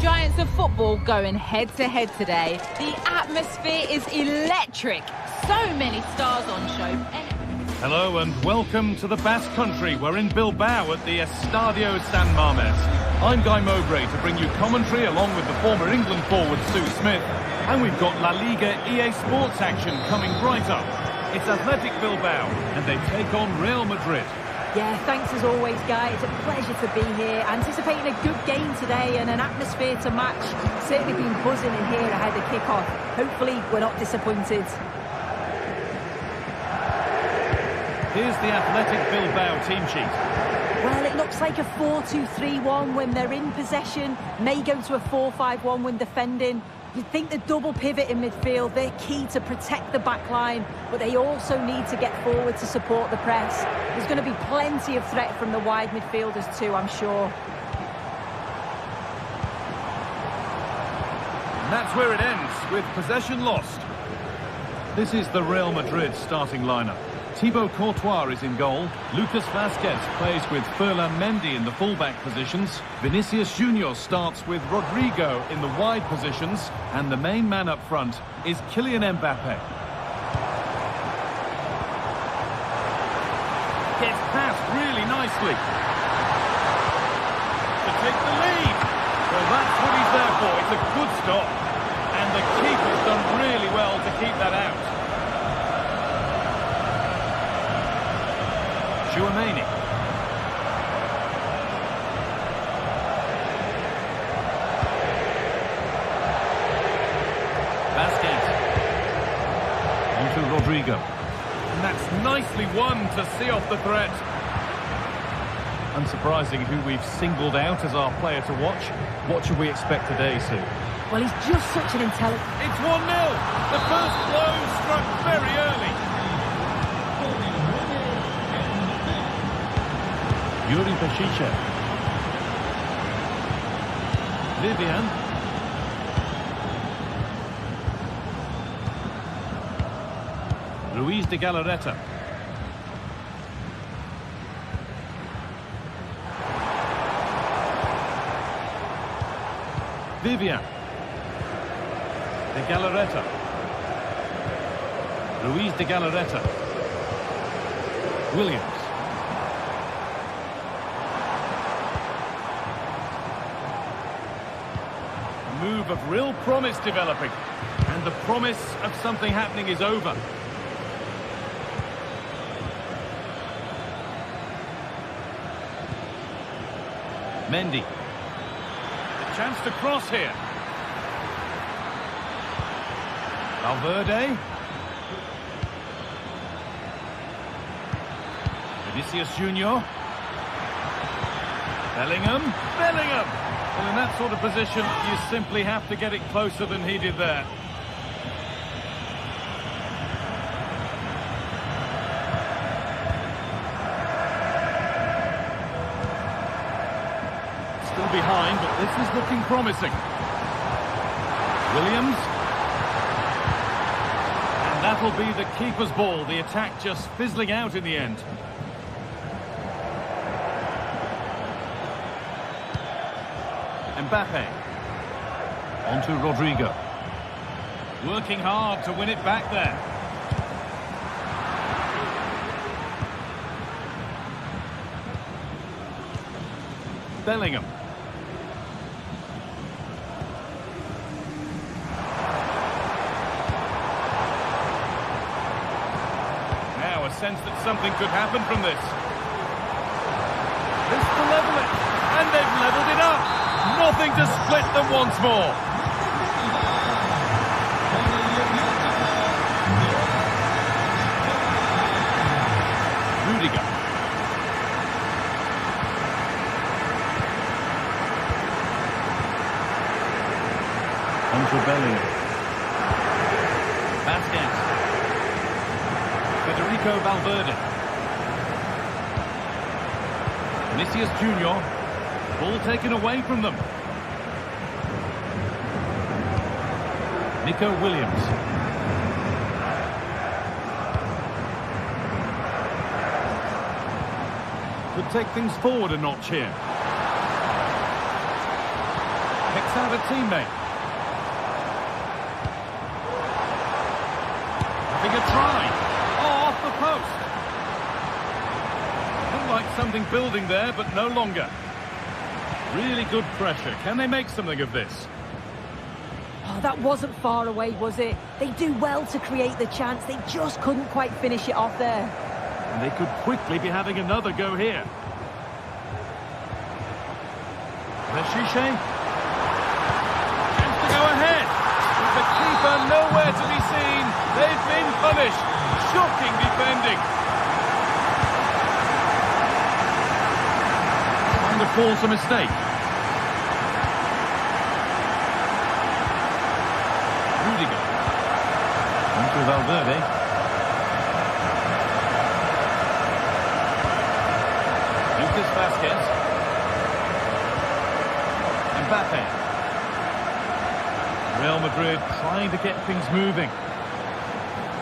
giants of football going head-to-head today. The atmosphere is electric. So many stars on show. Hello and welcome to the Basque Country. We're in Bilbao at the Estadio San Mamés. I'm Guy Mowbray to bring you commentary along with the former England forward Sue Smith. And we've got La Liga EA Sports action coming right up. It's Athletic Bilbao and they take on Real Madrid. Yeah, thanks as always, Guy. It's a pleasure to be here. Anticipating a good game today and an atmosphere to match. Certainly been buzzing in here ahead of kickoff. Hopefully, we're not disappointed. Here's the Athletic Bilbao team sheet. Well, it looks like a 4-2-3-1 when they're in possession. May go to a 4-5-1 when defending. You'd think the double pivot in midfield, they're key to protect the back line, but they also need to get forward to support the press. There's going to be plenty of threat from the wide midfielders too, I'm sure. And that's where it ends, with possession lost. This is the Real Madrid starting lineup. Thibaut Courtois is in goal. Lucas Vázquez plays with Ferland Mendy in the fullback positions. Vinicius Junior starts with Rodrigo in the wide positions. And the main man up front is Kylian Mbappe. Gets past really nicely. To take the lead. Well, that's what he's there for. It's a good stop. And the keeper's done really well to keep that out. Chouameni. Vázquez. On to Rodrigo. And that's nicely won to see off the threat. Unsurprising who we've singled out as our player to watch. What should we expect today, Sue? Well, he's just such an intelligent... It's 1-0. The first blow struck very early. Yuri Pashicha. Vivian. Luis de Galarreta. Vivian. De Galarreta. Luis de Galarreta. Williams. Move of real promise developing, and the promise of something happening is over. Mendy. A chance to cross here. Valverde. Vinicius Junior. Bellingham. Well, in that sort of position, you simply have to get it closer than he did there. Still behind, but this is looking promising. Williams. And that'll be the keeper's ball. The attack just fizzling out in the end. Mbappe. On to Rodrigo. Working hard to win it back there. Bellingham. Now a sense that something could happen from this. This to level it. And they've levelled it up. Nothing to split them once more. Rudiger. On to Bellingham. Vázquez. Federico Valverde. Vinicius Junior. Ball taken away from them. Nico Williams. Could take things forward a notch here. Picks out a teammate. Having a try. Oh, off the post. Looked like something building there, but no longer. Really good pressure. Can they make something of this? Oh, that wasn't far away, was it? They do well to create the chance. They just couldn't quite finish it off there. And they could quickly be having another go here. Leshiche. Chance to go ahead. With the keeper nowhere to be seen. They've been punished. Shocking defending. Trying to force a mistake. Onto Valverde. Lucas Vazquez. Mbappe. Real Madrid trying to get things moving.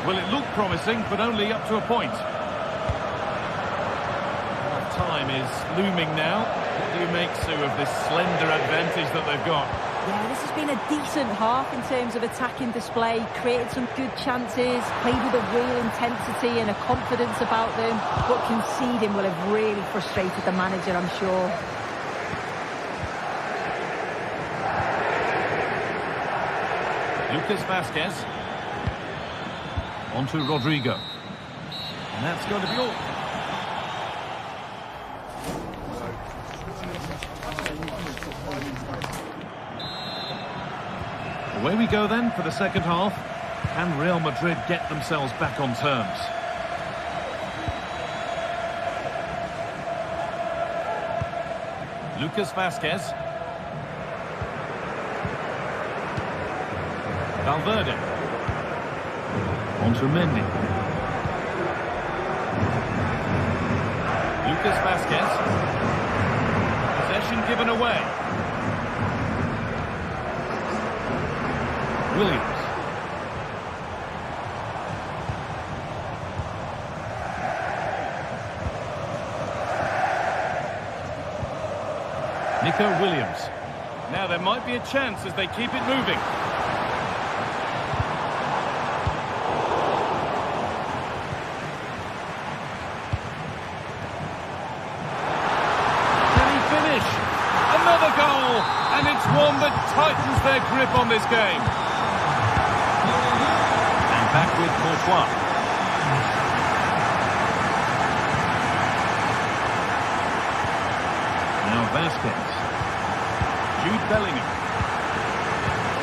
Well, it looked promising, but only up to a point. Time is looming now. What do you make, Sue, of this slender advantage that they've got? Yeah, this has been a decent half in terms of attacking display, created some good chances, played with a real intensity and a confidence about them, but conceding will have really frustrated the manager, I'm sure. Lucas Vazquez. On to Rodrigo. And that's going to be all. Away we go then for the second half. Can Real Madrid get themselves back on terms? Lucas Vazquez. Valverde. On to Mendy. Lucas Vazquez. Possession given away. Williams. Nico Williams. Now there might be a chance as they keep it moving. Can he finish? Another goal! And it's one that tightens their grip on this game. Back with Courtois. Now Vazquez. Jude Bellingham.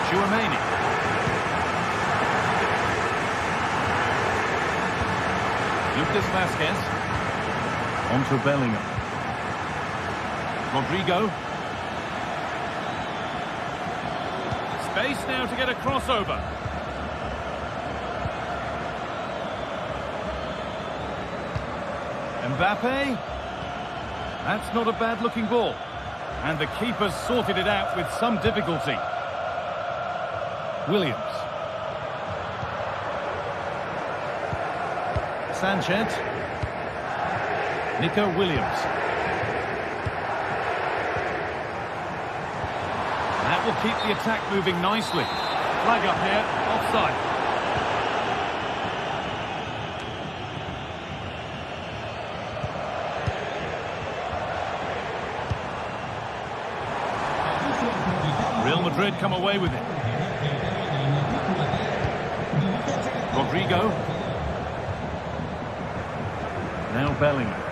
Tchouaméni. Lucas Vazquez. On to Bellingham. Rodrigo. Space now to get a crossover. Mbappe. That's not a bad-looking ball. And the keeper's sorted it out with some difficulty. Williams. Sanchez. Nico Williams. That will keep the attack moving nicely. Flag up here, offside. Real Madrid come away with it. Rodrigo. Now Bellingham.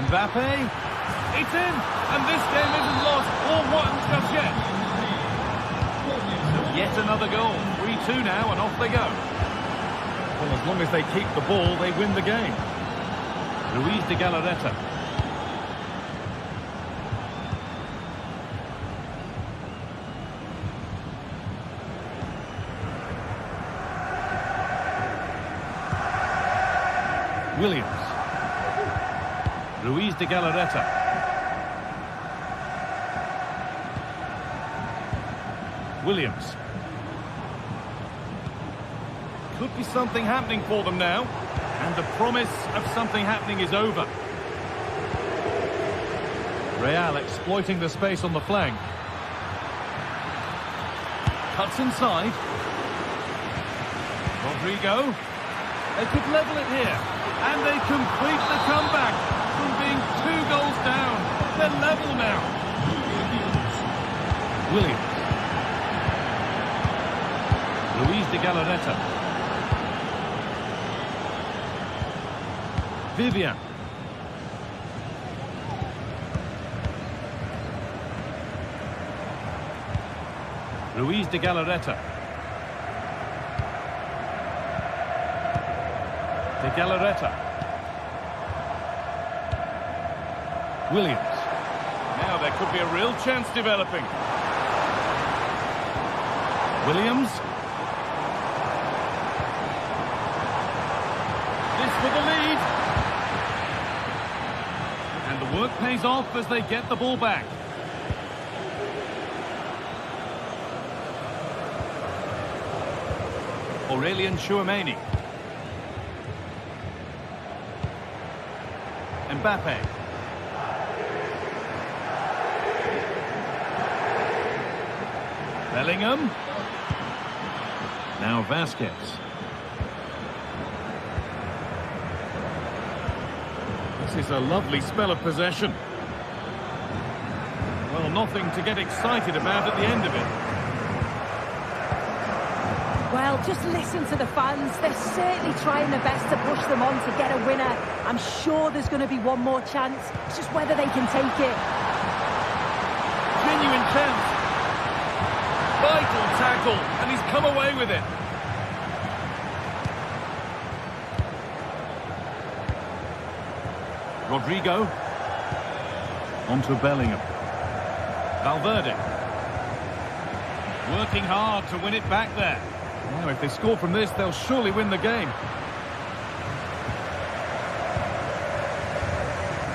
Mbappe. It's in! And this game isn't lost or won just yet. So yet another goal. 3-2 now and off they go. Well, as long as they keep the ball, they win the game. Luis de Galarreta. Williams. Luis de Galarreta. Williams. Could be something happening for them now. And the promise of something happening is over. Real exploiting the space on the flank. Cuts inside. Rodrigo. They could level it here. And they complete the comeback from being 2 goals down. They're level now. Williams. Luis de Galarreta. Vivian. Luis de Galarreta. De Galarreta. Williams. Now there could be a real chance developing. Williams. This for the lead. And the work pays off as they get the ball back. Aurelian Chouameni. Mbappe. Bellingham. Now Vasquez. This is a lovely spell of possession. Well, nothing to get excited about at the end of it. Well, just listen to the fans. They're certainly trying their best to push them on to get a winner. I'm sure there's going to be one more chance. It's just whether they can take it. Genuine chance. Vital tackle, and he's come away with it. Rodrigo. Onto Bellingham. Valverde. Working hard to win it back there. Now, if they score from this, they'll surely win the game.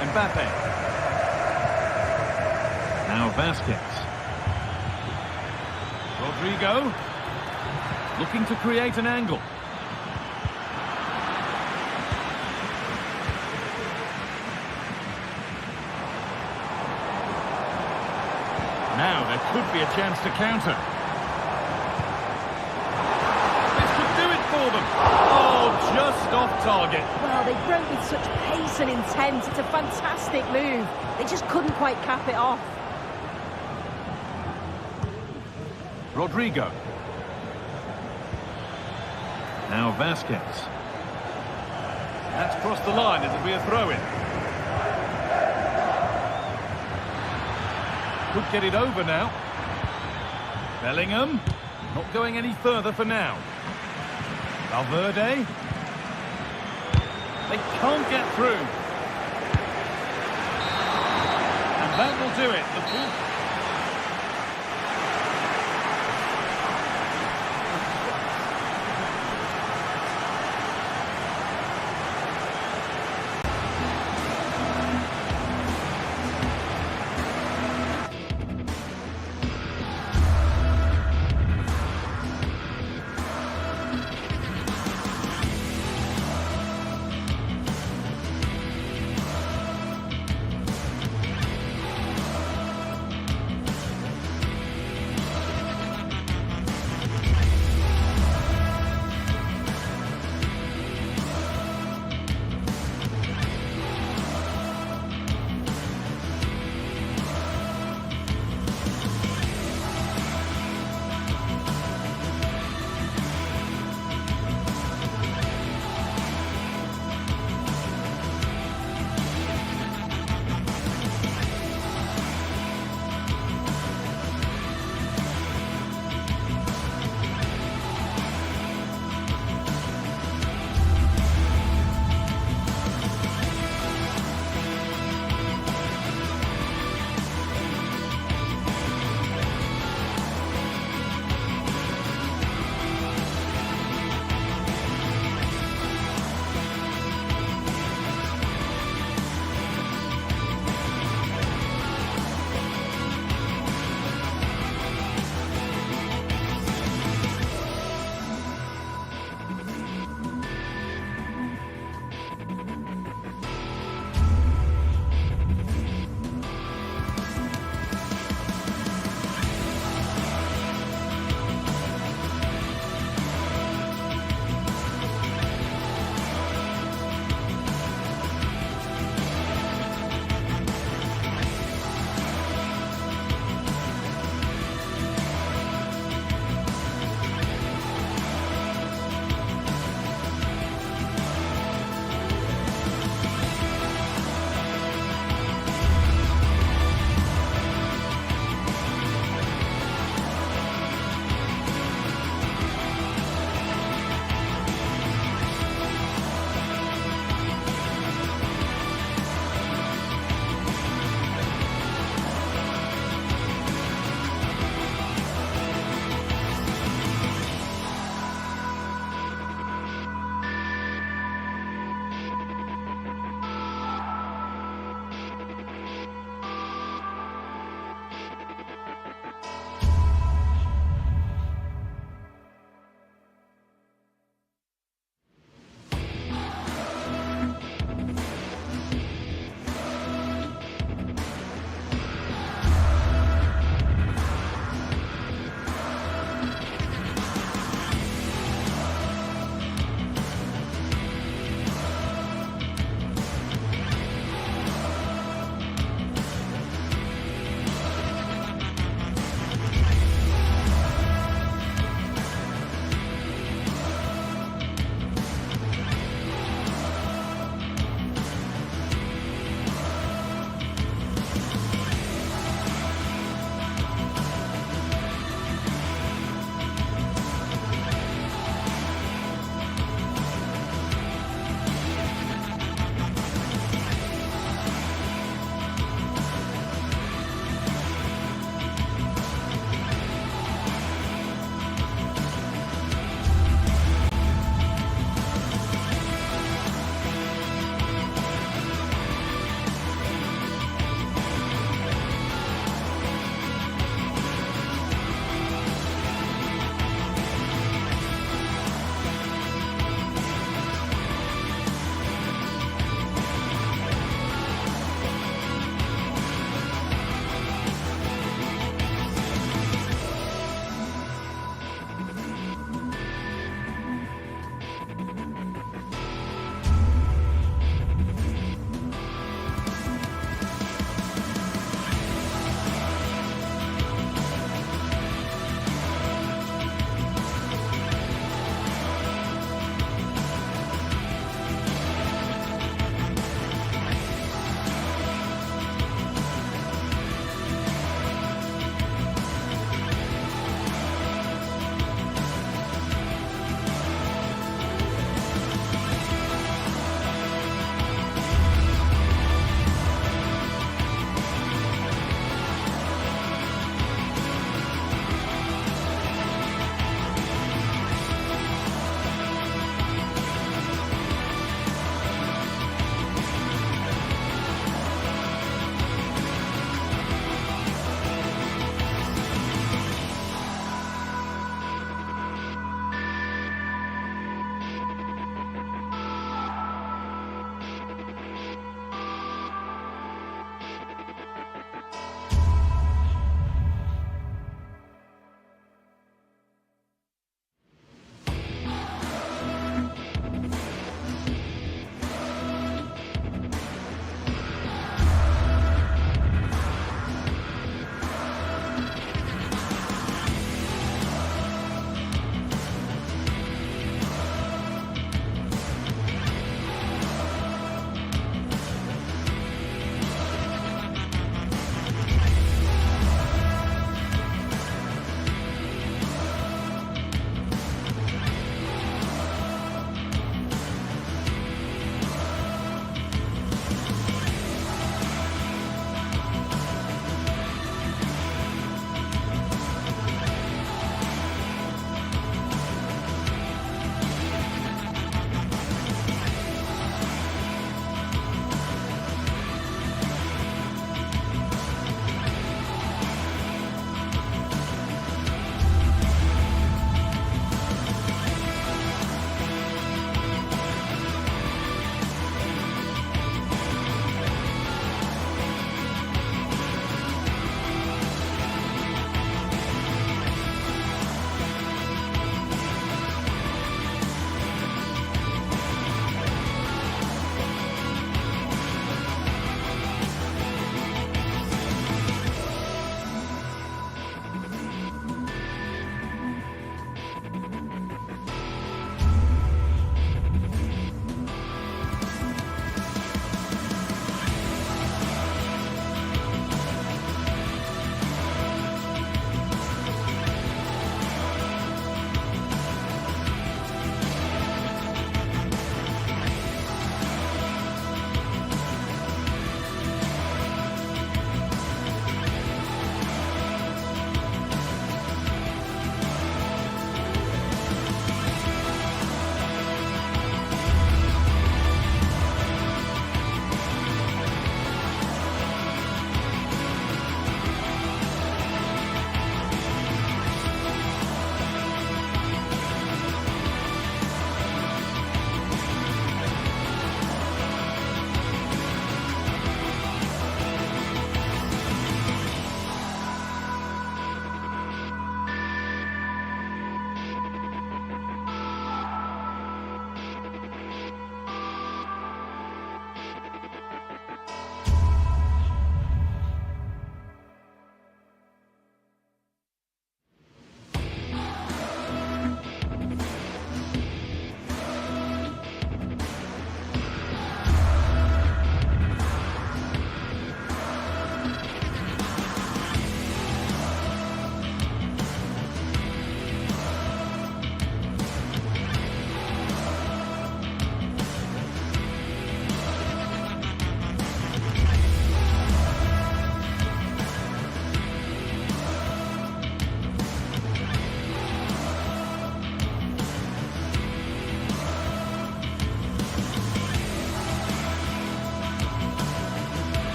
Mbappe. Now Vasquez. Rodrigo. Looking to create an angle. Now there could be a chance to counter. Oh, just off target. Well, they broke with such pace and intent. It's a fantastic move. They just couldn't quite cap it off. Rodrigo. Now Vasquez. That's crossed the line. It'll be a throw-in. Could get it over now. Bellingham. Not going any further for now. Valverde. They can't get through. And that will do it. The ball...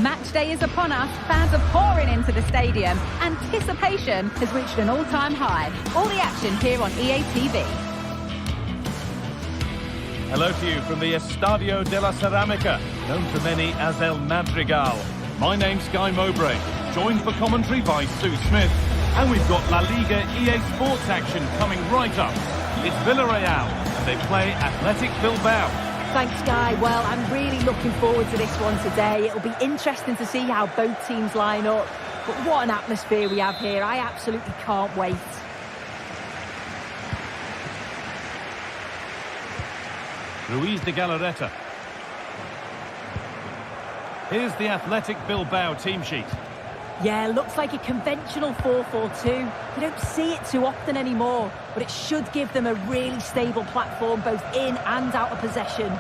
Match day is upon us, fans are pouring into the stadium. Anticipation has reached an all-time high. All the action here on EA TV. Hello to you from the Estadio de la Ceramica, known to many as El Madrigal. My name's Guy Mowbray, joined for commentary by Sue Smith. And we've got La Liga EA Sports action coming right up. It's Villarreal, and they play Athletic Bilbao. Thanks, Guy. Well, I'm really looking forward to this one today. It'll be interesting to see how both teams line up. But what an atmosphere we have here. I absolutely can't wait. Ruiz de Galarreta. Here's the Athletic Bilbao team sheet. Yeah, looks like a conventional 4-4-2. You don't see it too often anymore, but it should give them a really stable platform both in and out of possession.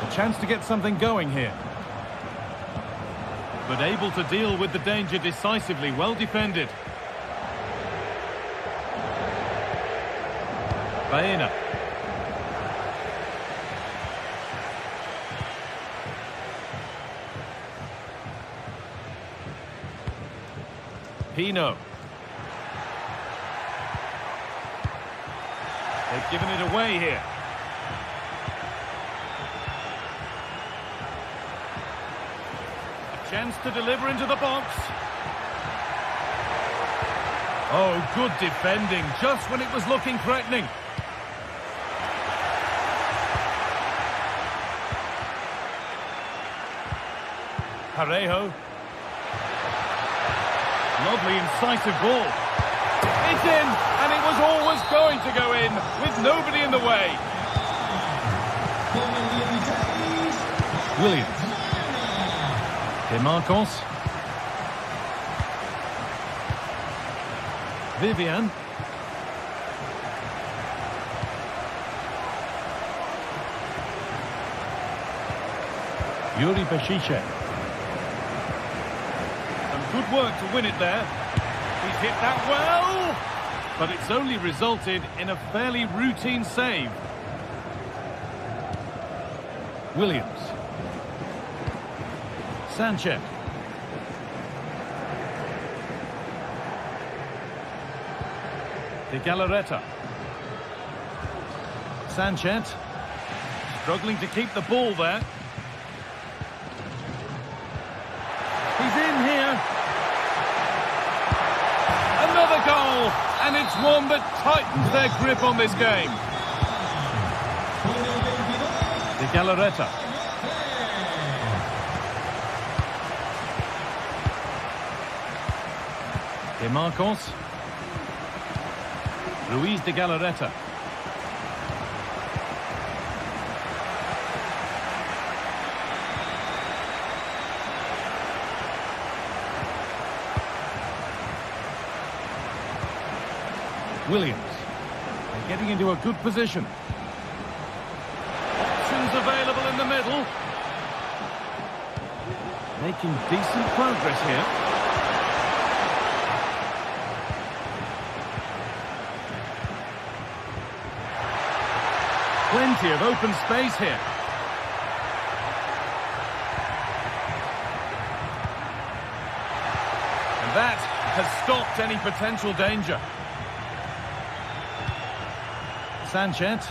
A chance to get something going here. But able to deal with the danger decisively, well defended. Baena. Pino. They've given it away here. Chance to deliver into the box. Oh, good defending, just when it was looking threatening. Parejo. Lovely, incisive ball. It's in, and it was always going to go in, with nobody in the way. Williams. De Marcos. Vivian. Yuri Bashiche. Some good work to win it there. He's hit that well, but it's only resulted in a fairly routine save. Williams. Sanchez. De Galarreta. Sanchez. Struggling to keep the ball there. He's in here. Another goal. And it's one that tightens their grip on this game. De Galarreta. De Marcos. Ruiz de Galarreta. Williams. They're getting into a good position. Options available in the middle. Making decent progress here. Plenty of open space here. And that has stopped any potential danger. Sanchez.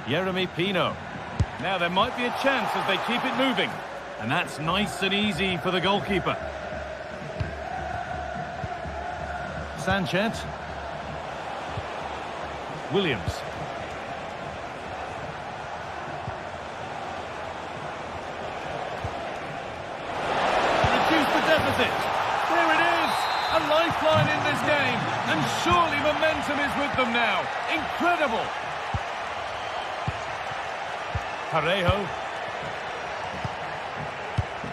Jeremy Pino. Now there might be a chance as they keep it moving. And that's nice and easy for the goalkeeper. Sanchez. Williams. Reduce the deficit. There it is. A lifeline in this game. And surely momentum is with them now. Incredible. Parejo.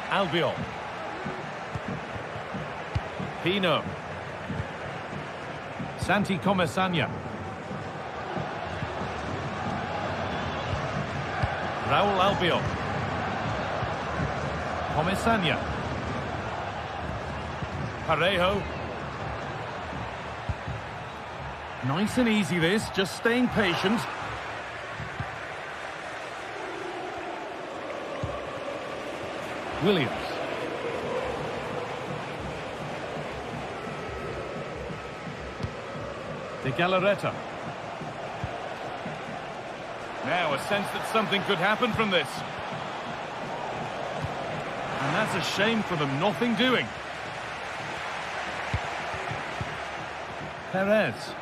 Albiol. Pino. Santi Comesaña. Raúl Albiol. Comesaña. Parejo. Nice and easy this, just staying patient. Williams. De Galarreta. Now a sense that something could happen from this. And that's a shame for them, nothing doing. Perez.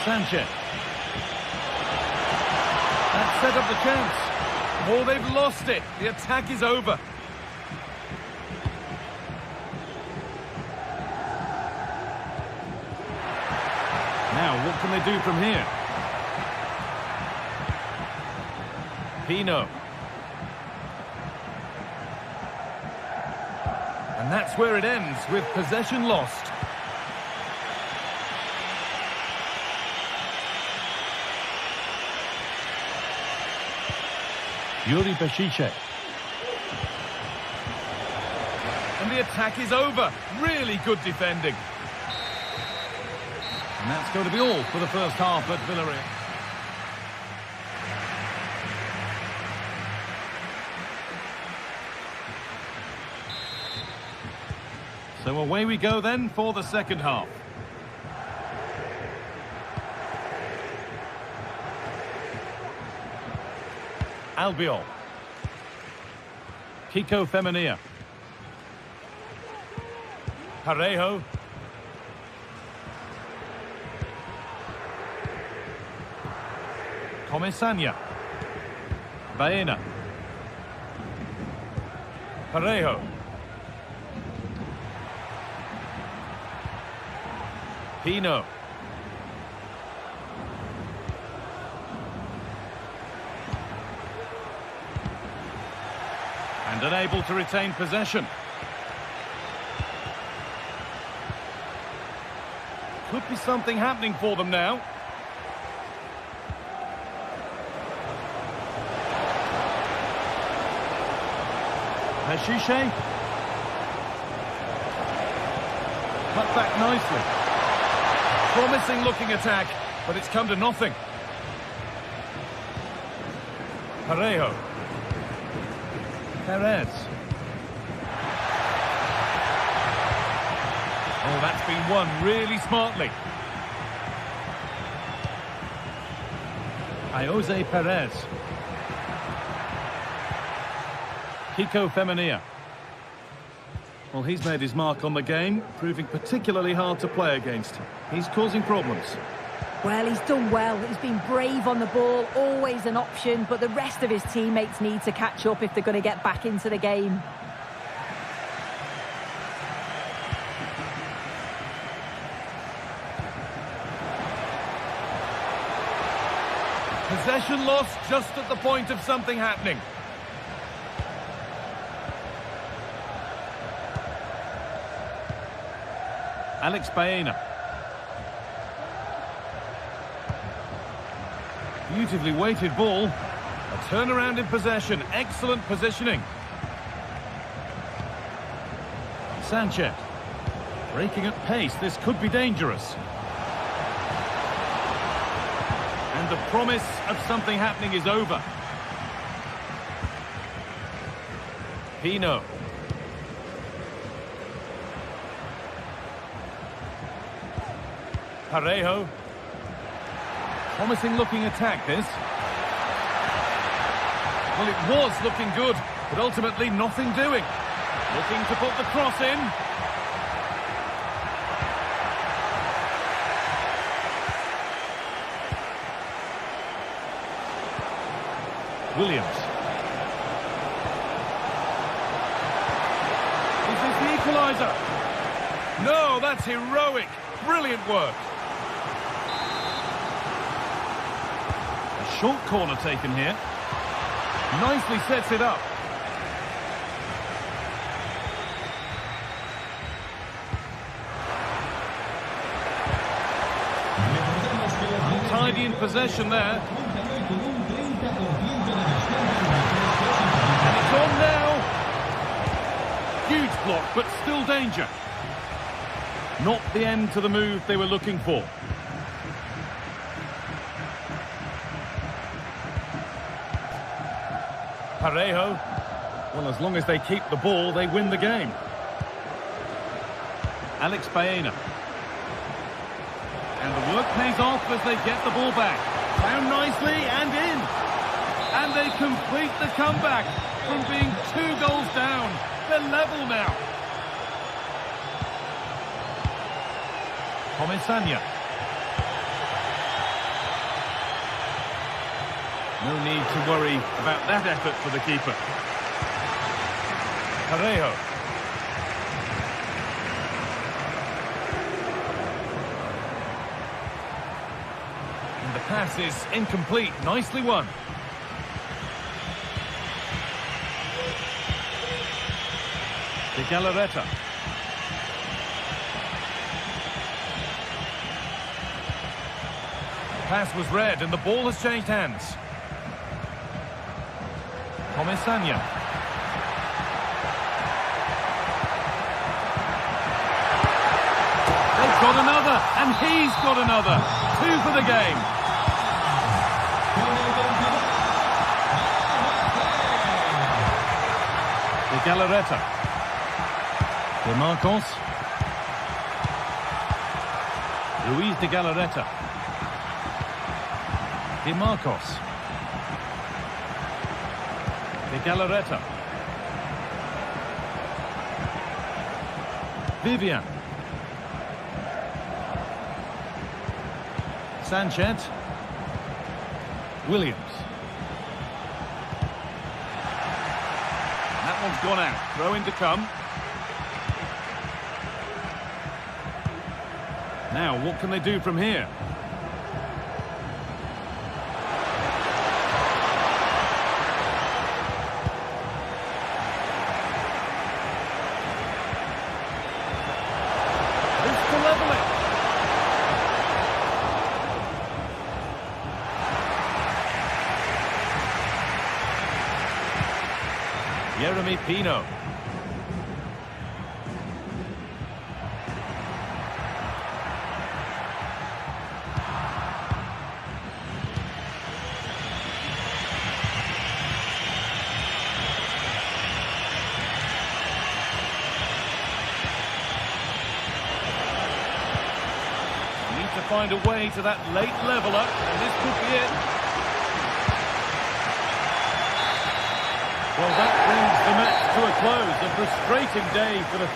Sanchez. That set up the chance. Oh, they've lost it. The attack is over. Now, what can they do from here? Pino. And that's where it ends, with possession lost. Yuri Bešiček. And the attack is over. Really good defending. And that's going to be all for the first half at Villarreal. So away we go then for the second half. Albiol. Kiko Femenia. Parejo. Comesaña. Baena. Parejo. Pino. And unable to retain possession. Could be something happening for them now. Bešiček. Cut back nicely. Promising looking attack, but it's come to nothing. Parejo. Perez. Oh, that's been won really smartly. Jose Perez. Kiko Femenia. Well, he's made his mark on the game, proving particularly hard to play against. He's causing problems. Well, he's done well. He's been brave on the ball, always an option, but the rest of his teammates need to catch up if they're going to get back into the game. Possession lost just at the point of something happening. Alex Baena. Beautifully weighted ball. A turnaround in possession. Excellent positioning. Sanchez. Breaking at pace. This could be dangerous. And the promise of something happening is over. Pino. Parejo. Promising looking attack, this. Well, it was looking good, but ultimately nothing doing. Looking to put the cross in. Williams. Is this the equaliser? No, that's heroic. Brilliant work. A short corner taken here. Nicely sets it up. Tidy in possession there. And it's on now. Huge block, but still danger. Not the end to the move they were looking for. Parejo. Well, as long as they keep the ball, they win the game. Alex Baena. And the work pays off as they get the ball back. Down nicely and in. And they complete the comeback from being 2 goals down. They're level now. Comisania. No need to worry about that effort for the keeper. Parejo. And the pass is incomplete. Nicely won. De Galarreta. Pass was read and the ball has changed hands. Comisania. They've got another, and he's got another. 2 for the game. De Galarreta. De Marcos. Luis De Galarreta. De Marcos. De Galarreta. Vivian. Sanchez. Williams. And that one's gone out. Throw in to come. Now, what can they do from here? To level it. Jeremy Pino. Find a way to that late leveller, and this could be it. Well, that brings the match to a close. A frustrating day for the...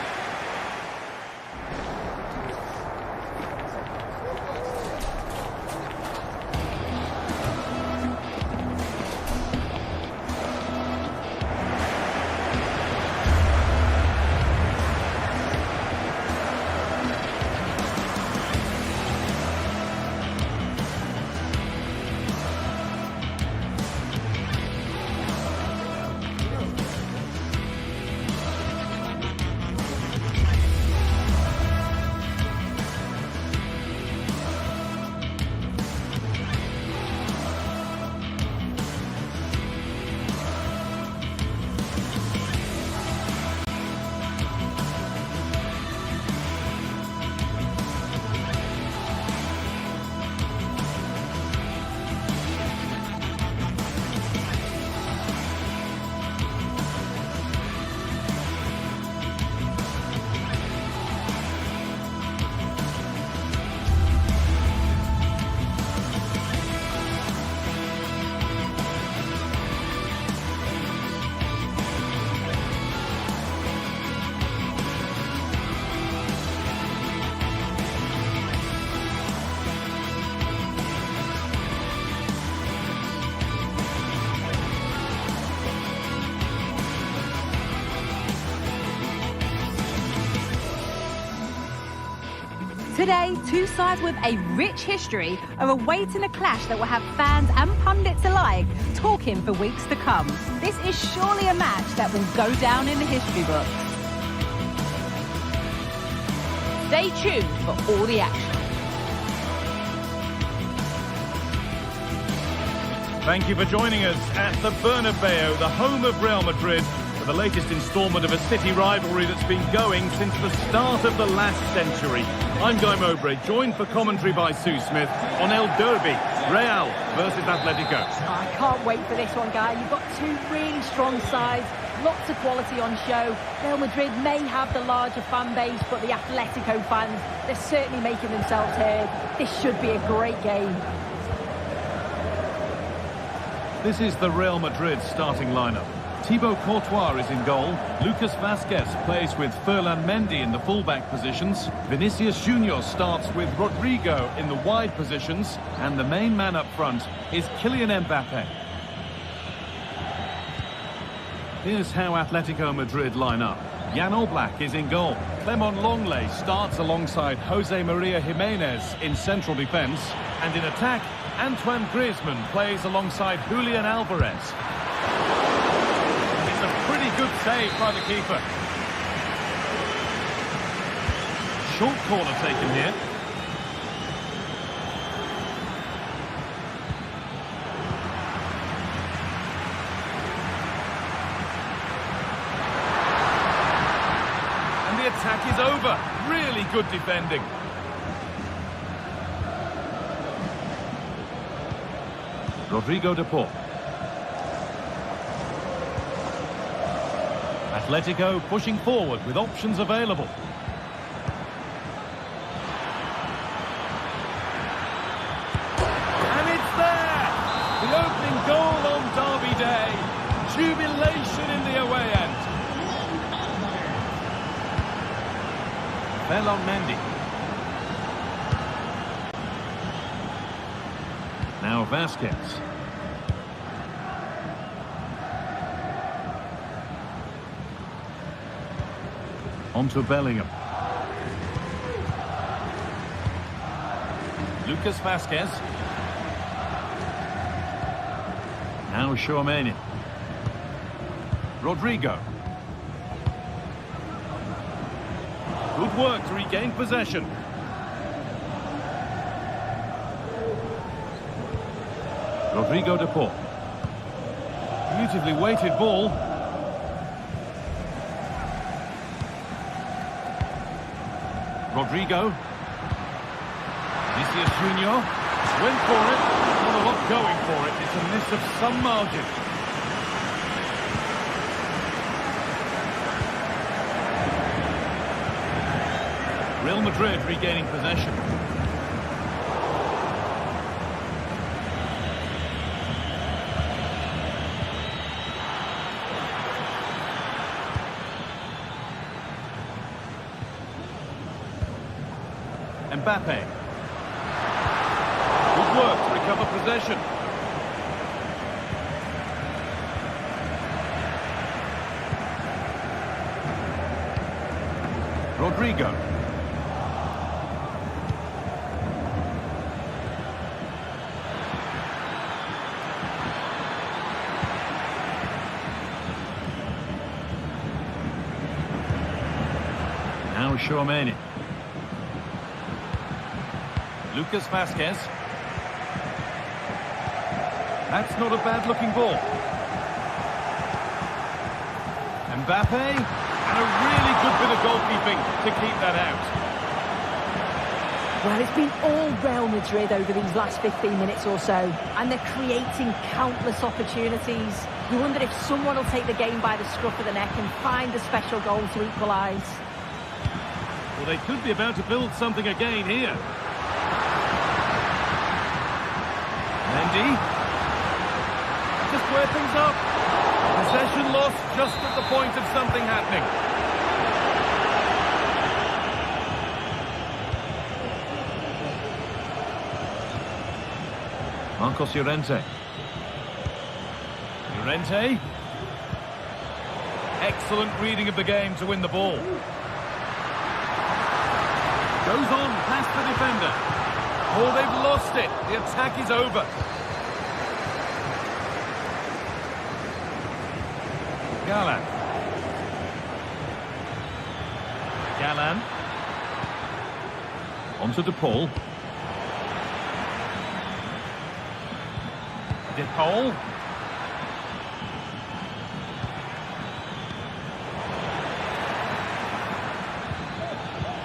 Today, two sides with a rich history are awaiting a clash that will have fans and pundits alike talking for weeks to come. This is surely a match that will go down in the history books. Stay tuned for all the action. Thank you for joining us at the Bernabeu, the home of Real Madrid, for the latest instalment of a city rivalry that's been going since the start of the last century. I'm Guy Mowbray, joined for commentary by Sue Smith on El Derby, Real versus Atletico. I can't wait for this one, Guy. You've got two really strong sides, lots of quality on show. Real Madrid may have the larger fan base, but the Atletico fans, they're certainly making themselves heard. This should be a great game. This is the Real Madrid starting lineup. Thibaut Courtois is in goal. Lucas Vazquez plays with Ferland Mendy in the fullback positions. Vinicius Junior starts with Rodrigo in the wide positions. And the main man up front is Kylian Mbappe. Here's how Atletico Madrid line up. Jan Oblak is in goal. Clement Longley starts alongside Jose Maria Jimenez in central defence. And in attack, Antoine Griezmann plays alongside Julian Alvarez. It's a pretty good save by the keeper. Short corner taken here. And the attack is over. Really good defending. Rodrigo de Paul. Atletico pushing forward with options available. And it's there! The opening goal on Derby Day. Jubilation in the away end. Ferland Mendy. Now Vazquez. On to Bellingham. Lucas Vazquez. Now Tchouaméni. Rodrigo. Good work to regain possession. Rodrigo de Paul. Beautifully weighted ball. Rodrigo. Vinicius Junior. Went for it. Not a lot going for it. It's a miss of some margin. Real Madrid regaining possession. Mbappe. Good work to recover possession. Rodrigo. Now Tchouaméni. Lucas Vazquez. That's not a bad-looking ball. Mbappe. And a really good bit of goalkeeping to keep that out. Well, it's been all Real Madrid over these last 15 minutes or so, and they're creating countless opportunities. You wonder if someone will take the game by the scruff of the neck and find a special goal to equalise. Well, they could be about to build something again here. Mendy. To square things up. Possession lost just at the point of something happening. Marcos Llorente. Llorente. Excellent reading of the game to win the ball. Goes on past the defender. Oh, they've lost it. The attack is over. Gallan. Onto De Paul. De Paul.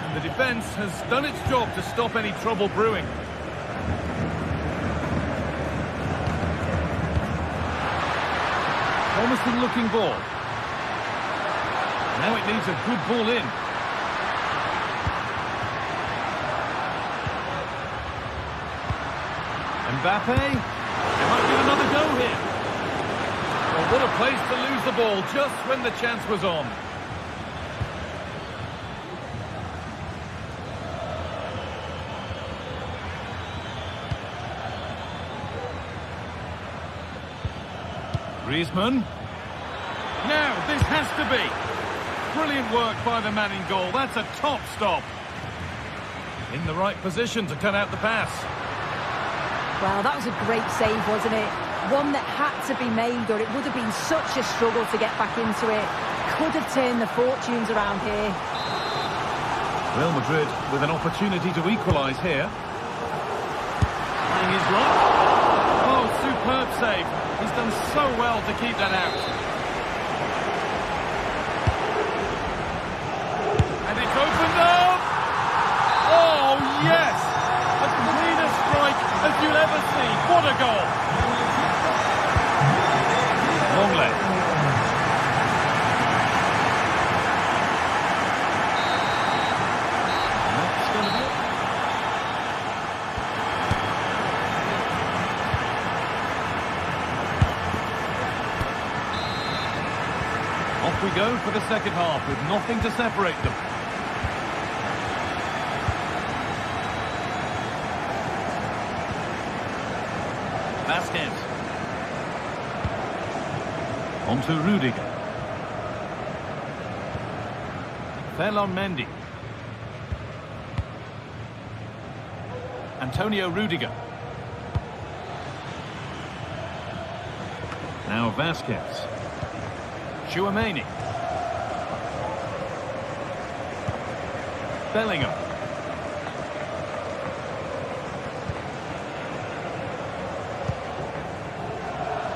And the defence has done its job to stop any trouble brewing. Promising looking ball. Now it needs a good ball in. Mbappe. They might get another go here. Well, what a place to lose the ball just when the chance was on. Griezmann. Now, this has to be. Brilliant work by the man in goal. That's a top stop. In the right position to cut out the pass. Well, that was a great save, wasn't it? One that had to be made, or it would have been such a struggle to get back into it. Could have turned the fortunes around here. Real Madrid with an opportunity to equalise here. Playing his luck. Oh, superb save. He's done so well to keep that out. And it's opened up! Oh, yes! A cleaner strike as you'll ever see. What a goal! Long leg. That's going to be it. Off we go for the second half with nothing to separate them. Vasquez. On to Rudiger. Mendy. Antonio Rudiger. Now Vasquez. Tchouaméni. Bellingham.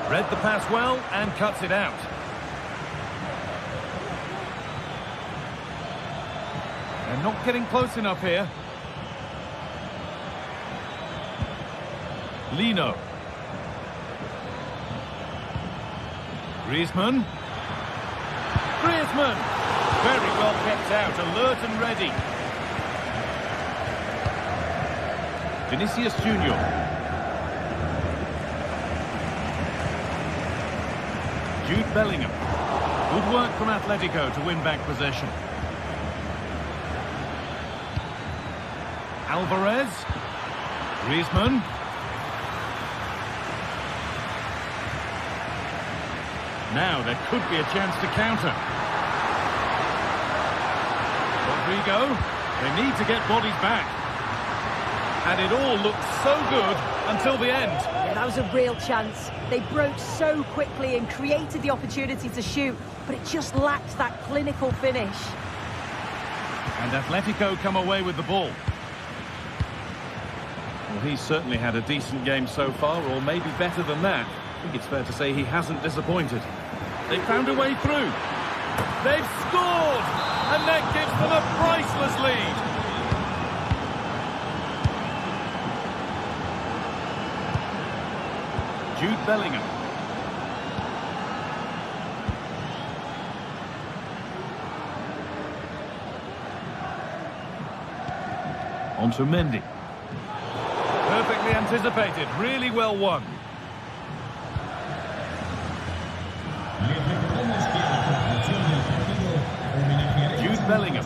Read the pass well and cuts it out. They're not getting close enough here. Lino. Griezmann. Very well kept out, alert and ready. Vinicius Junior. Jude Bellingham. Good work from Atletico to win back possession. Alvarez. Griezmann. Now there could be a chance to counter. Rodrigo. They need to get bodies back. And it all looked so good until the end. Yeah, that was a real chance. They broke so quickly and created the opportunity to shoot, but it just lacked that clinical finish. And Atletico come away with the ball. Well, he's certainly had a decent game so far, or maybe better than that. I think it's fair to say he hasn't disappointed. They found a way through. They've scored! And that gives them a priceless lead. Jude Bellingham. On to Mendy. Perfectly anticipated, really well won. Jude Bellingham.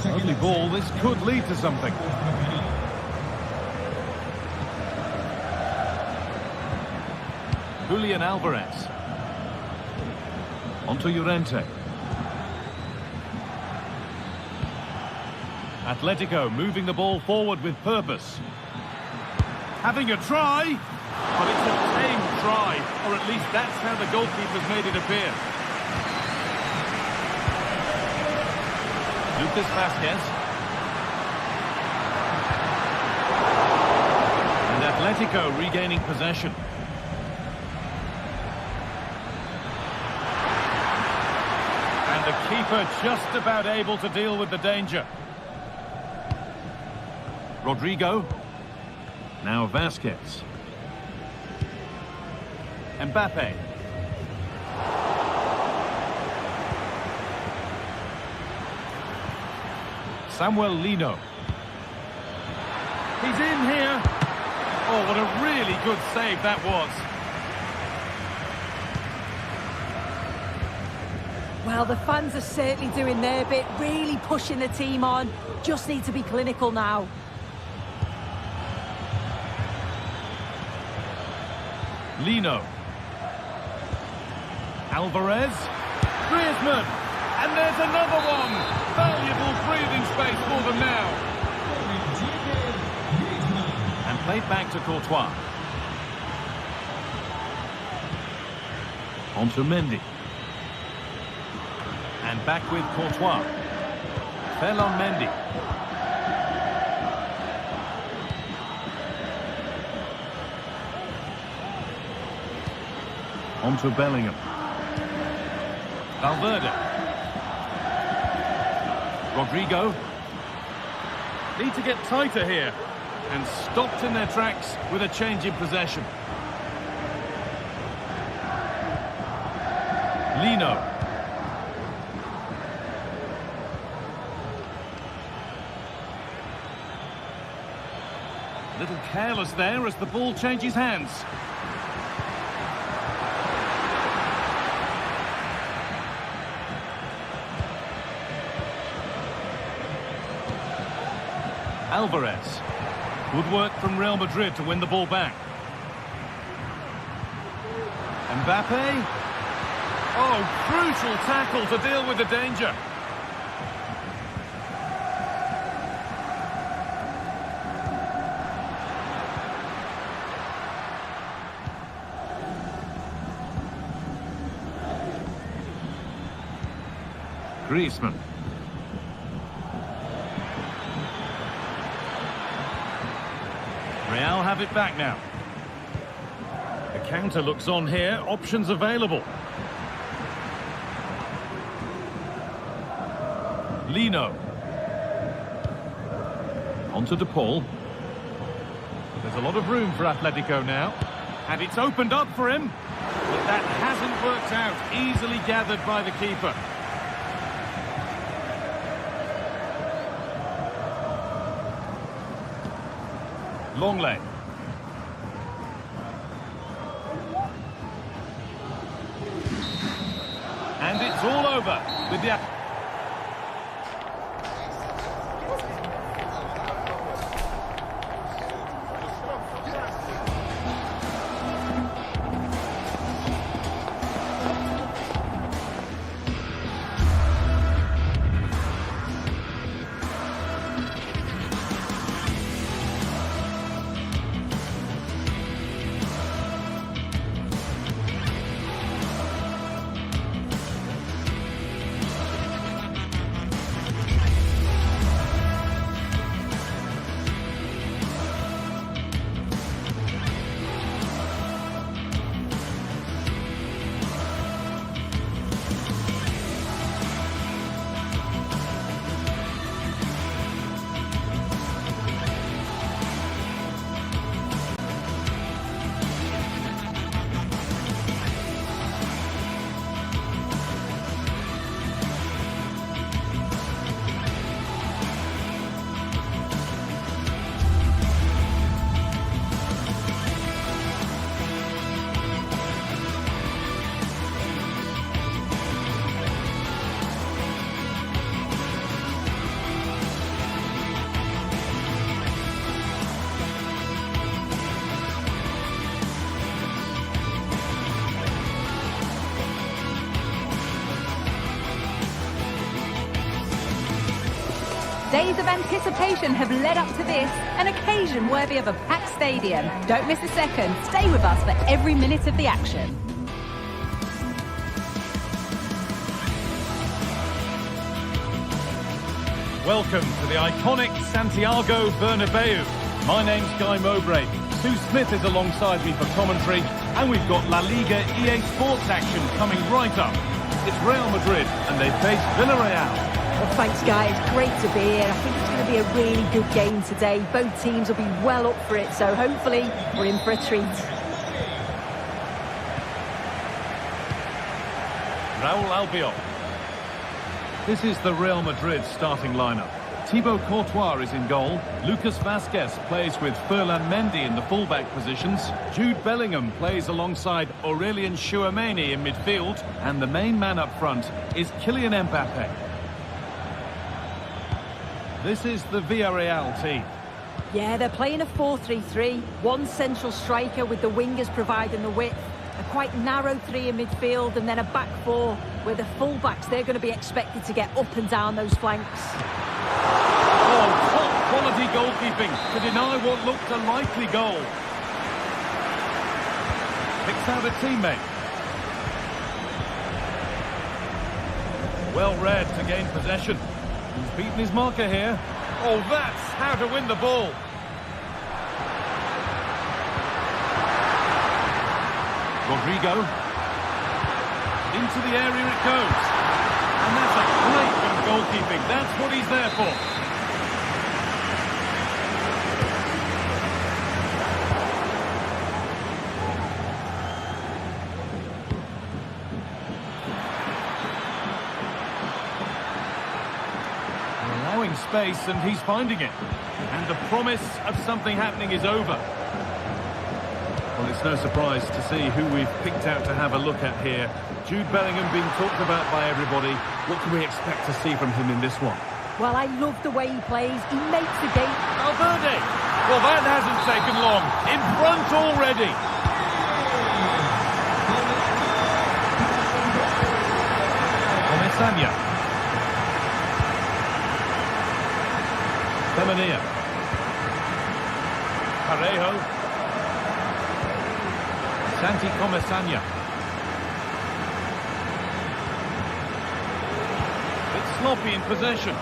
Lovely ball, this could lead to something. Julian Alvarez. On to Llorente. Atletico moving the ball forward with purpose. Having a try, but it's a tame try, or at least that's how the goalkeeper's made it appear. Lucas Vázquez. And Atletico regaining possession. And the keeper just about able to deal with the danger. Rodrigo. Now Vázquez. Mbappe. Samuel Lino. He's in here. Oh, what a really good save that was. Well, the fans are certainly doing their bit, really pushing the team on. Just need to be clinical now. Lino. Alvarez. Griezmann. And there's another one. Valuable breathing space for them now. And played back to Courtois. On to Mendy. And back with Courtois. Fell on Mendy. On to Bellingham. Valverde. Rodrigo. Need to get tighter here. And stopped in their tracks with a change in possession. Lino. Little careless there as the ball changes hands. Alvarez. Good work from Real Madrid to win the ball back. Mbappe. Oh, crucial tackle to deal with the danger. Griezmann. Real have it back now. The counter looks on here. Options available. Lino. On to De Paul. There's a lot of room for Atletico now. And it's opened up for him. But that hasn't worked out. Easily gathered by the keeper. Longley. And it's all over with the... Days of anticipation have led up to this, an occasion worthy of a packed stadium. Don't miss a second. Stay with us for every minute of the action. Welcome to the iconic Santiago Bernabeu. My name's Guy Mowbray. Sue Smith is alongside me for commentary, and we've got La Liga EA Sports action coming right up. It's Real Madrid, and they face Villarreal. Well, thanks, guys. Great to be here. I think it's going to be a really good game today. Both teams will be well up for it, so hopefully we're in for a treat. Raul Albiol. This is the Real Madrid starting lineup. Thibaut Courtois is in goal. Lucas Vazquez plays with Ferland Mendy in the fullback positions. Jude Bellingham plays alongside Aurelien Tchouameni in midfield. And the main man up front is Kylian Mbappe. This is the Villarreal team. Yeah, they're playing a 4-3-3. One central striker with the wingers providing the width. A quite narrow three in midfield, and then a back four where the fullbacks, they're going to be expected to get up and down those flanks. Oh, top quality goalkeeping to deny what looked a likely goal. Picks out a teammate. Well read to gain possession. He's beaten his marker here. Oh, that's how to win the ball. Rodrigo. Into the area it goes. And that's a great bit of goalkeeping. That's what he's there for. Allowing space, and he's finding it. And the promise of something happening is over. Well, it's no surprise to see who we've picked out to have a look at here. Jude Bellingham being talked about by everybody. What can we expect to see from him in this one? Well, I love the way he plays. He makes the game. Valverde! Well, that hasn't taken long. In front already. Comesaña. Femenia. Parejo. Santi Comesaña. It's sloppy in possession.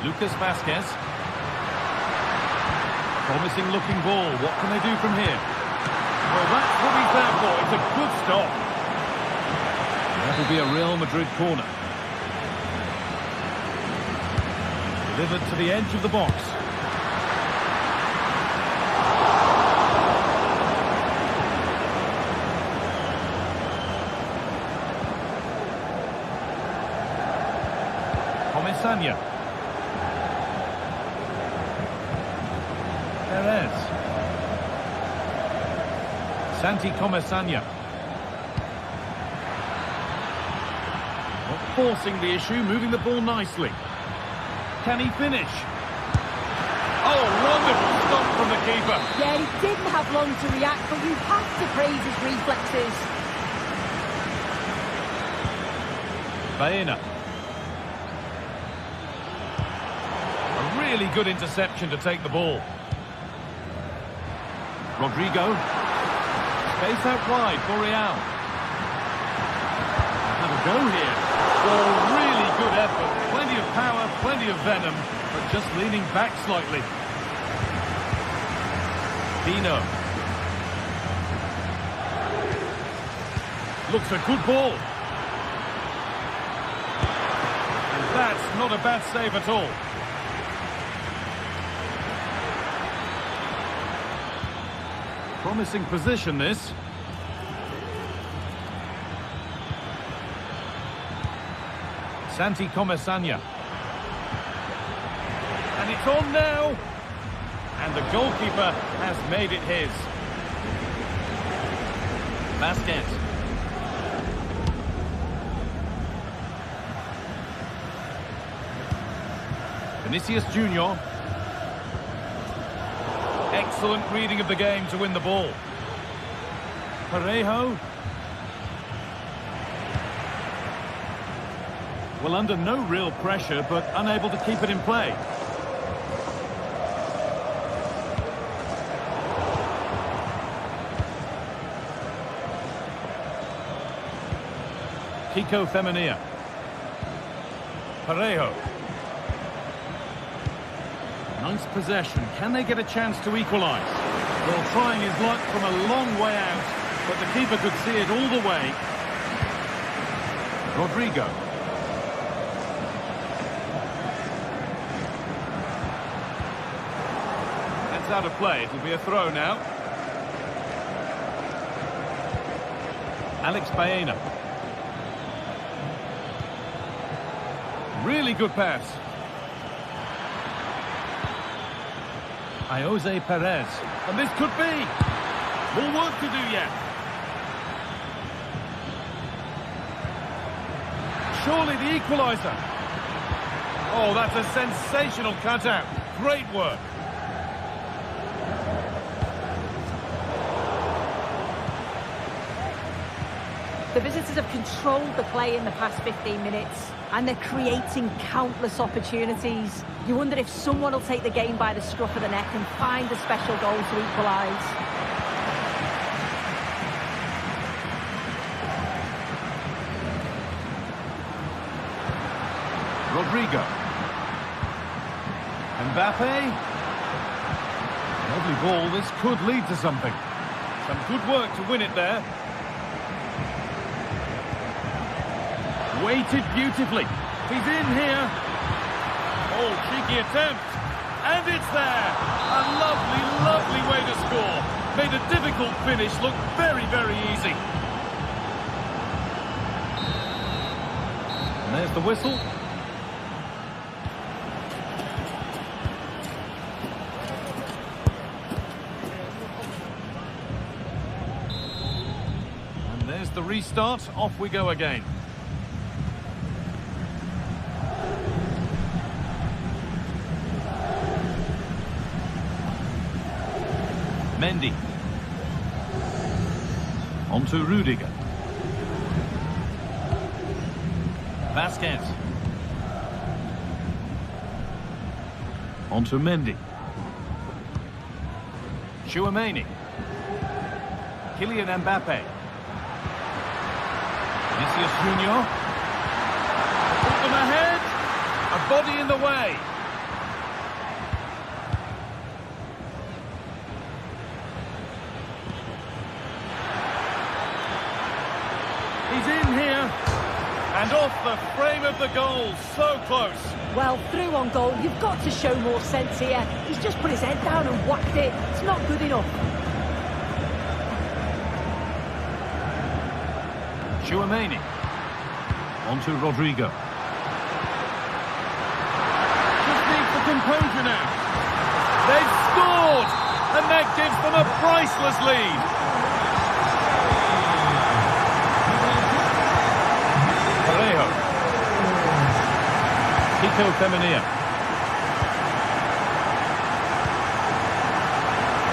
Lucas Vazquez. Promising looking ball. What can they do from here? Well, that's what he's there for. It's a good stop. That'll be a Real Madrid corner. Delivered to the edge of the box. Comesaña. Perez. Santi Comesaña. Not forcing the issue, moving the ball nicely. Can he finish? Oh, wonderful stop from the keeper. Yeah, he didn't have long to react, but you have to praise his reflexes. Baena. A really good interception to take the ball. Rodrigo. Space out wide for Real. Have a go here. Oh, really good effort. Plenty of power, plenty of venom, but just leaning back slightly. Pino. Looks a good ball. And that's not a bad save at all. Promising position, this. Santi Comesaña. And it's on now. And the goalkeeper has made it his. Vazquez. Vinicius Junior. Excellent reading of the game to win the ball. Parejo. Well, under no real pressure, but unable to keep it in play. Kiko Femenia. Parejo. Nice possession. Can they get a chance to equalise? Well, trying his luck from a long way out, but the keeper could see it all the way. Rodrigo. That's out of play. It'll be a throw now. Alex Baena. Really good pass. Jose Perez. And this could be. More work to do yet. Surely the equaliser. Oh, that's a sensational cutout. Great work. The visitors have controlled the play in the past 15 minutes, and they're creating countless opportunities. You wonder if someone will take the game by the scruff of the neck and find a special goal to equalise. Rodrigo. Mbappe. Lovely ball. This could lead to something. Some good work to win it there. Weighted beautifully. He's in here. Oh, cheeky attempt. And it's there. A lovely, lovely way to score. Made a difficult finish look very, very easy. And there's the whistle. And there's the restart. Off we go again. Mendy. On to Rudiger. Vasquez. On to Mendy. Tchouaméni. Kylian Mbappe. Vinicius Junior. Put them ahead. A body in the way. He's in here, and off the frame of the goal, so close. Well, through on goal, you've got to show more sense here. He's just put his head down and whacked it. It's not good enough. Tchouaméni. On to Rodrigo. Just needs the composure now. They've scored, and that gives them a priceless lead. Kiko Femenia.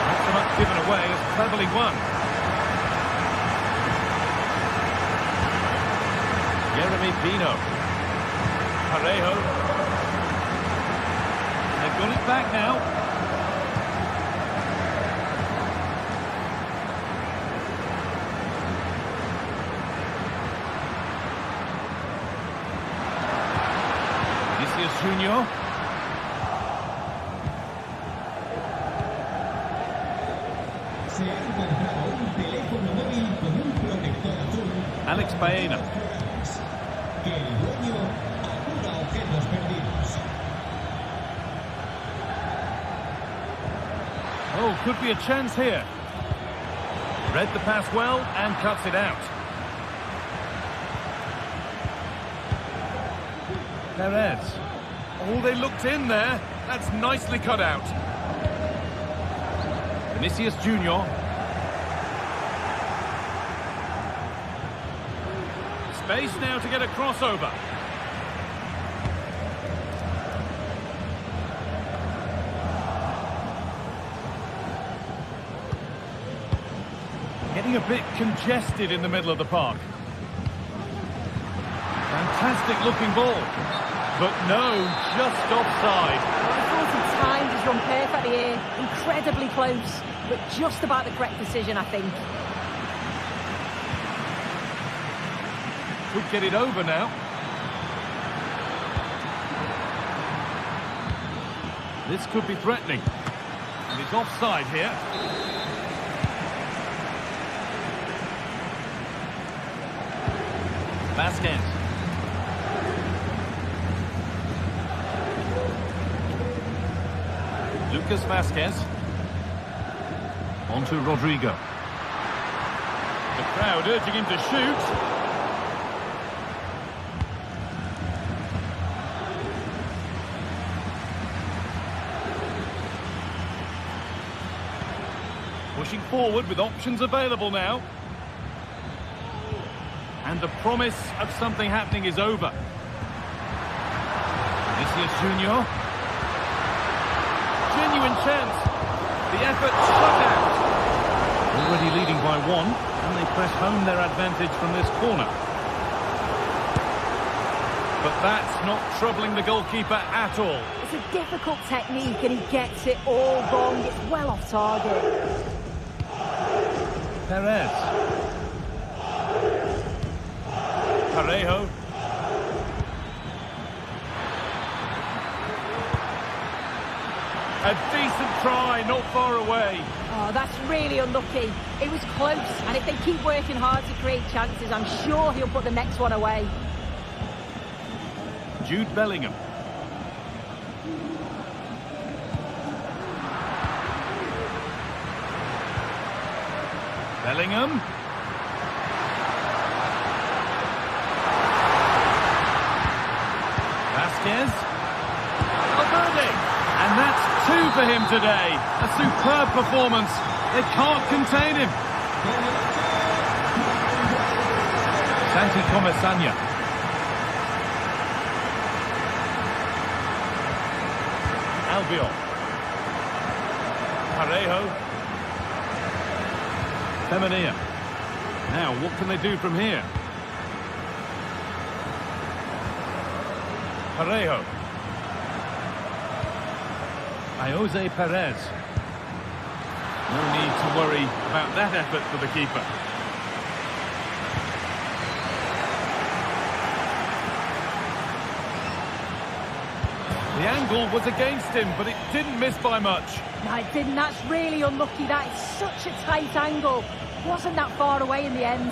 Not so much given away as cleverly won. Jeremy Pino. Parejo. They've got it back now. Junior. Alex Baena. Oh, could be a chance here. Read the pass well and cuts it out. Perez. Oh, they looked in there. That's nicely cut out. Vinicius Junior. Space now to get a crossover. Getting a bit congested in the middle of the park. Fantastic looking ball. But no, just offside. I thought he timed his run perfectly here. Incredibly close, but just about the correct decision, I think. Could get it over now. This could be threatening. And it's offside here. Vasquez. Lucas Vasquez. On to Rodrigo. The crowd urging him to shoot. Pushing forward with options available now. And the promise of something happening is over. Vinicius Junior. Genuine chance. The effort shut out. Already leading by one, and they press home their advantage from this corner. But that's not troubling the goalkeeper at all. It's a difficult technique and he gets it all wrong. It's well off target. Perez. Parejo. A decent try, not far away. Oh, that's really unlucky. It was close, and if they keep working hard to create chances, I'm sure he'll put the next one away. Jude Bellingham. Bellingham. Vasquez. Valverde. And that's two for him today. A superb performance. They can't contain him. Santi Comesaña. Albiol. Parejo. Femenia. Now, what can they do from here? Parejo. Jose Perez. No need to worry about that effort for the keeper. The angle was against him, but it didn't miss by much. No, it didn't. That's really unlucky. That is such a tight angle. Wasn't that far away in the end.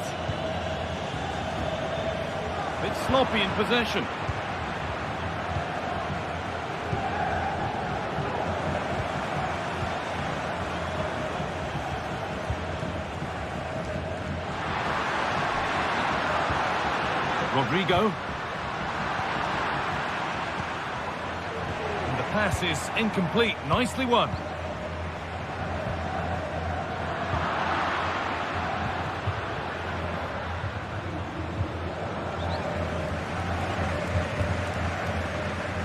Bit sloppy in possession. Rodrigo. And the pass is incomplete. Nicely won.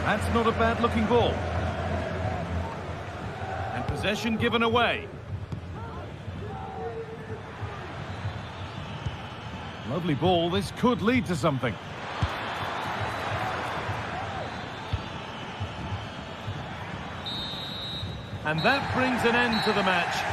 That's not a bad-looking ball. And possession given away. Lovely ball. This could lead to something. And that brings an end to the match.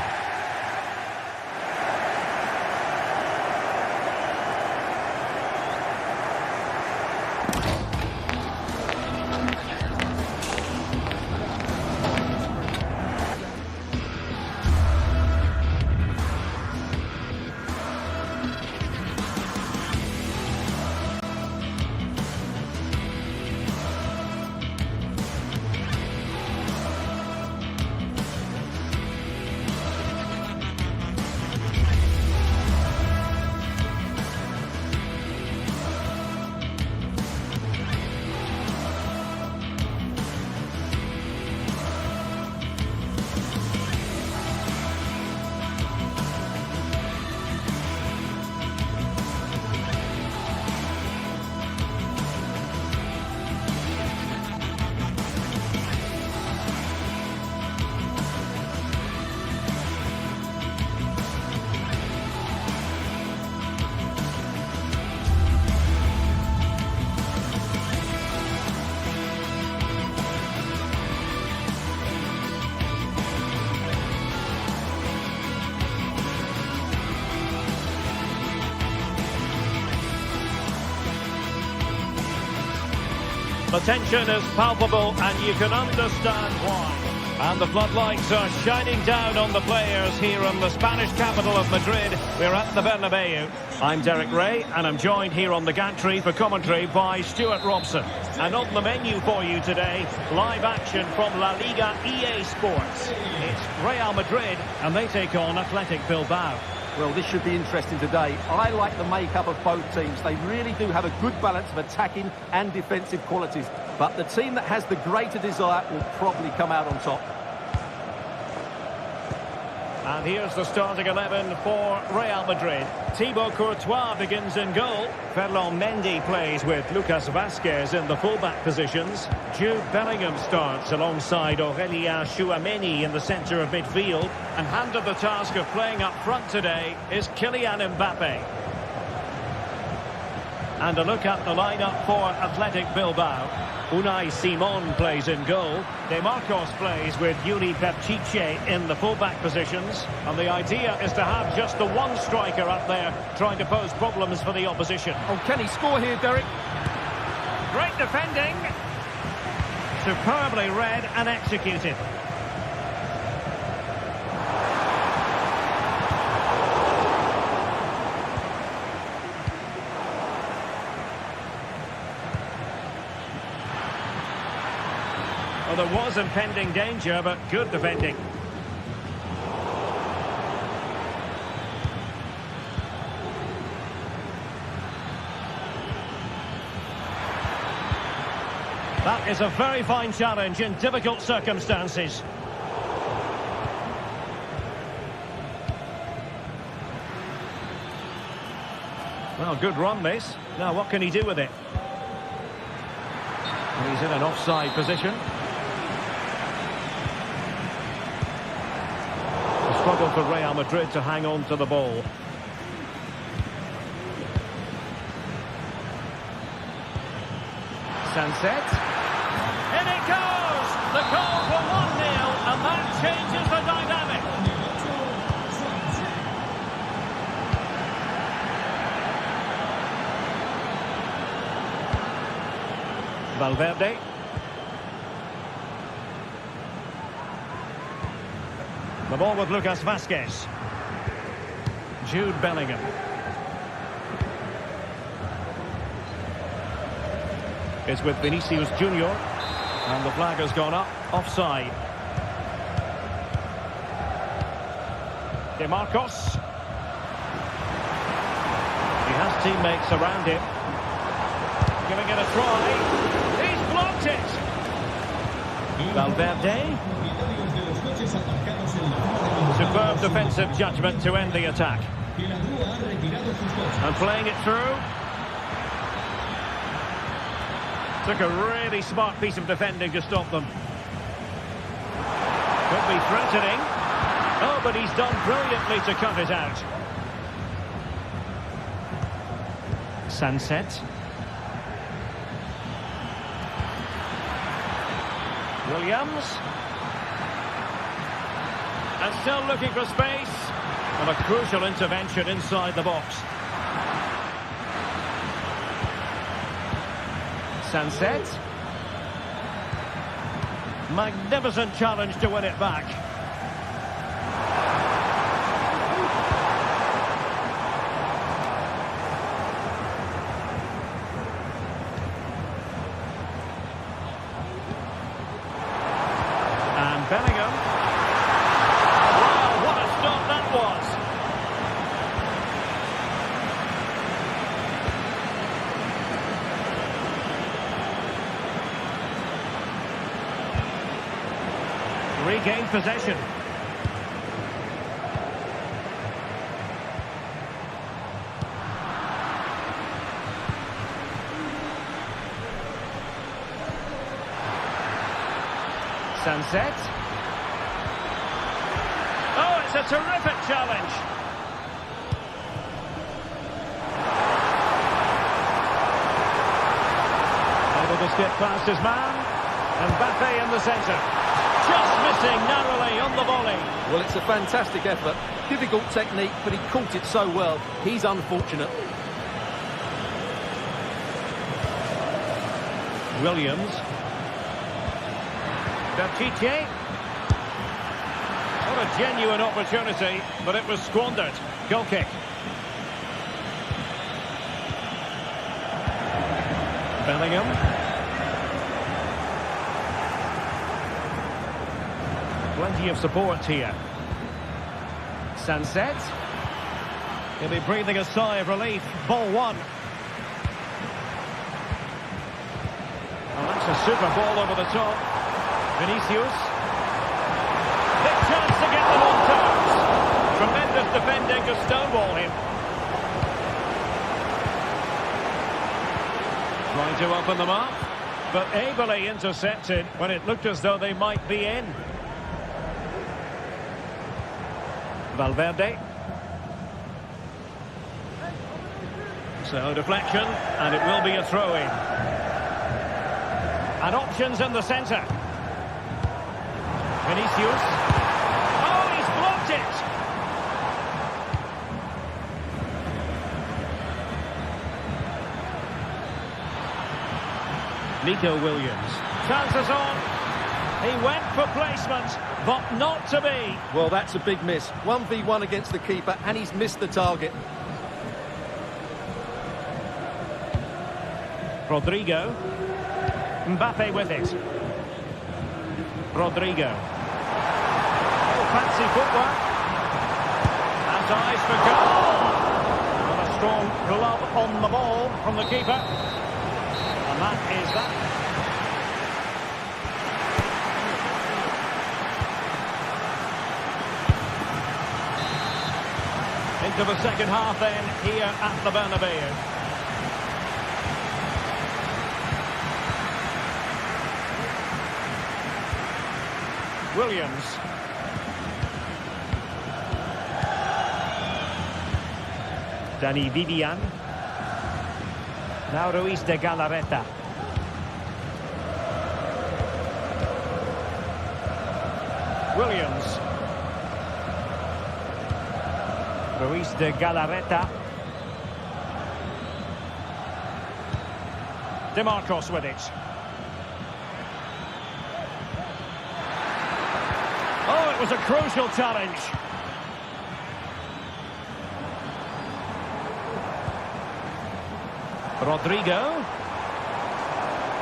The tension is palpable and you can understand why. And the floodlights are shining down on the players here in the Spanish capital of Madrid. We're at the Bernabeu. I'm Derek Ray and I'm joined here on the gantry for commentary by Stuart Robson. And on the menu for you today, live action from La Liga EA Sports. It's Real Madrid and they take on Athletic Bilbao. Well, this should be interesting today. I like the makeup of both teams. They really do have a good balance of attacking and defensive qualities. But the team that has the greater desire will probably come out on top. And here's the starting 11 for Real Madrid. Thibaut Courtois begins in goal. Ferland Mendy plays with Lucas Vazquez in the fullback positions. Jude Bellingham starts alongside Aurélien Tchouaméni in the centre of midfield. And handed the task of playing up front today is Kylian Mbappe. And a look at the lineup for Athletic Bilbao. Unai Simon plays in goal. De Marcos plays with Yuri Berchiche in the fullback positions. And the idea is to have just the one striker up there trying to pose problems for the opposition. Oh, can he score here, Derek? Great defending. Superbly read and executed. Well, there was impending danger, but good defending. That is a very fine challenge in difficult circumstances. Well, good run this. Now, what can he do with it? He's in an offside position. Struggle for Real Madrid to hang on to the ball. Sunset. In it goes! The goal for 1-0, and that changes the dynamic. Valverde. The ball with Lucas Vazquez. Jude Bellingham. It's with Vinicius Junior. And the flag has gone up. Offside. De Marcos. He has teammates around him. Giving it a try. He's blocked it. Valverde. Superb defensive judgment to end the attack. And playing it through. Took a really smart piece of defending to stop them. Could be threatening. Oh, but he's done brilliantly to cut it out. Sunset. Williams. And still looking for space. And a crucial intervention inside the box. Sunset. Magnificent challenge to win it back. And Bellingham. Wow, what a stop that was. Regained possession. Sunset. Oh, it's a terrific challenge. Able to skip past his man. And Mbappe in the centre. Just missing narrowly on the volley. Well, it's a fantastic effort. Difficult technique, but he caught it so well. He's unfortunate. Williams. Berchiche. What a genuine opportunity, but it was squandered. Goal kick. Bellingham. Plenty of support here. Sunset. He'll be breathing a sigh of relief. Ball one. Well, that's a super ball over the top. Vinicius. Big chance to get them on terms. Tremendous defending to stonewall him. Trying to open them up, but ably intercepted when it looked as though they might be in. Valverde. So deflection, and it will be a throw-in. And options in the centre. Vinicius. Oh, he's blocked it! Nico Williams. Chances on. He went for placement, but not to be. Well, that's a big miss. 1v1 against the keeper, and he's missed the target. Rodrigo. Mbappe with it. Rodrigo. Oh, fancy footwork. Has eyes for goal. And a strong glove on the ball from the keeper. And that is that. Into the second half then, here at the Bernabeu. Williams. Dani Vivian. Now Ruiz de Galarreta. Williams. Ruiz de Galarreta. DeMarcos with it. Oh, it was a crucial challenge. Rodrigo.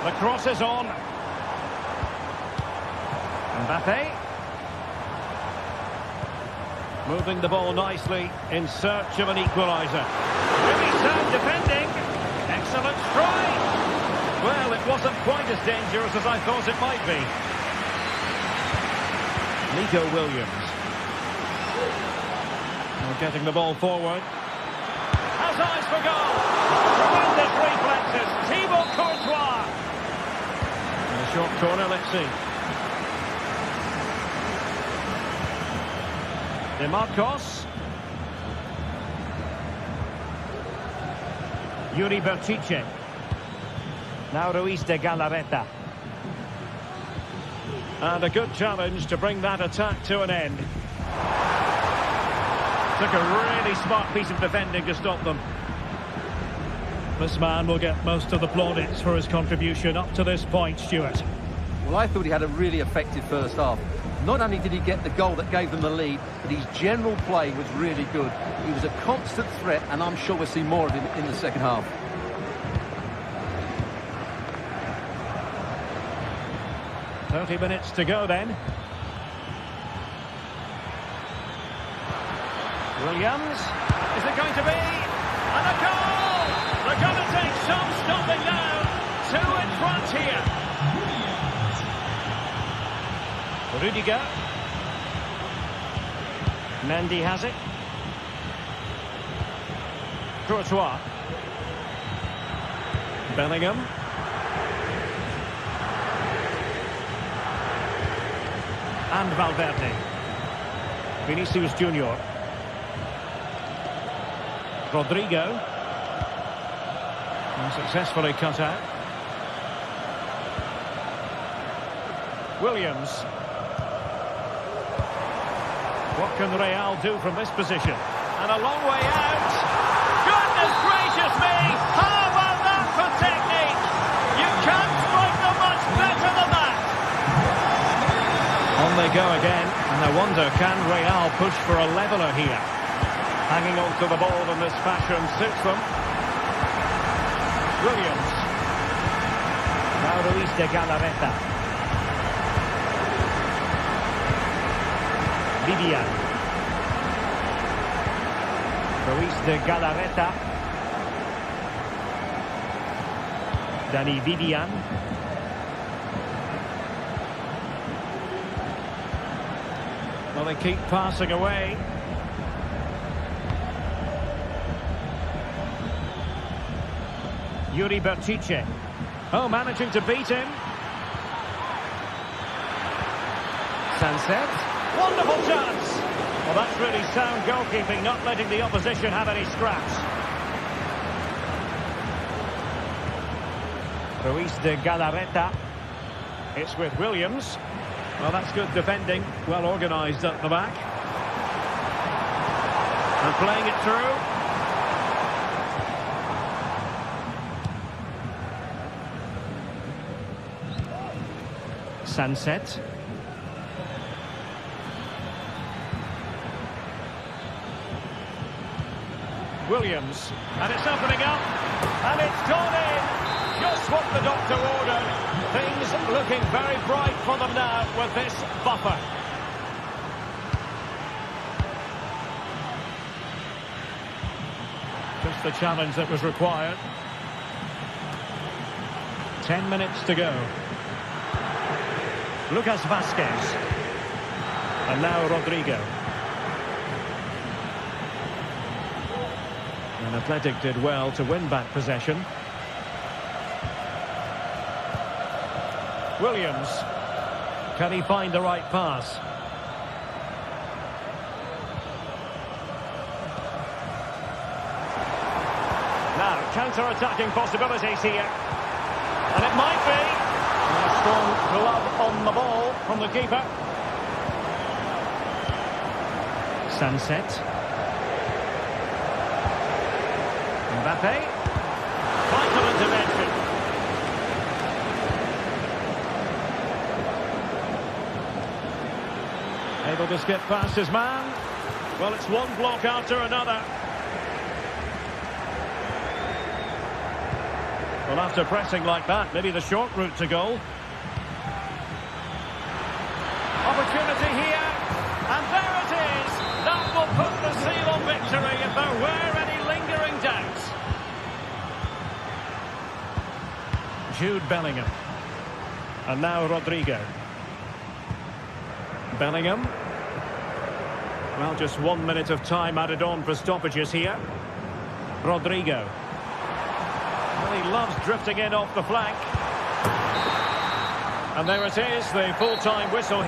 The cross is on. Mbappe. Moving the ball nicely in search of an equaliser. Really sound defending. Excellent strike. Well, it wasn't quite as dangerous as I thought it might be. Nico Williams. Now getting the ball forward. Has eyes for goal. Tremendous reflexes. Thibaut Courtois. In a short corner, let's see. DeMarcos. Yuri Berchiche. Now Ruiz de Galarreta. And a good challenge to bring that attack to an end. Took a really smart piece of defending to stop them. This man will get most of the plaudits for his contribution up to this point, Stuart. Well, I thought he had a really effective first half. Not only did he get the goal that gave them the lead, but his general play was really good. He was a constant threat, and I'm sure we'll see more of him in the second half. "30 minutes to go then." Williams. Is it going to be? And a goal! They're going to take some stopping now. Two in front here. Rudiger. Mendy has it. Courtois. Bellingham. And Valverde. Vinicius Junior. Rodrigo. And successfully cut out. Williams. What can Real do from this position? And a long way out. Goodness gracious me! How about that for technique? You can't strike they go again, and I wonder, can Real push for a leveller here? Hanging on to the ball in this fashion suits them. Williams. Now Ruiz de Galarreta. Vivian. Ruiz de Galarreta. Dani Vivian. Well, they keep passing away. Yuri Bertice. Oh, managing to beat him. Sunset. Wonderful chance. Well, that's really sound goalkeeping, not letting the opposition have any scraps. Ruiz de Galarreta. It's with Williams. Well, that's good defending. Well organised at the back. And playing it through. Sunset. Williams. And it's opening up. And it's gone in. Just what the doctor ordered. Things looking very bright for them now with this buffer. Just the challenge that was required. 10 minutes to go. Lucas Vasquez. And now Rodrigo. And Athletic did well to win back possession. Williams. Can he find the right pass? Now, counter-attacking possibilities here. And it might be. And a strong glove on the ball from the keeper. Sunset. Mbappe. Vital intervention. Able to skip past his man. Well, it's one block after another. Well, after pressing like that, maybe the short route to goal. Opportunity here. And there it is. That will put the seal on victory if there were any lingering doubts. Jude Bellingham. And now Rodrigo. Bellingham. Well, just 1 minute of time added on for stoppages here. Rodrigo. Well, he loves drifting in off the flank. And there it is, the full-time whistle.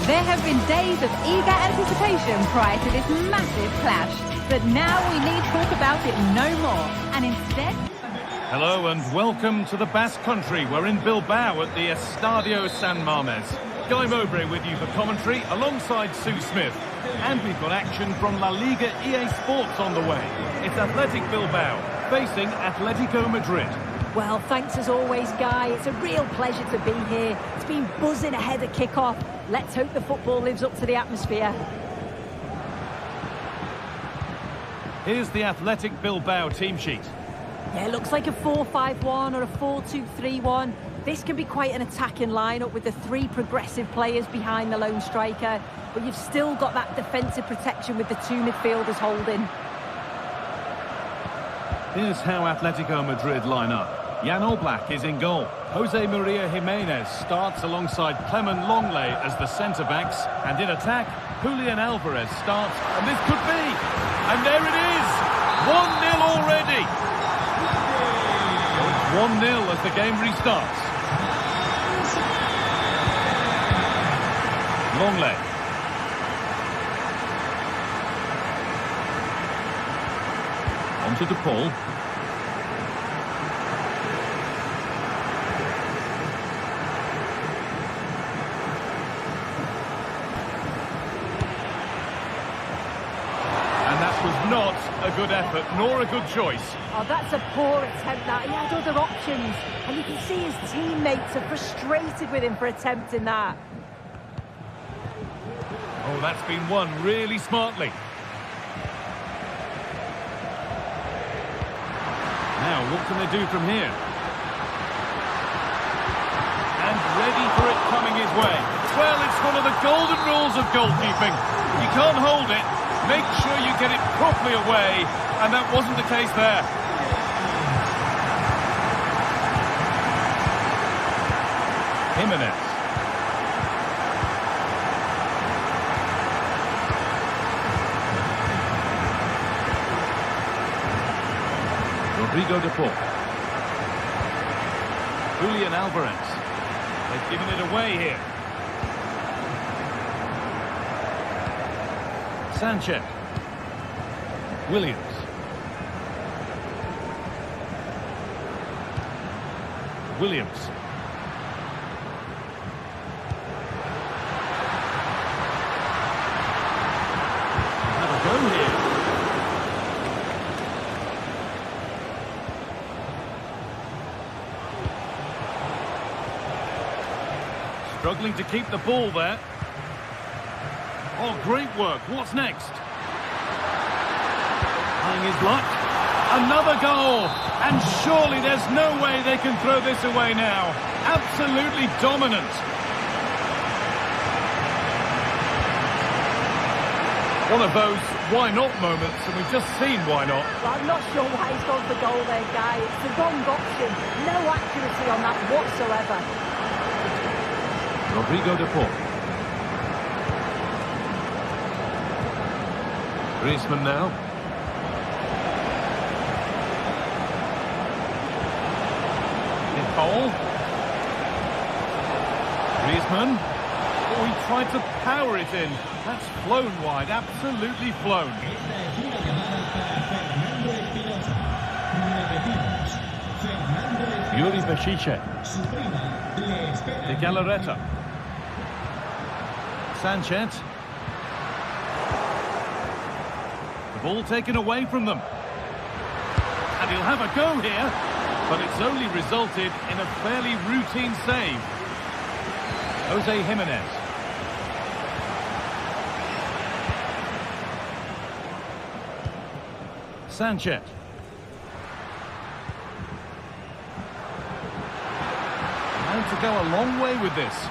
There have been days of eager anticipation prior to this massive clash, but now we need talk about it no more, and instead... Hello and welcome to the Basque Country. We're in Bilbao at the Estadio San Mamés. Guy Mowbray with you for commentary alongside Sue Smith. And we've got action from La Liga EA Sports on the way. It's Athletic Bilbao facing Atletico Madrid. Well, thanks as always, Guy. It's a real pleasure to be here. It's been buzzing ahead of kickoff. Let's hope the football lives up to the atmosphere. Here's the Athletic Bilbao team sheet. Yeah, it looks like a 4-5-1 or a 4-2-3-1. This can be quite an attacking lineup with the three progressive players behind the lone striker, but you've still got that defensive protection with the two midfielders holding. Here's how Atletico Madrid line up. Jan Oblak is in goal. Jose Maria Jimenez starts alongside Clement Longley as the centre-backs. And in attack, Julian Alvarez starts, and this could be. And there it is! 1-0 already! 1-0 as the game restarts. Longley. Onto De Paul. Not a good effort, nor a good choice. Oh, that's a poor attempt, that. He had other options. And you can see his teammates are frustrated with him for attempting that. Oh, that's been won really smartly. Now, what can they do from here? And ready for it coming his way. Well, it's one of the golden rules of goalkeeping. If you can't hold it, make sure you get it properly away, and that wasn't the case there. Jimenez. Rodrigo De Paul. Julian Alvarez. They've given it away here. Sanchez. Williams. Williams. Have a go here. Struggling to keep the ball there. Oh, great work. What's next? Trying his luck. Another goal. And surely there's no way they can throw this away now. Absolutely dominant. One of those why not moments, and we've just seen why not. Well, I'm not sure why he's gone for goal there, Guy. It's the wrong option. No accuracy on that whatsoever. Rodrigo De Paul. Griezmann now. De Paul. Griezmann. Oh, he tried to power it in. That's flown wide, absolutely flown. Yuri Bešice. De Galarreta. Sanchez. The ball taken away from them. And he'll have a go here, but it's only resulted in a fairly routine save. Jose Jimenez. Sanchez. And to go a long way with this.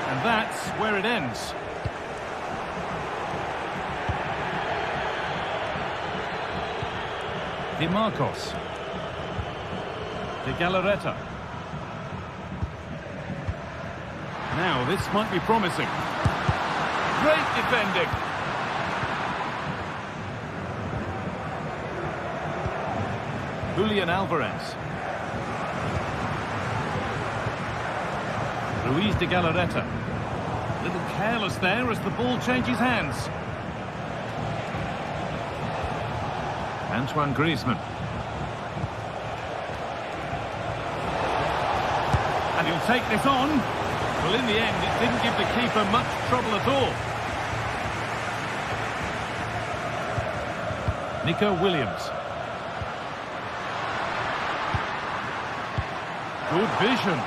And that's where it ends. Di Marcos. De Galarreta. Now, this might be promising. Great defending. Julian Alvarez. Luis de Galarreta. Little careless there as the ball changes hands. Antoine Griezmann. And he'll take this on. Well, in the end, it didn't give the keeper much trouble at all. Nico Williams. Good vision,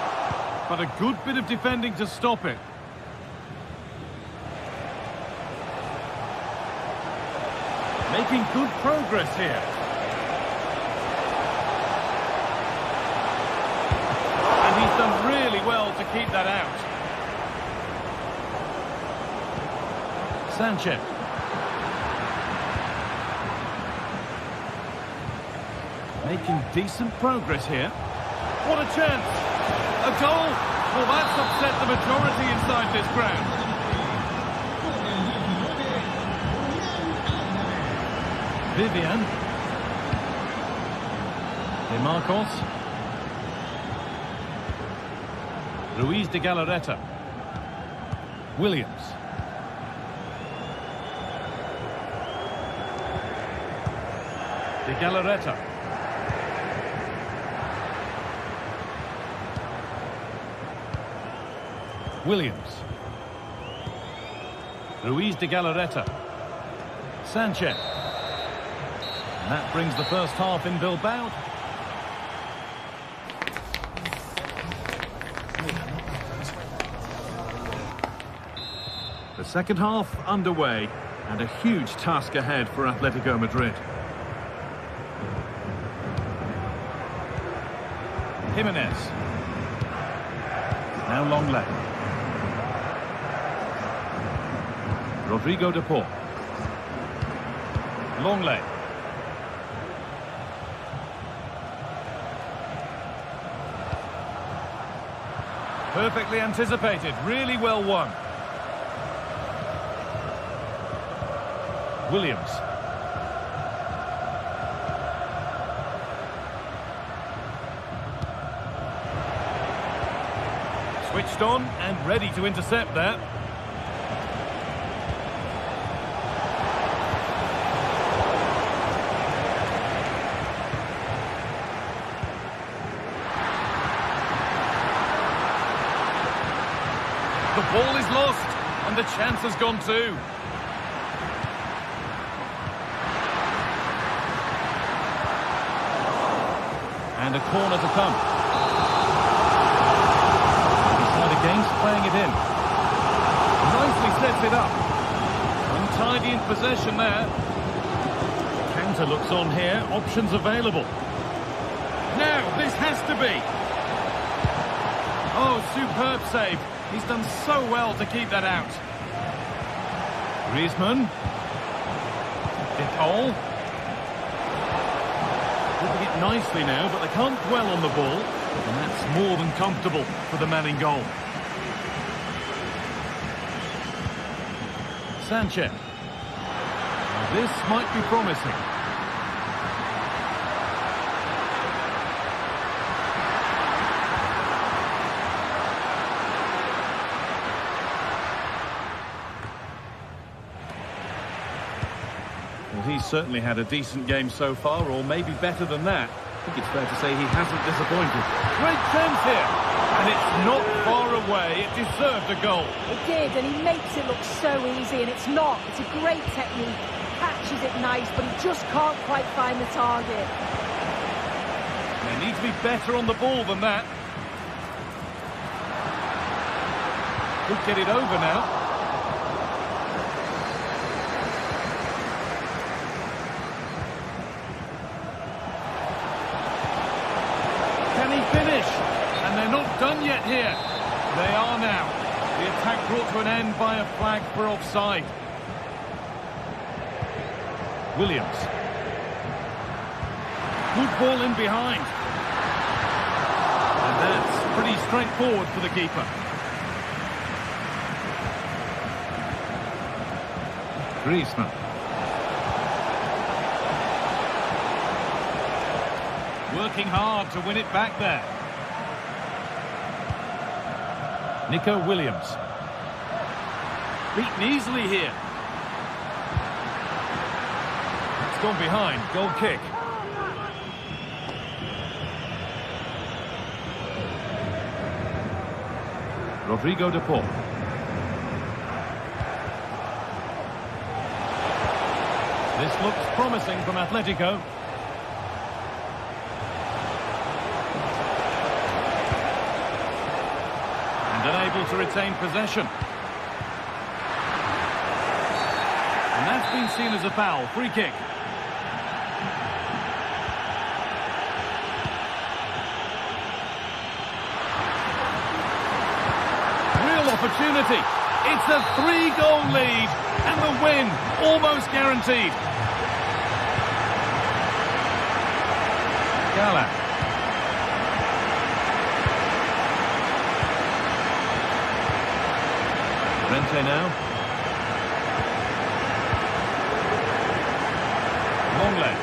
but a good bit of defending to stop it. Making good progress here. And he's done really well to keep that out. Sanchez. Making decent progress here. What a chance! A goal! Well, that's upset the majority inside this ground. Vivian. De Marcos. Ruiz de Galarreta. Williams. De Galarreta. Williams. Ruiz de Galarreta. Sanchez. And that brings the first half in Bilbao. The second half underway, and a huge task ahead for Atletico Madrid. Jimenez. Now Longley. Rodrigo de Paul. Longley. Perfectly anticipated, really well won. Williams. Switched on and ready to intercept that. The ball is lost, and the chance has gone too. And a corner to come. Decided against playing it in. Nicely sets it up. Untidy in possession there. Counter looks on here, options available. Now, this has to be. Oh, superb save. He's done so well to keep that out. Griezmann. De Paul. Moving it nicely now, but they can't dwell on the ball. And that's more than comfortable for the man in goal. Sanchez. Now this might be promising. He's certainly had a decent game so far, or maybe better than that. I think it's fair to say he hasn't disappointed. Great chance here, and it's not far away. It deserved a goal. It did, and he makes it look so easy, and it's not. It's a great technique, catches it nice, but he just can't quite find the target. They need to be better on the ball than that. Could get it over now. Done yet here. They are now. The attack brought to an end by a flag for offside. Williams. Good ball in behind. And that's pretty straightforward for the keeper. Griezmann. Working hard to win it back there. Nico Williams. beaten easily here. It's gone behind. Goal kick. Rodrigo de Paul. This looks promising from Atletico. And unable to retain possession. And that's been seen as a foul. Free kick. Real opportunity. It's a 3-goal lead. And the win almost guaranteed. Gala. Rente now. Lenglet.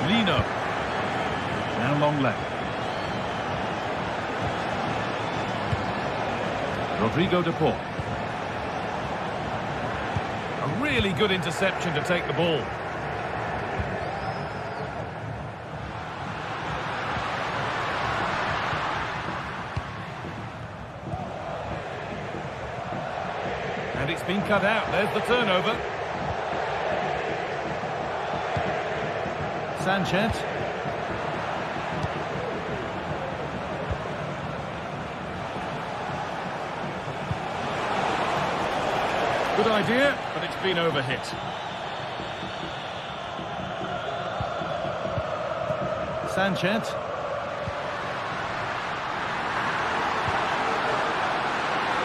Lino. Now Lenglet. Rodrigo de Paul. A really good interception to take the ball. And it's been cut out. There's the turnover. Sanchez. Good idea, but it's been overhit. Sanchez.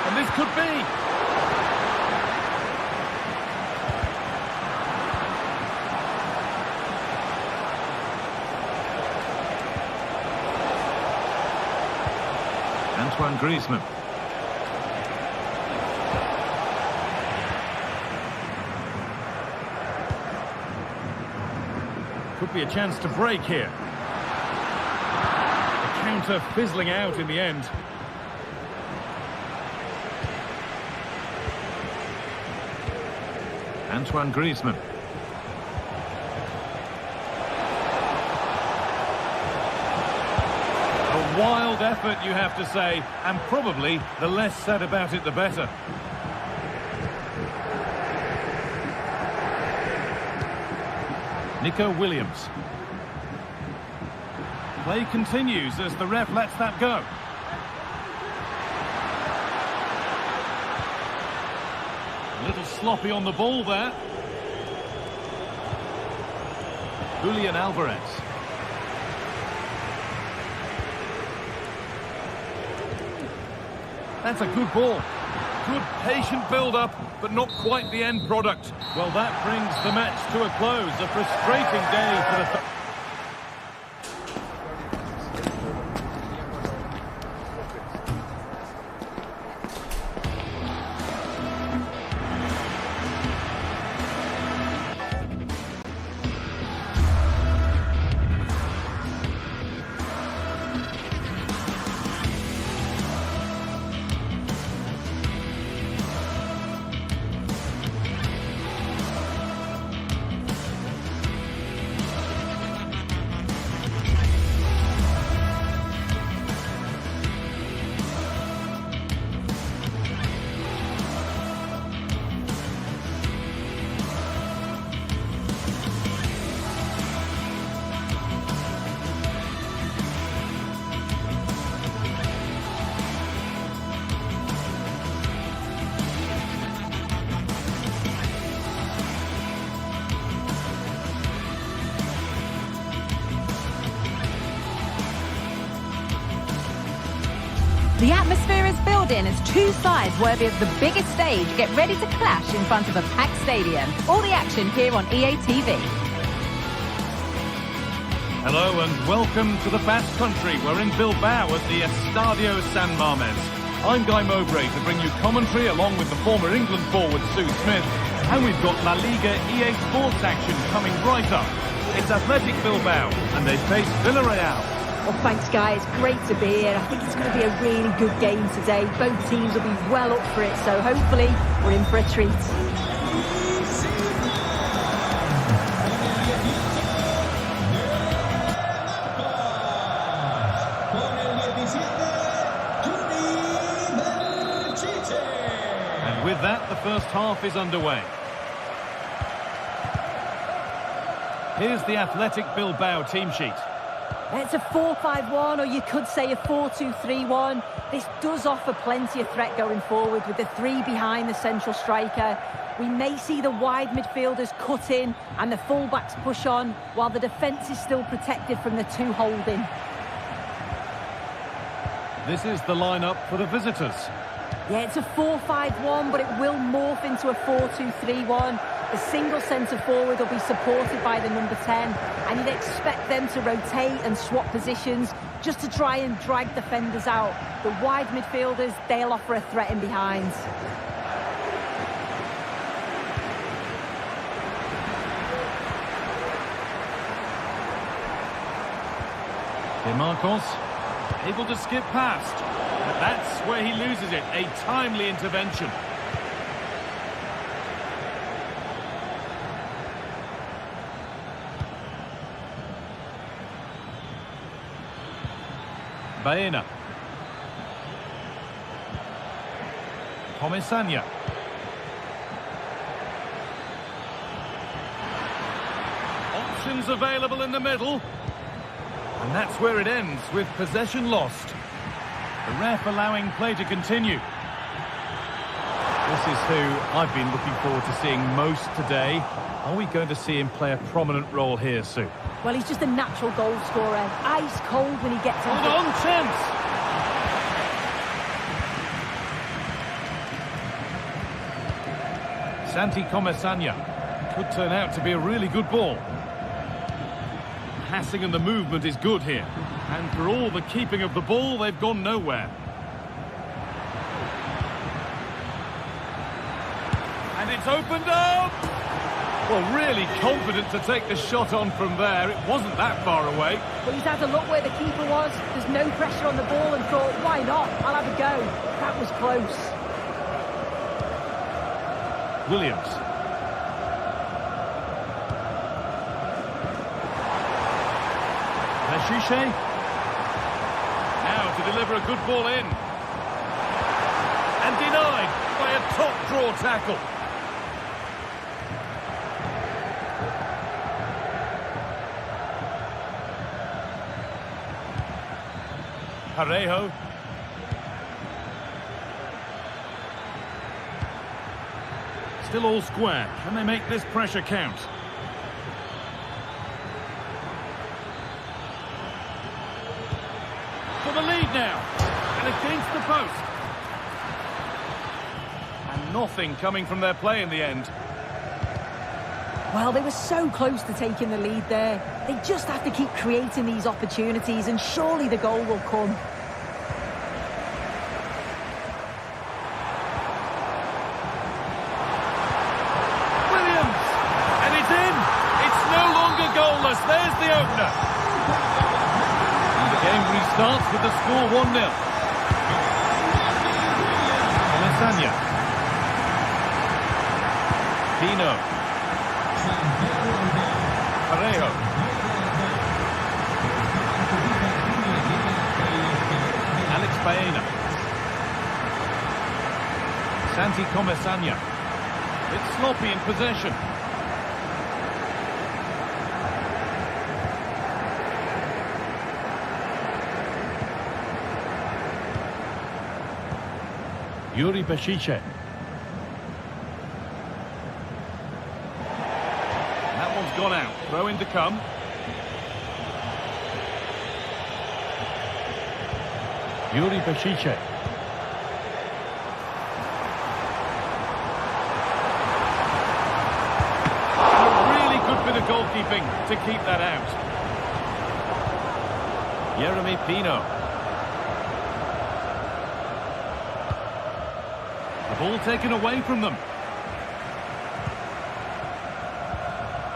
And this could be. Antoine Griezmann. Could be a chance to break here. The counter fizzling out in the end. Antoine Griezmann. A wild effort, you have to say, and probably the less said about it, the better. Nico Williams. Play continues as the ref lets that go. A little sloppy on the ball there. Julian Alvarez. That's a good ball. Good patient build-up, but not quite the end product. Well, that brings the match to a close. A frustrating day for the... The atmosphere is building as two sides worthy of the biggest stage get ready to clash in front of a packed stadium. All the action here on EA TV. Hello and welcome to the Basque Country. We're in Bilbao at the Estadio San Mamés. I'm Guy Mowbray to bring you commentary along with the former England forward Sue Smith. And we've got La Liga EA Sports action coming right up. It's Athletic Bilbao and they face Villarreal. Well, thanks, guys. Great to be here. I think it's going to be a really good game today. Both teams will be well up for it, so hopefully we're in for a treat. And with that, the first half is underway. Here's the Athletic Bilbao team sheet. It's a 4-5-1, or you could say a 4-2-3-1. This does offer plenty of threat going forward with the three behind the central striker. We may see the wide midfielders cut in and the fullbacks push on, while the defence is still protected from the two holding. This is the lineup for the visitors. Yeah, it's a 4-5-1, but it will morph into a 4-2-3-1. The single centre-forward will be supported by the number 10, and you'd expect them to rotate and swap positions just to try and drag defenders out. The wide midfielders, they'll offer a threat in behind. Marcos, able to skip past. But that's where he loses it. A timely intervention. Baena. Comesaña. Options available in the middle. And that's where it ends, with possession lost. The ref allowing play to continue. This is who I've been looking forward to seeing most today. Are we going to see him play a prominent role here, Sue? Well, he's just a natural goal scorer. Ice cold when he gets on. Hold on, chance! Santi Comesaña. Could turn out to be a really good ball. Passing and the movement is good here. And for all the keeping of the ball, they've gone nowhere. And it's opened up! Well, really confident to take the shot on from there. It wasn't that far away. Well, he's had a look where the keeper was. There's no pressure on the ball and thought, why not? I'll have a go. That was close. Williams. Peshiche. Now to deliver a good ball in. And denied by a top draw tackle. Parejo. Still all square. Can they make this pressure count? For the lead now. And against the post. And nothing coming from their play in the end. Well, they were so close to taking the lead there. They just have to keep creating these opportunities, and surely the goal will come. Williams! And it's in! It's no longer goalless. There's the opener. And the game restarts with the score 1-0. Comesaña. Pino. Parejo. Alex Baena. Santi Comesaña. It's sloppy in possession. Yuri Peshiche. Gone out. Throw in to come. Yuri Peshiche. A really good bit of goalkeeping to keep that out. Jeremy Pino. The ball taken away from them.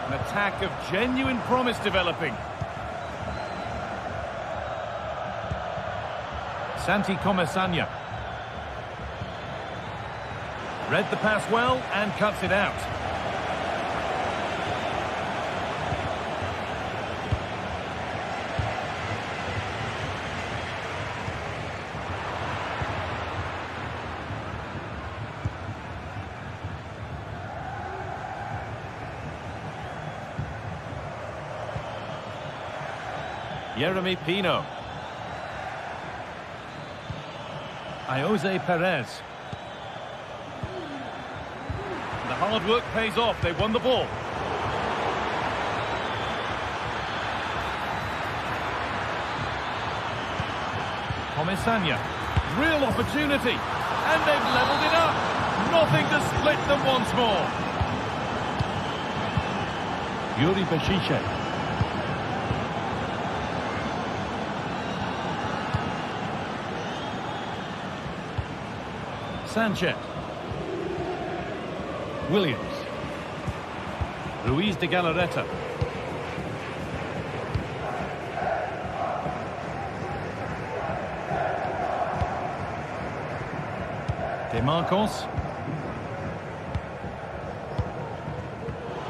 An attack of genuine promise developing. Santi Comesaña. Read the pass well and cuts it out. Yeremy Pino. Jose Perez. The hard work pays off. They won the ball. Comesaña. Real opportunity. And they've levelled it up. Nothing to split them once more. Yuri Bešiček. Sanchez. Williams. Ruiz de Galarreta. De Marcos.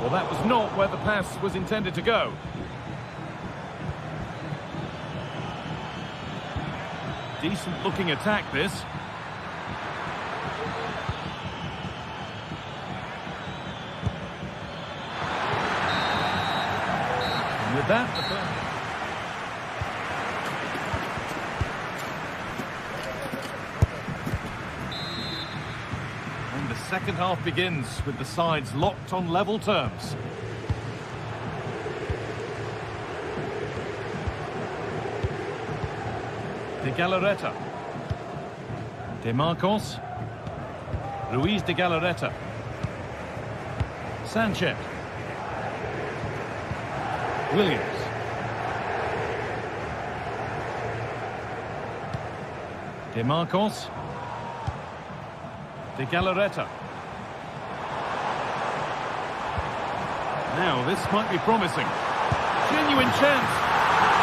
Well, that was not where the pass was intended to go. Decent looking attack, this. With that, and the second half begins with the sides locked on level terms. De Galarreta. De Marcos. Ruiz de Galarreta. Sanchez. Williams. De Marcos. De Galarreta. Now this might be promising. Genuine chance.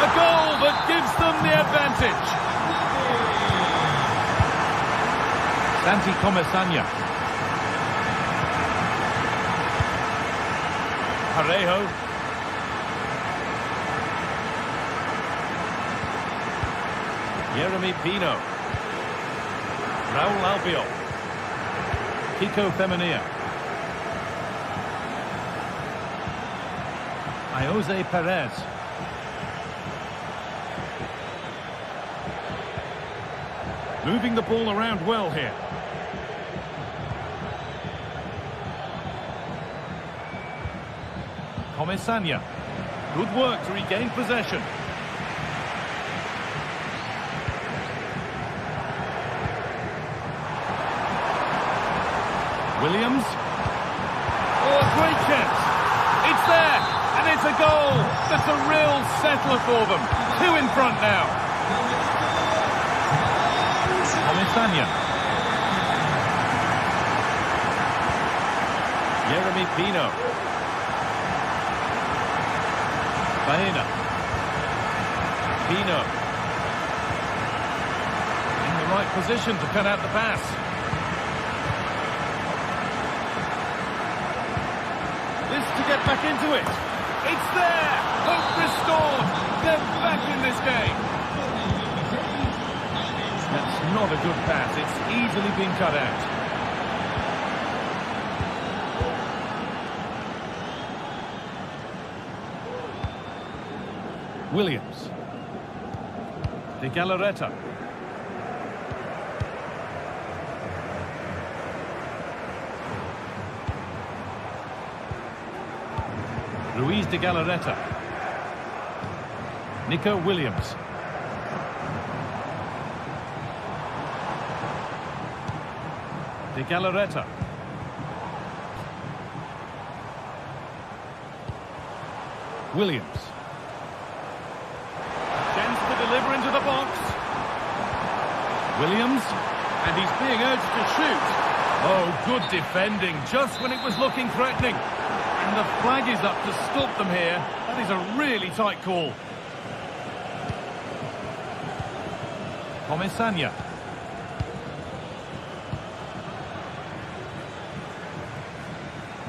A goal that gives them the advantage. Santi Comesaña. Parejo. Yeremy Pino. Raúl Albiol. Kiko Femenia. Jose Perez. Moving the ball around well here. Comesaña. Good work to regain possession. Williams. Oh, a great chance. It's there, and it's a goal. That's a real settler for them. 2 in front now. Comesaña. Yeremy Pino. Baena. Pino. In the right position to cut out the pass. To get back into it. It's there. Hope restored. They're back in this game. That's not a good pass. It's easily been cut out. Williams. De Galarreta. Ruiz de Galarreta. Nico Williams. De Galarreta. Williams. Chance to deliver into the box. Williams. And he's being urged to shoot. Oh, good defending, just when it was looking threatening. And the flag is up to stop them here. That is a really tight call. Comesaña.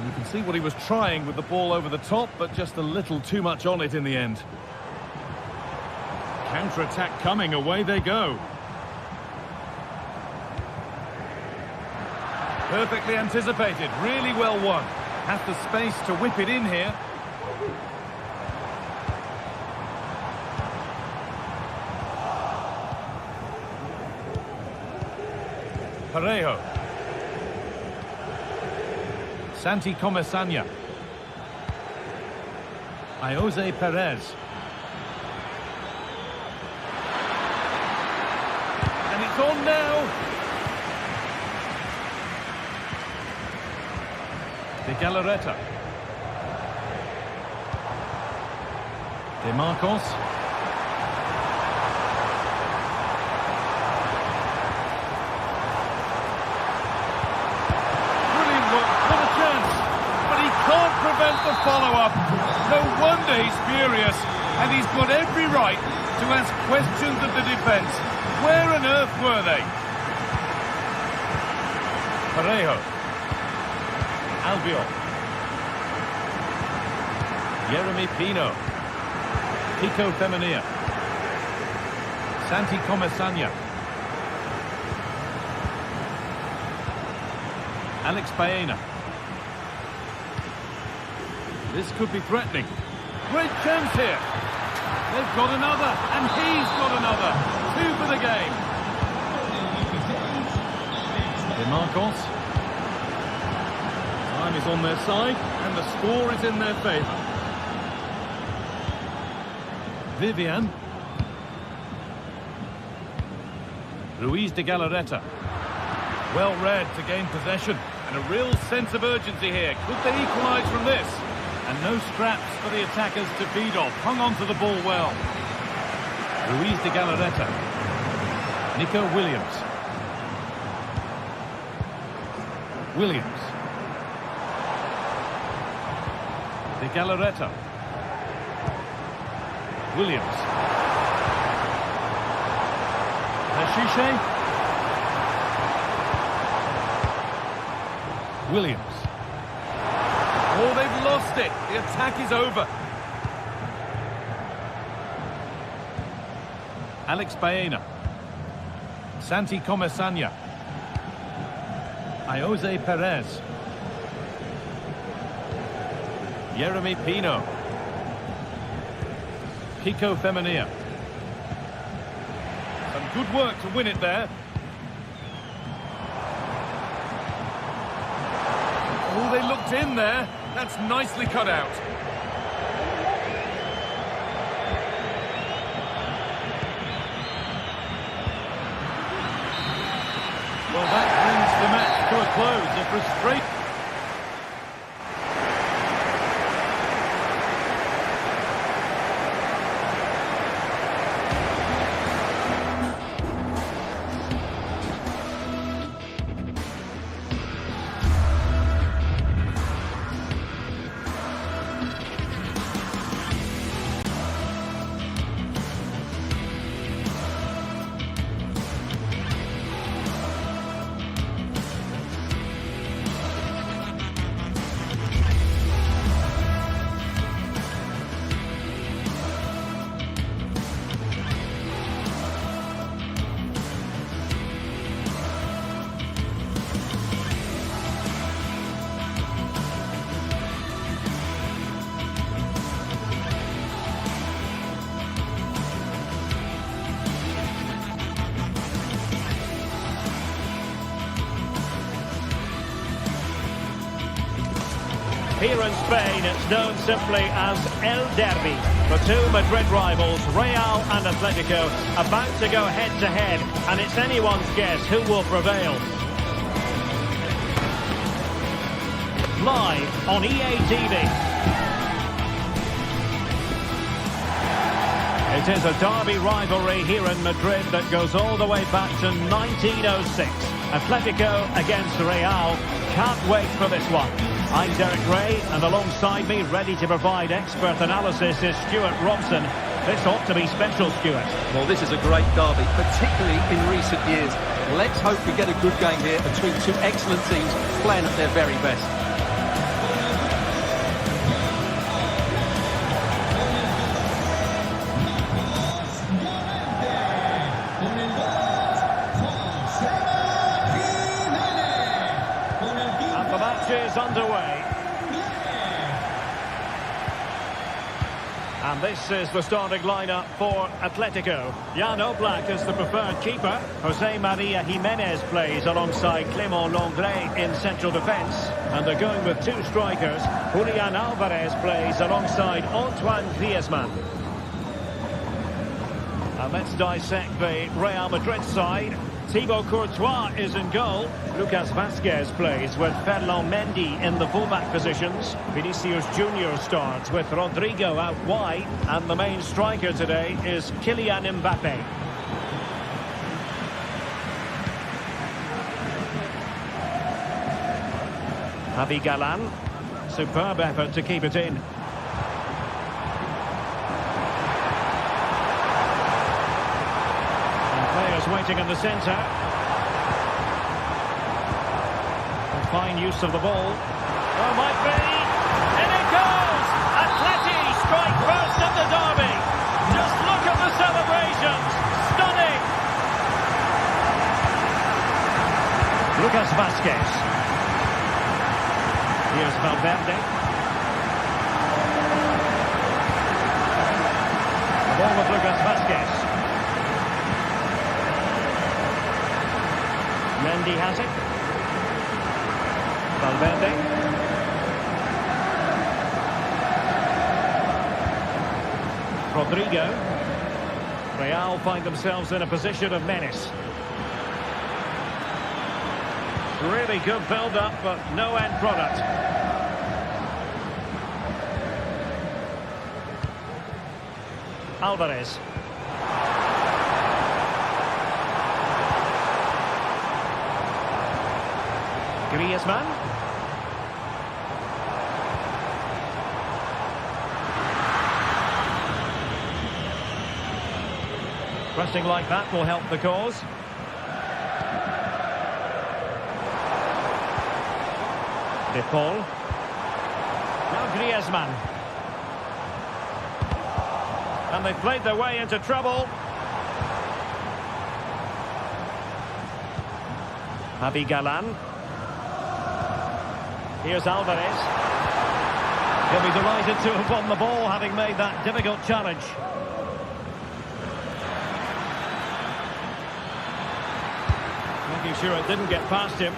You can see what he was trying with the ball over the top, but just a little too much on it in the end. Counter-attack coming, away they go. Perfectly anticipated, really well won. Has the space to whip it in here. Parejo. Santi Comesaña. Jose Perez. And it's on now. De Galarreta. De Marcos. Brilliant work, what a chance. But he can't prevent the follow-up. No wonder he's furious. And he's got every right to ask questions of the defence. Where on earth were they? Parejo. Albiol. Yeremy Pino. Kiko Femenia. Santi Comesaña. Alex Baena. This could be threatening. Great chance here. They've got another, and he's got another. 2 for the game. De Marcos. Time is on their side, and the score is in their favour. Vivian. Ruiz de Galarreta. Well read to gain possession, and a real sense of urgency here. Could they equalise from this? And no scraps for the attackers to feed off. Hung on to the ball well. Ruiz de Galarreta. Nico Williams. Williams. De Galarreta. Williams. Ashiche. Williams. Oh, they've lost it. The attack is over. Alex Baena. Santi Comesaña. Jose Perez. Yeremy Pino. Kiko Femenia. Some good work to win it there. Oh, they looked in there. That's nicely cut out. Well, that brings the match to a close. A frustrating... Here in Spain, it's known simply as El Derby. The two Madrid rivals, Real and Atletico, about to go head-to-head, and it's anyone's guess who will prevail. Live on EA TV. It is a derby rivalry here in Madrid that goes all the way back to 1906. Atletico against Real. Can't wait for this one. I'm Derek Ray, and alongside me, ready to provide expert analysis, is Stuart Robson. This ought to be special, Stuart. Well, this is a great derby, particularly in recent years. Let's hope we get a good game here between two excellent teams playing at their very best. And the match is underway. And this is the starting lineup for Atletico. Jan Oblak is the preferred keeper. Jose Maria Jimenez plays alongside Clément Lenglet in central defence. And they're going with two strikers. Julian Alvarez plays alongside Antoine Griezmann. And let's dissect the Real Madrid side. Thibaut Courtois is in goal. Lucas Vazquez plays with Ferland Mendy in the fullback positions. Vinicius Junior starts with Rodrigo out wide. And the main striker today is Kylian Mbappe. Javi Galán. Superb effort to keep it in. Players waiting in the centre. And fine use of the ball. Oh, might be. In it goes! Atleti strike first in the derby. Just look at the celebrations. Stunning. Lucas Vazquez. Here's Valverde. The ball with Lucas Vazquez. Mendy has it. Valverde. Rodrigo. Real find themselves in a position of menace. Really good build-up, but no end product. Alvarez. Griezmann. Pressing like that will help the cause. De Paul. Now Griezmann. And they've played their way into trouble. Javi Galán. Here's Alvarez. He'll be delighted to have won the ball, having made that difficult challenge. Making sure it didn't get past him.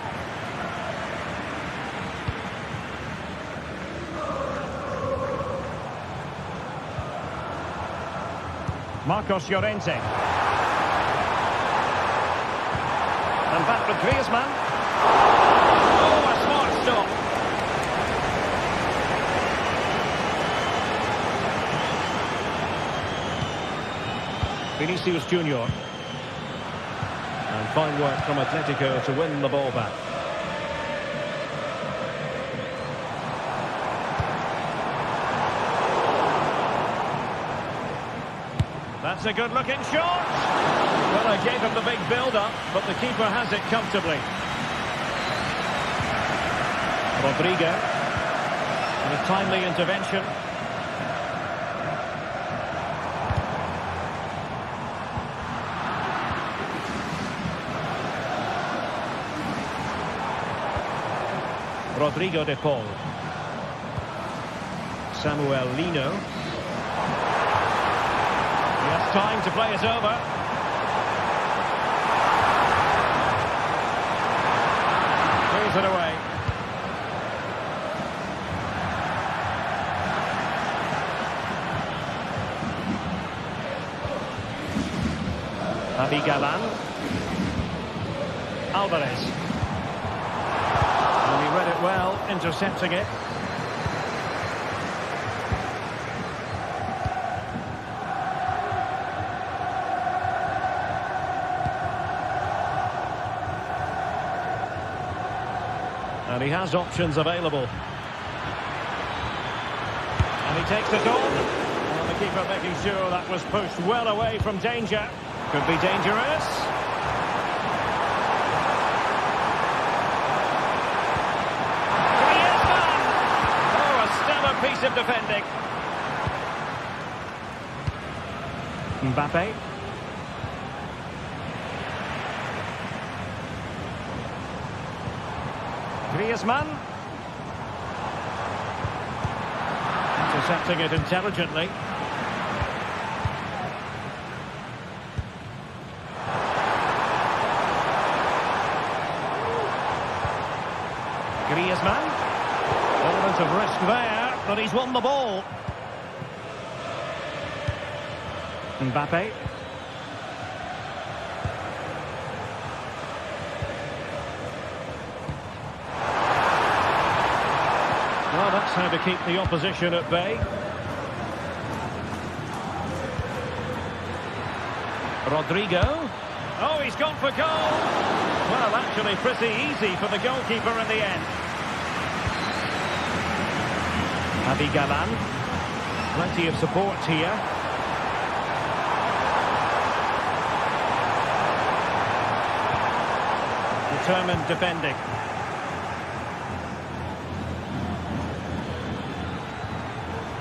Marcos Llorente. And back with Griezmann. Oh, a smart stop. Vinicius Junior. And fine work from Atletico to win the ball back. That's a good-looking shot. Well, I gave him the big build-up, but the keeper has it comfortably. Rodrigo. And a timely intervention. Rodrigo de Paul. Samuel Lino. He has time to play it over. Throws it away. Javi Galán. Alvarez. And he read it well, intercepting it. And he has options available. And he takes it on. And the keeper making sure that was pushed well away from danger. Could be dangerous. Griezmann! Oh, a stellar piece of defending. Mbappe. Griezmann. Intercepting it intelligently. Griezmann. Element of risk there, but he's won the ball. Mbappe. Well, that's how to keep the opposition at bay. Rodrigo. Oh, he's gone for goal. Well, actually pretty easy for the goalkeeper in the end. Javi Galán. Plenty of support here. Determined defending.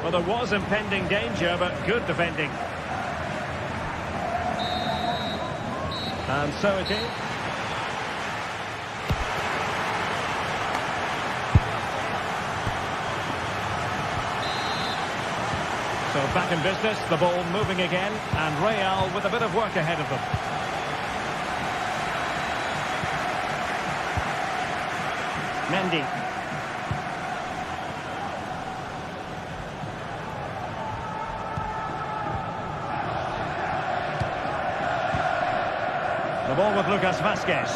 Well, there was impending danger, but good defending. And so it is. So back in business, the ball moving again, and Real with a bit of work ahead of them. Mendy. The ball with Lucas Vázquez.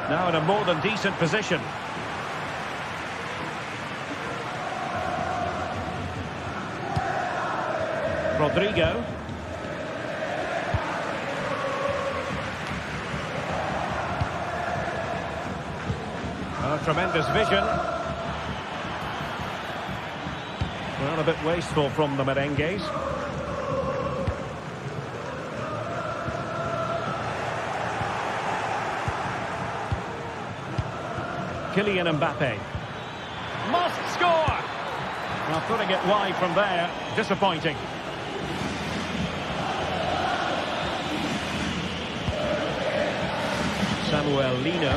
Now in a more than decent position. Rodrigo. Oh, tremendous vision. Well, a bit wasteful from the Merengues. Kylian Mbappe. Must score! Now putting it wide from there, disappointing. Samuel Lino.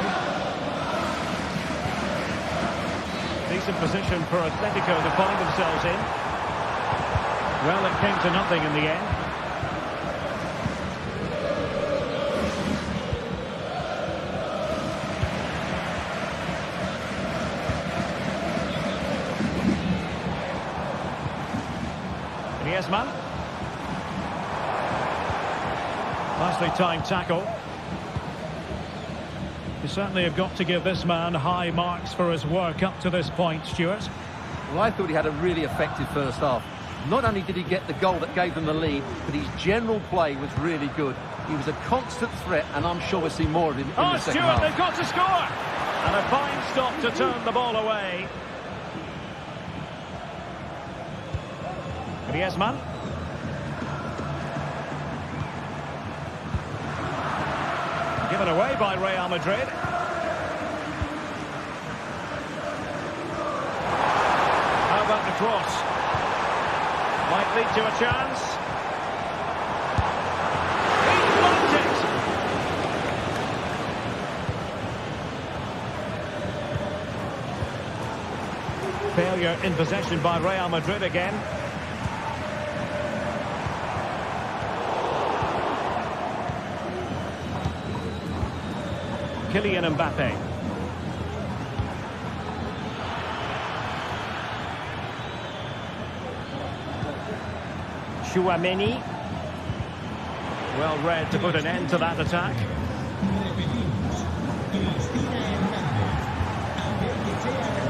Decent position for Atletico to find themselves in. Well, it came to nothing in the end. Griezmann. Nicely timed tackle. You certainly have got to give this man high marks for his work up to this point, Stuart. Well, I thought he had a really effective first half. Not only did he get the goal that gave them the lead, but his general play was really good. He was a constant threat, and I'm sure we'll see more of him in the second half. They've got to score! And a fine stop to turn the ball away. Griezmann. Given away by Real Madrid. How about the cross? Might lead to a chance. He's blocked it. Failure in possession by Real Madrid again. Kylian Mbappe. Chouameni. Well read to put an end to that attack.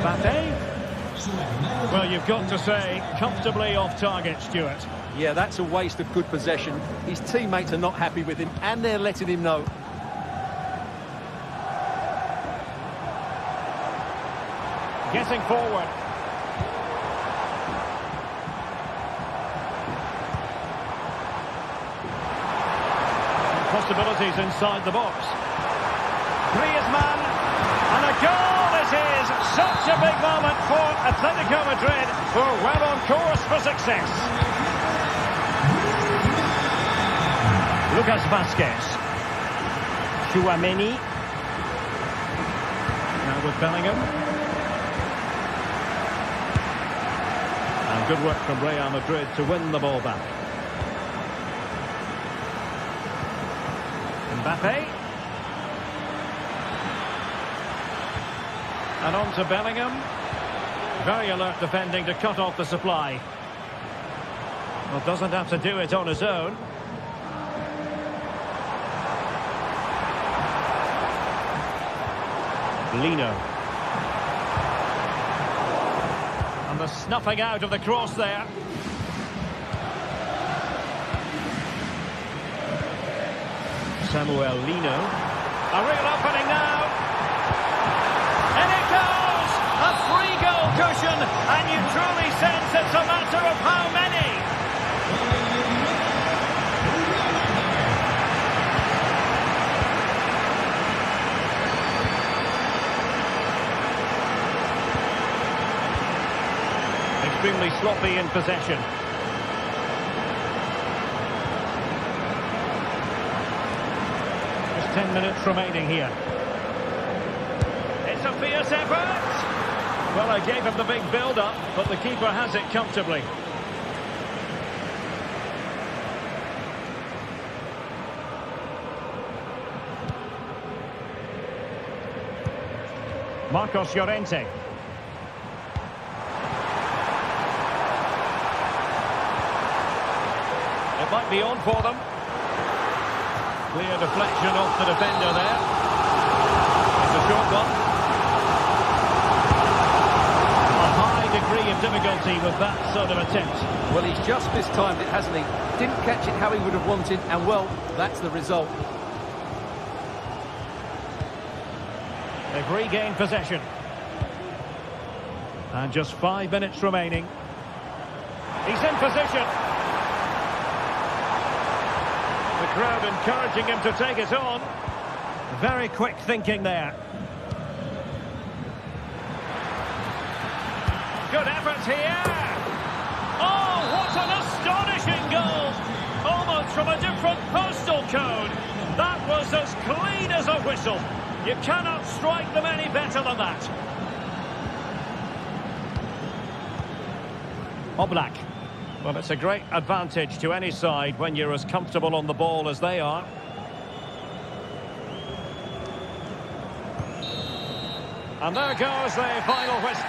Mbappe. Well, you've got to say, comfortably off target, Stuart. Yeah, that's a waste of good possession. His teammates are not happy with him, and they're letting him know. Getting forward. Possibilities inside the box. Griezmann, and a goal it is! Such a big moment for Atletico Madrid, who are well on course for success. Lucas Vazquez. Tchouaméni. Now with Bellingham. And good work from Real Madrid to win the ball back. Mbappe. And on to Bellingham. Very alert defending to cut off the supply. Well, doesn't have to do it on his own. Lino. And the snuffing out of the cross there. Samuel Lino. A real opening now. And it goes! A free goal cushion. And you truly sense it's a matter of how many. Extremely sloppy in possession. Just 10 minutes remaining here. It's a fierce effort. Well, I gave him the big build-up, but the keeper has it comfortably. Marcos Llorente. It might be on for them. Clear deflection off the defender there. It's a short one. A high degree of difficulty with that sort of attempt. Well, he's just mistimed it, hasn't he? Didn't catch it how he would have wanted, and well, that's the result. They've regained possession. And just 5 minutes remaining. He's in position. The crowd encouraging him to take it on. Very quick thinking there. Good effort here. Oh, what an astonishing goal. Almost from a different postal code. That was as clean as a whistle. You cannot strike them any better than that. Oblak. Well, it's a great advantage to any side when you're as comfortable on the ball as they are. And there goes the final whistle.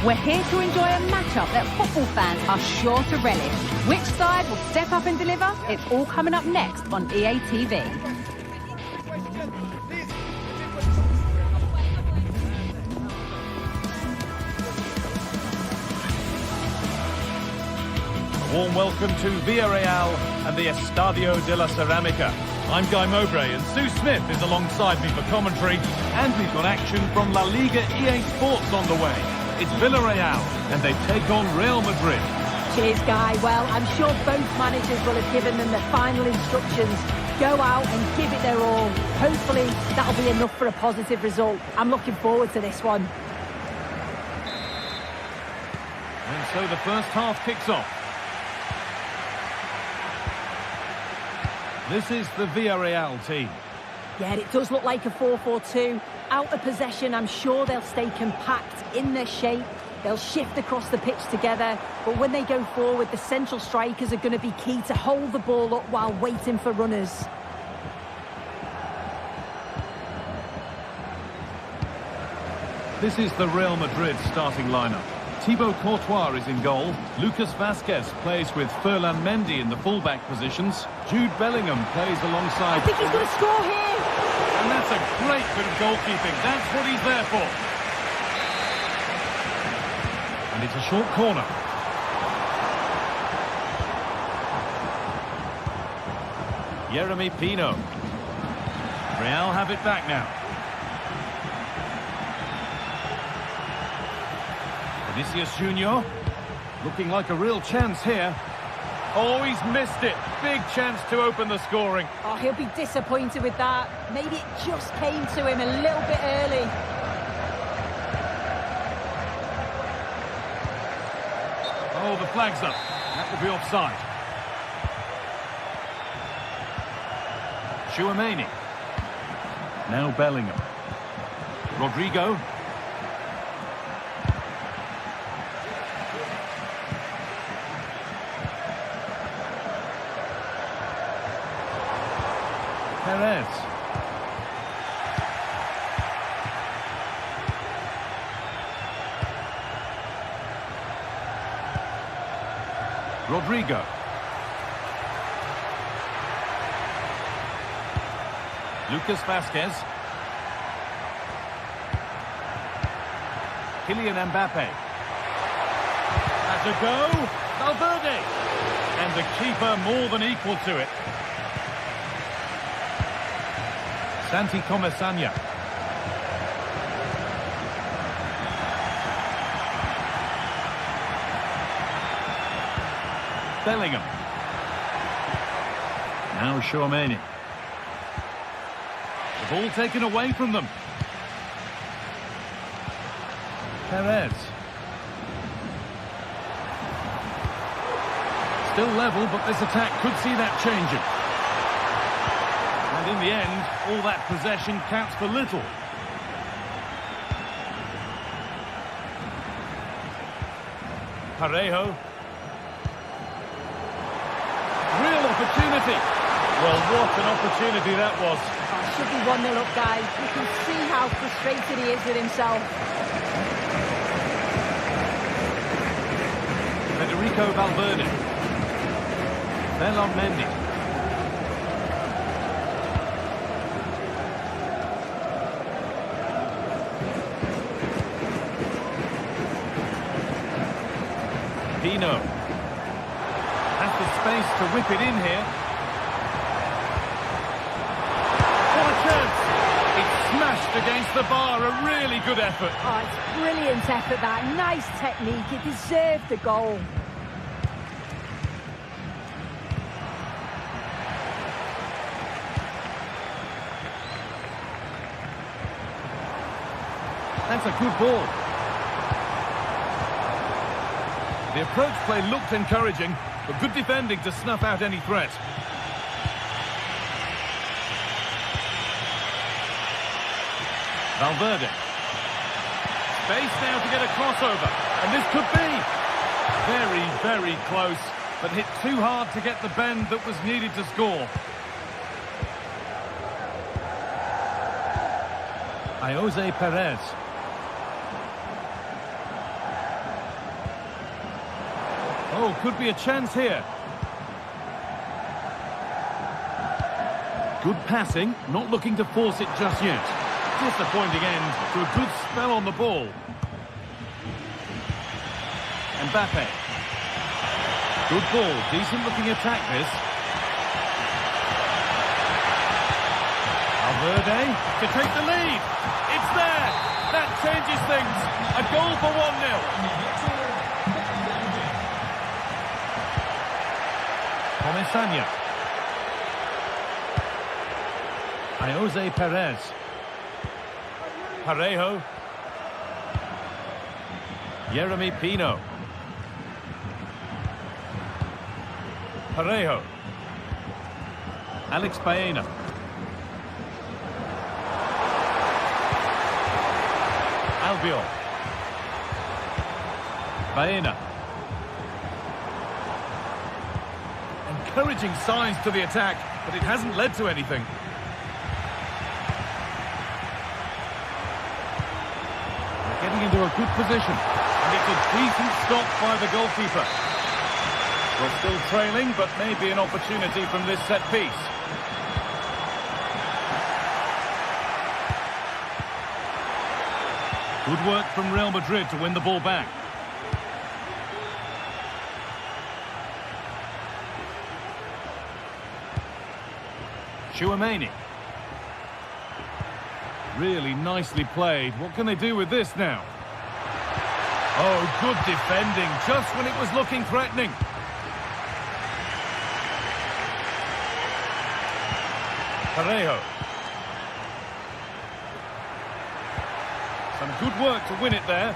We're here to enjoy a matchup that football fans are sure to relish. Which side will step up and deliver? It's all coming up next on EA TV. A warm welcome to Villarreal and the Estadio de la Ceramica. I'm Guy Mowbray and Sue Smith is alongside me for commentary, and we've got action from La Liga Sports on the way. It's Villarreal and they take on Real Madrid. Cheers, Guy. Well, I'm sure both managers will have given them the final instructions. Go out and give it their all. Hopefully that'll be enough for a positive result. I'm looking forward to this one. And so the first half kicks off. This is the Villarreal team. Yeah, it does look like a 4-4-2. Out of possession, I'm sure they'll stay compact in their shape. They'll shift across the pitch together. But when they go forward, the central strikers are going to be key to hold the ball up while waiting for runners. This is the Real Madrid starting lineup. Thibaut Courtois is in goal. Lucas Vazquez plays with Ferland Mendy in the fullback positions. Jude Bellingham plays alongside... I think he's going to score here. And that's a great bit of goalkeeping. That's what he's there for. And it's a short corner. Yeremy Pino. Real have it back now. Vinicius Junior, looking like a real chance here. Oh, he's missed it. Big chance to open the scoring. Oh, he'll be disappointed with that. Maybe it just came to him a little bit early. Oh, the flag's up. That will be offside. Chouameni. Now Bellingham. Rodrigo. Perez. Rodrigo. Lucas Vazquez. Kylian Mbappe. That's a go. Valverde. And the keeper more than equal to it. Santi Comesaña. Bellingham. Now Chouameni. The ball taken away from them. Perez. Still level, but this attack could see that changing. And in the end, all that possession counts for little. Parejo. Real opportunity. Well, what an opportunity that was. Oh, it should be 1-0 up, guys. You can see how frustrated he is with himself. Federico Valverde. Ferland Mendy. Pino has the space to whip it in here. What a chance! It's smashed against the bar. A really good effort. Oh, it's brilliant effort, that. Nice technique. It deserved the goal. That's a good ball. The approach play looked encouraging, but good defending to snuff out any threat. Valverde. Space now to get a crossover, and this could be very, very close, but hit too hard to get the bend that was needed to score. Jose Perez. Oh, could be a chance here. Good passing, not looking to force it just yet. Disappointing end to a good spell on the ball. Mbappe. Good ball, decent looking attack this. Valverde to take the lead. It's there. That changes things. A goal for 1-0. Comesaña. Jose Perez. Parejo. Jeremy Pino. Parejo. Alex Baena. Albiol. Baena. Encouraging signs to the attack, but it hasn't led to anything. They're getting into a good position, and it's a decent stop by the goalkeeper. We're still trailing, but maybe an opportunity from this set piece. Good work from Real Madrid to win the ball back. Tchouaméni. Really nicely played. What can they do with this now? Oh, good defending, just when it was looking threatening. Parejo. Some good work to win it there.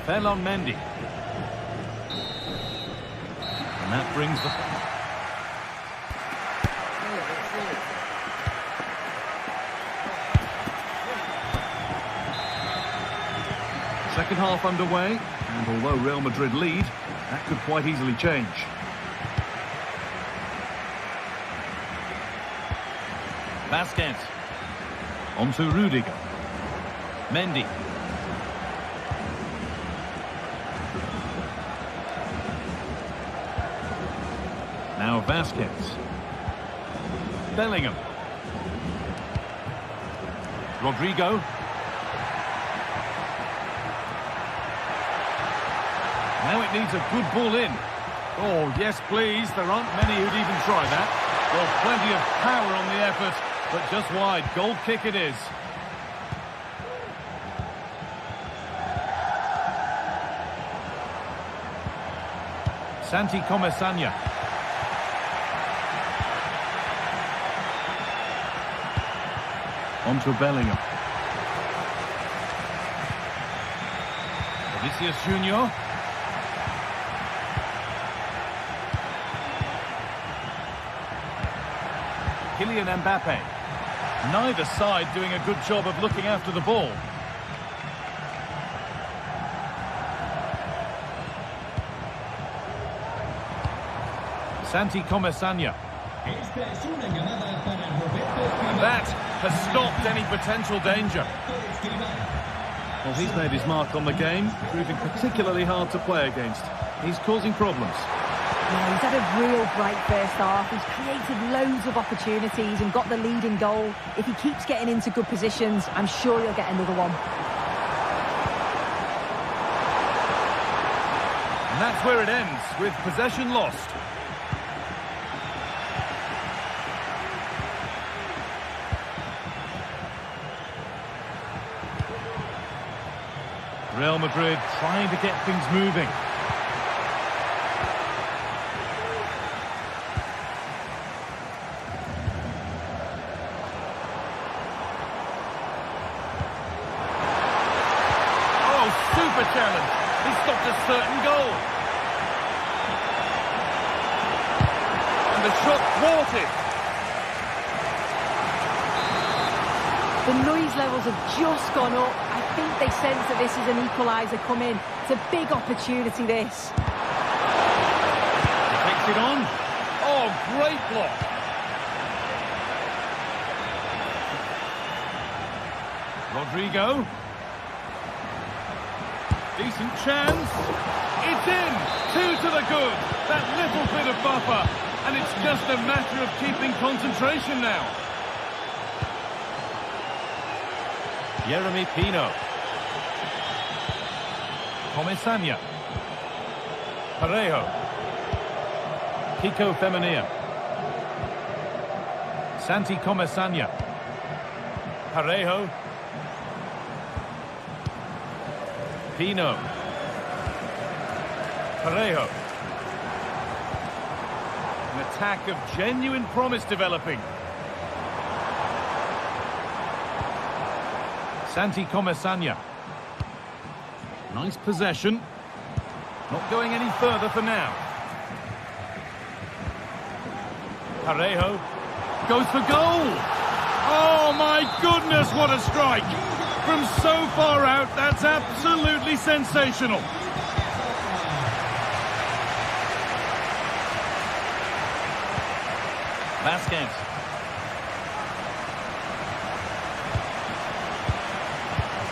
Ferland Mendy. And that brings the... Second half underway, and although Real Madrid lead, that could quite easily change. Vasquez. On to Rudiger. Mendy. Now Vasquez. Bellingham. Rodrigo. Now it needs a good ball in. Oh, yes, please. There aren't many who'd even try that. Well, plenty of power on the effort, but just wide. Goal kick it is. Santi Comesaña. On to Bellingham. Vinicius Junior. Kylian Mbappe. Neither side doing a good job of looking after the ball. Santi Comesaña. And that has stopped any potential danger. Well, he's made his mark on the game, proving particularly hard to play against. He's causing problems. Yeah, he's had a real bright first half. He's created loads of opportunities and got the leading goal. If he keeps getting into good positions, I'm sure he'll get another one. And that's where it ends, with possession lost. Real Madrid trying to get things moving. Oh, super challenge. He stopped a certain goal. And the shot thwarted. The noise levels have just gone up. I think they sense that this is an equaliser coming. It's a big opportunity, this. Takes it on. Oh, great block. Rodrigo. Decent chance. It's in. 2 to the good. That little bit of buffer. And it's just a matter of keeping concentration now. Jeremy Pino. Comesaña. Parejo. Kiko Femenia. Santi Comesaña. Parejo. Pino. Parejo. An attack of genuine promise developing. Santi Comesaña. Nice possession. Not going any further for now. Parejo goes for goal. Oh my goodness, what a strike. From so far out, that's absolutely sensational. Vasquez.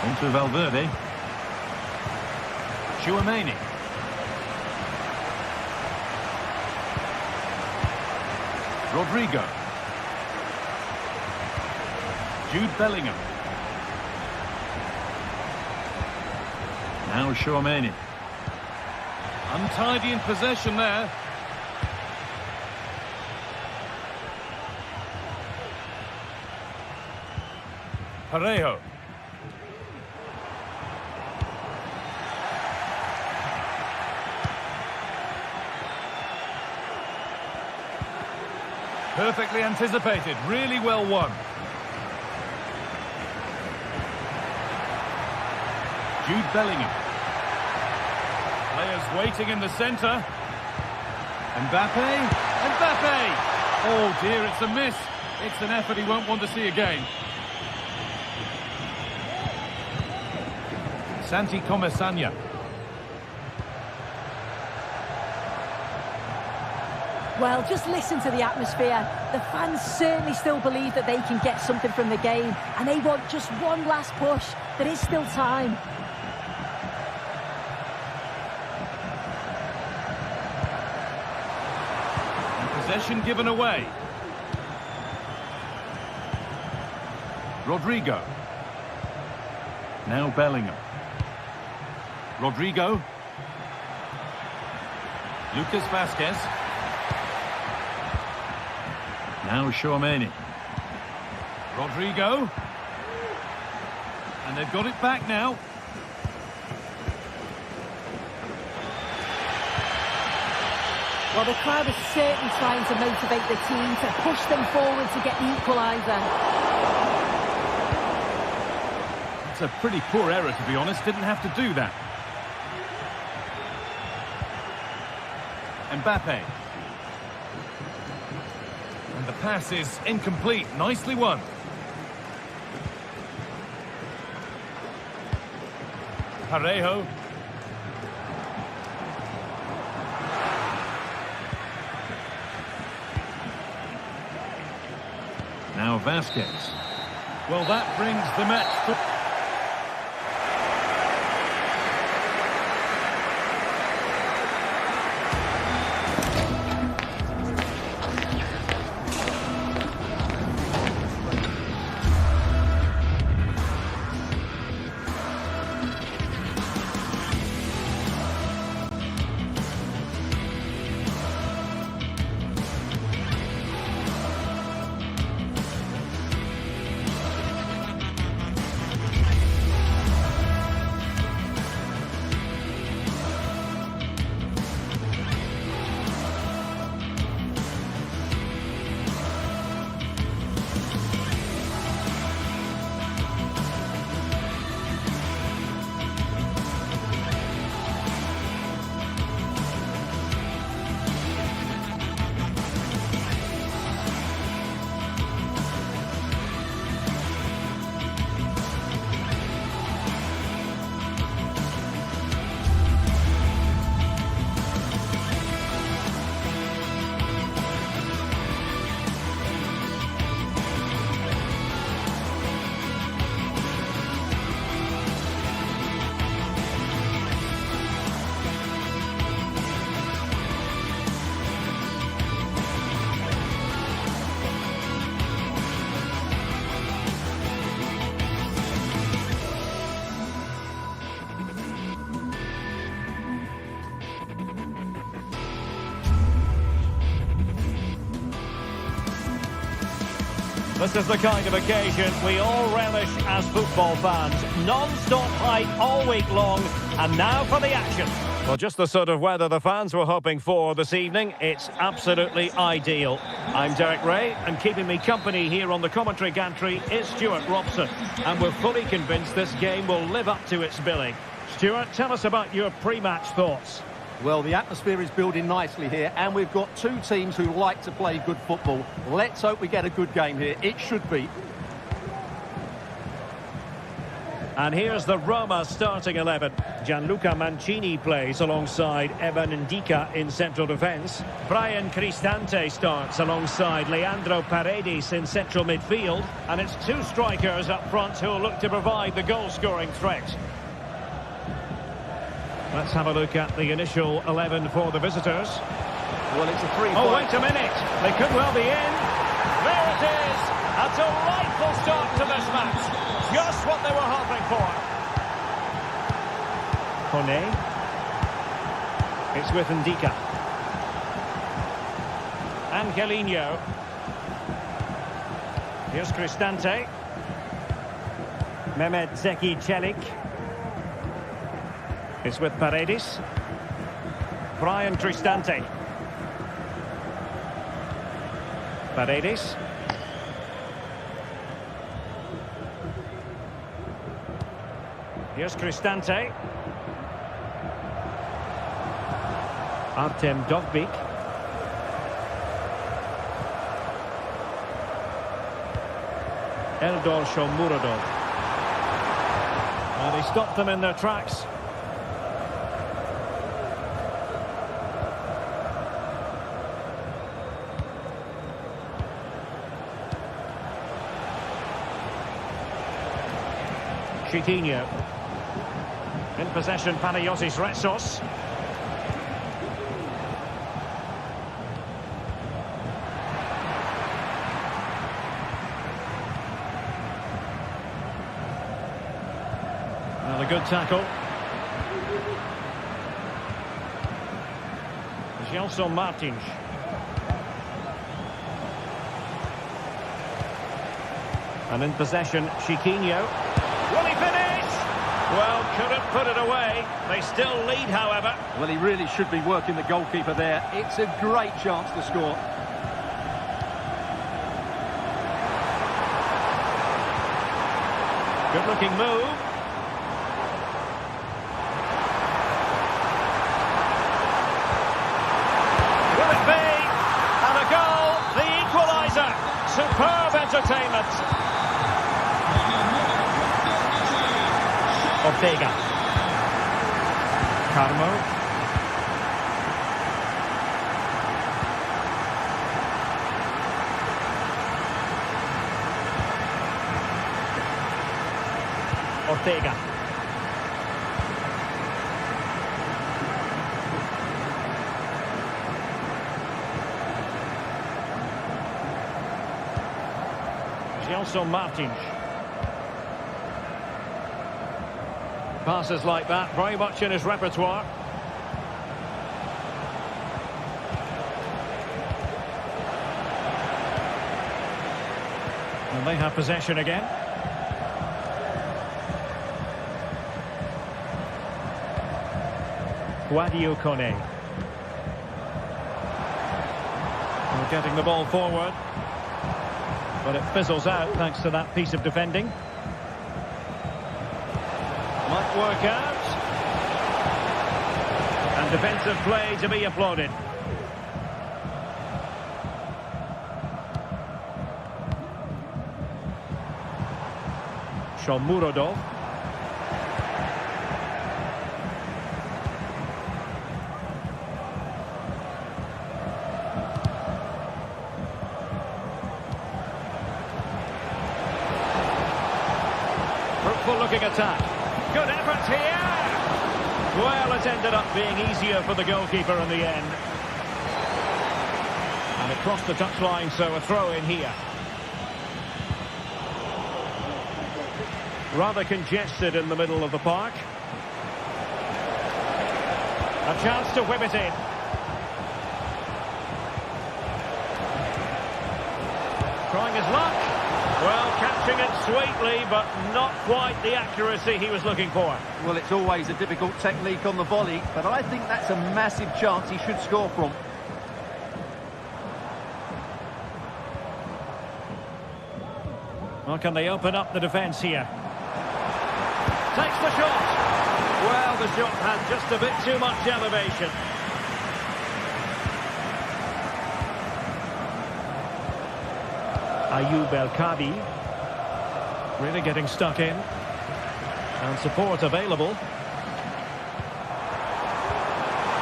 Onto Valverde. Tchouaméni. Rodrigo. Jude Bellingham. Now Tchouaméni. Untidy in possession there. Parejo. Perfectly anticipated, really well won. Jude Bellingham. Players waiting in the centre. Mbappe. Mbappe! Oh dear, it's a miss. It's an effort he won't want to see again. Santi Comesaña. Well, just listen to the atmosphere. The fans certainly still believe that they can get something from the game, and they want just one last push. There is still time. And possession given away. Rodrigo. Now Bellingham. Rodrigo. Lucas Vasquez. Now Tchouaméni. Rodrigo. And they've got it back now. Well, the crowd is certainly trying to motivate the team to push them forward to get the equaliser. It's a pretty poor error, to be honest. Didn't have to do that. Mbappe. And the pass is incomplete. Nicely won. Parejo. Now Vasquez. Well, that brings the match to... This is the kind of occasion we all relish as football fans. Non-stop hype all week long, and now for the action. Well, just the sort of weather the fans were hoping for this evening. It's absolutely ideal. I'm Derek Ray, and keeping me company here on the commentary gantry is Stuart Robson. And we're fully convinced this game will live up to its billing. Stuart, tell us about your pre-match thoughts. Well, the atmosphere is building nicely here, and we've got two teams who like to play good football. Let's hope we get a good game here. It should be. And here's the Roma starting 11. Gianluca Mancini plays alongside Evan Ndika in central defence. Brian Cristante starts alongside Leandro Paredes in central midfield. And it's two strikers up front who will look to provide the goal-scoring threat. Let's have a look at the initial 11 for the visitors. Well, it's a 3-5. Oh, wait a minute. They could well be in. There it is. A delightful start to this match. Just what they were hoping for. Kone. It's with Ndika. Angelino. Here's Cristante. Mehmet Zeki Çelik. It's with Paredes. Brian Cristante. Paredes. Here's Cristante. Artem Dovbyk. Eldor Shomurodov. And he stopped them in their tracks. Chiquinho. In possession, Panayotis Retsos. Well, a good tackle. Gelson Martins. And in possession, Chiquinho. Will he finish? Well, couldn't put it away. They still lead, however. Well, he really should be working the goalkeeper there. It's a great chance to score. Good-looking move. Will it be? And a goal, the equaliser. Superb entertainment. Ortega. Carmo. Ortega. Gelson Martins. Passes like that, very much in his repertoire. And they have possession again. Guadio Kone. We're getting the ball forward. But it fizzles out thanks to that piece of defending. Might work out. And defensive play to be applauded. Shomurodov. Fruitful looking attack. Good effort here. Well, it ended up being easier for the goalkeeper in the end. And across the touchline, so a throw in here. Rather congested in the middle of the park. A chance to whip it in. Trying his luck. Well, catching it sweetly, but not quite the accuracy he was looking for. Well, it's always a difficult technique on the volley, but I think that's a massive chance he should score from. Well, can they open up the defence here? Takes the shot. Well, the shot had just a bit too much elevation. Ayoub El-Kabi. Really getting stuck in. And support available.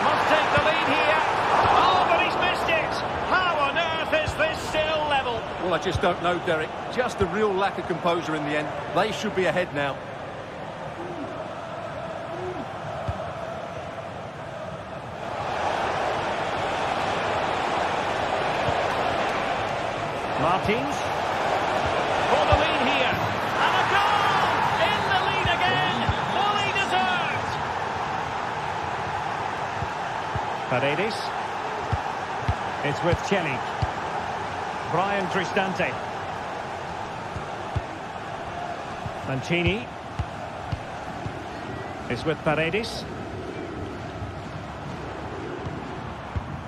Must take the lead here. Oh, but he's missed it. How on earth is this still level? Well, I just don't know, Derek. Just a real lack of composure in the end. They should be ahead now. Martins for the lead here, and a goal! In the lead again, fully deserved. Paredes. It's with Chelik. Brian Cristante. Mancini. It's with Paredes.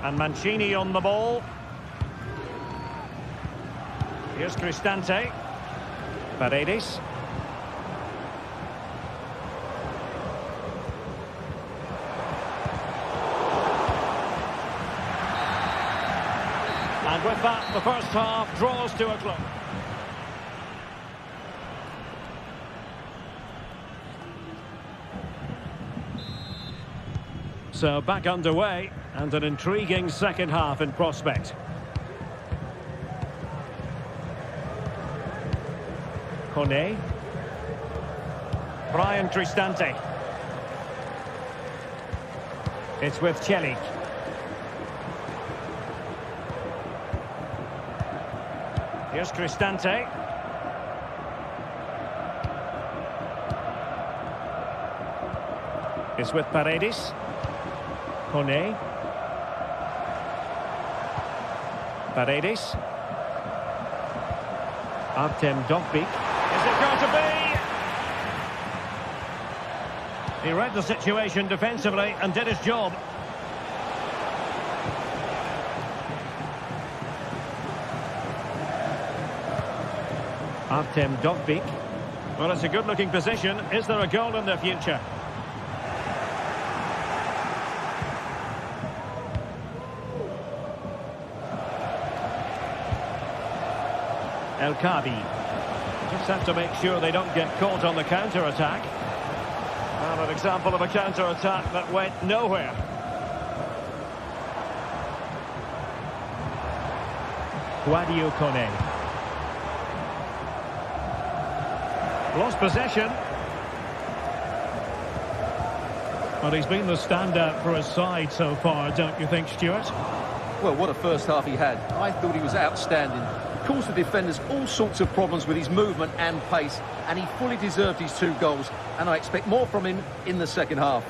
And Mancini on the ball. Here's Cristante. Paredes. And with that, the first half draws to a close. So back underway, and an intriguing second half in prospect. Kone. Brian Cristante. It's with Chelik. Here's Cristante. It's with Paredes. Kone. Paredes. Artem Dovbyk. Is it going to be? He read the situation defensively and did his job. Artem Dovbyk. Well, it's a good-looking position. Is there a goal in the future? El-Kabi. Just have to make sure they don't get caught on the counter-attack. Well, an example of a counter-attack that went nowhere. Guadio Kone. Lost possession. Well, he's been the standout for his side so far, don't you think, Stuart? Well, what a first half he had. I thought he was outstanding. Caused the defenders all sorts of problems with his movement and pace, and he fully deserved his 2 goals, and I expect more from him in the second half.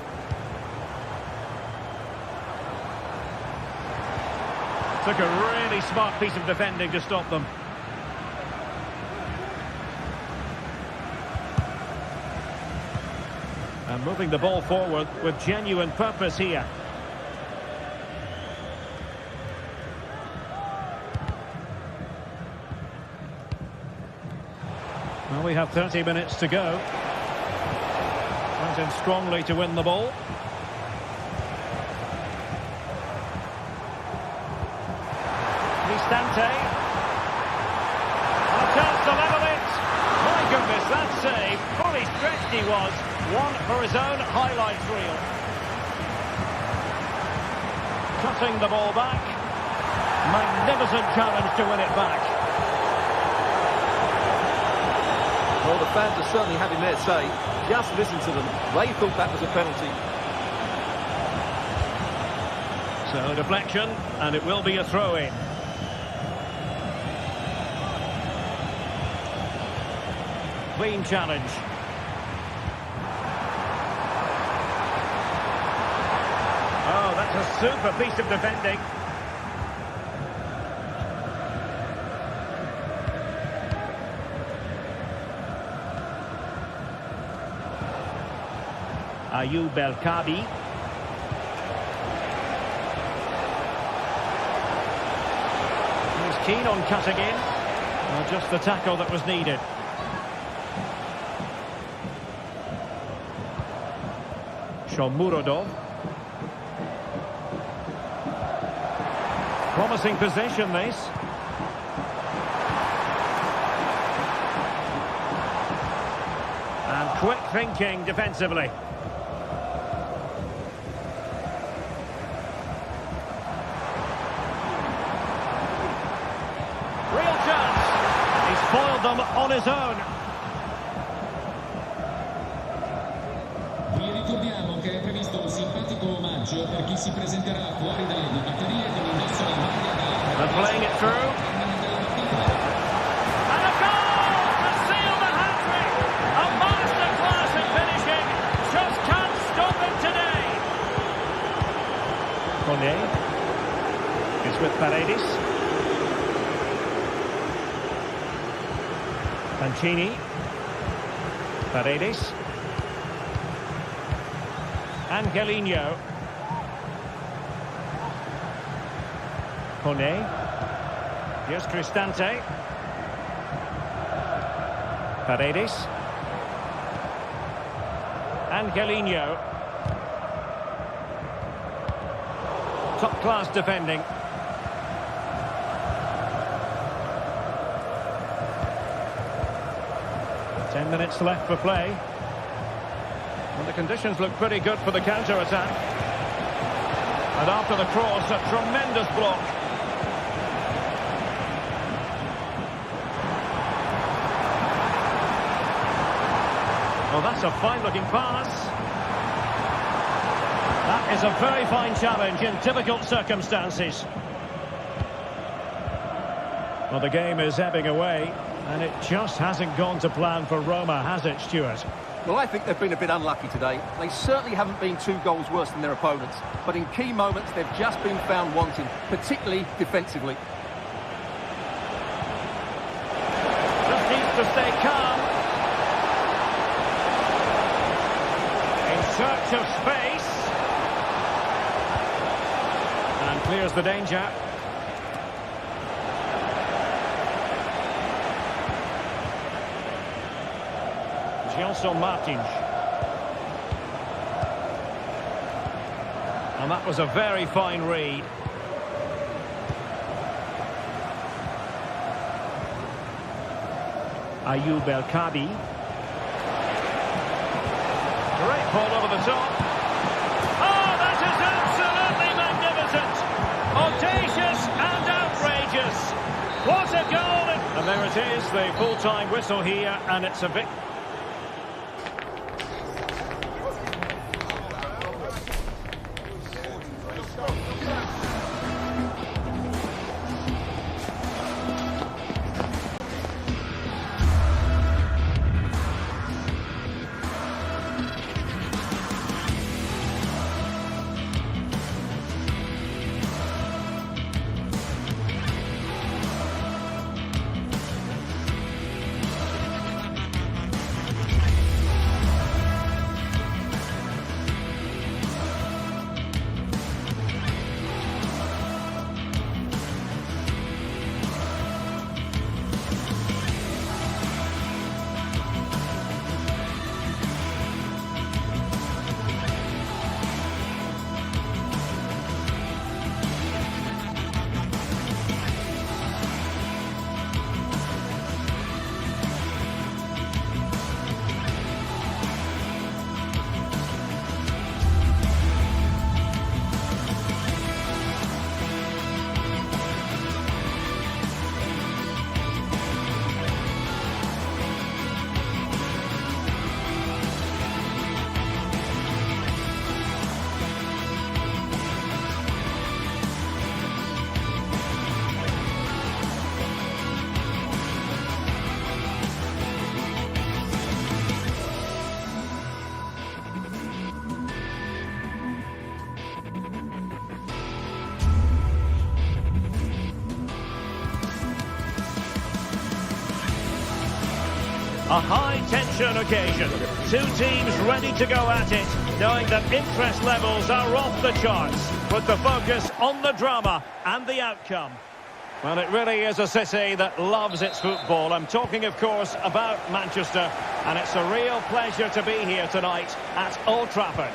Took a really smart piece of defending to stop them. And moving the ball forward with genuine purpose here. Well, we have 30 minutes to go. Went in strongly to win the ball. Cristante. And a chance to level it. My goodness, that save. Fully stretched he was. One for his own highlights reel. Cutting the ball back. Magnificent challenge to win it back. Well, the fans are certainly having their say. Just listen to them. They thought that was a penalty. So, deflection, and it will be a throw-in. Clean challenge. Oh, that's a super piece of defending. Ayoub El Kabi. He was keen on cutting in. Well, just the tackle that was needed. Shomurodov. Promising position, this. And quick thinking defensively. Real chance. He's foiled them on his own. Vi ricordiamo che è previsto un simpatico omaggio per chi si presenterà fuori dalle batterie con indosso la maglia della... They're playing it through. And a goal to seal the hat-trick. A masterclass in finishing. Just can't stop it today. Kone is with Paredes. Pancini. Paredes. Angelino. Kone. Here's Cristante. Paredes. Angelino. Top-class defending. Ten minutes left for play. And the conditions look pretty good for the counter-attack. And after the cross, a tremendous block. Well, that's a fine-looking pass. That is a very fine challenge in difficult circumstances. Well, the game is ebbing away, and it just hasn't gone to plan for Roma, has it, Stuart? Well, I think they've been a bit unlucky today. They certainly haven't been 2 goals worse than their opponents, but in key moments they've just been found wanting, particularly defensively. Just needs to stay calm. In search of space. And clears the danger. Gelson Martins. And that was a very fine read. Ayoub El Kabi. Great ball over the top. Oh, that is absolutely magnificent. Audacious and outrageous. What a goal! And there it is, the full-time whistle here, and it's a victory. A high-tension occasion. Two teams ready to go at it, knowing that interest levels are off the charts, with the focus on the drama and the outcome. Well, it really is a city that loves its football. I'm talking, of course, about Manchester, and it's a real pleasure to be here tonight at Old Trafford.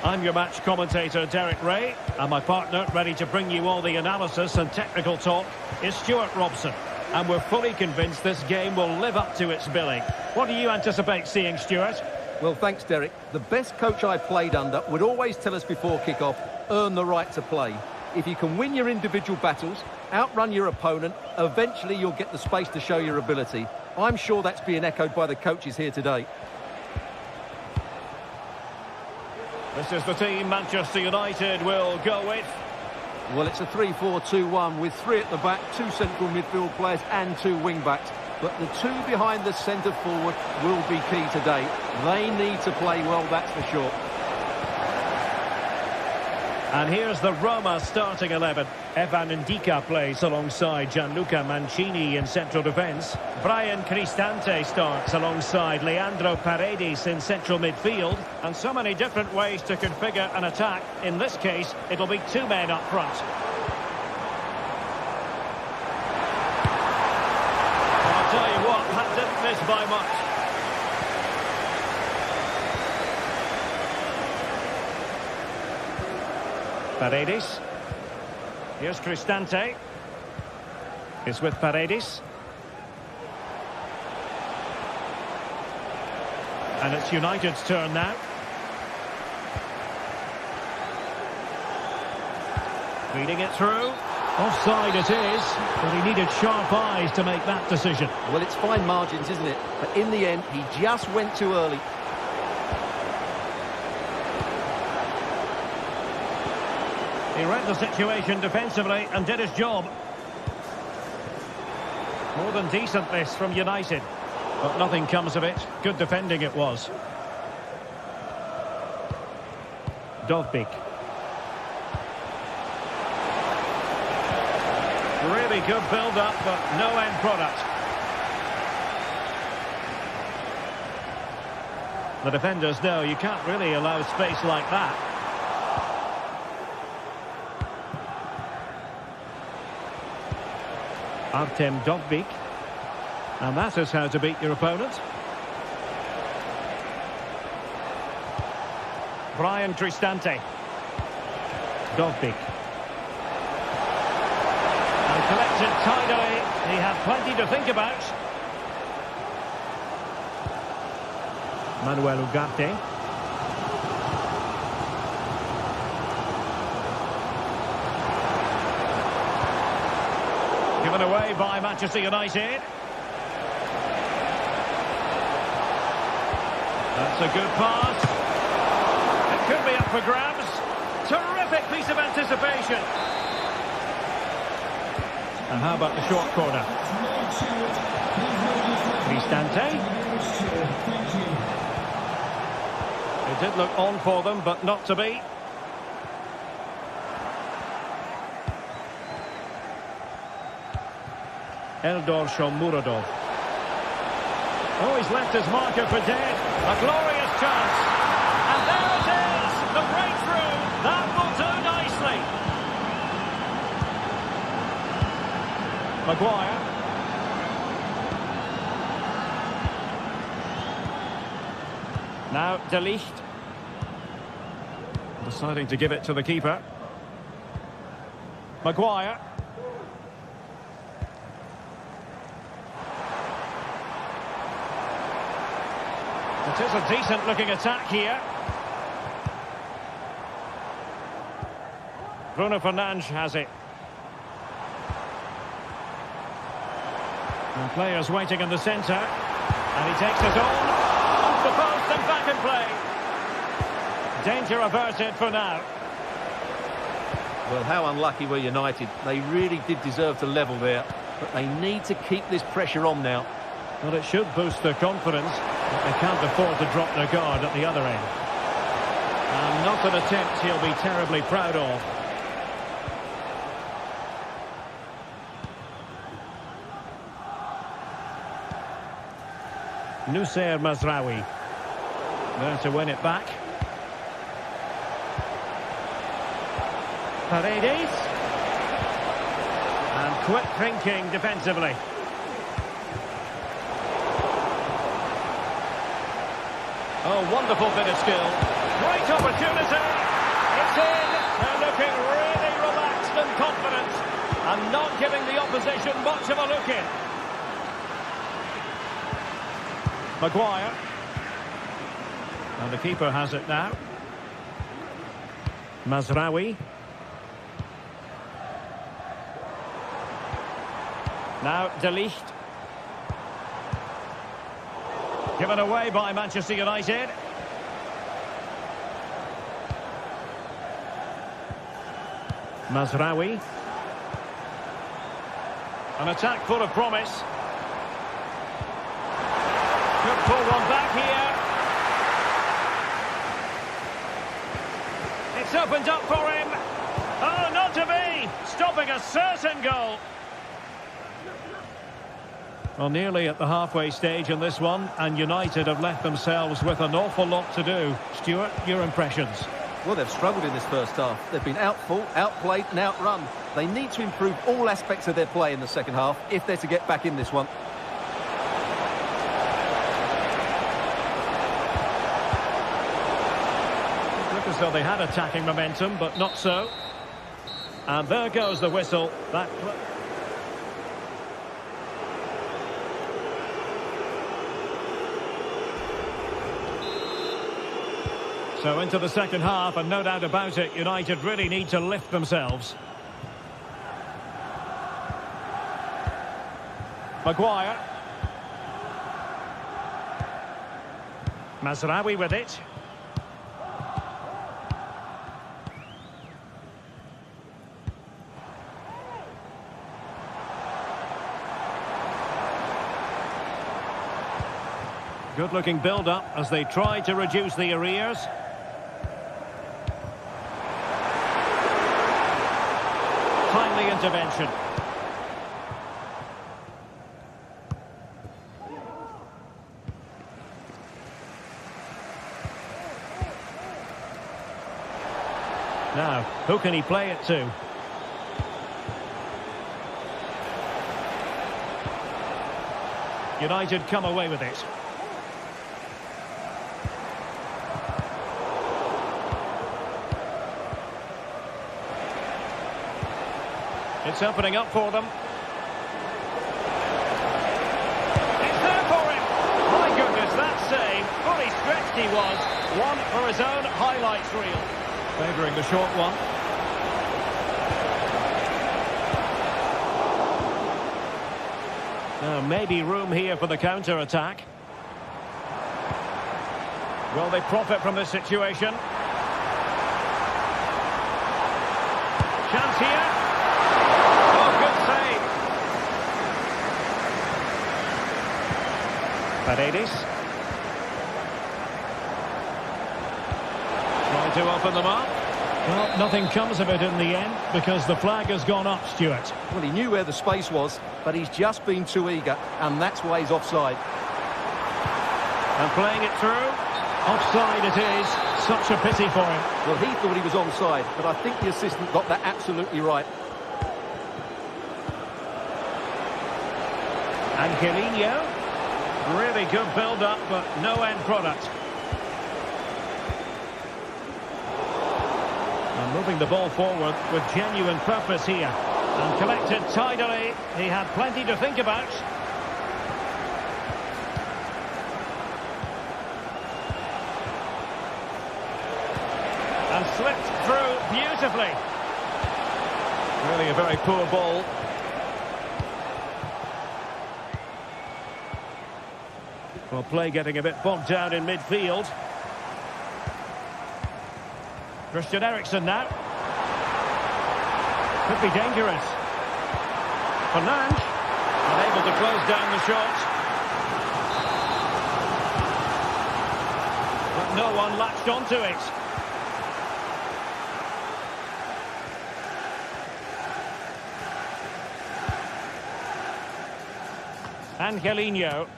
I'm your match commentator, Derek Ray, and my partner, ready to bring you all the analysis and technical talk, is Stuart Robson. And we're fully convinced this game will live up to its billing. What do you anticipate seeing, Stuart? Well, thanks, Derek. The best coach I played under would always tell us before kick-off, earn the right to play. If you can win your individual battles, outrun your opponent, eventually you'll get the space to show your ability. I'm sure that's being echoed by the coaches here today. This is the team Manchester United will go with. Well, it's a 3-4-2-1 with three at the back, two central midfield players and two wing-backs. But the two behind the centre forward will be key today. They need to play well, that's for sure. And here's the Roma starting 11. Evan Ndika plays alongside Gianluca Mancini in central defence. Brian Cristante starts alongside Leandro Paredes in central midfield. And so many different ways to configure an attack. In this case, it'll be two men up front. And I'll tell you what, that didn't miss by much. Paredes. Here's Cristante. It's with Paredes. And it's United's turn now. Reading it through. Offside it is, but he needed sharp eyes to make that decision. Well, it's fine margins, isn't it? But in the end, he just went too early. He read the situation defensively and did his job. More than decent this from United. But nothing comes of it. Good defending it was. Dovbyk. Really good build-up, but no end product. The defenders know you can't really allow space like that. Artem Dovbyk. And that is how to beat your opponent. Brian Cristante. Dovbyk. And collected tidily. He had plenty to think about. Manuel Ugarte. Given away by Manchester United. That's a good pass. It could be up for grabs. Terrific piece of anticipation. And how about the short corner? Cristante. It did look on for them, but not to be. Eldor Shomurodov. Oh, he's left his marker for dead. A glorious chance. And there it is! The breakthrough! That will do nicely. Maguire. Now De Ligt. Deciding to give it to the keeper. Maguire. It is a decent-looking attack here. Bruno Fernandes has it. And players waiting in the centre. And he takes it on. Off the post and back in play. Danger averted for now. Well, how unlucky were United. They really did deserve to level there. But they need to keep this pressure on now. Well, it should boost their confidence. But they can't afford to drop their guard at the other end. And not an attempt he'll be terribly proud of. Nusayr Mazraoui. There to win it back. Paredes. And quick thinking defensively. Oh, wonderful bit of skill. Great opportunity. It's in. They're looking really relaxed and confident. And not giving the opposition much of a look in. Maguire. And the keeper has it now. Mazraoui. Now De Ligt. Given away by Manchester United. Mazraoui. An attack full of promise. Could pull one back here. It's opened up for him. Oh, not to be. Stopping a certain goal. Well, nearly at the halfway stage in this one, and United have left themselves with an awful lot to do. Stuart, your impressions? Well, they've struggled in this first half. They've been outfought, outplayed and outrun. They need to improve all aspects of their play in the second half if they're to get back in this one. It looked as though they had attacking momentum, but not so. And there goes the whistle. So into the second half, and no doubt about it, United really need to lift themselves. Maguire. Mazraoui with it. Good-looking build-up as they try to reduce the arrears. Timely intervention. Now, who can he play it to? United come away with it. It's opening up for them. It's there for him. My goodness, that save. Fully stretched he was. One for his own highlights reel. Favouring the short one. Now, maybe room here for the counter-attack. Will they profit from this situation? Chance here. Paredes. Trying to open them up. Well, nothing comes of it in the end because the flag has gone up, Stuart. Well, he knew where the space was, but he's just been too eager, and that's why he's offside. And playing it through. Offside it is. Such a pity for him. Well, he thought he was onside, but I think the assistant got that absolutely right. Angelino. Really good build-up, but no end product. And moving the ball forward with genuine purpose here. And collected tidily. He had plenty to think about. And slipped through beautifully. Really a very poor ball. Well, play getting a bit bogged down in midfield. Christian Eriksen now. Could be dangerous. Fernandes, unable to close down the shot. But no one latched onto it. Angelino.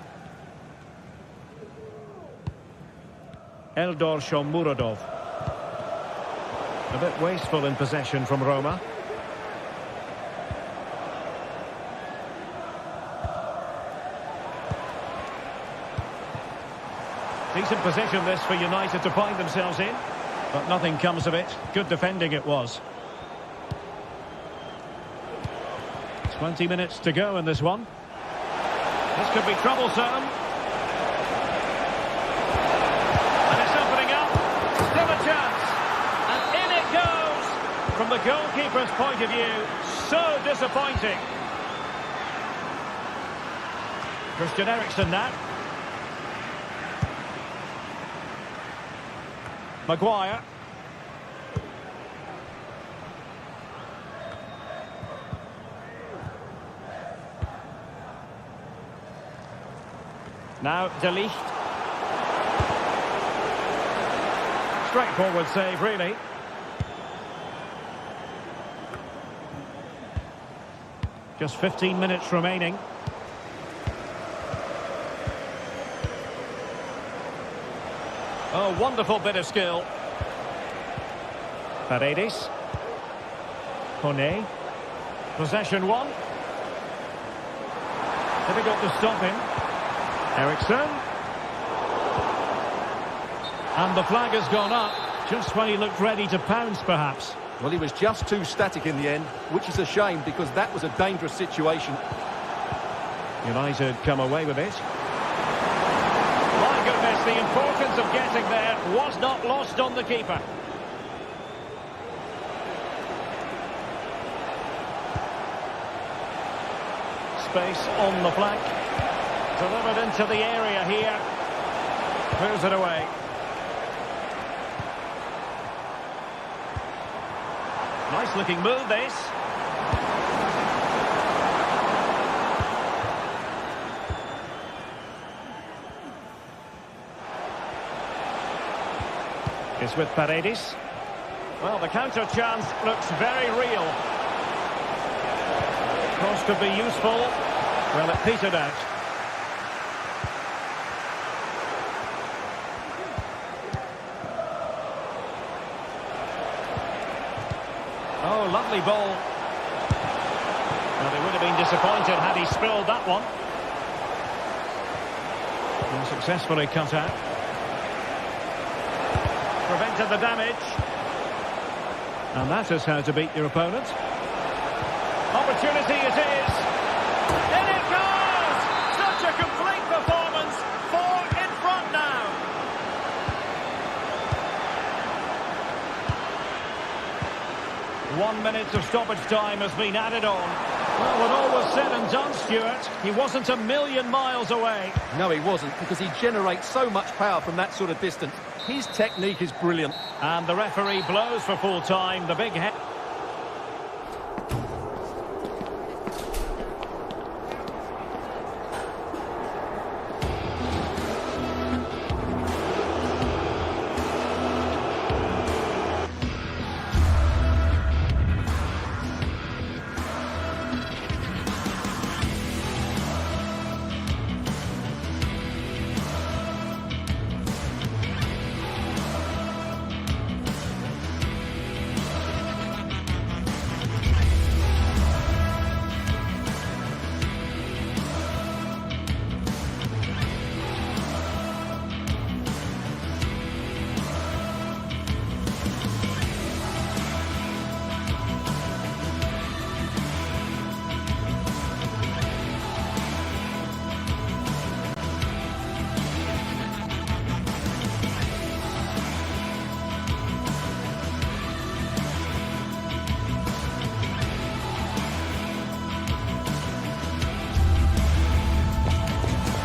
Eldor Shomurodov. A bit wasteful in possession from Roma. Decent position this for United to find themselves in, but nothing comes of it. Good defending it was. 20 minutes to go in this one. This could be troublesome. And it's opening up. Still a chance. And in it goes. From the goalkeeper's point of view, so disappointing. Christian Eriksen now. Maguire. Now De Ligt. Straightforward save, really. Just 15 minutes remaining. Oh, wonderful bit of skill. Paredes. Kone. Possession one. Difficult to stop him. Eriksen. And the flag has gone up, just when he looked ready to pounce, perhaps. Well, he was just too static in the end, which is a shame because that was a dangerous situation. United come away with it. My goodness, the importance of getting there was not lost on the keeper. Space on the flank. Delivered into the area here. Clears it away. Nice looking move, this. It's with Paredes. Well, the counter chance looks very real. Cross could be useful. Well, it petered out. Oh, lovely ball. Well, they would have been disappointed had he spilled that one. And successfully cut out. Prevented the damage. And that is how to beat your opponent. Opportunity it is. In it goes! Such a complete performance. 4 in front now. One minute of stoppage time has been added on. Well, when all was said and done, Stuart, he wasn't a million miles away. No, he wasn't, because he generates so much power from that sort of distance. His technique is brilliant. And the referee blows for full time. The big head.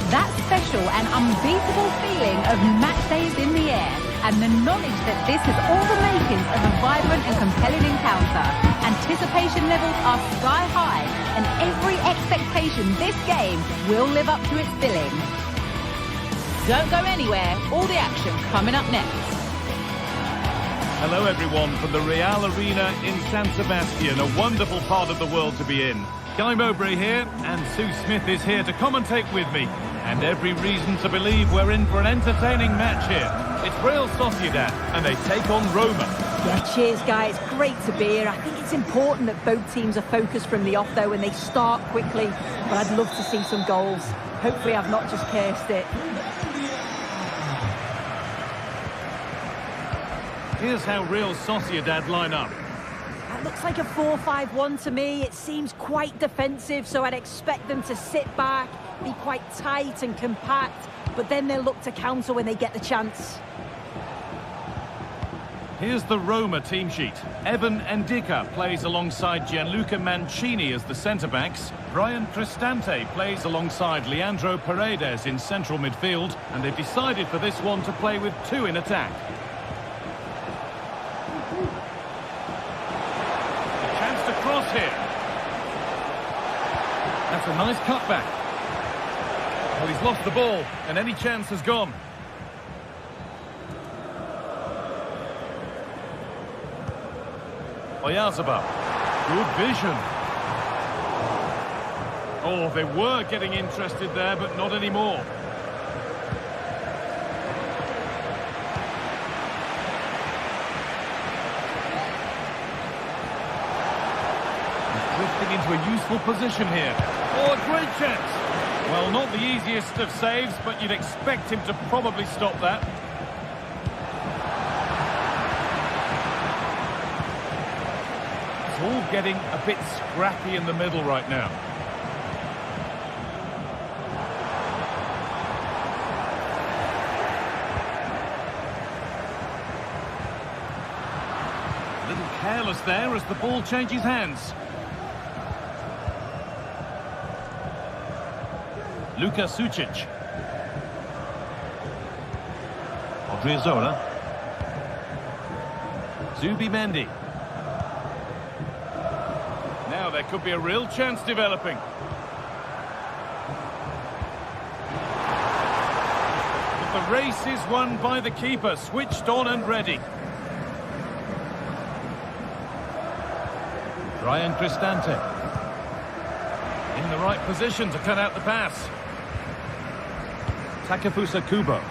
That special and unbeatable feeling of match days in the air, and the knowledge that this is all the makings of a vibrant and compelling encounter. Anticipation levels are sky high, and every expectation this game will live up to its billing. Don't go anywhere, all the action coming up next. Hello everyone from the Real Arena in San Sebastian, a wonderful part of the world to be in. Guy Mowbray here, and Sue Smith is here to commentate with me. And every reason to believe we're in for an entertaining match here. It's Real Sociedad, and they take on Roma. Yeah, cheers, guys. Great to be here. I think it's important that both teams are focused from the off, though, and they start quickly. But I'd love to see some goals. Hopefully I've not just cursed it. Here's how Real Sociedad line up. It looks like a 4-5-1 to me. It seems quite defensive, so I'd expect them to sit back, be quite tight and compact, but then they'll look to counter when they get the chance. Here's the Roma team sheet. Evan Ndicka plays alongside Gianluca Mancini as the centre-backs. Brian Cristante plays alongside Leandro Paredes in central midfield, and they've decided for this one to play with two in attack. A chance to cross here. That's a nice cutback. Well, he's lost the ball, and any chance has gone. Oyarzabal. Good vision. Oh, they were getting interested there, but not anymore. He's drifting into a useful position here. Oh, a great chance. Well, not the easiest of saves, but you'd expect him to probably stop that. It's all getting a bit scrappy in the middle right now. A little careless there as the ball changes hands. Luka Sucic. Odriozola. Zubimendi. Now there could be a real chance developing. But the race is won by the keeper, switched on and ready. Brian Cristante. In the right position to cut out the pass. Takefusa Kubo.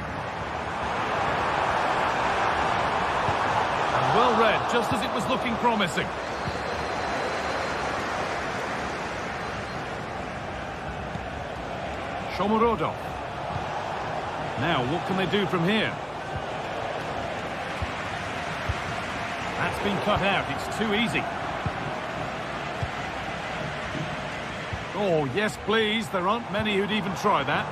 And well read, just as it was looking promising. Shomurodov. Now, what can they do from here? That's been cut out. It's too easy. Oh, yes, please. There aren't many who'd even try that.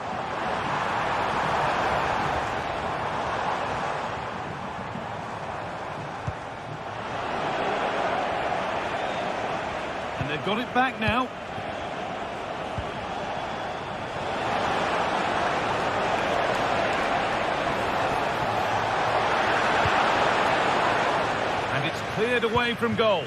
And they've got it back now. And it's cleared away from goal.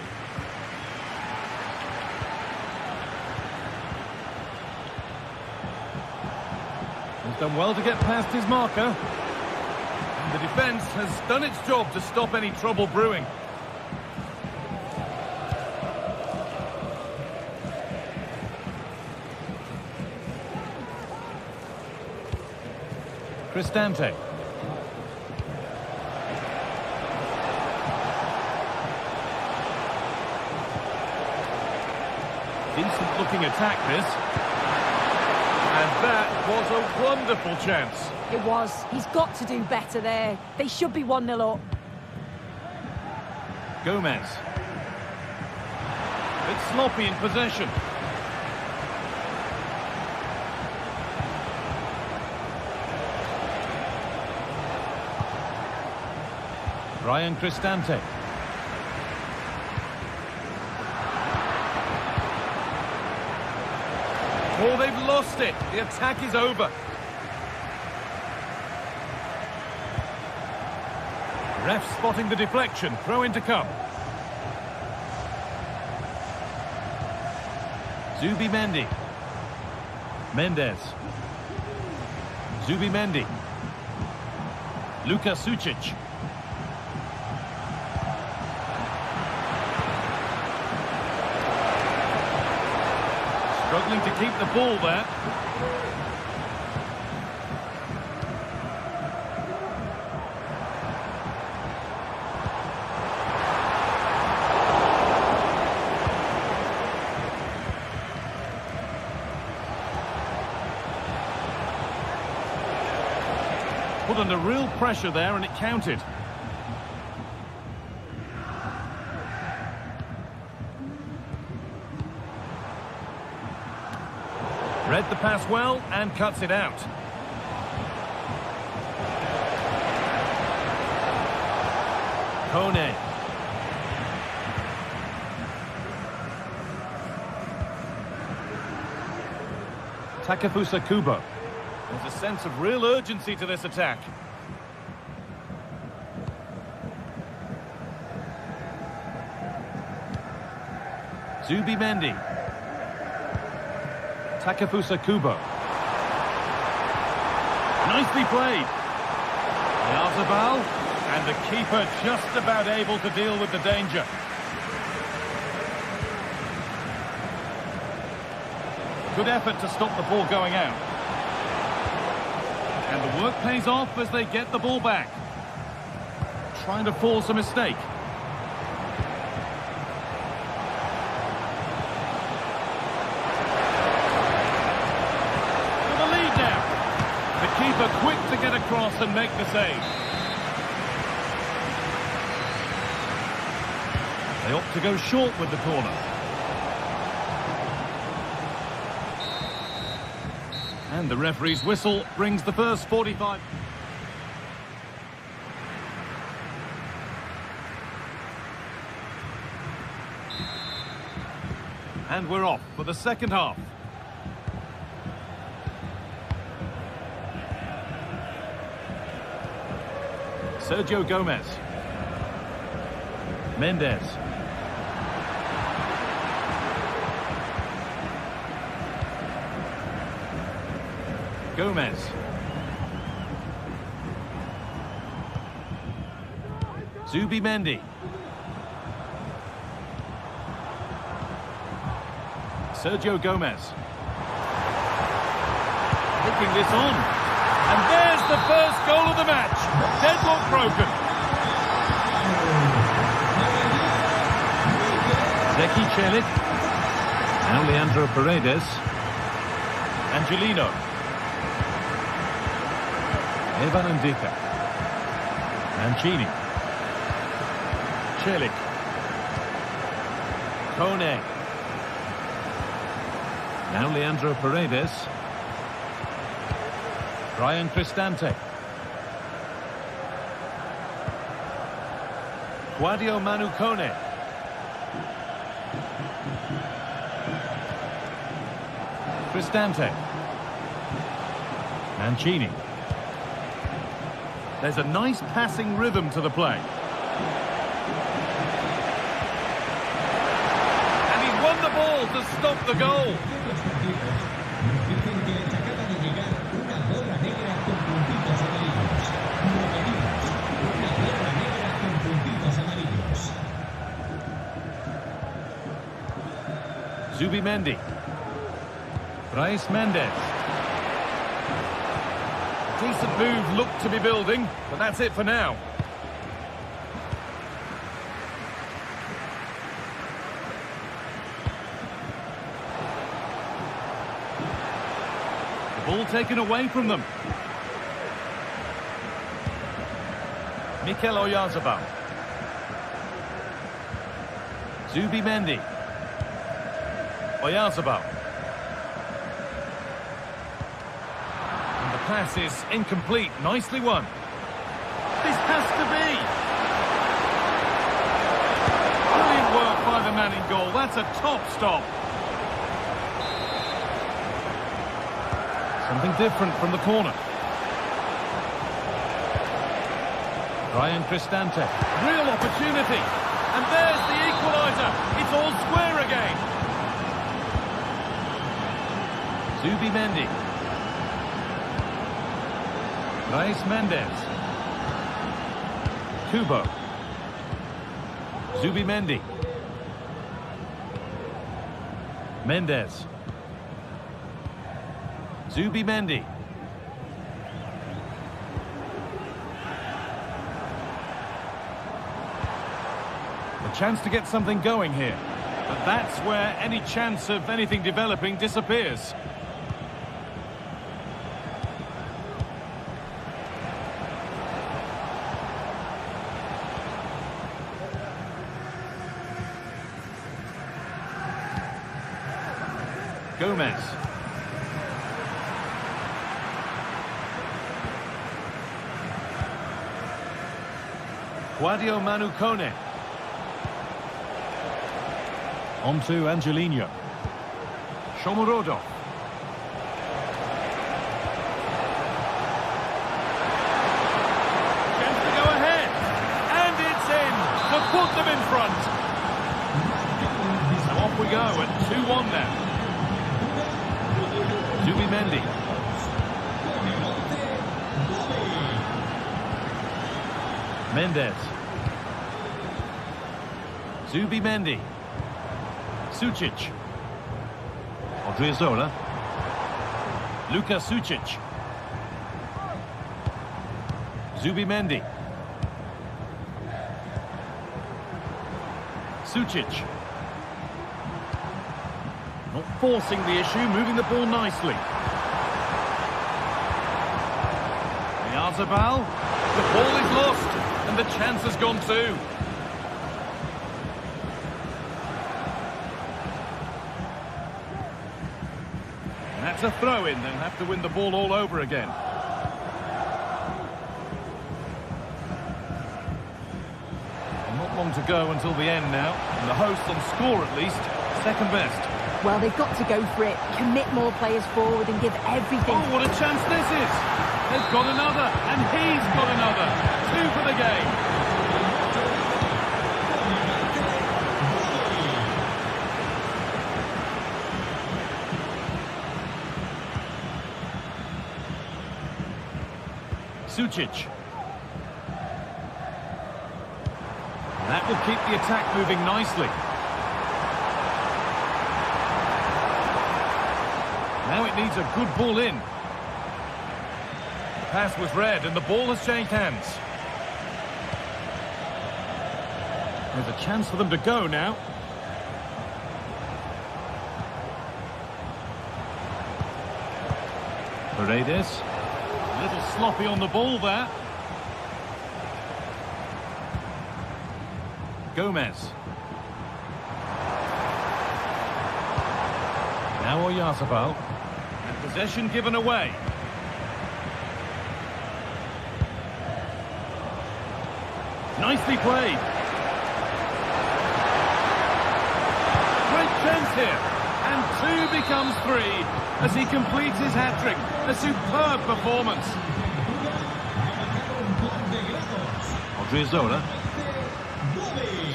He's done well to get past his marker. And the defence has done its job to stop any trouble brewing. Cristante. Decent looking attack this. And that was a wonderful chance. It was. He's got to do better there. They should be 1-0 up. Gomez. Bit sloppy in possession. Brian Cristante. Oh, they've lost it. The attack is over. Ref spotting the deflection. Throw in to come. Zubimendi. Mendes. Zubimendi. Luka Sucic. Struggling to keep the ball there. Put under real pressure there, and it counted. Read the pass well and cuts it out. Kone. Takefusa Kubo. There's a sense of real urgency to this attack. Zubimendi. Takefusa Kubo. Nicely played. Yarzabal, and the keeper just about able to deal with the danger. Good effort to stop the ball going out. And the work pays off as they get the ball back. Trying to force a mistake. With the lead now. The keeper quick to get across and make the save. They opt to go short with the corner. And the referee's whistle brings the first 45. And we're off for the second half. Sergio Gomez. Mendes. Gomez. Zubimendi. Sergio Gomez. Taking this on. And there's the first goal of the match. Deadlock broken. Zeki Celik. Now Leandro Paredes. Angelino. Evan Ndika. Mancini. Celik. Kone. Now Leandro Paredes. Brian Cristante. Guadio Manu Kone. Cristante. Mancini. There's a nice passing rhythm to the play. And he's won the ball to stop the goal. Zubimendi. Brais Mendes. Decent move looked to be building, but that's it for now. The ball taken away from them. Mikel Oyarzabal. Zubimendi. Oyarzabal. Pass is incomplete. Nicely won. This has to be. Brilliant work by the man in goal. That's a top stop. Something different from the corner. Brian Cristante. Real opportunity. And there's the equaliser. It's all square again. Zubimendi. Brais Mendes. Kubo. Zubimendi. Mendes. Zubimendi. A chance to get something going here. But that's where any chance of anything developing disappears. Gomez. Guadio Manu Kone. On to Angelino. Shomurodov. Chance to go ahead. And it's in to put them in front. So off we go at 2-1 now. Zubimendi. Mendes. Zubimendi. Sucic. Odriozola. Luka Sucic. Zubimendi. Sucic. Not forcing the issue, moving the ball nicely. Yarzabal. The ball is lost, and the chance has gone too. And that's a throw-in, they'll have to win the ball all over again. And not long to go until the end now, and the hosts on score at least, second best. Well, they've got to go for it, commit more players forward and give everything. Oh, what a chance this is! They've got another, and he's got another. 2 for the game. Sucic. That will keep the attack moving nicely. Now it needs a good ball in. The pass was read and the ball has changed hands. There's a chance for them to go now. Paredes. A little sloppy on the ball there. Gomez. Now Oyarzabal. And possession given away. Nicely played. Great chance here. And 2 becomes 3 as he completes his hat-trick. A superb performance. Odriozola.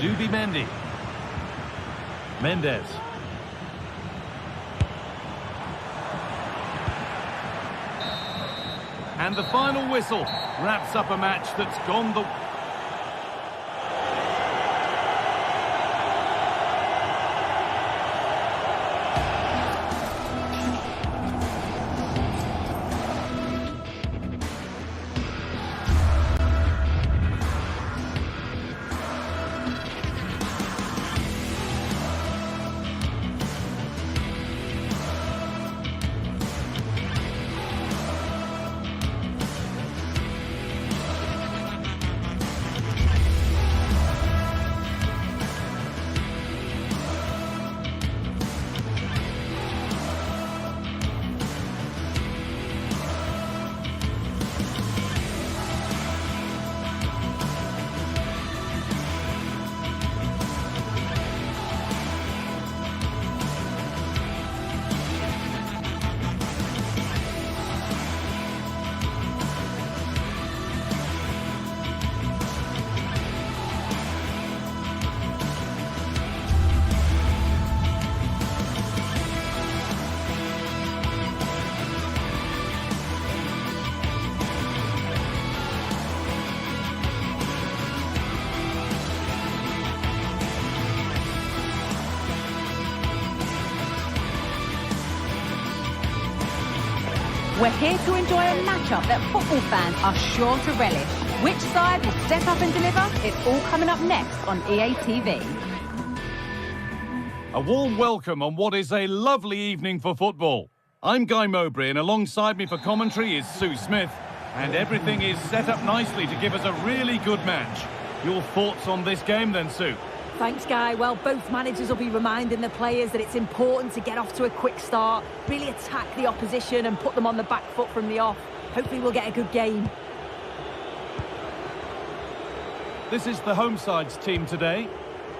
Zubimendi. Mendes. And the final whistle wraps up a match that's gone the... We're here to enjoy a matchup that football fans are sure to relish. Which side will step up and deliver? It's all coming up next on EA TV. A warm welcome on what is a lovely evening for football. I'm Guy Mowbray, and alongside me for commentary is Sue Smith. And everything is set up nicely to give us a really good match. Your thoughts on this game then, Sue? Thanks, Guy. Well, both managers will be reminding the players that it's important to get off to a quick start, really attack the opposition and put them on the back foot from the off. Hopefully we'll get a good game. This is the home side's team today.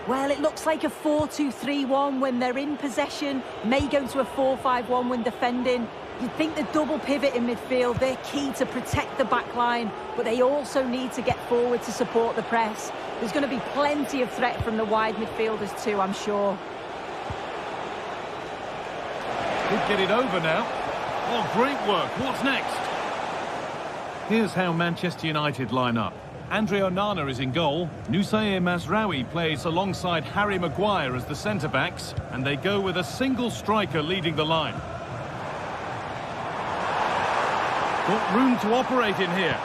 Well, it looks like a 4-2-3-1 when they're in possession, may go to a 4-5-1 when defending. You'd think the double pivot in midfield, they're key to protect the back line, but they also need to get forward to support the press. There's going to be plenty of threat from the wide midfielders too, I'm sure. Could get it over now. Oh, great work. What's next? Here's how Manchester United line up. Andre Onana is in goal. Noussair Mazraoui plays alongside Harry Maguire as the centre-backs, and they go with a single striker leading the line. Got room to operate in here.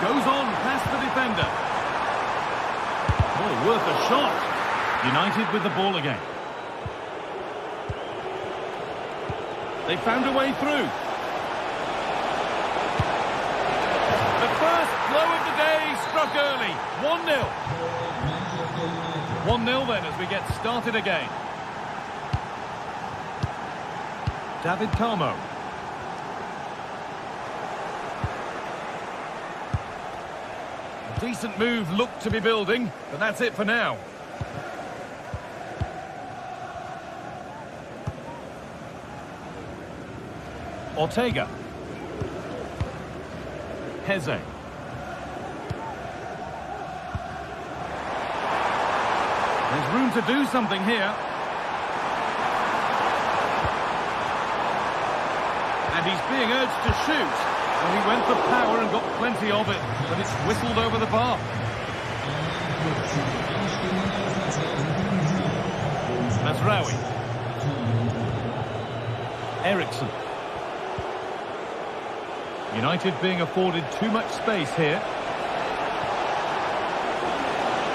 Goes on past the defender. Oh, worth a shot. United with the ball again. They found a way through. The first blow of the day struck early. 1-0. 1-0 then as we get started again. David Carmo. A decent move looked to be building, but that's it for now. Ortega. Heze. There's room to do something here. And he's being urged to shoot. Well, he went for power and got plenty of it, but it's whistled over the bar. Mazraoui. Eriksson. United being afforded too much space here.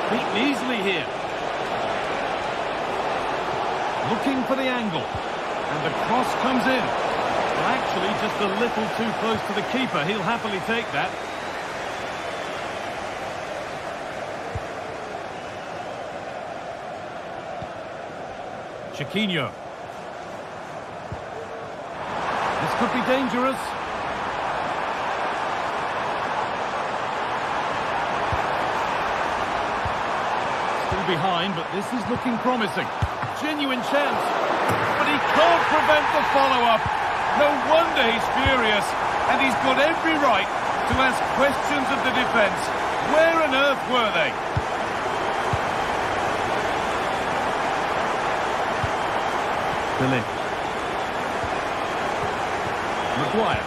Beaten easily here. Looking for the angle. And the cross comes in. Well, actually, just a little too close to the keeper. He'll happily take that. Chiquinho. This could be dangerous. Still behind, but this is looking promising. Genuine chance. But he can't prevent the follow-up. No wonder he's furious, and he's got every right to ask questions of the defence. Where on earth were they? De Ligt. Maguire.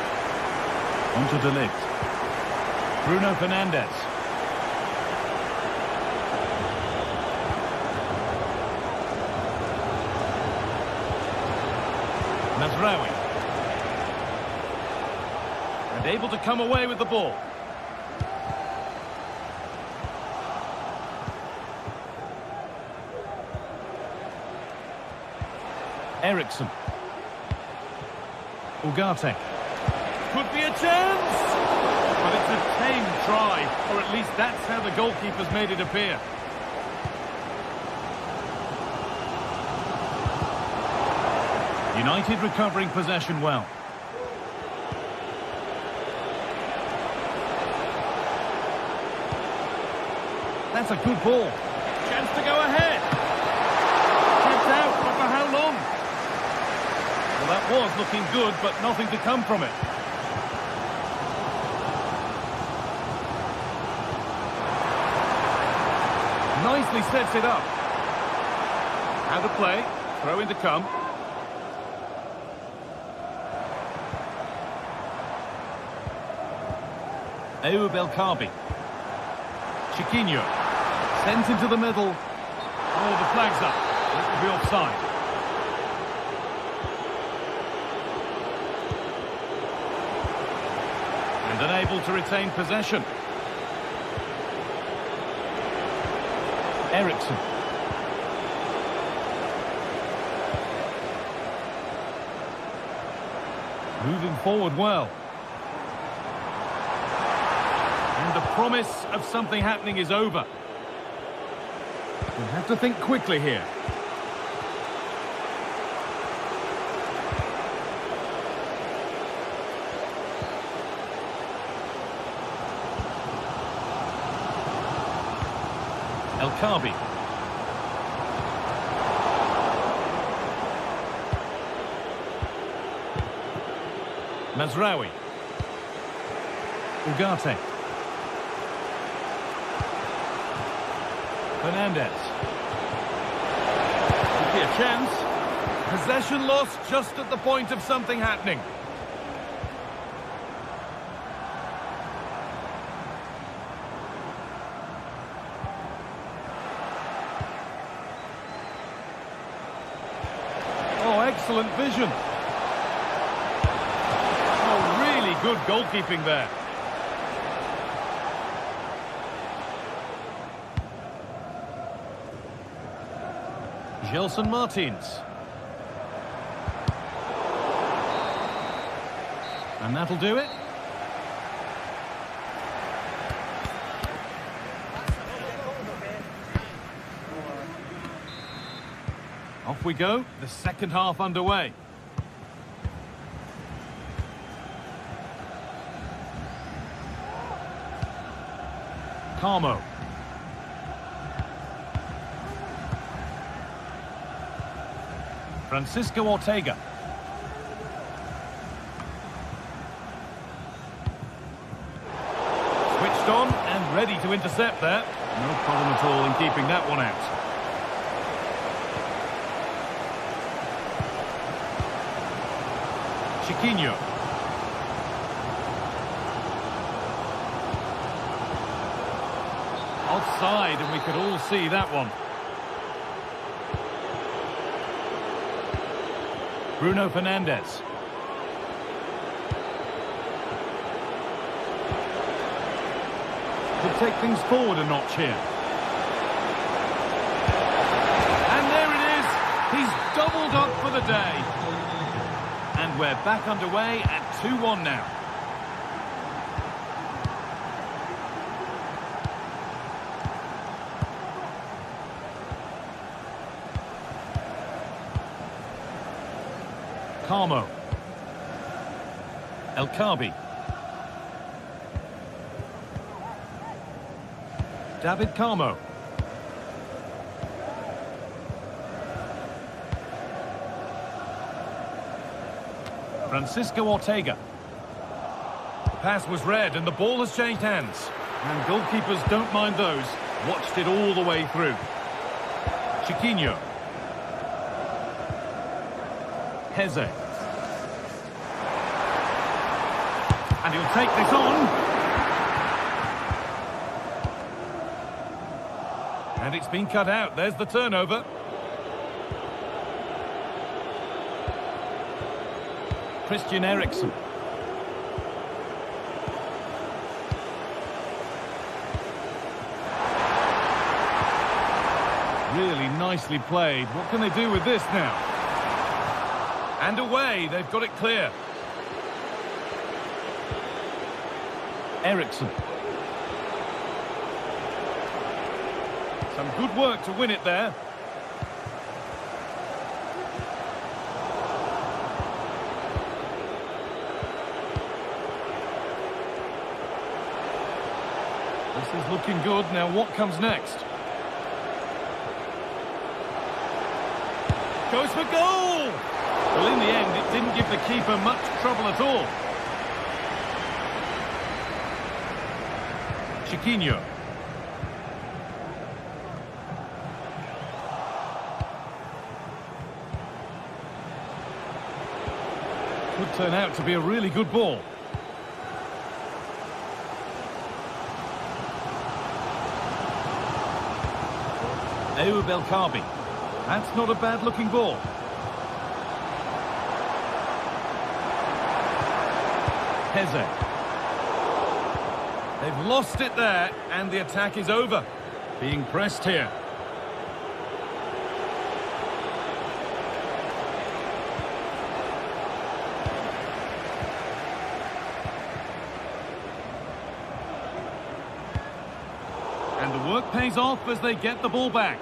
Onto De Ligt. Bruno Fernandes. Mazraoui. And able to come away with the ball. Eriksson. Ugarte. Could be a chance! But it's a tame try, or at least that's how the goalkeeper's made it appear. United recovering possession well. That's a good ball. Chance to go ahead. Kept out, but for how long? Well, that was looking good, but nothing to come from it. Nicely sets it up. How to play. Throw in to come. Ayoub El Kaabi. Chiquinho. Sent into the middle. Oh, the flag's up. It will be offside. And unable to retain possession. Eriksson. Moving forward well. And the promise of something happening is over. You have to think quickly here. El Kabi. Mazraoui. Ugarte. Fernandez. Could be a chance. Possession lost just at the point of something happening. Oh, excellent vision. Oh, really good goalkeeping there. Gelson Martins. And that'll do it. Off we go, the second half underway. Carmo. Francisco Ortega. Switched on and ready to intercept there. No problem at all in keeping that one out. Chiquinho. Offside, and we could all see that one. Bruno Fernandes. Could take things forward a notch here. And there it is. He's doubled up for the day. And we're back underway at 2-1 now. Carmo. El Kabi. David Carmo. Francisco Ortega. Pass was read and the ball has changed hands. And goalkeepers don't mind those. Watched it all the way through. Chiquinho. Heze. And he'll take this on. And it's been cut out. There's the turnover. Christian Eriksen. Really nicely played. What can they do with this now? And away, they've got it clear. Eriksen. Some good work to win it there. This is looking good. Now what comes next? Goes for goal! Well, in the end, it didn't give the keeper much trouble at all. Chiquinho. Could turn out to be a really good ball. Ayoub El Kabi. That's not a bad-looking ball. Heze. They've lost it there, and the attack is over. Being pressed here. And the work pays off as they get the ball back.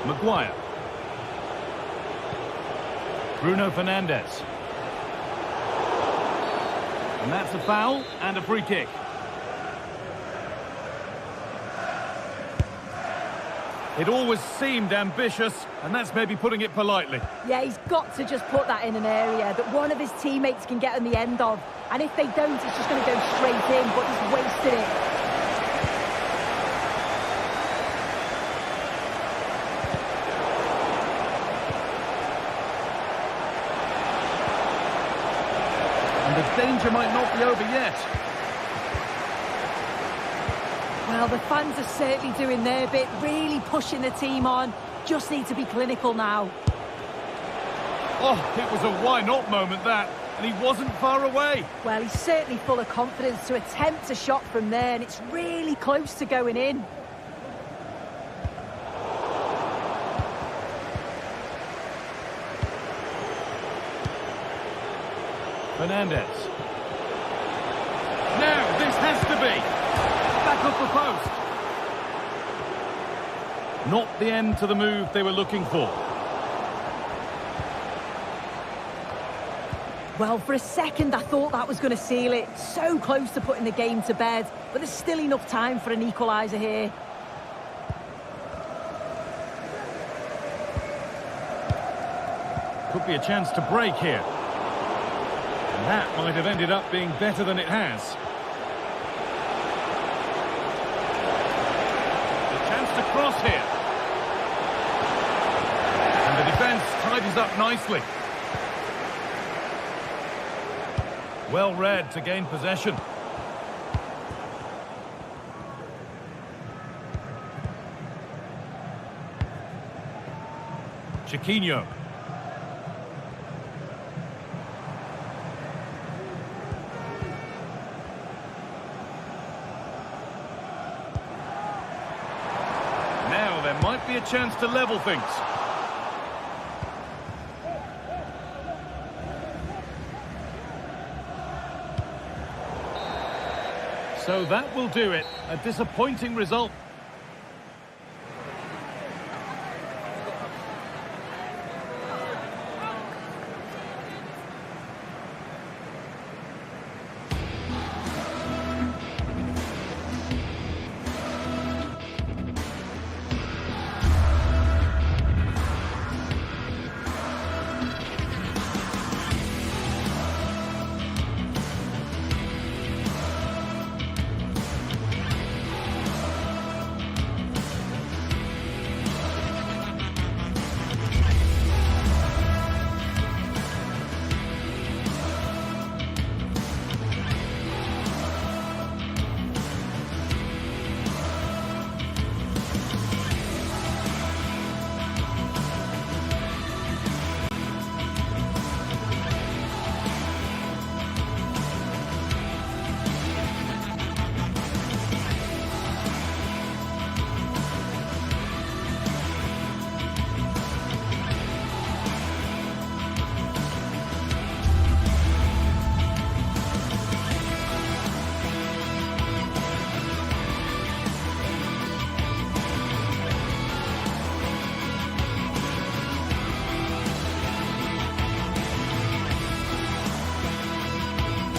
Maguire. Bruno Fernandes. And that's a foul and a free kick. It always seemed ambitious, and that's maybe putting it politely. Yeah, he's got to just put that in an area that one of his teammates can get on the end of. And if they don't, it's just going to go straight in, but he's wasted it. The danger might not be over yet. Well, the fans are certainly doing their bit, really pushing the team on. Just need to be clinical now. Oh, it was a why-not moment, that. And he wasn't far away. Well, he's certainly full of confidence to attempt a shot from there, and it's really close to going in. Fernandes. Now, this has to be. Back off the post. Not the end to the move they were looking for. Well, for a second, I thought that was going to seal it. So close to putting the game to bed, but there's still enough time for an equaliser here. Could be a chance to break here. And that might have ended up being better than it has. A chance to cross here. And the defence tidies up nicely. Well read to gain possession. Chiquinho. Now there might be a chance to level things. So that will do it. A disappointing result.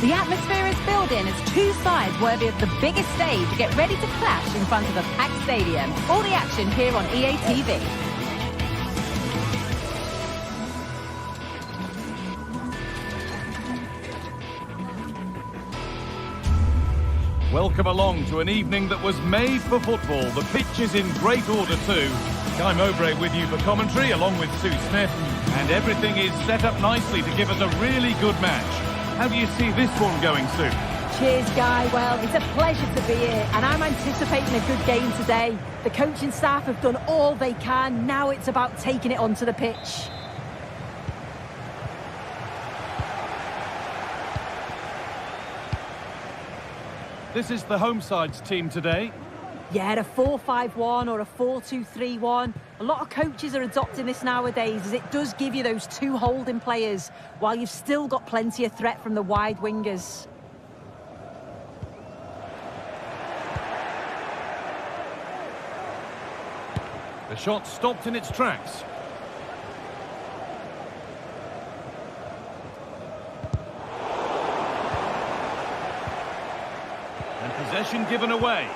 The atmosphere is building as two sides worthy of the biggest stage get ready to clash in front of a packed stadium. All the action here on EA TV. Welcome along to an evening that was made for football. The pitch is in great order too. Guy Mowbray with you for commentary along with Sue Smith. And everything is set up nicely to give us a really good match. How do you see this one going, Sue? Cheers, Guy. Well, it's a pleasure to be here, and I'm anticipating a good game today. The coaching staff have done all they can. Now it's about taking it onto the pitch. This is the home side's team today. Yeah, a 4-5-1 or a 4-2-3-1. A lot of coaches are adopting this nowadays, as it does give you those two holding players, while you've still got plenty of threat from the wide wingers. The shot stopped in its tracks. And possession given away.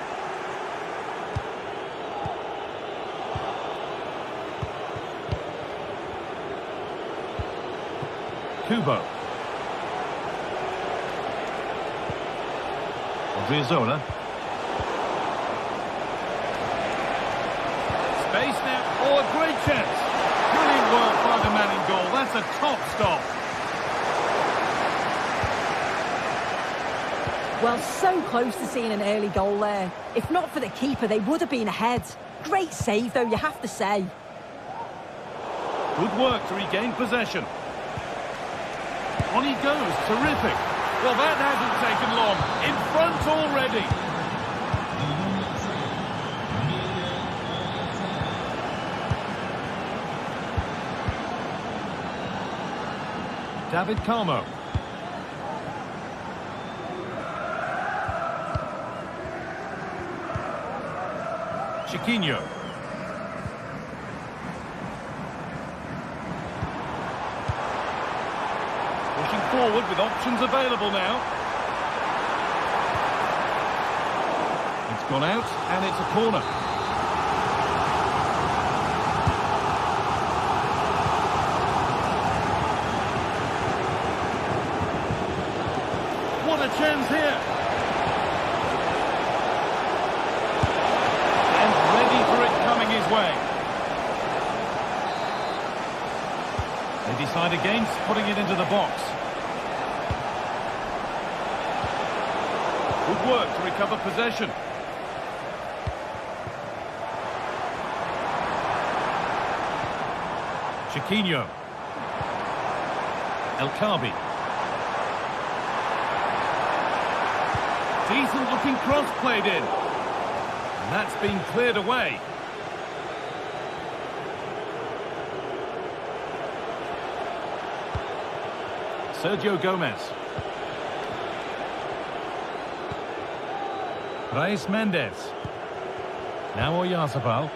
Kubo. Odriozola. Space now. Oh, a great chance. Brilliant work by the man in goal. That's a top stop. Well, so close to seeing an early goal there. If not for the keeper, they would have been ahead. Great save, though, you have to say. Good work to regain possession. On he goes. Terrific. Well, that hasn't taken long. In front already. David Carmo. Chiquinho. Pushing forward with options available now. It's gone out and it's a corner. What a chance here. And ready for it coming his way. They decide against putting it into the box. Good work to recover possession. Chiquinho. El Khabi. Decent looking cross played in. And that's been cleared away. Sergio Gomez. Reis Mendes. Now Oyarzabal.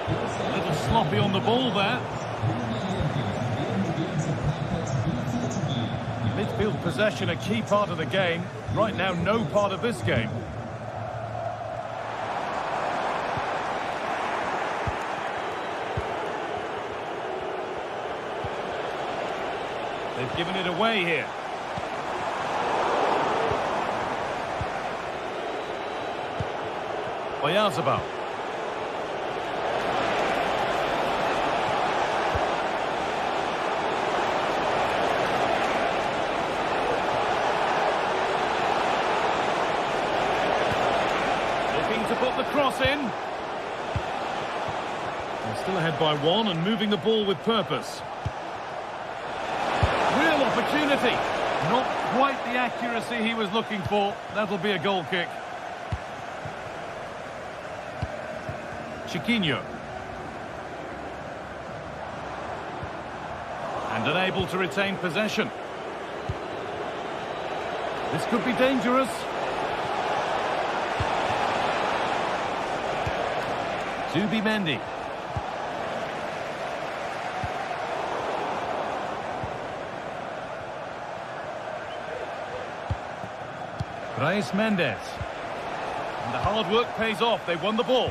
A little sloppy on the ball there. Midfield possession a key part of the game. Right now, no part of this game. They've given it away here. Oyarzabal. Looking to put the cross in. They're still ahead by one and moving the ball with purpose. Real opportunity. Not quite the accuracy he was looking for. That'll be a goal kick. Chiquinho. And unable to retain possession. This could be dangerous. Zubimendi. Reis Mendes. And the hard work pays off. They've won the ball.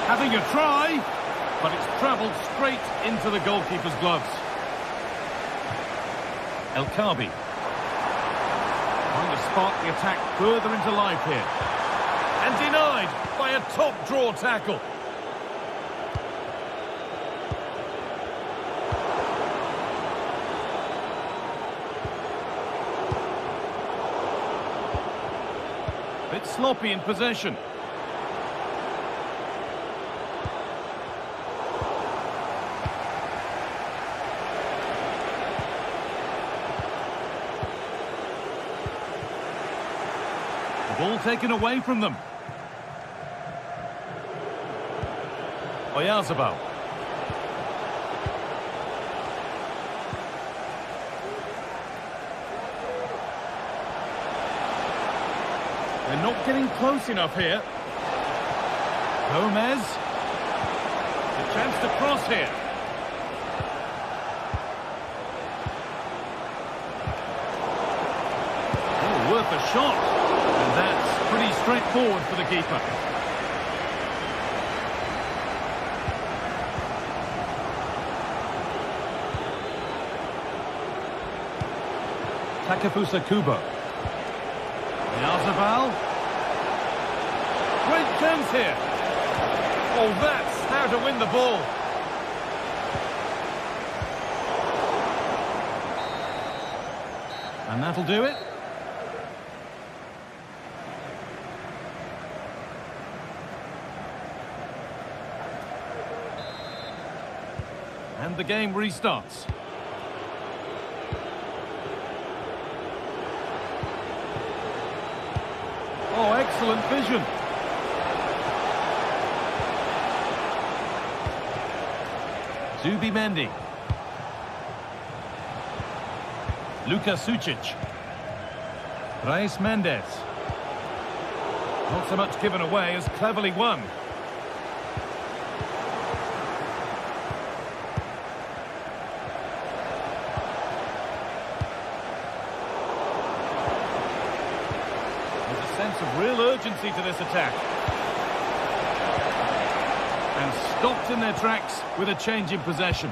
Having a try, but it's travelled straight into the goalkeeper's gloves. El Khabi. Trying to spark the attack further into life here. And denied by a top draw tackle. Bit sloppy in possession. Ball taken away from them. Oyarzabal. They're not getting close enough here. Gomez. A chance to cross here. Oh, worth a shot. And that's pretty straightforward for the keeper. Takefusa Kubo. Oyarzabal. Great chance here. Oh, that's how to win the ball. And that'll do it. And the game restarts. Oh, excellent vision. Zubimendi. Luka Sucic. Reis Mendes. Not so much given away as cleverly won. There's a sense of real urgency to this attack. And stopped in their tracks with a change in possession.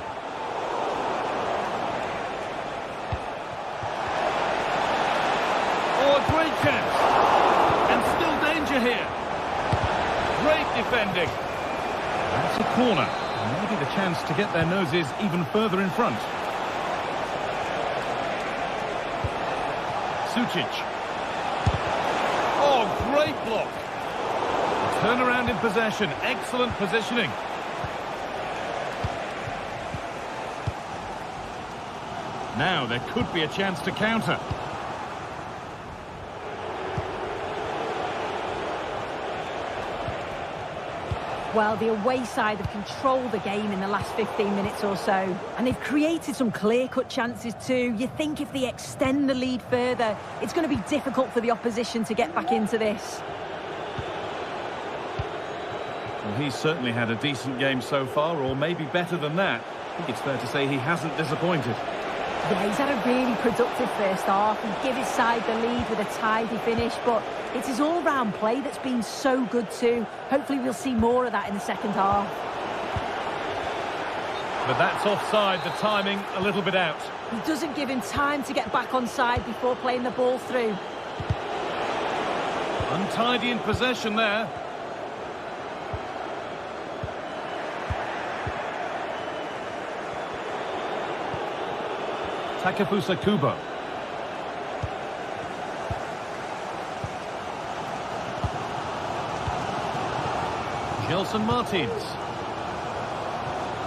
Oh, a great chance. And still danger here. Great defending. That's a corner. And maybe the chance to get their noses even further in front. Sucic. Oh, great block. Turnaround in possession, excellent positioning. Now there could be a chance to counter. Well, the away side have controlled the game in the last 15 minutes or so, and they've created some clear-cut chances too. You think if they extend the lead further, it's going to be difficult for the opposition to get back into this. Well, he's certainly had a decent game so far, or maybe better than that. I think it's fair to say he hasn't disappointed. Yeah, he's had a really productive first half and give his side the lead with a tidy finish, but it's his all-round play that's been so good too. Hopefully we'll see more of that in the second half. But that's offside, the timing a little bit out. He doesn't give him time to get back on side before playing the ball through. Untidy in possession there. Takefusa Kubo. Gelson Martins.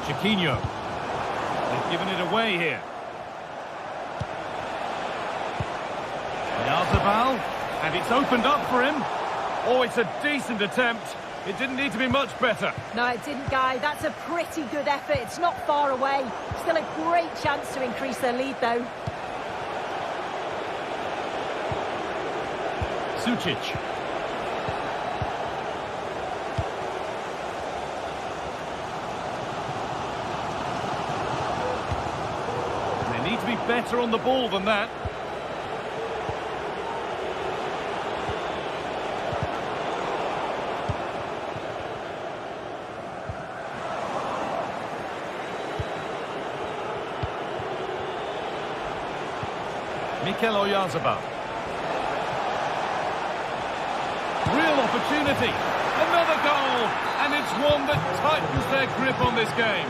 Chiquinho. They've given it away here. Oyarzabal. And it's opened up for him. Oh, it's a decent attempt. It didn't need to be much better. No, it didn't, Guy. That's a pretty good effort. It's not far away. Still a great chance to increase their lead, though. Sucic. They need to be better on the ball than that. Mikel Oyarzabal. Real opportunity. Another goal. And it's one that tightens their grip on this game.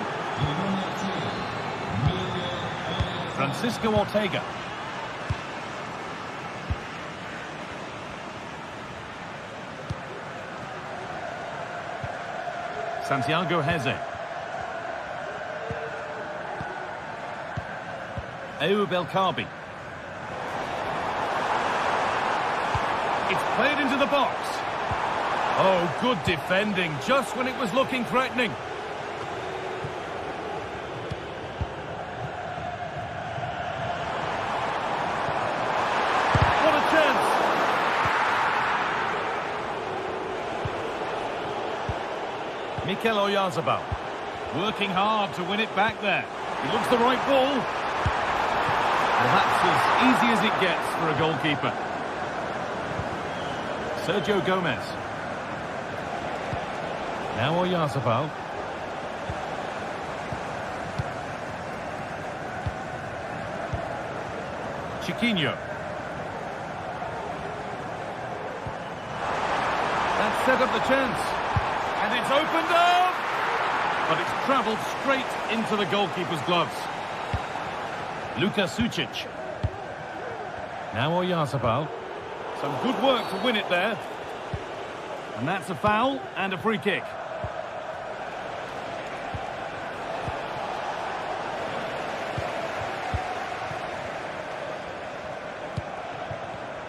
Francisco Ortega. Santiago Heze. Ayoub El Kaabi. It's played into the box. Oh, good defending, just when it was looking threatening. What a chance! Mikel Oyarzabal working hard to win it back there. He looks the right ball. Perhaps as easy as it gets for a goalkeeper. Sergio Gomez. Now Oyarzabal. Chiquinho. That set up the chance. And it's opened up! But it's travelled straight into the goalkeeper's gloves. Luka Sucic. Now Oyarzabal. Some good work to win it there. And that's a foul and a free kick.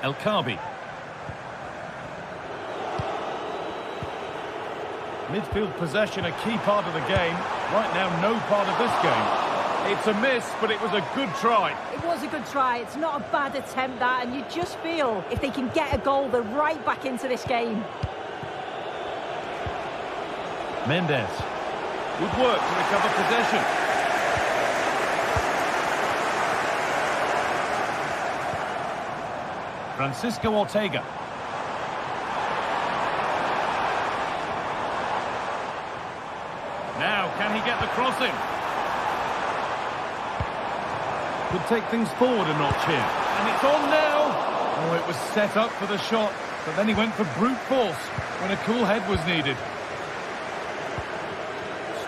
El Kaabi. Midfield possession a key part of the game. Right now, no part of this game. It's a miss, but it was a good try. It was a good try. It's not a bad attempt, that, and you just feel if they can get a goal, they're right back into this game. Mendes. Good work to recover possession. Francisco Ortega. Now, can he get the crossing? Could take things forward a notch here. And it's on now! Oh, it was set up for the shot, but then he went for brute force when a cool head was needed.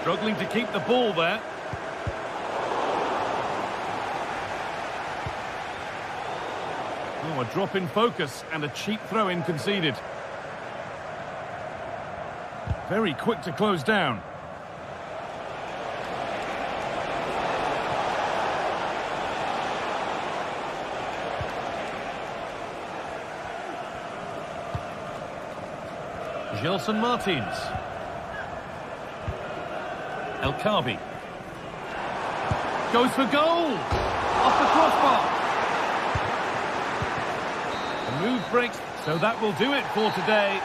Struggling to keep the ball there. Oh, a drop in focus and a cheap throw-in conceded. Very quick to close down. Gelson Martins. El Kaabi. Goes for goal! Off the crossbar! The move breaks, so that will do it for today.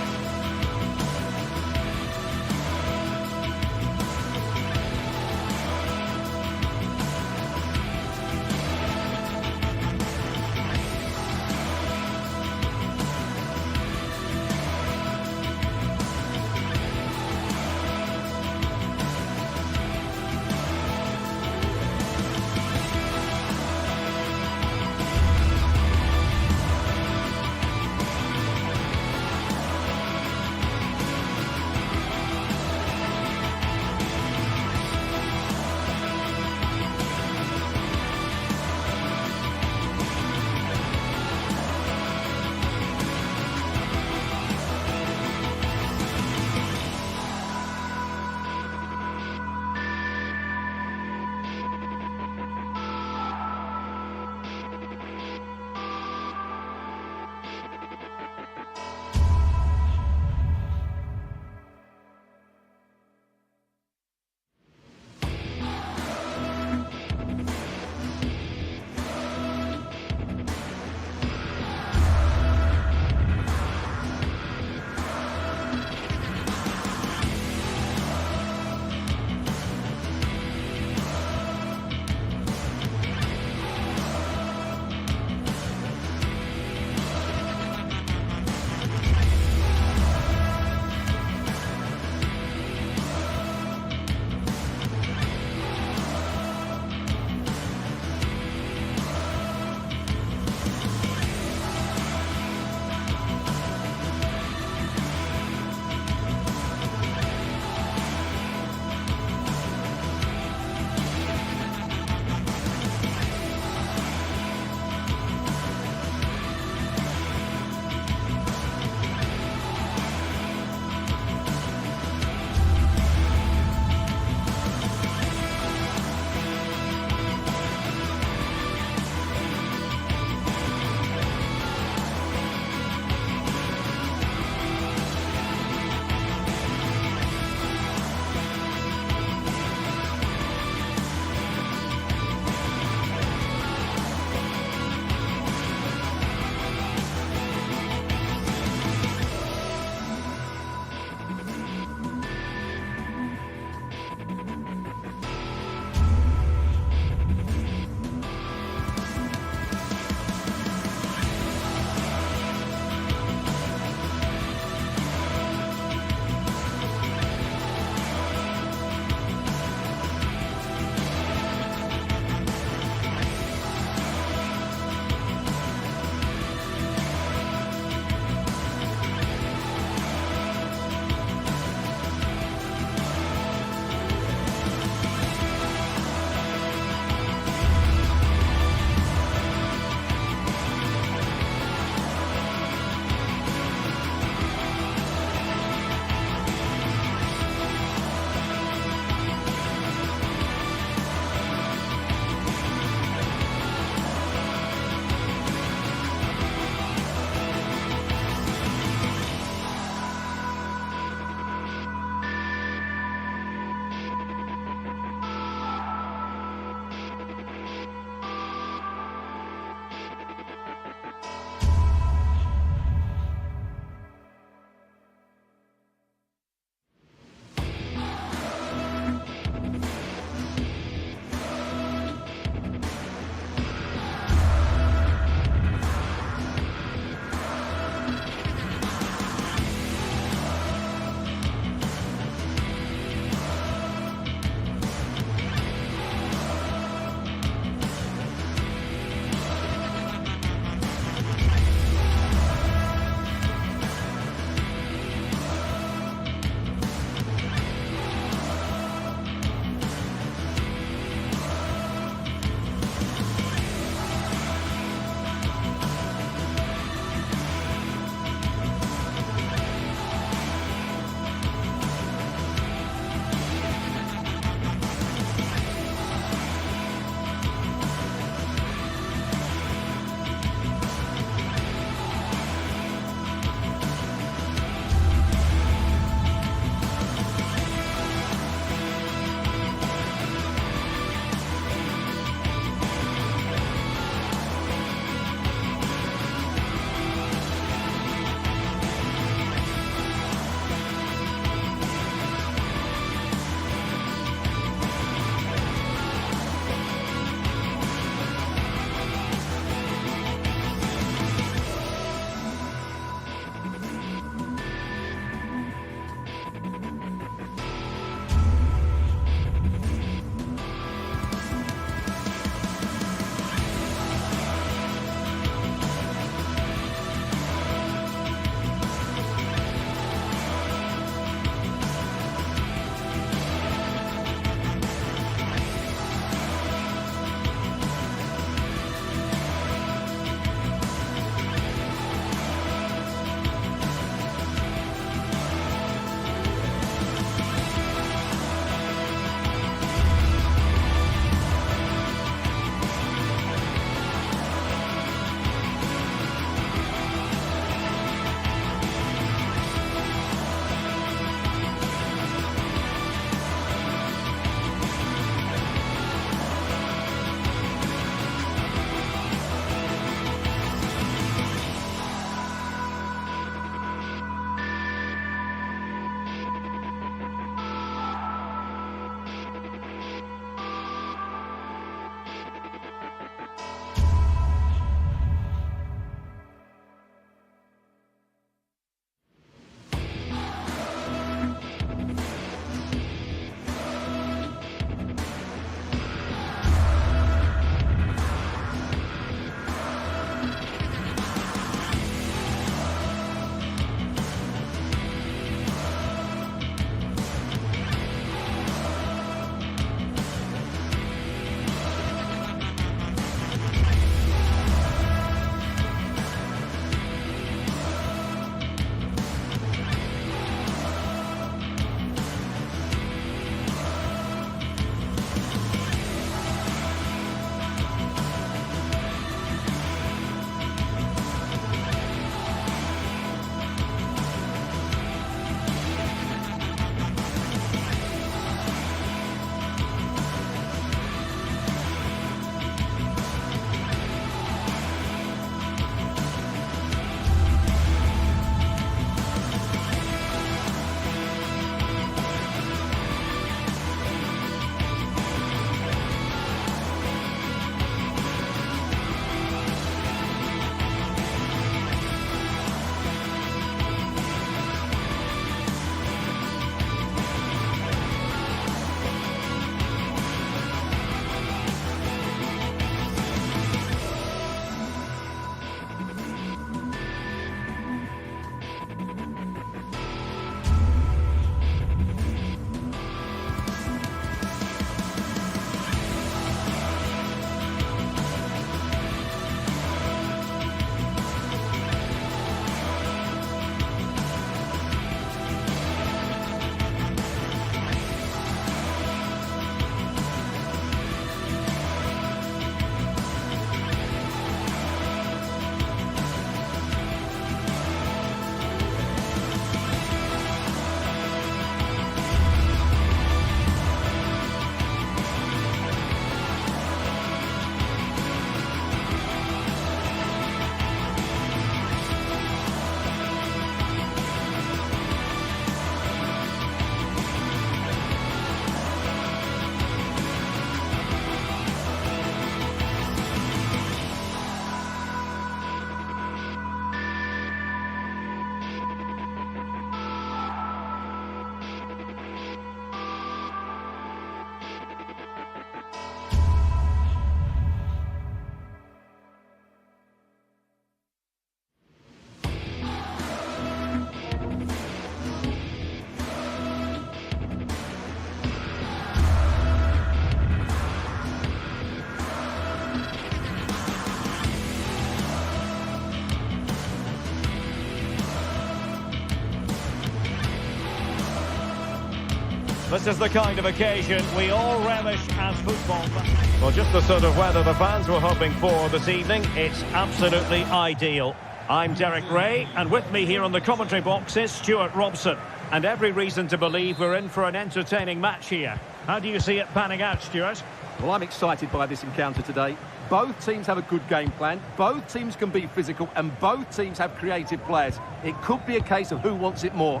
This is the kind of occasion we all relish as football fans. Well, just the sort of weather the fans were hoping for this evening. It's absolutely ideal. I'm Derek Ray, and with me here on the commentary box is Stuart Robson. And every reason to believe we're in for an entertaining match here. How do you see it panning out, Stuart? Well, I'm excited by this encounter today. Both teams have a good game plan, both teams can be physical, and both teams have creative players. It could be a case of who wants it more.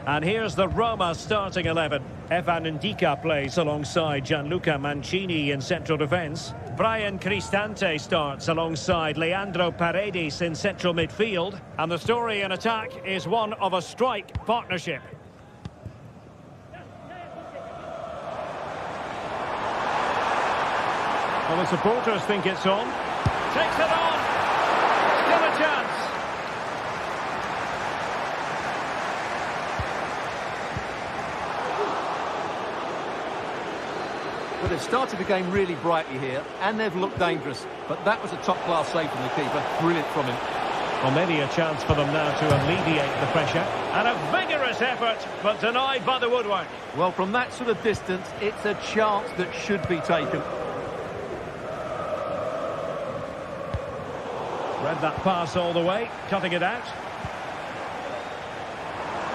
And here's the Roma starting 11. Evan Ndika plays alongside Gianluca Mancini in central defence. Brian Cristante starts alongside Leandro Paredes in central midfield. And the story in attack is one of a strike partnership. Well, the supporters think it's on. Takes it on. Still a chance. Well, they've started the game really brightly here, and they've looked dangerous. But that was a top-class save from the keeper. Brilliant from him. Well, maybe a chance for them now to alleviate the pressure. And a vigorous effort, but denied by the woodwork. Well, from that sort of distance, it's a chance that should be taken. Read that pass all the way, cutting it out.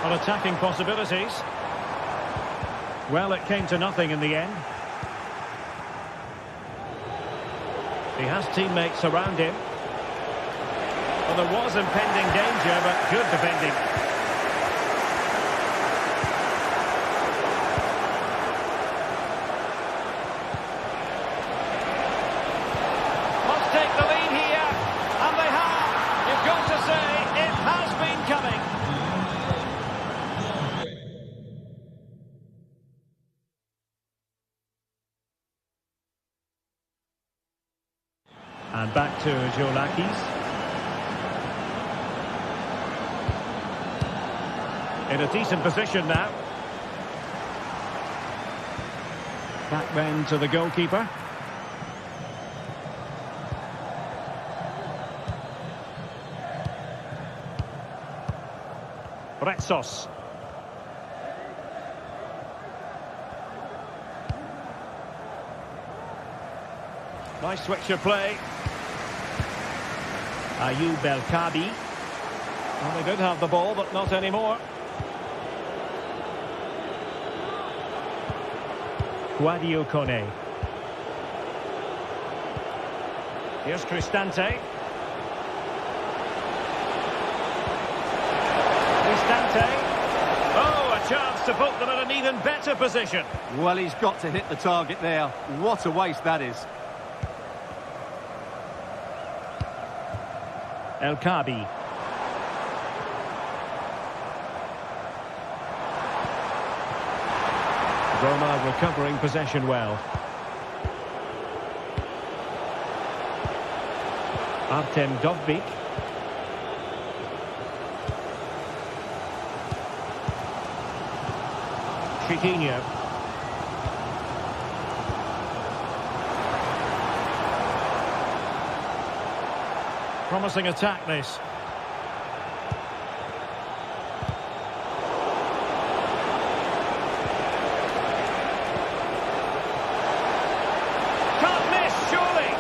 On attacking possibilities. Well, it came to nothing in the end. He has teammates around him. Well, there was impending danger, but good defending. Must take the lead here, and they have. You've got to say, it has been coming. And back to Jolakis. In a decent position now. Back then to the goalkeeper. Retsos. Nice switch of play. Ayoub El Kabi. Well, they did have the ball, but not anymore. Guadio Kone. Here's Cristante. Cristante. Oh, a chance to put them in an even better position. Well, he's got to hit the target there. What a waste that is. El Kabi. Roma recovering possession well. Artem Dovbyk. Chiquinho. Promising attack, this. Can't miss, surely.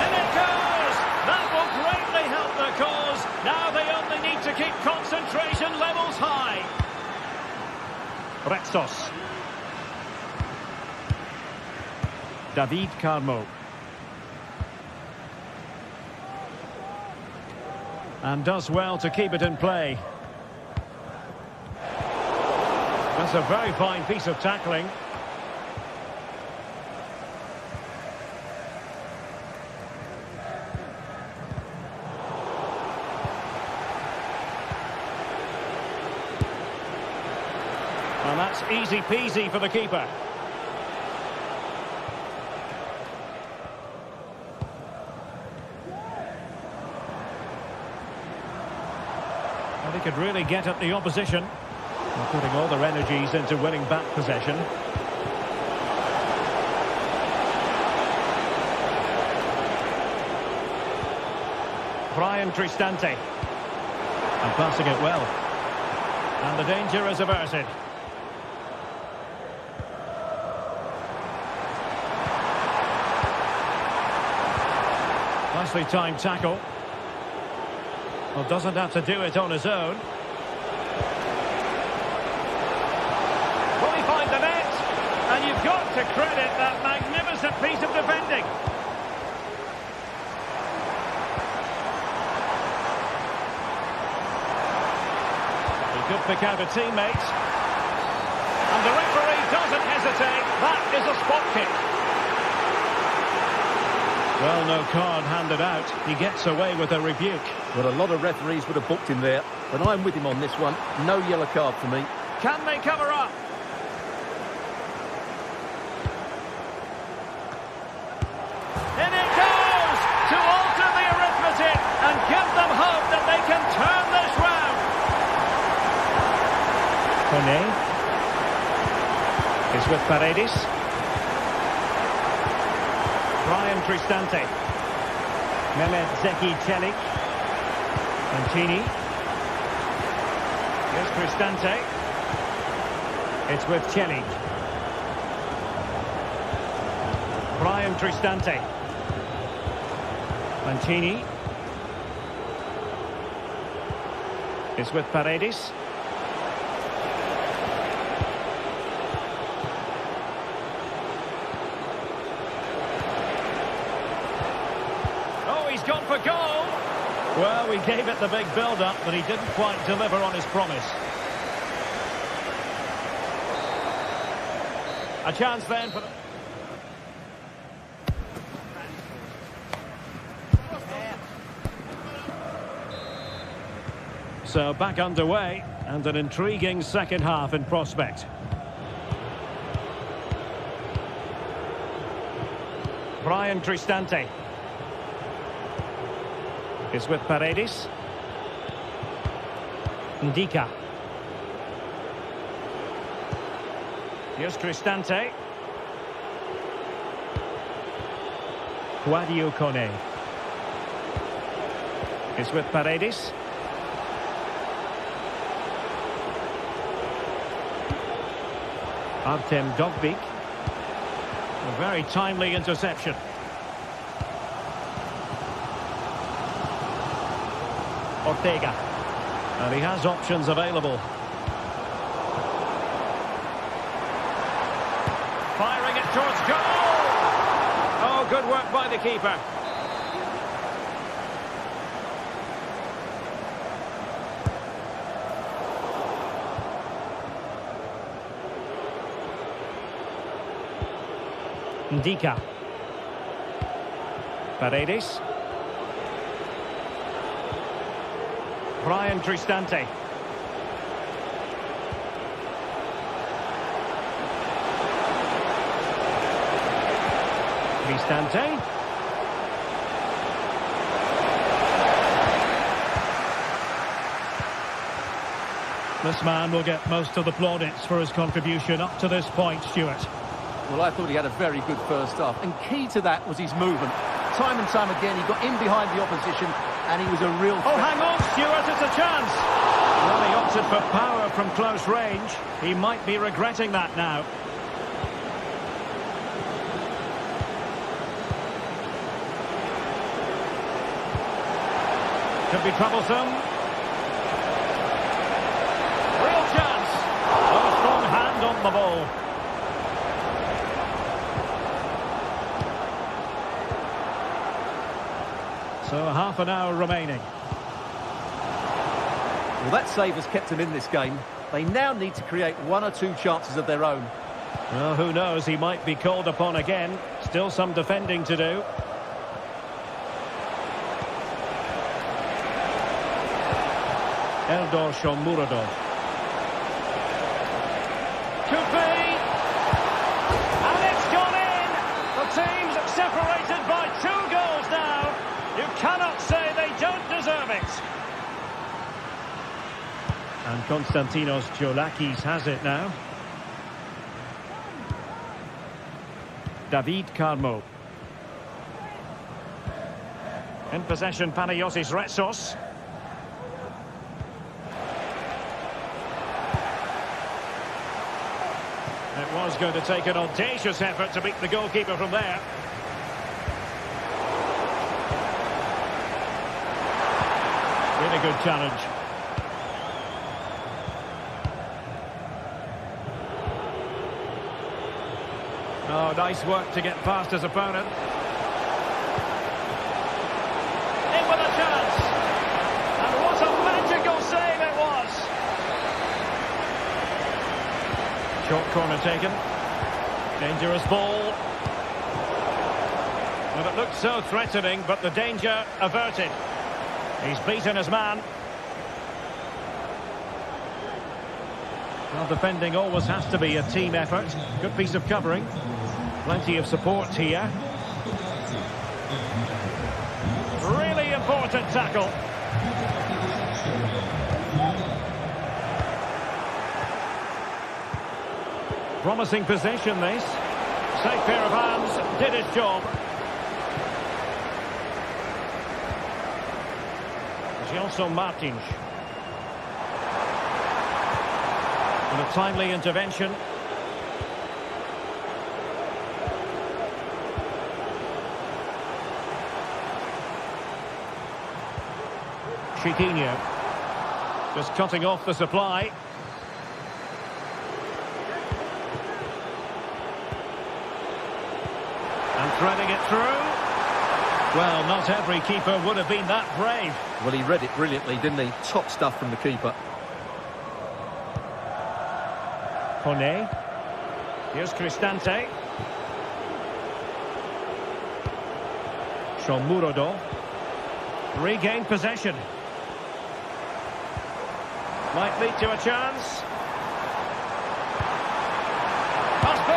And it goes. That will greatly help the cause. Now they only need to keep concentration levels high. Retsos. David Carmo. And does well to keep it in play. That's a very fine piece of tackling. And that's easy peasy for the keeper. Well, he could really get at the opposition. They're putting all their energies into winning back possession. Brian Cristante. And passing it well. And the danger is averted. Nicely timed tackle. Well, doesn't have to do it on his own. Will he find the net? And you've got to credit that magnificent piece of defending. He could pick out a teammate. And the referee doesn't hesitate. That is a spot kick. Well, no card handed out. He gets away with a rebuke. Well, a lot of referees would have booked him there, but I'm with him on this one. No yellow card for me. Can they cover up? In it goes to alter the arithmetic and give them hope that they can turn this round. Kone is with Paredes. Brian Cristante. Mehmet Zeki Çelik. Mancini. Here's Cristante. It's with Çelik. Brian Cristante. Mancini. It's with Paredes. He's gone for goal. Well, we gave it the big build-up, but he didn't quite deliver on his promise. A chance then for... So back underway, and an intriguing second half in prospect. Brian Cristante. Is with Paredes. Ndika. Here's Cristante. Guadio Kone. Is with Paredes. Artem Dogbik. A very timely interception. Ortega. And he has options available. Firing it towards goal! Oh, good work by the keeper. Ndika. Paredes. Brian Cristante. Cristante. This man will get most of the plaudits for his contribution up to this point, Stuart. Well, I thought he had a very good first half, and key to that was his movement. Time and time again, he got in behind the opposition, and he was a real threat. Oh, hang on, Stuart, it's a chance. Well, he opted for power from close range. He might be regretting that now. Could be troublesome. Real chance. Oh, strong hand on the ball. So half an hour remaining. Well, that save has kept them in this game. They now need to create one or two chances of their own. Well, who knows? He might be called upon again. Still some defending to do. Eldor Shomurodov. Could be. And it's gone in. The team's separated by 2 goals now. You cannot say they don't deserve it. And Konstantinos Giolakis has it now. David Carmo. In possession, Panagiotis Retsos. is going to take an audacious effort to beat the goalkeeper from there. Really good challenge. Oh, nice work to get past his opponent. In with a chance. And what a magical save it was. Short corner taken. Dangerous ball. Well, it looked so threatening, but the danger averted. He's beaten his man. Well, defending always has to be a team effort. Good piece of covering. Plenty of support here. Really important tackle. Promising position, this. Safe pair of hands, did his job. Gelson Martins. And a timely intervention. Chiquinho. Just cutting off the supply. And threading it through. Well, not every keeper would have been that brave. Well, he read it brilliantly, didn't he? Top stuff from the keeper. Kone. Here's Cristante. Shomurodov. Regained possession. Might lead to a chance. Must be!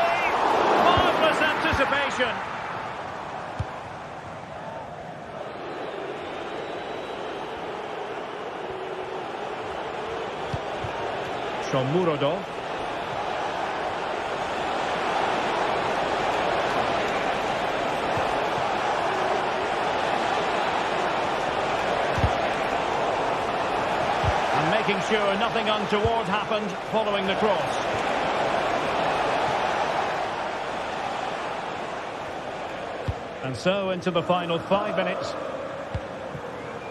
Marvellous anticipation. Shomurodov. And making sure nothing untoward happened following the cross. And so into the final 5 minutes.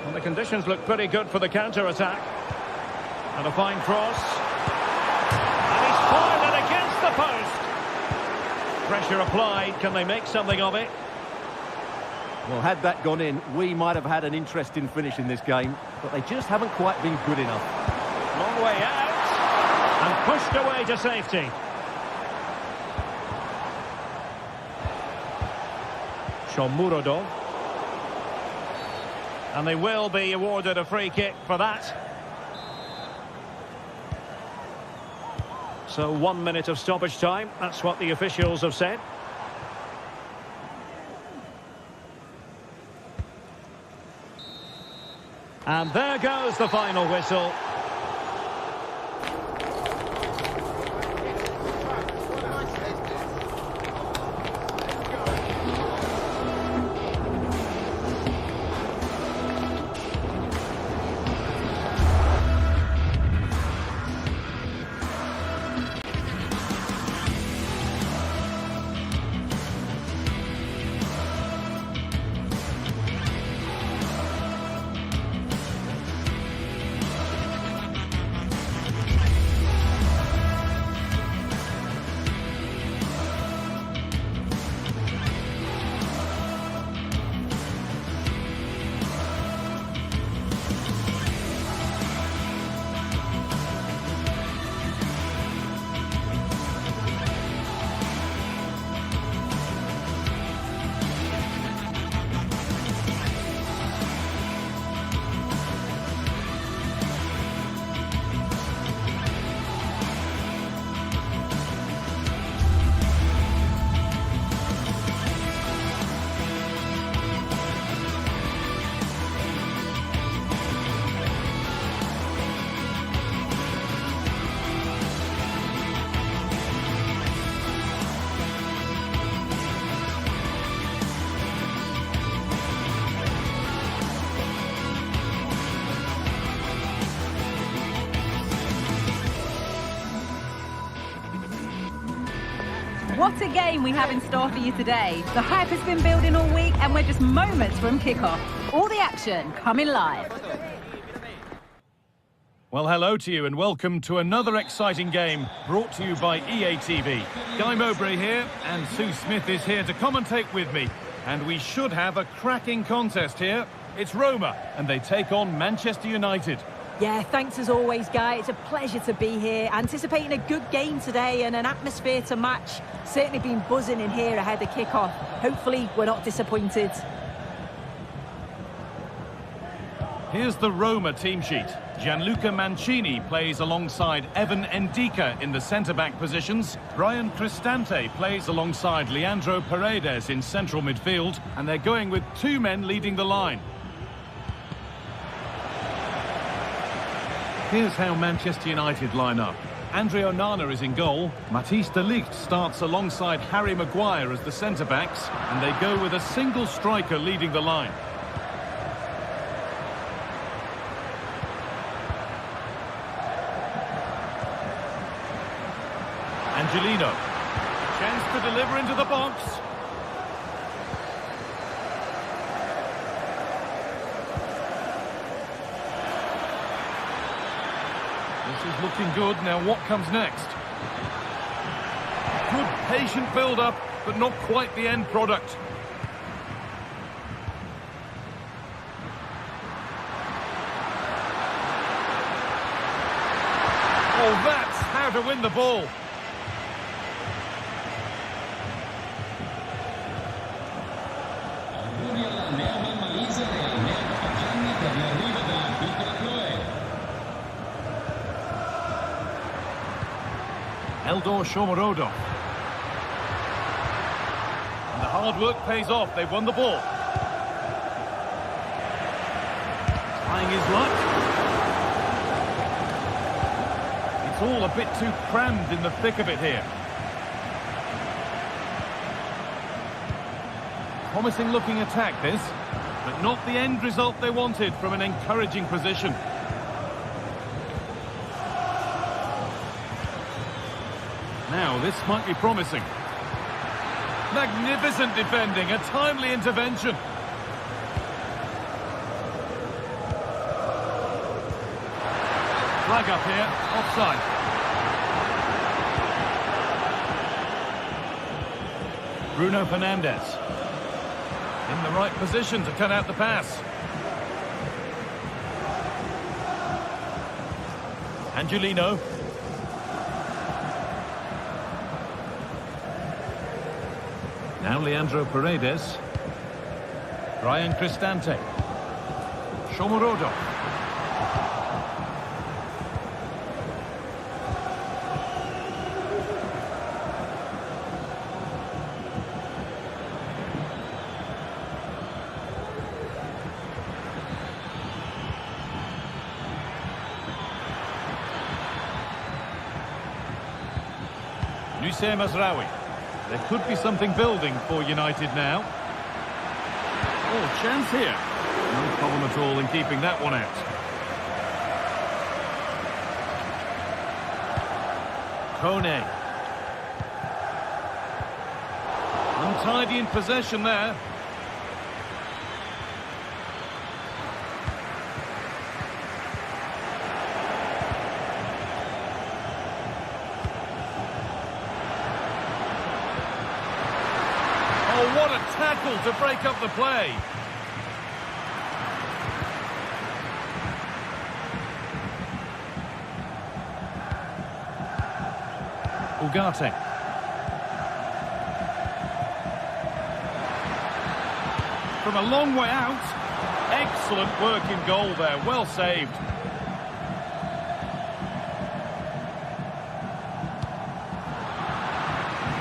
Well, the conditions look pretty good for the counter-attack. And a fine cross. And he's fired it against the post. Pressure applied. Can they make something of it? Well, had that gone in, we might have had an interesting finish in this game, but they just haven't quite been good enough. Long way out. And pushed away to safety. Shomurodov. And they will be awarded a free kick for that. So 1 minute of stoppage time. That's what the officials have said. And there goes the final whistle. What a game we have in store for you today. The hype has been building all week and we're just moments from kickoff. All the action coming live. Well, hello to you and welcome to another exciting game brought to you by EA TV. Guy Mowbray here and Sue Smith is here to commentate with me. And we should have a cracking contest here. It's Roma and they take on Manchester United. Yeah, thanks as always, Guy. It's a pleasure to be here. Anticipating a good game today and an atmosphere to match. Certainly been buzzing in here ahead of kickoff. Hopefully, we're not disappointed. Here's the Roma team sheet. Gianluca Mancini plays alongside Evan Ndika in the centre-back positions. Brian Cristante plays alongside Leandro Paredes in central midfield. And they're going with two men leading the line. Here's how Manchester United line up. Andre Onana is in goal. Matthijs de Ligt starts alongside Harry Maguire as the centre-backs. And they go with a single striker leading the line. Angelino. Chance to deliver into the box. This is looking good. Now what comes next? Good patient build-up, but not quite the end product. Oh, that's how to win the ball. Eldor Shomorodov. And the hard work pays off. They've won the ball. Trying his luck. It's all a bit too crammed in the thick of it here. Promising looking attack this, but not the end result they wanted from an encouraging position. Now, this might be promising. Magnificent defending, a timely intervention. Flag up here, offside. Bruno Fernandes. In the right position to cut out the pass. Angelino. Now Leandro Paredes. Brian Cristante. Shomorodov. Nusayr Mazraoui. There could be something building for United now. Oh, chance here. No problem at all in keeping that one out. Kone. Untidy in possession there. Oh, what a tackle to break up the play. Ugarte. From a long way out. Excellent work in goal there. Well saved.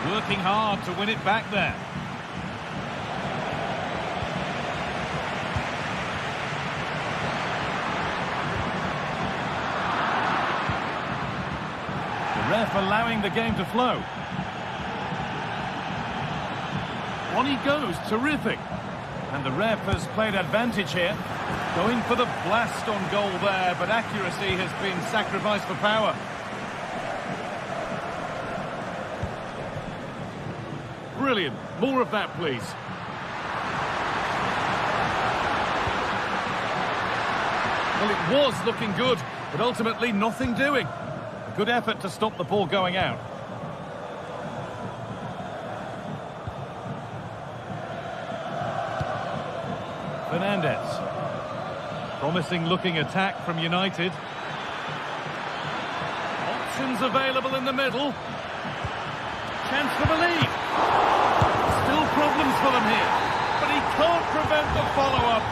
Working hard to win it back there. Ref allowing the game to flow. On he goes, terrific. And the ref has played advantage here. Going for the blast on goal there, but accuracy has been sacrificed for power. Brilliant. More of that, please. Well, it was looking good, but ultimately nothing doing. A good effort to stop the ball going out. Fernandez. Promising looking attack from United. Options available in the middle. Chance for the lead. Still problems for them here, but he can't prevent the follow-up.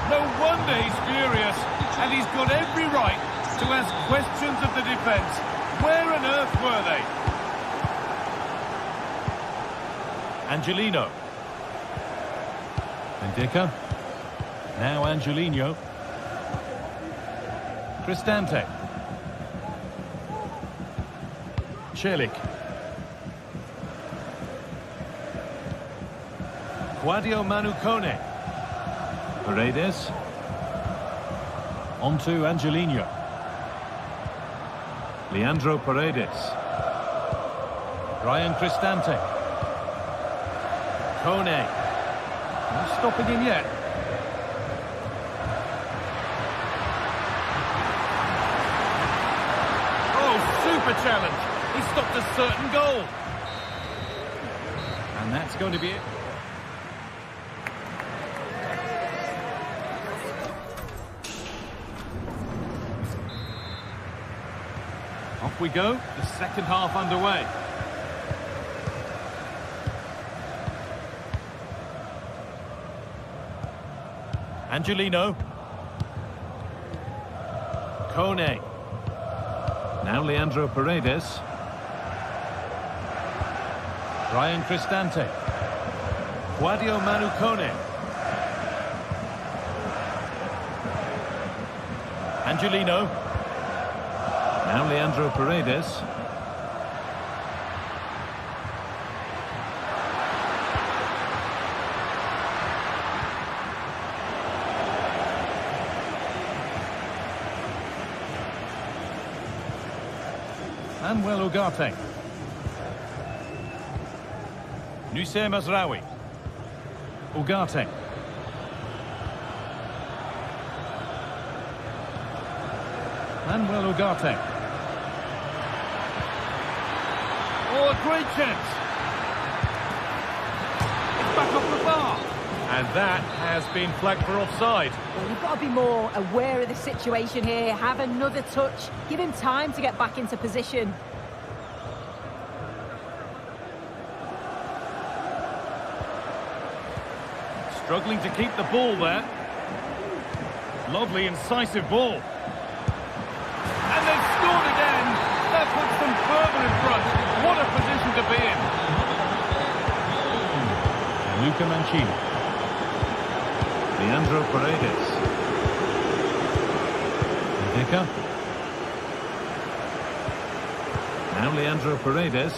No wonder he's furious, and he's got every right to ask questions of the defence. Where on earth were they? Angelino. Mendica. Now Angelino. Cristante. Celik. Guadio Manucone. Paredes. On to Angelino. Leandro Paredes. Ryan Cristante. Kone. Not stopping him yet. Oh, super challenge. He stopped a certain goal. And that's going to be it. Off we go, the second half underway. Angelino. Kone. Now Leandro Paredes. Ryan Cristante. Guadio Manucone. Angelino. Now Leandro Paredes. Manuel Ugarte. Nusayr Mazraoui. Ugarte. Manuel Ugarte. Oh, a great chance. It's back off the bar. And that has been flagged for offside. Well, you've got to be more aware of the situation here. Have another touch. Give him time to get back into position. Struggling to keep the ball there. Lovely, incisive ball. And they've scored again. That puts them further in front. What a position to be in. Luca Mancini. Leandro Paredes. Mendica. Now Leandro Paredes.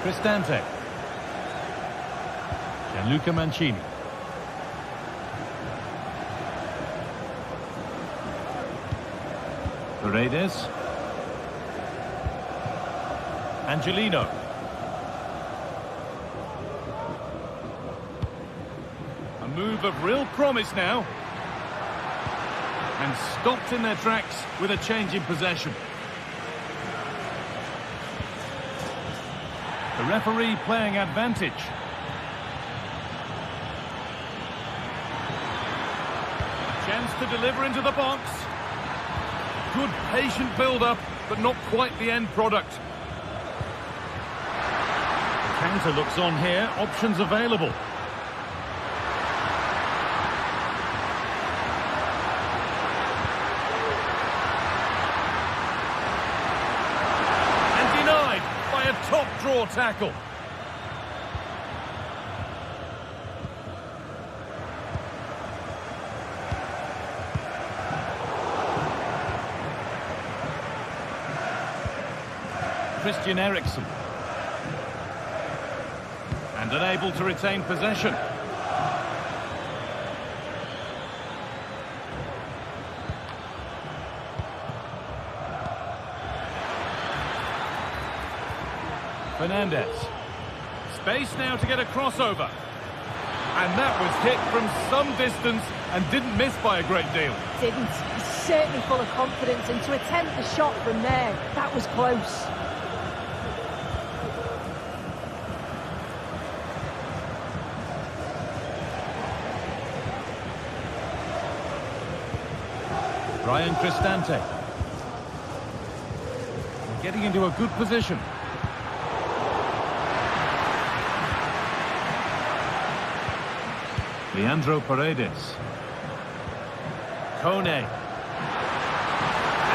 Cristante. And Luca Mancini. Paredes. Angelino. A move of real promise now. And stopped in their tracks with a change in possession. The referee playing advantage. A chance to deliver into the box. Good patient build-up, but not quite the end product. The counter looks on here, options available. And denied by a top-draw tackle. Christian Eriksen. And unable to retain possession. Fernandez. Space now to get a crossover. And that was hit from some distance and didn't miss by a great deal. Didn't. He's certainly full of confidence, and to attempt the shot from there, that was close. Ryan Cristante. Getting into a good position. Leandro Paredes. Kone. And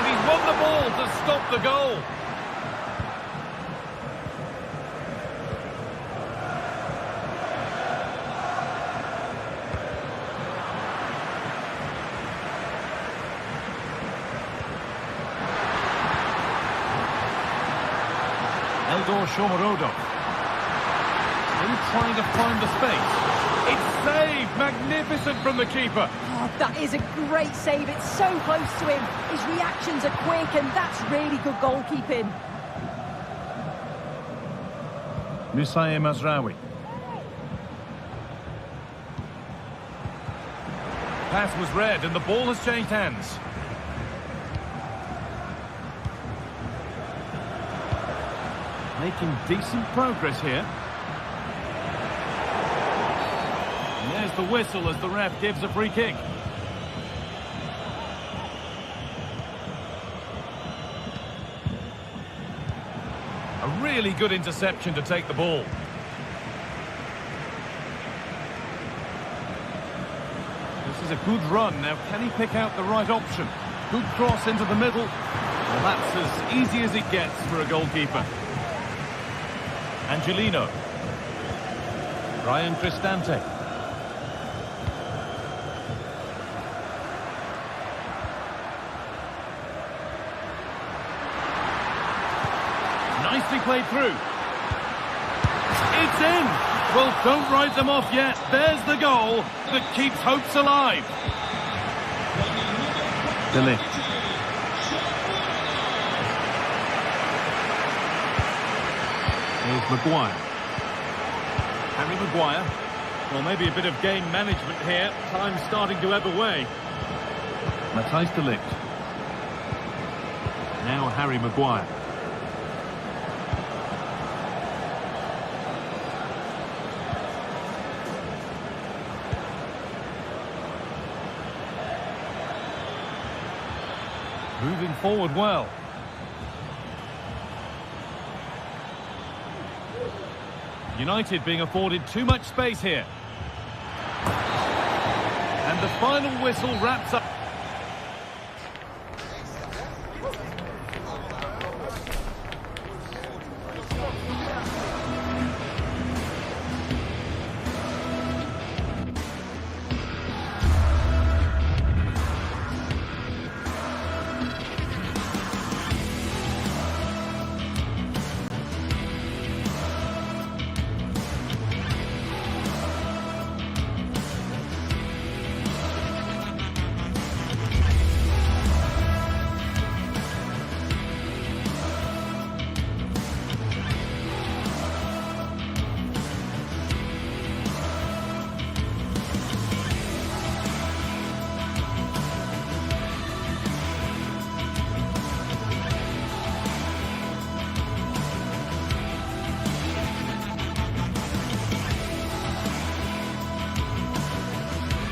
he's won the ball to stop the goal. Eldor Shomorodov. Still trying to find the space. It's saved! Magnificent from the keeper. Oh, that is a great save. It's so close to him. His reactions are quick, and that's really good goalkeeping. Musaye Mazraoui. Pass was read, and the ball has changed hands. Making decent progress here. And there's the whistle as the ref gives a free kick. A really good interception to take the ball. This is a good run. Now, can he pick out the right option? Good cross into the middle. Well, that's as easy as it gets for a goalkeeper. Angelino. Ryan Cristante. Nicely played through. It's in! Well, don't write them off yet. There's the goal that keeps hopes alive. De Ligt. Here's Maguire. Harry Maguire. Well, maybe a bit of game management here. Time's starting to ebb away. Matthijs de Ligt. Now Harry Maguire. Moving forward well. United being afforded too much space here. And the final whistle wraps up.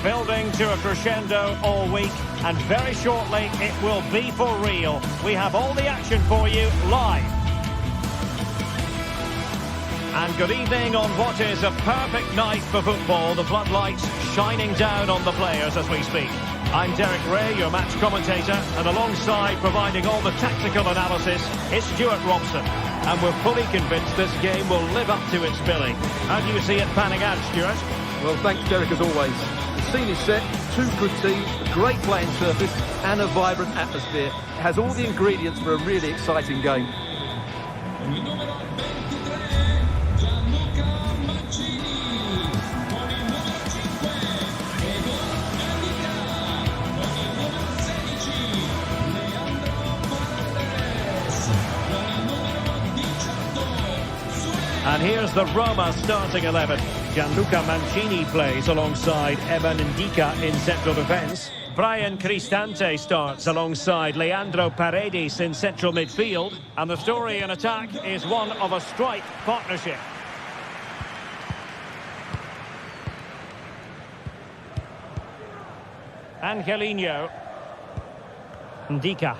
Building to a crescendo all week, and very shortly it will be for real. We have all the action for you live. And good evening on what is a perfect night for football. The floodlights shining down on the players as we speak. I'm Derek Ray, your match commentator, and alongside providing all the tactical analysis is Stuart Robson. And we're fully convinced this game will live up to its billing. How do you see it panning out, Stuart? Well, thanks, Derek, as always. The scene is set, two good teams, a great playing surface and a vibrant atmosphere. It has all the ingredients for a really exciting game. And here's the Roma starting 11. Gianluca Mancini plays alongside Evan Ndika in central defence. Brian Cristante starts alongside Leandro Paredes in central midfield. And the story in attack is one of a strike partnership. Angelino. Ndika.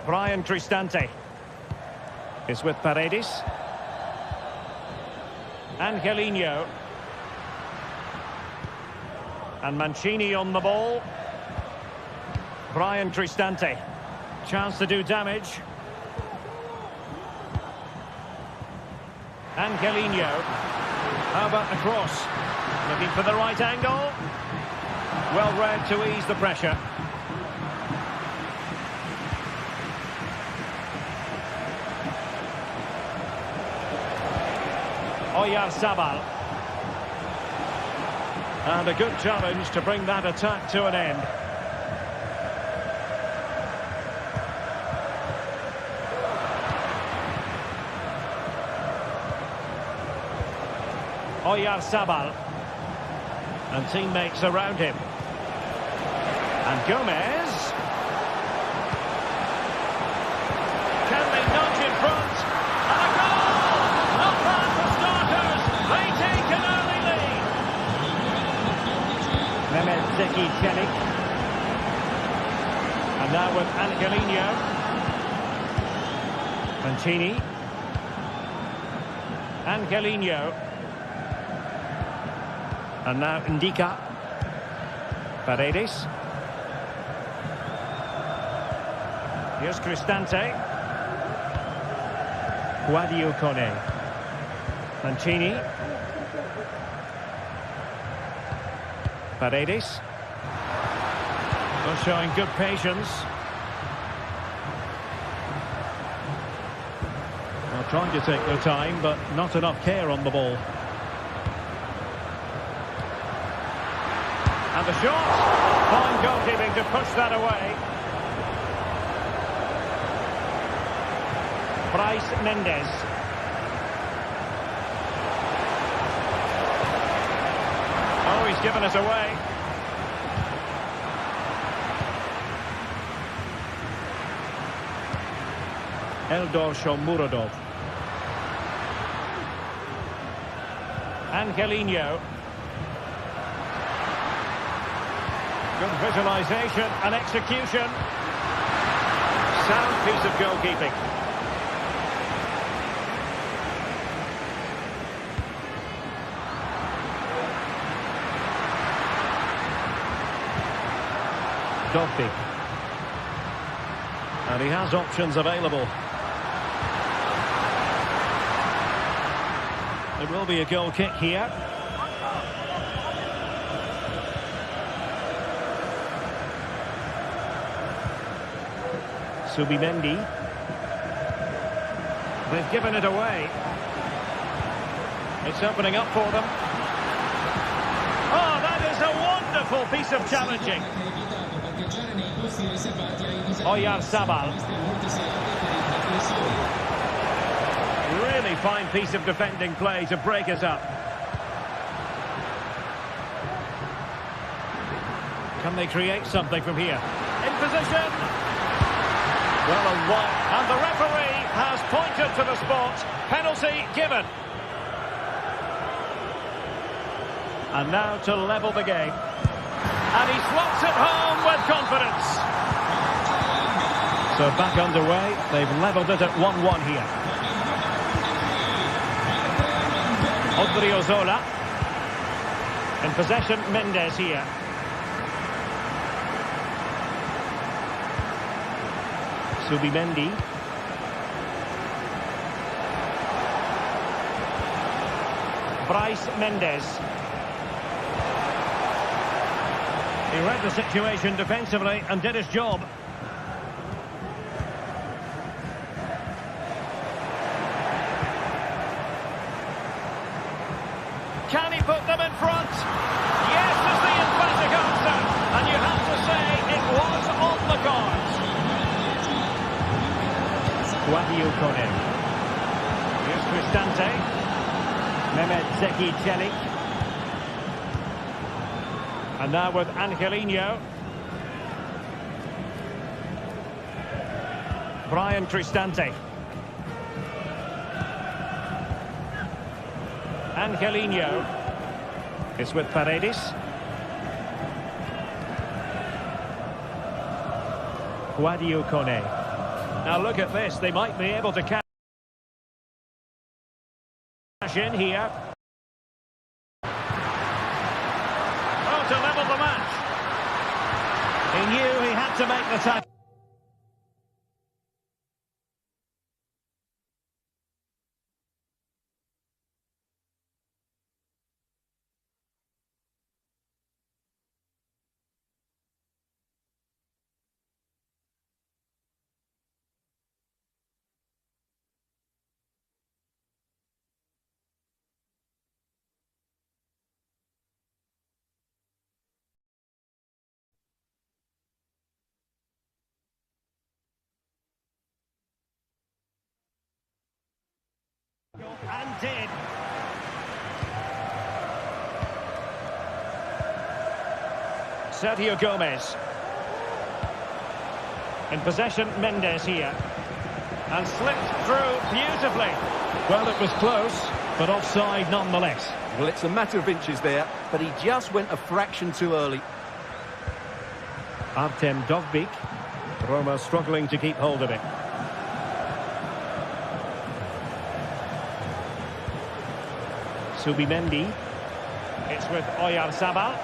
Brian Cristante is with Paredes. Angelino. And Mancini on the ball. Brian Cristante. Chance to do damage. Angelino. How about the cross? Looking for the right angle. Well read to ease the pressure. Oyarzabal. And a good challenge to bring that attack to an end. Oyarzabal. And teammates around him. And Gomez. Can they nudge in front? And a goal! Not bad for starters. They take an early lead. Mehmet Zeki Çelik. And now with Angelino. Mancini. Angelino. And now Ndika. Paredes. Here's Cristante. Guadio Kone. Mancini. Paredes. They're showing good patience. They're trying to take their time, but not enough care on the ball. And the shot. Fine goalkeeping to push that away. Bryce Mendes. Oh, he's given us away. Eldor Shomurodov. Angelino. Good visualization and execution. Sound piece of goalkeeping. Dovbik. And he has options available. There will be a goal kick here. Subimendi. They've given it away. It's opening up for them. Oh, that is a wonderful piece of challenging. Oyarzabal. Really fine piece of defending play to break us up. Can they create something from here? In position. Well, and the referee has pointed to the spot. Penalty given. And now to level the game. And he slots it home with confidence. So back underway. They've levelled it at 1-1 here. Odriozola. In possession, Mendes here. Subimendi. Bryce Mendes. He read the situation defensively and did his job. Can he put them in front? Yes is the emphatic answer. And you have to say it was on the cards. Guadio Kone. Cristante. Mehmet Zeki Çelik. And now with Angelino. Brian Cristante. Angelino. It's with Paredes. Guadio Kone. Now look at this, they might be able to cash in here. Oh, to level the match. He knew he had to make the tackle. And did. Sergio Gomez. In possession, Mendes here. And slipped through beautifully. Well, it was close, but offside nonetheless. Well, it's a matter of inches there, but he just went a fraction too early. Artem Dovbyk. Roma struggling to keep hold of it. Subimendi. It's with Oyarzabal.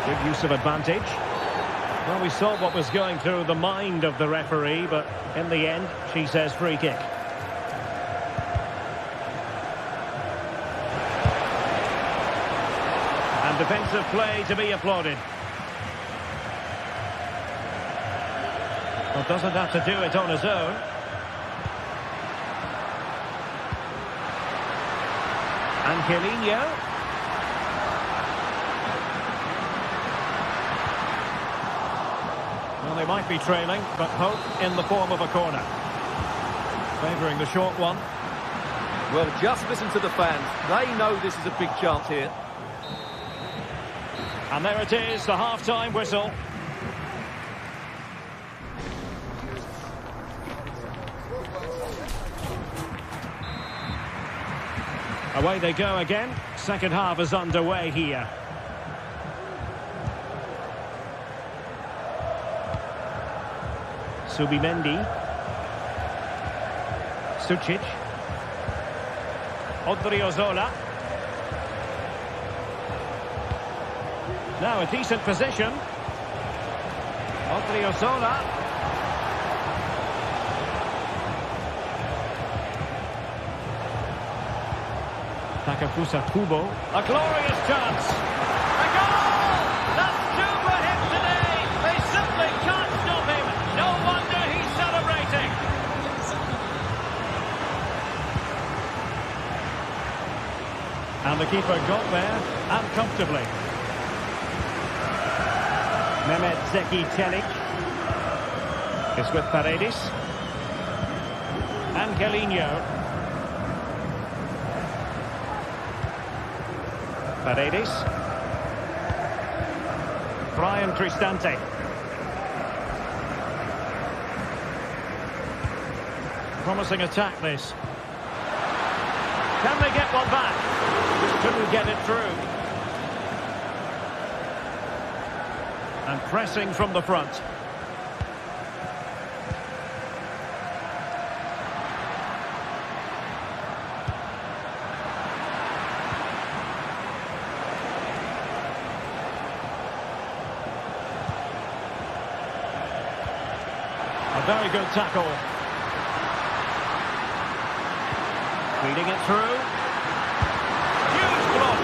Good use of advantage. Well, we saw what was going through the mind of the referee, but in the end, she says free kick. And defensive play to be applauded. Well, doesn't have to do it on his own. Angelino. Well, they might be trailing, but hope in the form of a corner. Favouring the short one. Well, just listen to the fans. They know this is a big chance here. And there it is, the half-time whistle. Away they go again. Second half is underway here. Subimendi. Sucic. Odriozola. Now a decent position. Odriozola. Takafusa Kubo. A glorious chance. A goal! That's two for him today. They simply can't stop him. No wonder he's celebrating. And the keeper got there, and comfortably. Mehmet Zeki Çelik. It's with Paredes. Angelino. Paredes. Brian Cristante. Promising attack, this. Can they get one back? Just couldn't get it through. And pressing from the front. Very good tackle. Feeding it through. Huge block.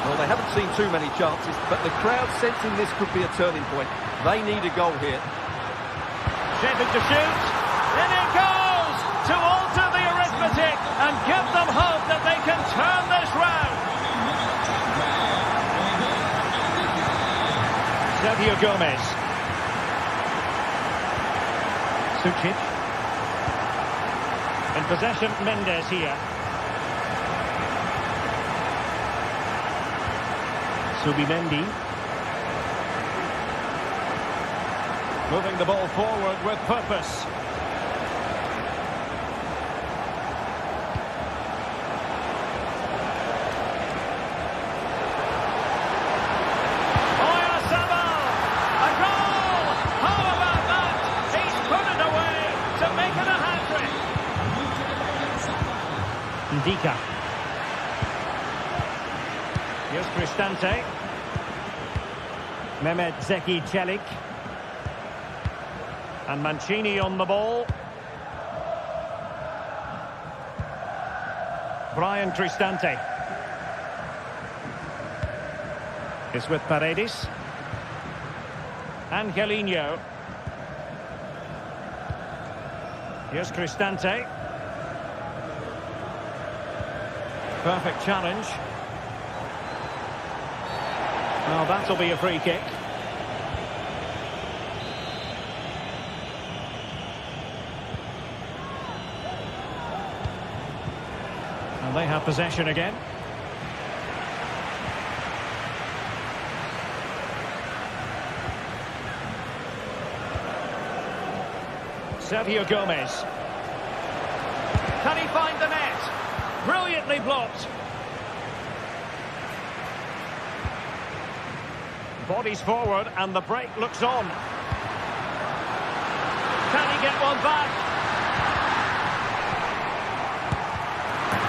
Well, they haven't seen too many chances, but the crowd sensing this could be a turning point. They need a goal here. Shaping to shoot. In it goes! To alter the arithmetic and give them hope that they can turn this round. Sergio Gomez. Sucic. In possession, Mendes here. Subimendi. Moving the ball forward with purpose. Dika. Here's Cristante. Mehmet Zeki Çelik. And Mancini on the ball. Brian Cristante. It's with Paredes. Angelino. Here's Cristante. Perfect challenge. Well, that'll be a free kick. And they have possession again. Sergio Gomez. Can he find the net? Brilliantly blocked. Bodies forward and the break looks on. Can he get one back?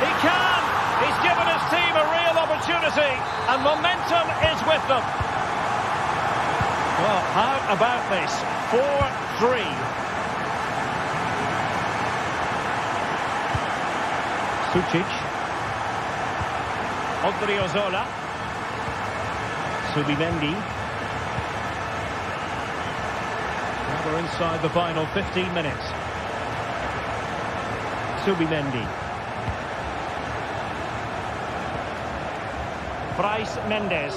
He can! He's given his team a real opportunity and momentum is with them. Well, how about this? 4-3. Sucic. Odriozola. Subimendi. Now we're inside the final 15 minutes. Subimendi. Bryce Mendes.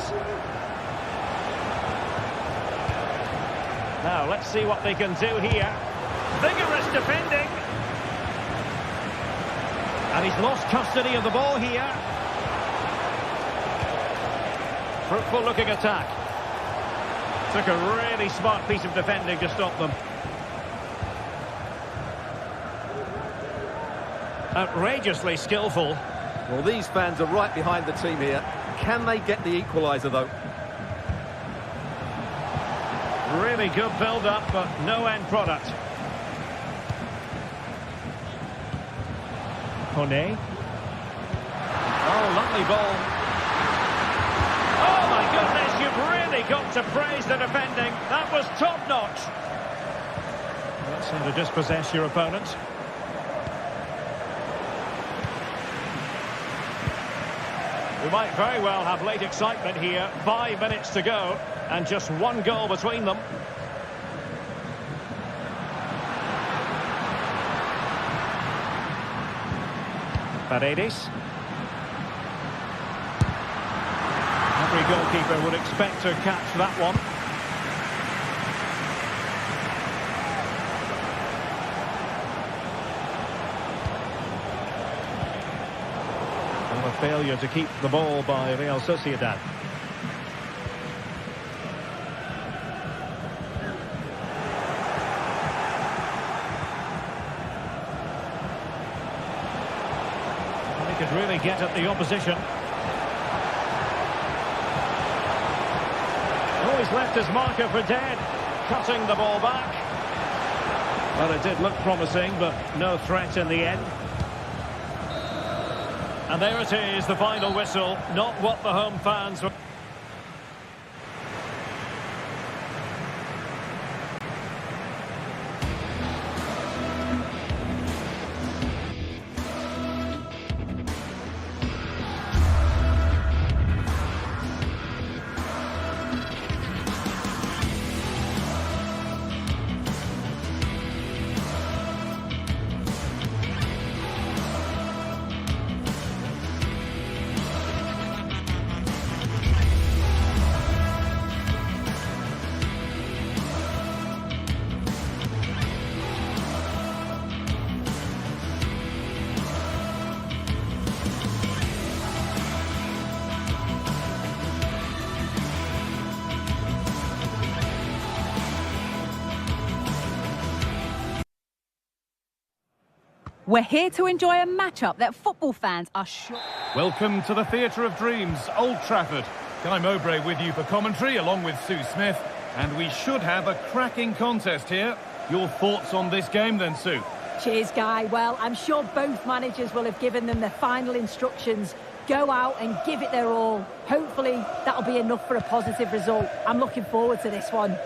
Now let's see what they can do here. Vigorous defending. And he's lost custody of the ball here. Fruitful looking attack. Took a really smart piece of defending to stop them. Outrageously skillful. Well, these fans are right behind the team here. Can they get the equaliser, though? Really good build-up, but no end product. Kone. Oh, lovely ball. Oh, my goodness, you've really got to praise the defending. That was top-notch. That's how to dispossess your opponent. We might very well have late excitement here. 5 minutes to go, and just one goal between them. Paredes. Every goalkeeper would expect to catch that one. And a failure to keep the ball by Real Sociedad. Could really get at the opposition. Oh, he's left his marker for dead. Cutting the ball back. Well, it did look promising, but no threat in the end. And there it is, the final whistle. Not what the home fans were... We're here to enjoy a matchup that football fans are sure... Welcome to the Theatre of Dreams, Old Trafford. Guy Mowbray with you for commentary, along with Sue Smith. And we should have a cracking contest here. Your thoughts on this game then, Sue? Cheers, Guy. Well, I'm sure both managers will have given them their final instructions. Go out and give it their all. Hopefully, that'll be enough for a positive result. I'm looking forward to this one.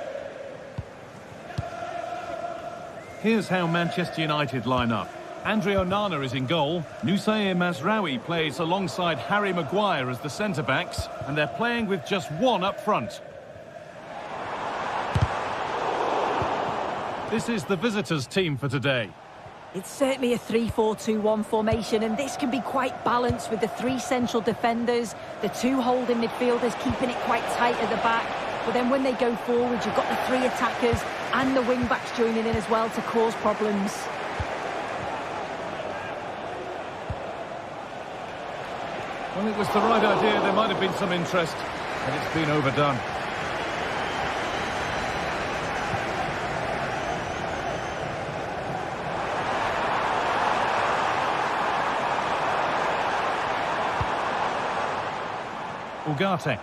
Here's how Manchester United line up. Andre Onana is in goal. Noussair Mazraoui plays alongside Harry Maguire as the centre-backs. And they're playing with just one up front. This is the visitors' team for today. It's certainly a 3-4-2-1 formation, and this can be quite balanced with the three central defenders, the two holding midfielders keeping it quite tight at the back. But then when they go forward, you've got the three attackers and the wing-backs joining in as well to cause problems. Well, it was the right idea. There might have been some interest, but it's been overdone. Ugarte.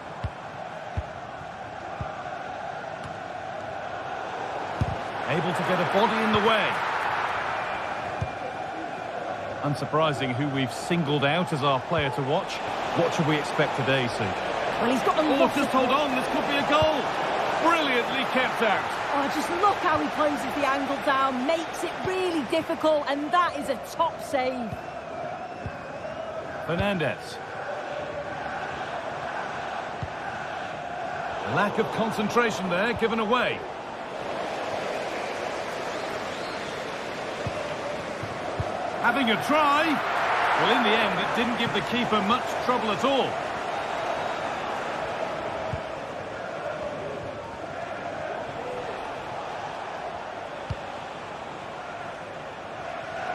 Able to get a body in the way. Unsurprising who we've singled out as our player to watch. What should we expect today, Sue? Well, he's got a lot just hold on, this could be a goal. Brilliantly kept out. Oh, just look how he closes the angle down, makes it really difficult, and that is a top save. Fernandez. Lack of concentration there, given away. Having a try. Well, in the end, it didn't give the keeper much trouble at all.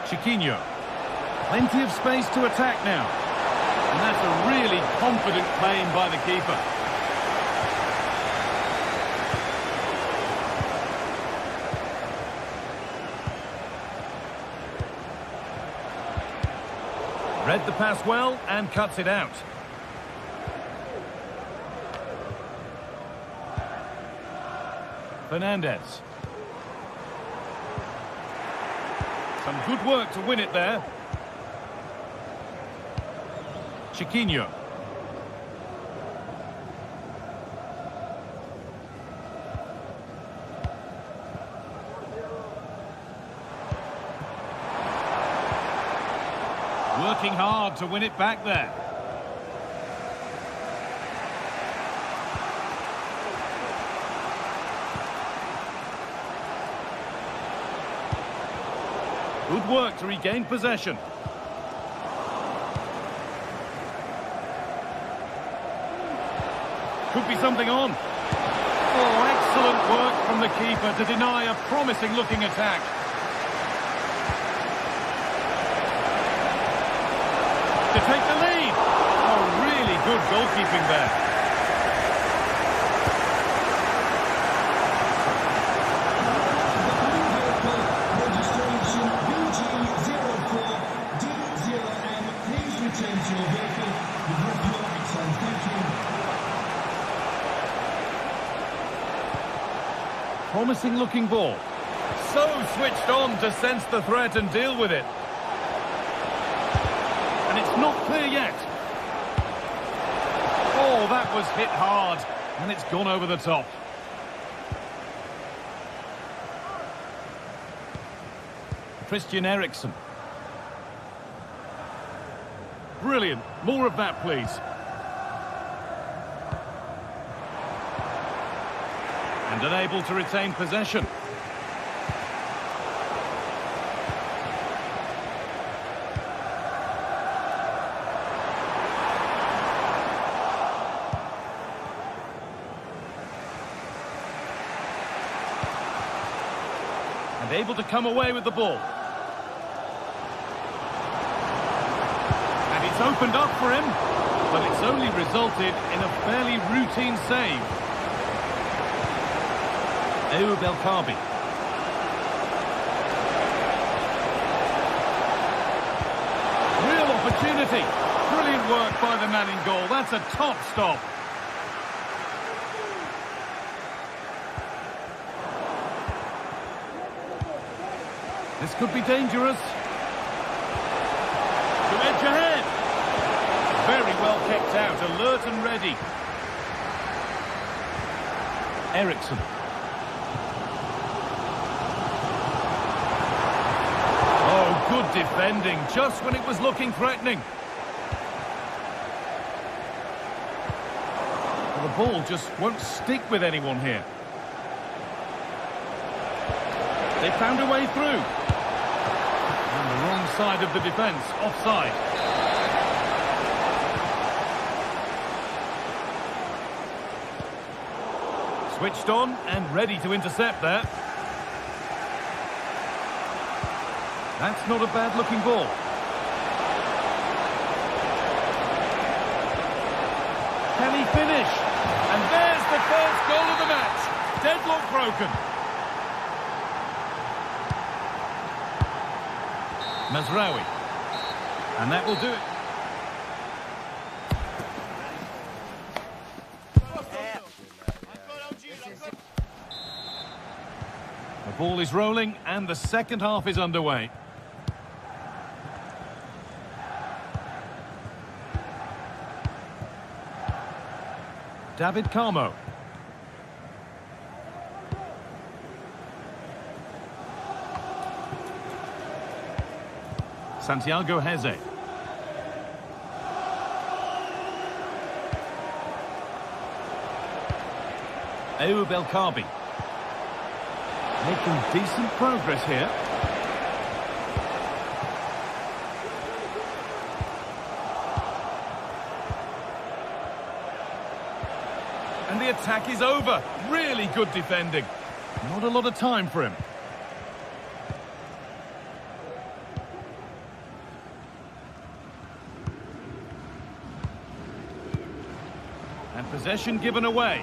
Chiquinho. Plenty of space to attack now. And that's a really confident claim by the keeper. Read the pass well and cuts it out. Fernandez. Some good work to win it there. Chiquinho. Working hard to win it back there. Good work to regain possession. Could be something on. Oh, excellent work from the keeper to deny a promising-looking attack. To take the lead. Oh, really good goalkeeping there. Registration VG04D0M. Please return to your vehicle with your lights on. Thank you. Promising-looking ball. So switched on to sense the threat and deal with it. It's not clear yet. Oh, that was hit hard, and it's gone over the top. Christian Eriksen. Brilliant. More of that, please. And unable to retain possession. And able to come away with the ball. And it's opened up for him, but it's only resulted in a fairly routine save. Belkabi. opportunity. Brilliant work by the man in goal. That's a top stop. This could be dangerous. To edge ahead. Very well kept out, alert and ready. Eriksson. Oh, good defending, just when it was looking threatening. Well, the ball just won't stick with anyone here. They found a way through. On the wrong side of the defence, offside. Switched on and ready to intercept there. That's not a bad-looking ball. Can he finish? And there's the first goal of the match. Deadlock broken. Mazraoui. And that will do it. The ball is rolling and the second half is underway. David Carmo. Santiago Heze. Ayoub El Kaabi. Making decent progress here. And the attack is over. Really good defending. Not a lot of time for him. And possession given away.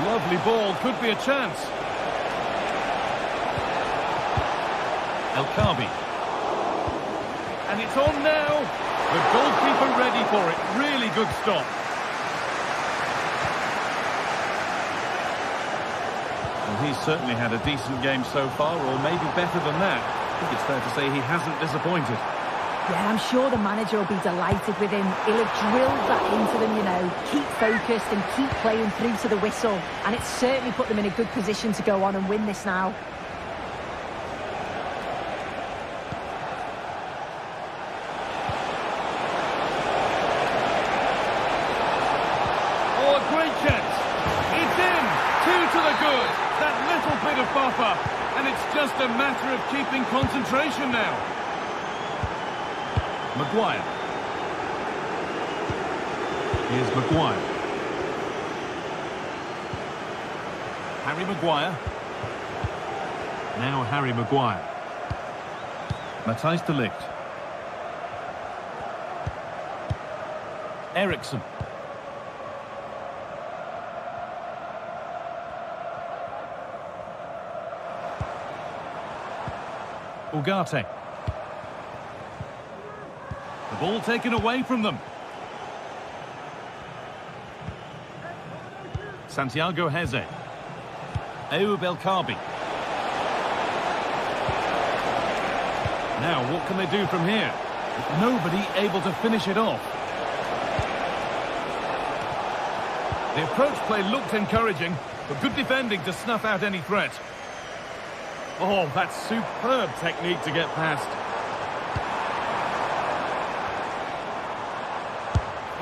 Lovely ball, could be a chance. El Kaabi. And it's on now. The goalkeeper ready for it. Really good stop. Well, he's certainly had a decent game so far, or maybe better than that. I think it's fair to say he hasn't disappointed. Yeah, I'm sure the manager will be delighted with him. He'll have drilled that into them, you know. Keep focused and keep playing through to the whistle. And it's certainly put them in a good position to go on and win this now. Oh, a great chance. It's in. 2 to the good. That little bit of buffer. And it's just a matter of keeping concentration now. Maguire. Here's Maguire. Harry Maguire. Now Harry Maguire. Matthijs de Ligt. Eriksson. Ugarte. The ball taken away from them. Santiago Heze. Ayoub El Kaabi. Now, what can they do from here? Nobody able to finish it off. The approach play looked encouraging, but good defending to snuff out any threat. Oh, that's superb technique to get past.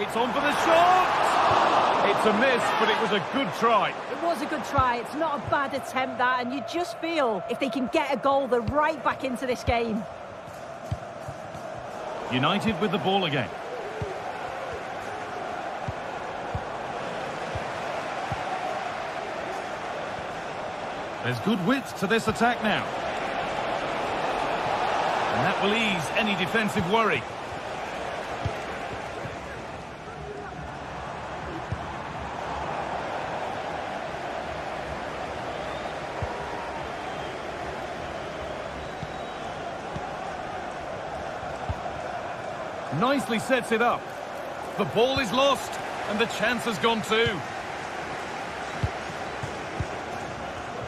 It's on for the shot! It's a miss, but it was a good try. It was a good try. It's not a bad attempt, that, and you just feel if they can get a goal, they're right back into this game. United with the ball again. There's good width to this attack now. And that will ease any defensive worry. Nicely sets it up. The ball is lost, and the chance has gone too.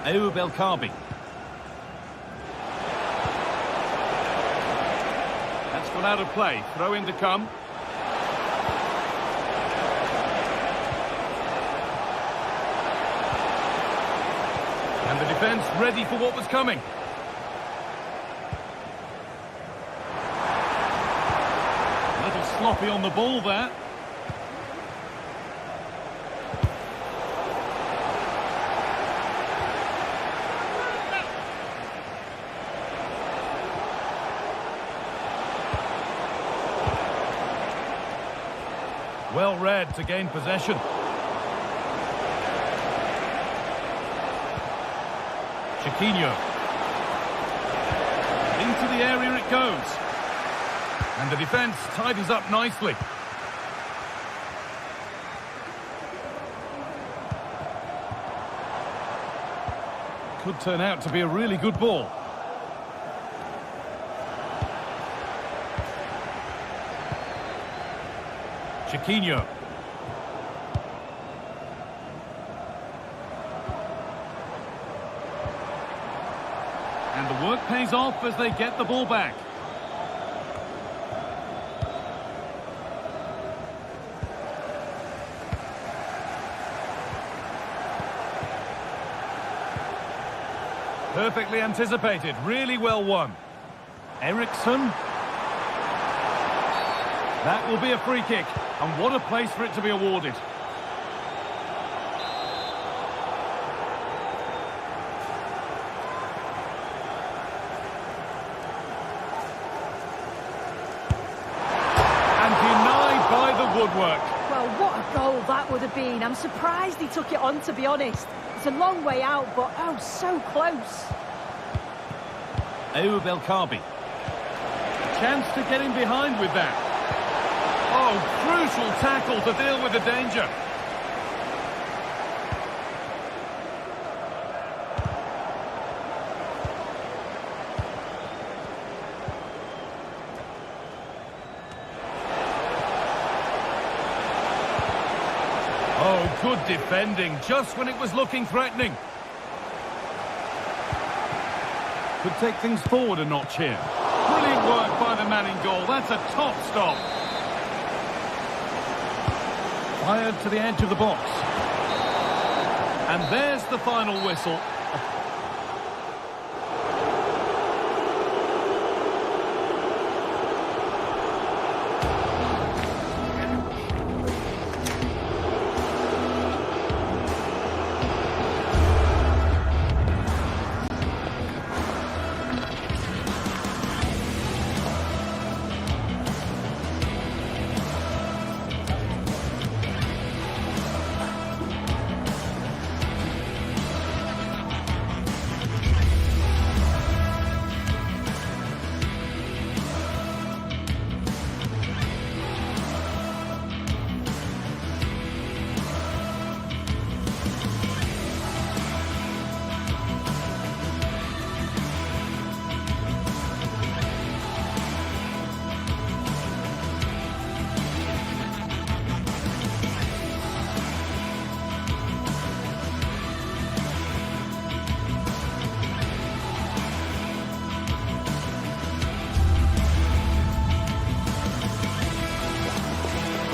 Belkabi. That's gone out of play. Throw in to come. And the defence ready for what was coming. A little sloppy on the ball there. Well read to gain possession. Chiquinho. Into the area it goes. And the defence tidies up nicely. Could turn out to be a really good ball. Chiquinho. And the work pays off as they get the ball back. Perfectly anticipated, really well won. Eriksson. That will be a free kick, and what a place for it to be awarded. And denied by the woodwork. Well, what a goal that would have been. I'm surprised he took it on, to be honest. It's a long way out, but oh, so close. Belkabi. Chance to get in behind with that. Oh, crucial tackle to deal with the danger. Oh, good defending, just when it was looking threatening. Could take things forward a notch here. Brilliant work by the man in goal. That's a top stop. Fired to the edge of the box. And there's the final whistle.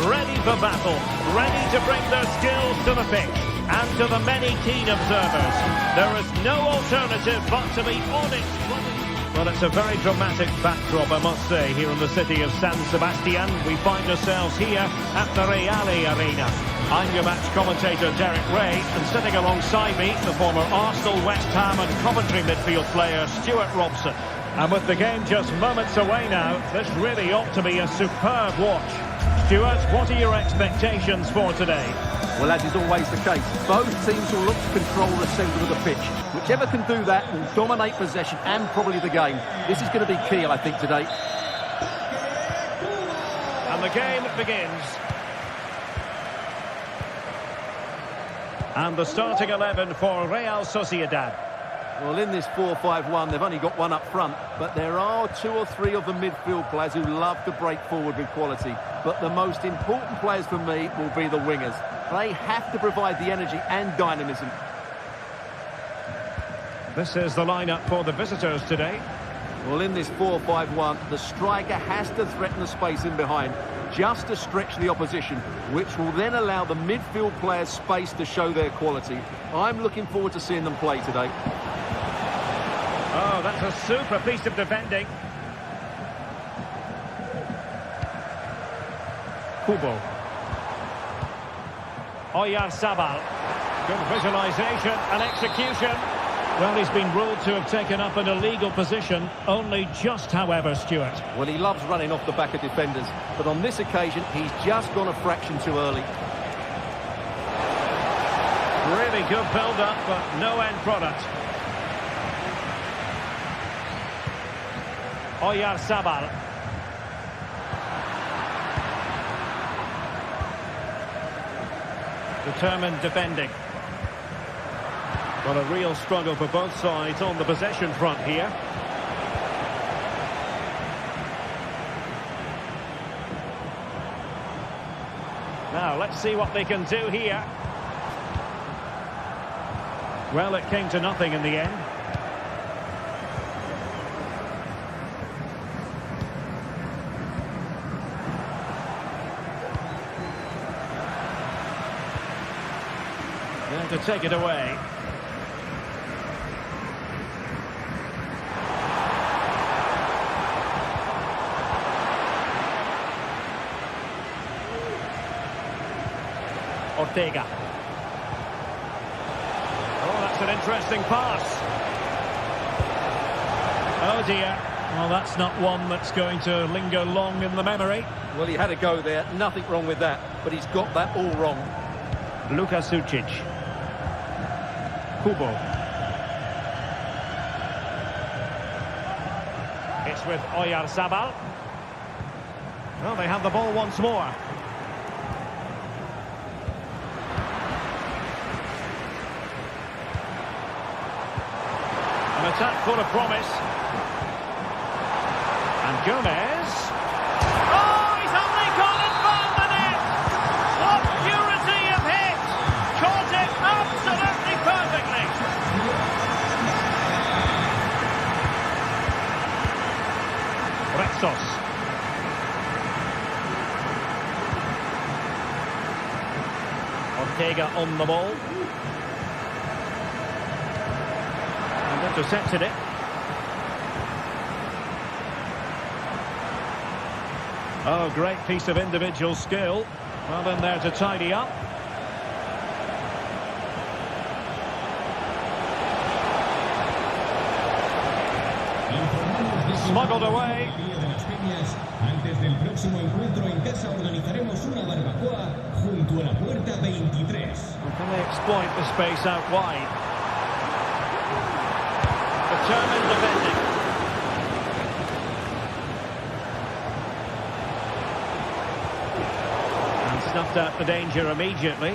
Ready for battle, ready to bring their skills to the pitch, and to the many keen observers, there is no alternative but to be on it. Well, it's a very dramatic backdrop, I must say, here in the city of San Sebastian. We find ourselves here at the Real Arena. I'm your match commentator, Derek Ray, and sitting alongside me, the former Arsenal, West Ham and Coventry midfield player, Stuart Robson. And with the game just moments away now, this really ought to be a superb watch. Stuart, what are your expectations for today? Well, as is always the case, both teams will look to control the centre of the pitch. Whichever can do that will dominate possession and probably the game. This is going to be key, I think, today. And the game begins. And the starting 11 for Real Sociedad. Well, in this 4-5-1, they've only got one up front, but there are 2 or 3 of the midfield players who love to break forward with quality. But the most important players for me will be the wingers. They have to provide the energy and dynamism. This is the lineup for the visitors today. Well, in this 4-5-1, the striker has to threaten the space in behind, just to stretch the opposition, which will then allow the midfield players space to show their quality. I'm looking forward to seeing them play today. Oh, that's a super piece of defending. Kubo. Oyarzabal. Good visualisation and execution. Well, he's been ruled to have taken up an illegal position, only just, however, Stuart. Well, he loves running off the back of defenders, but on this occasion, he's just gone a fraction too early. Really good build-up, but no end product. Oyarzabal. Determined defending. Well, a real struggle for both sides on the possession front here. Now, let's see what they can do here. Well, it came to nothing in the end. There to take it away. Ortega. Oh, that's an interesting pass. Oh dear. Well, that's not one that's going to linger long in the memory. Well, he had a go there. Nothing wrong with that. But he's got that all wrong. Luka Sucic. Kubo. It's with Oyarzabal. Well, they have the ball once more. An attack full of promise. And Gomez. Oh, he's only gone and found the net! What purity of hit! Caught it absolutely perfectly! Retsos. Ortega on the ball. Intercepted it. Oh, great piece of individual skill. Well, in there to tidy up. Smuggled away. Antes del próximo encuentro en casa organizaremos una barbacoa junto a la puerta 23. Can they exploit the space out wide? Determined defending. And snuffed out the danger immediately.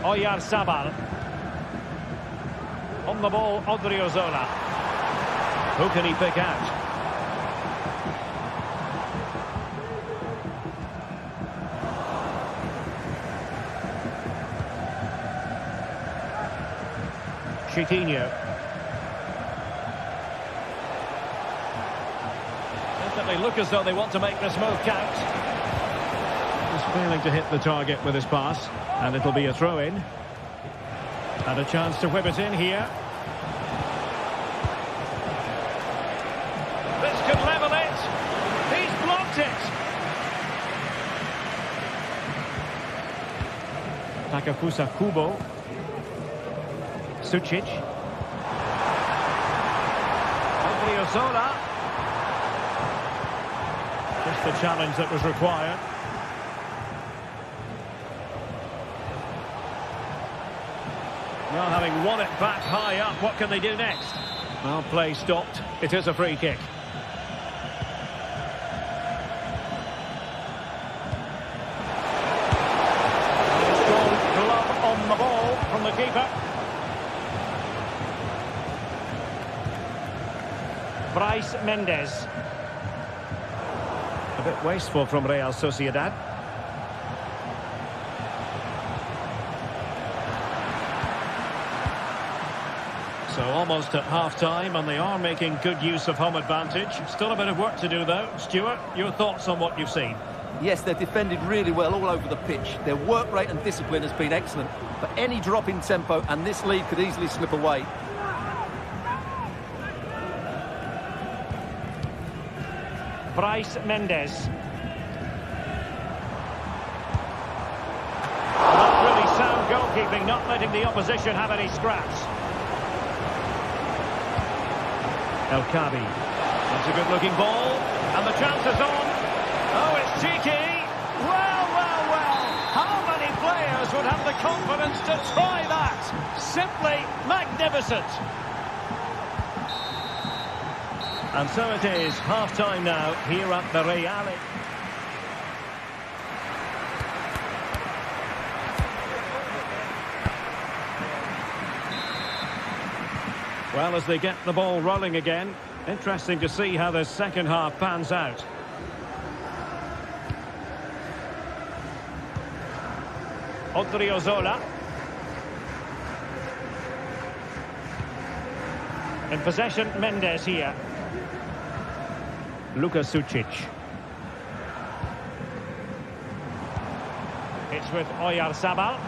Oyarzabal. On the ball, Odriozola. Who can he pick out? Chiquinho. Definitely look as though they want to make this move count. He's failing to hit the target with his pass, and it'll be a throw-in. And a chance to whip it in here. This could level it. He's blocked it. Takafusa Kubo. Sucic. Odriozola. Just the challenge that was required. Well, having won it back high up, what can they do next? Well, play stopped. It is a free kick. Bryce Mendes. A bit wasteful from Real Sociedad. So almost at half-time, and they are making good use of home advantage. Still a bit of work to do, though. Stuart, your thoughts on what you've seen? Yes, they've defended really well all over the pitch. Their work rate and discipline has been excellent. But any drop in tempo, and this lead could easily slip away. Bryce Mendes. Not really sound goalkeeping, not letting the opposition have any scraps. El Kabi. That's a good-looking ball. And the chance is on. Oh, it's cheeky. Well, well, well. How many players would have the confidence to try that? Simply magnificent. And so it is, half-time now, here at the Real. Well, as they get the ball rolling again, interesting to see how the second half pans out. Odriozola. In possession, Mendes here. Luka Sucic. It's with Oyarzabal.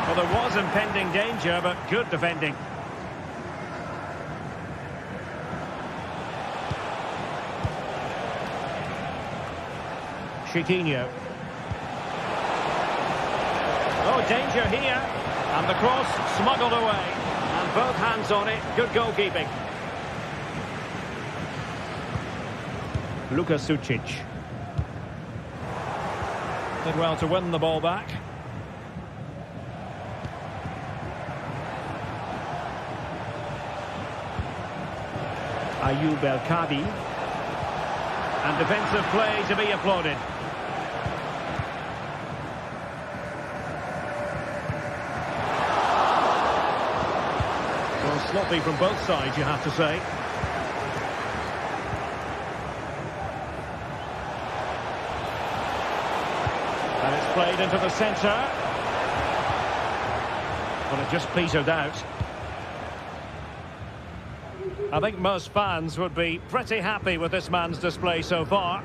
Well, there was impending danger, but good defending. Chiquinho. Oh, danger here. And the cross smuggled away. And both hands on it. Good goalkeeping. Luka Sucic. Did well to win the ball back. Ayoub El Kabi. And defensive play to be applauded. Well, sloppy from both sides, you have to say. And it's played into the centre. Well, it just petered out. I think most fans would be pretty happy with this man's display so far.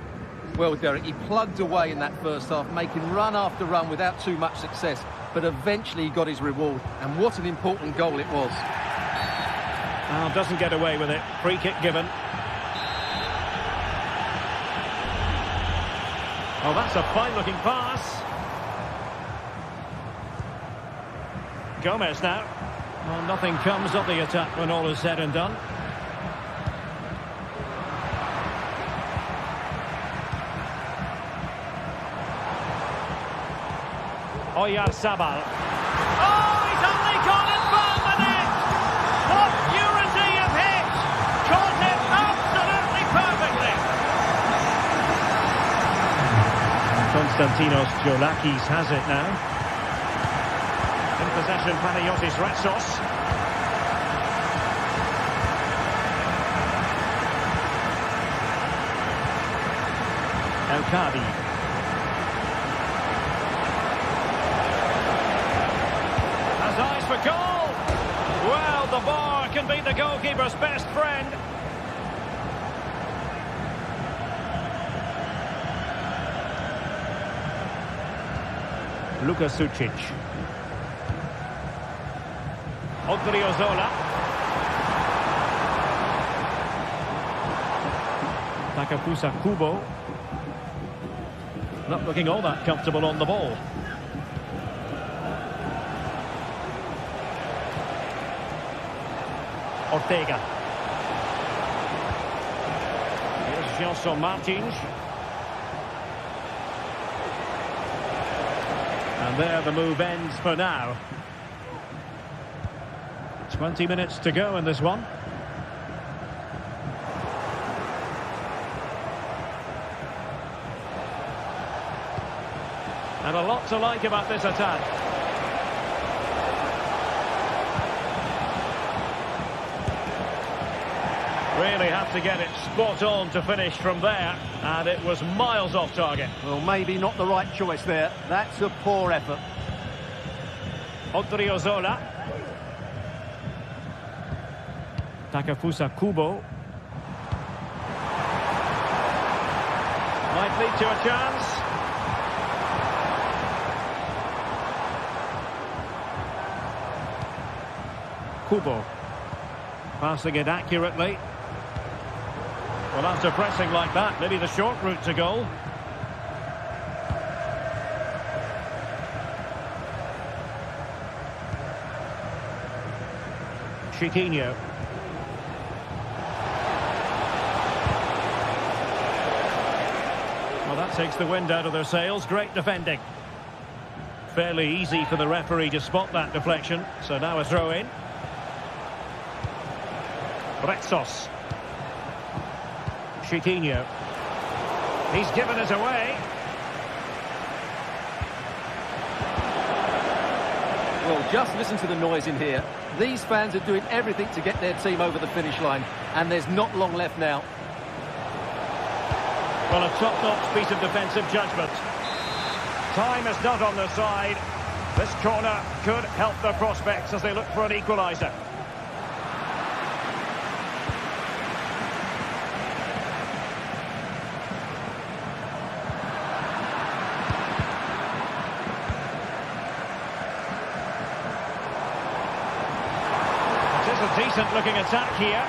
Well, Derek, he plugged away in that first half, making run after run without too much success. But eventually he got his reward. And what an important goal it was. Well, doesn't get away with it. Free kick given. Oh, that's a fine-looking pass. Gomez now. Well, nothing comes of the attack when all is said and done. Oyarzabal. Oh, he's only gone and found the net! What purity of hit! Caught it absolutely perfectly! Konstantinos Giolakis has it now. In possession, Panagiotis Ratsos. El Kabi. Eyes for goal! Well, the bar can be the goalkeeper's best friend. Luka Sucic. Odriozola. Takafusa Kubo. Not looking all that comfortable on the ball. Ortega. Here's Gelson Martins. And there the move ends for now. 20 minutes to go in this one. And a lot to like about this attack. Really have to get it spot on to finish from there, and it was miles off target. Well, maybe not the right choice there. That's a poor effort. Odriozola. Takafusa Kubo. Might lead to a chance. Kubo. Passing it accurately. Well, after pressing like that, maybe the short route to goal. Chiquinho. Well, that takes the wind out of their sails. Great defending. Fairly easy for the referee to spot that deflection. So now a throw-in. Rexos. Chiquinho. He's given it away. Well, just listen to the noise in here. These fans are doing everything to get their team over the finish line, and there's not long left now. Well, a top-notch piece of defensive judgment. Time is not on their side. This corner could help their prospects as they look for an equaliser. Decent looking attack here.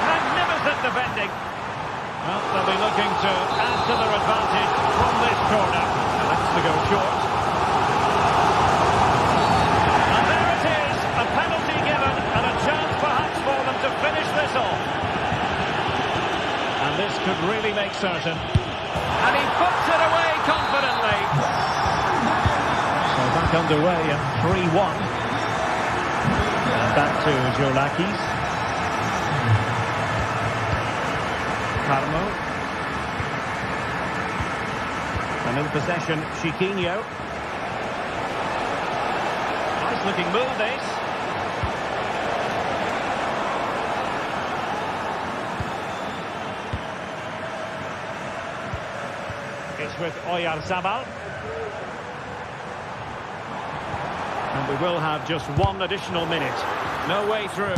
Magnificent defending. Well, they'll be looking to add to their advantage from this corner. That's to go short. And there it is, a penalty given and a chance perhaps for them to finish this off. And this could really make certain. And he puts it away confidently. Back underway at 3-1. And back to Jolakis. Carmo. And in possession, Chiquinho. Nice looking move, this. It's with Oyarzabal. And we will have just one additional minute. No way through.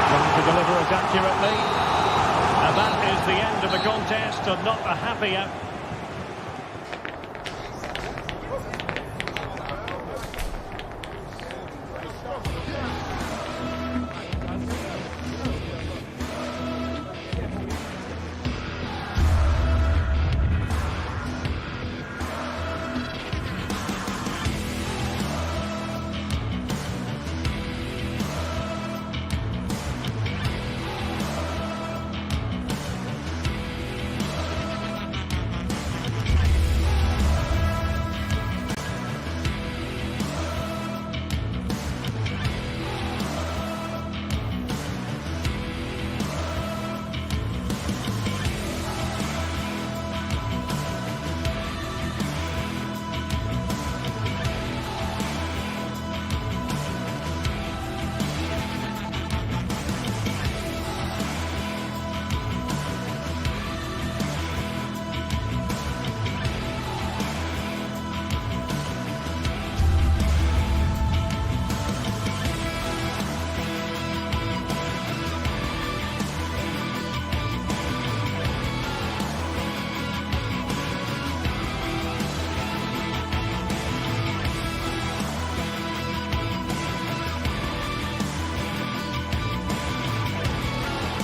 Trying to deliver it accurately. And that is the end of the contest, and not a happy out.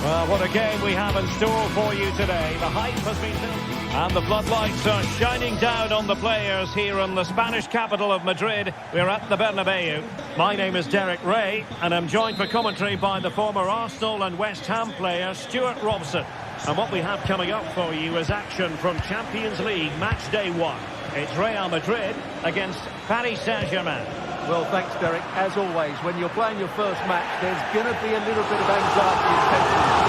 Well, what a game we have in store for you today. The hype has been built, and the floodlights are shining down on the players here in the Spanish capital of Madrid. We're at the Bernabeu. My name is Derek Ray, and I'm joined for commentary by the former Arsenal and West Ham player Stuart Robson. And what we have coming up for you is action from Champions League match day 1. It's Real Madrid against Paris Saint-Germain. Well, thanks, Derek. As always, when you're playing your first match, there's going to be a little bit of anxiety and tension.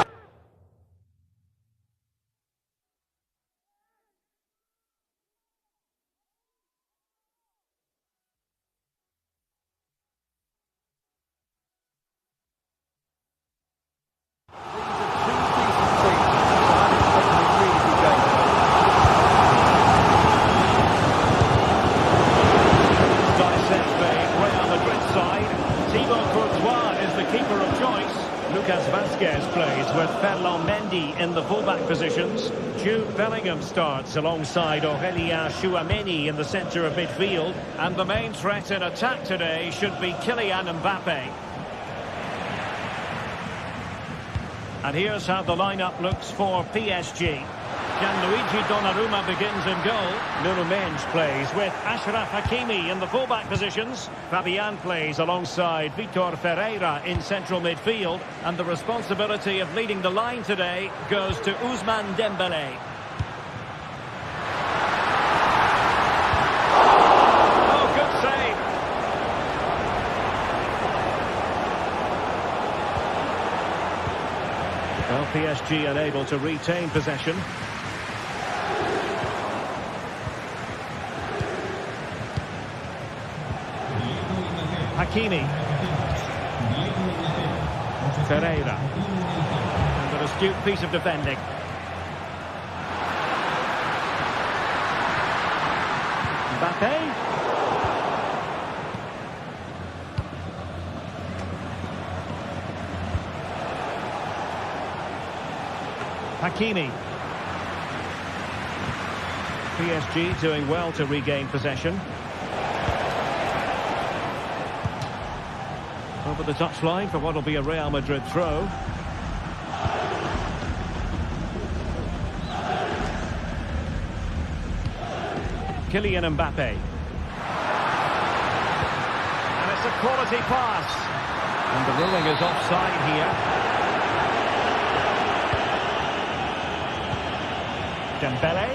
in the fullback positions. Jude Bellingham starts alongside Aurelien Chouameni in the centre of midfield. And the main threat in attack today should be Kylian Mbappe. And here's how the lineup looks for PSG. Gianluigi Donnarumma begins in goal. Nuno Mendes plays with Achraf Hakimi in the fullback positions. Fabian plays alongside Vitor Ferreira in central midfield. And the responsibility of leading the line today goes to Ousmane Dembélé. Oh, good save. Well, PSG unable to retain possession. Hakimi. Ferreira. And an astute piece of defending. Mbappe. Hakimi. PSG doing well to regain possession. Over the touchline for what will be a Real Madrid throw. Kylian Mbappe. And it's a quality pass. And the ruling is offside here. Dembele.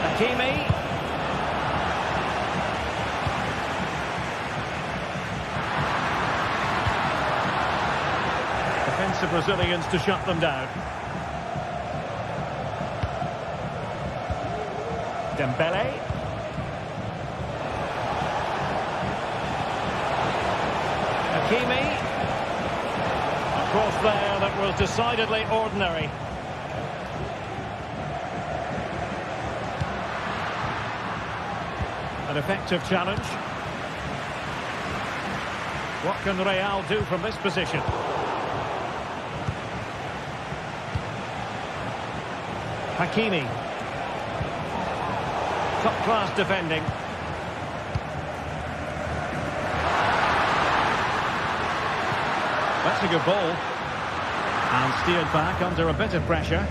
Hakimi. Defensive Brazilians to shut them down. Dembele. Hakimi. A cross there that was decidedly ordinary. An effective challenge. What can Real do from this position? Hakimi. Top-class defending. That's a good ball. And steered back under a bit of pressure.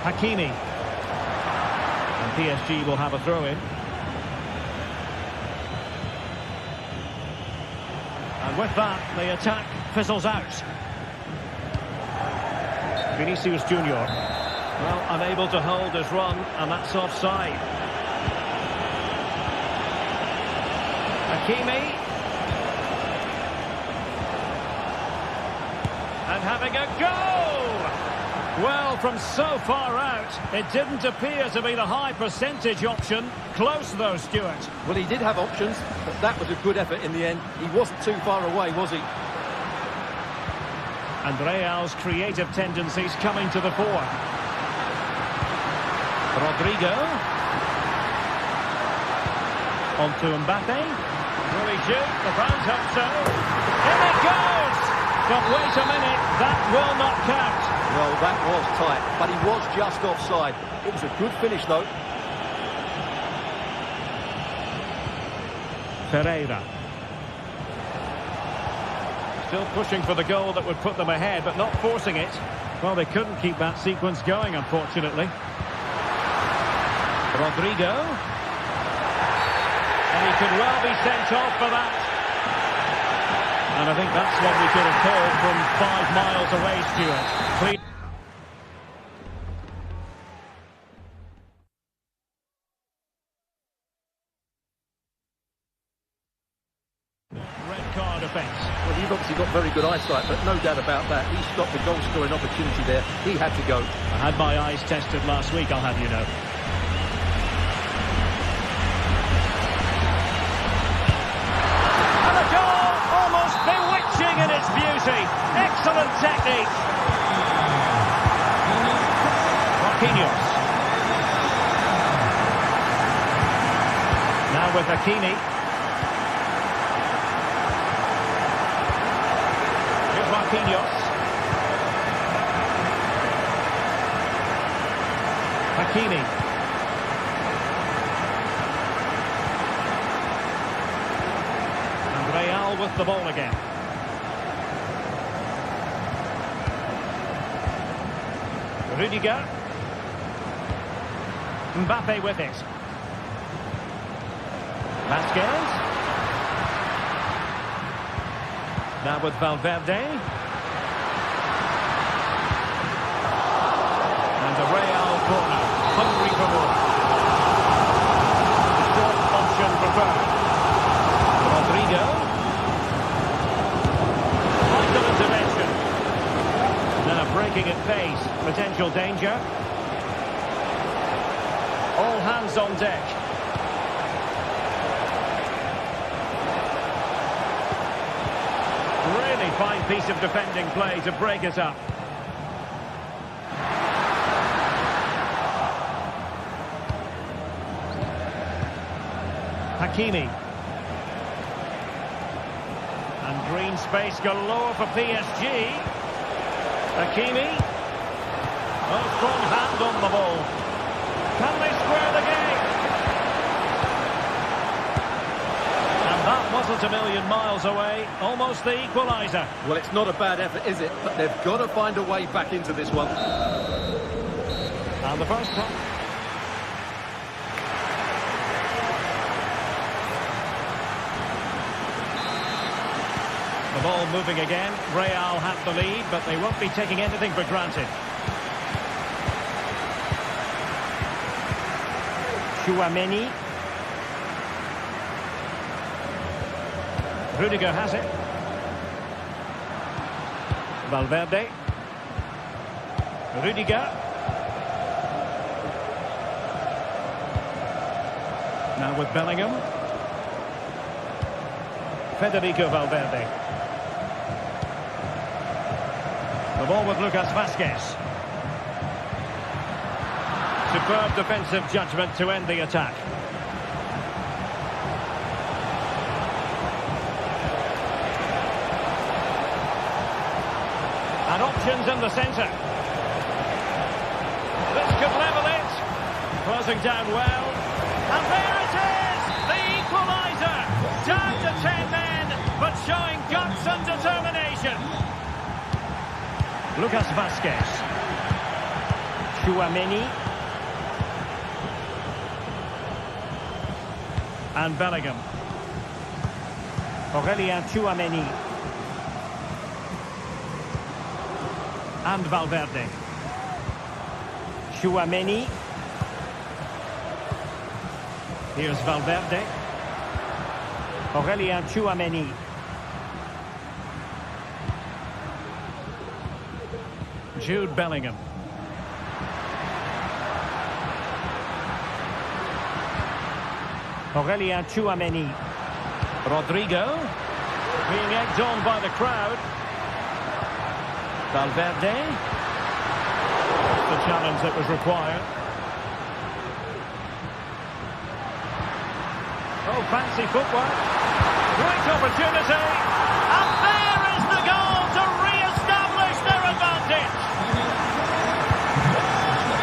Hakimi. And PSG will have a throw-in. And with that, the attack fizzles out. Vinicius Junior. Well, unable to hold his run, and that's offside. Hakimi. And having a go! Well, from so far out, it didn't appear to be the high percentage option. Close though, Stuart. Well, he did have options, but that was a good effort in the end. He wasn't too far away, was he? And Real's creative tendencies coming to the fore. Rodrigo. On to Mbappe. Will he shoot? The fans hope so. In it goes! But wait a minute, that will not count. Well, that was tight, but he was just offside. It was a good finish, though. Ferreira. Still pushing for the goal that would put them ahead, but not forcing it. Well, they couldn't keep that sequence going, unfortunately. Rodrigo. And he could well be sent off for that. And I think that's what we could have called from 5 miles away, Stuart. Red card offence. Well, you've obviously got very good eyesight, but no doubt about that. He stopped the goal-scoring opportunity there. He had to go. I had my eyes tested last week, I'll have you know. And a goal! Almost bewitching in its beauty. Excellent technique. Marquinhos. Now with Hakimi. Marquinhos. Hakimi. And Real with the ball again. Rudiger. Mbappe with it. Vasquez. Now with Valverde. And a Real corner. Hungry for more. The short option preferred. Rodrigo. Vital intervention. Now breaking at pace. Potential danger. All hands on deck. Really fine piece of defending play to break it up. Hakimi. And green space galore for PSG. Hakimi. Oh, strong hand on the ball. Can they square the game? And that wasn't a million miles away. Almost the equaliser. Well, it's not a bad effort, is it? But they've got to find a way back into this one. And the first one. The ball moving again. Real have the lead, but they won't be taking anything for granted. Chouameni. Rudiger has it. Valverde. Rudiger. Now with Bellingham. Federico Valverde. The ball with Lucas Vasquez. Superb defensive judgment to end the attack. And options in the centre. This could level it. Closing down well. And there it is! The equaliser! Down to 10 men, but showing guts and determination. Lucas Vasquez. Chouameni. And Bellingham. Aurelien Chouameni. And Valverde. Chouameni. Here's Valverde. Aurelien Chouameni. Jude Bellingham. Aurelien Chouameni. Rodrigo. Being egged on by the crowd. Valverde. The challenge that was required. Oh, fancy footwork. Great opportunity. And there is the goal to re-establish their advantage.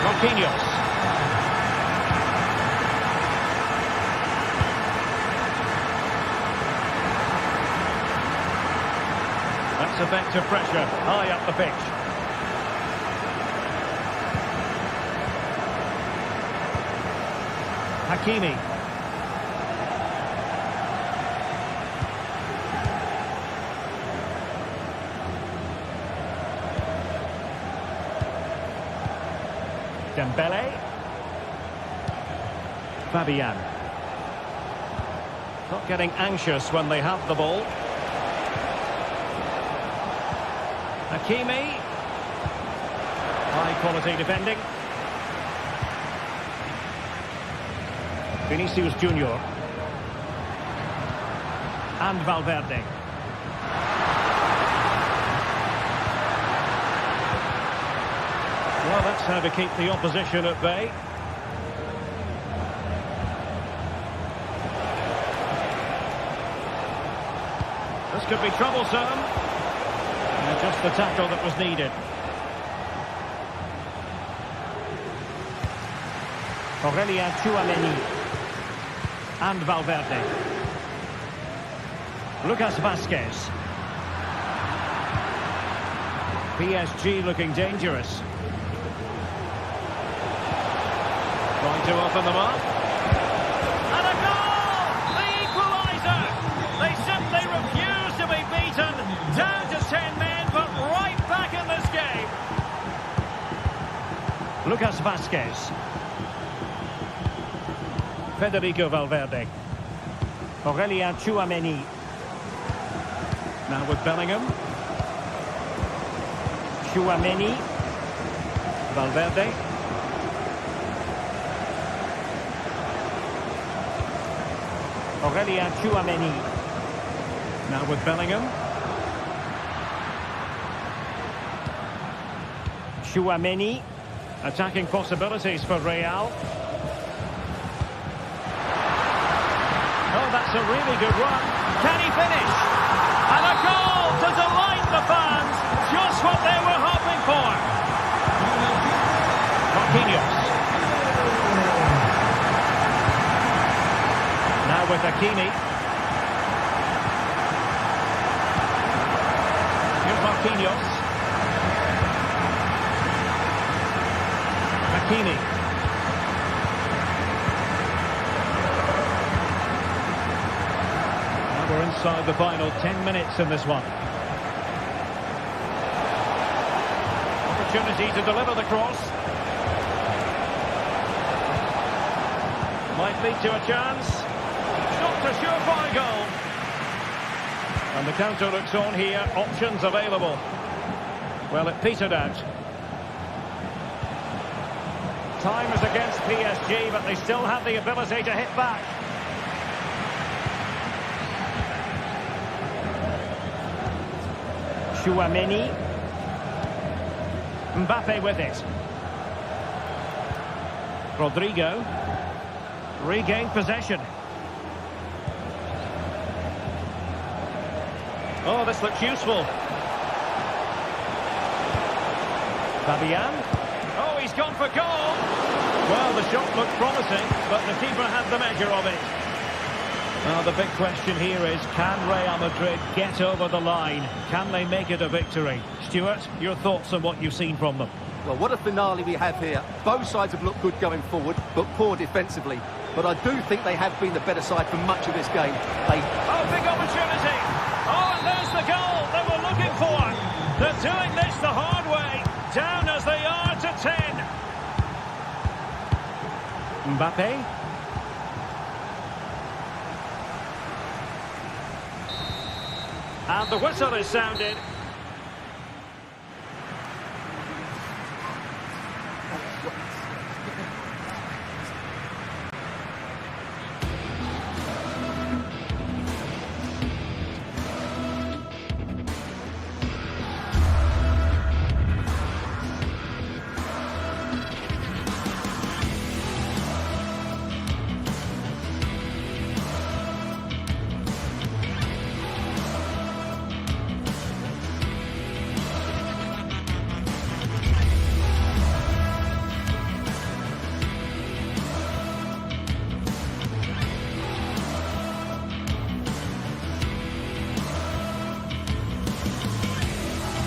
Marquinhos. That's effective pressure high up the pitch. Hakimi. Dembele. Fabian. Not getting anxious when they have the ball. Hakimi. High quality defending. Vinicius Junior. And Valverde. Well, that's how to keep the opposition at bay. This could be troublesome. Just the tackle that was needed. Aurelien Tchouameni and Valverde. Lucas Vazquez. PSG looking dangerous. Trying to open them up. And a goal! The equaliser! They simply refuse to be beaten. Down to 10 men, but right back in this game. Lucas Vazquez. Federico Valverde. Aurelien Tchouameni. Now with Bellingham. Tchouameni. Valverde. Aurelien Tchouameni. Now with Bellingham. Tchouameni. Attacking possibilities for Real. Oh, that's a really good run. Can he finish? And a goal to delight the fans. Just what they were hoping for. Marquinhos. Now with Hakimi. Here's Marquinhos. Hakimi. We're inside the final 10 minutes in this one. Opportunity to deliver the cross. Might lead to a chance. Not a surefire goal. And the counter looks on here. Options available. Well, it petered out. Time is against PSG, but they still have the ability to hit back. Tchouameni. Mbappe with it. Rodrigo. Regained possession. Oh, this looks useful. Fabian. Oh, he's gone for goal. Well, the shot looked promising, but the keeper had the measure of it. Now, the big question here is, can Real Madrid get over the line? Can they make it a victory? Stuart, your thoughts on what you've seen from them? Well, what a finale we have here. Both sides have looked good going forward, but poor defensively. But I do think they have been the better side for much of this game. Oh, big opportunity! Oh, and there's the goal they were looking for. They're doing this the hard way. Down as they are to 10. Mbappe. And the whistle is sounded.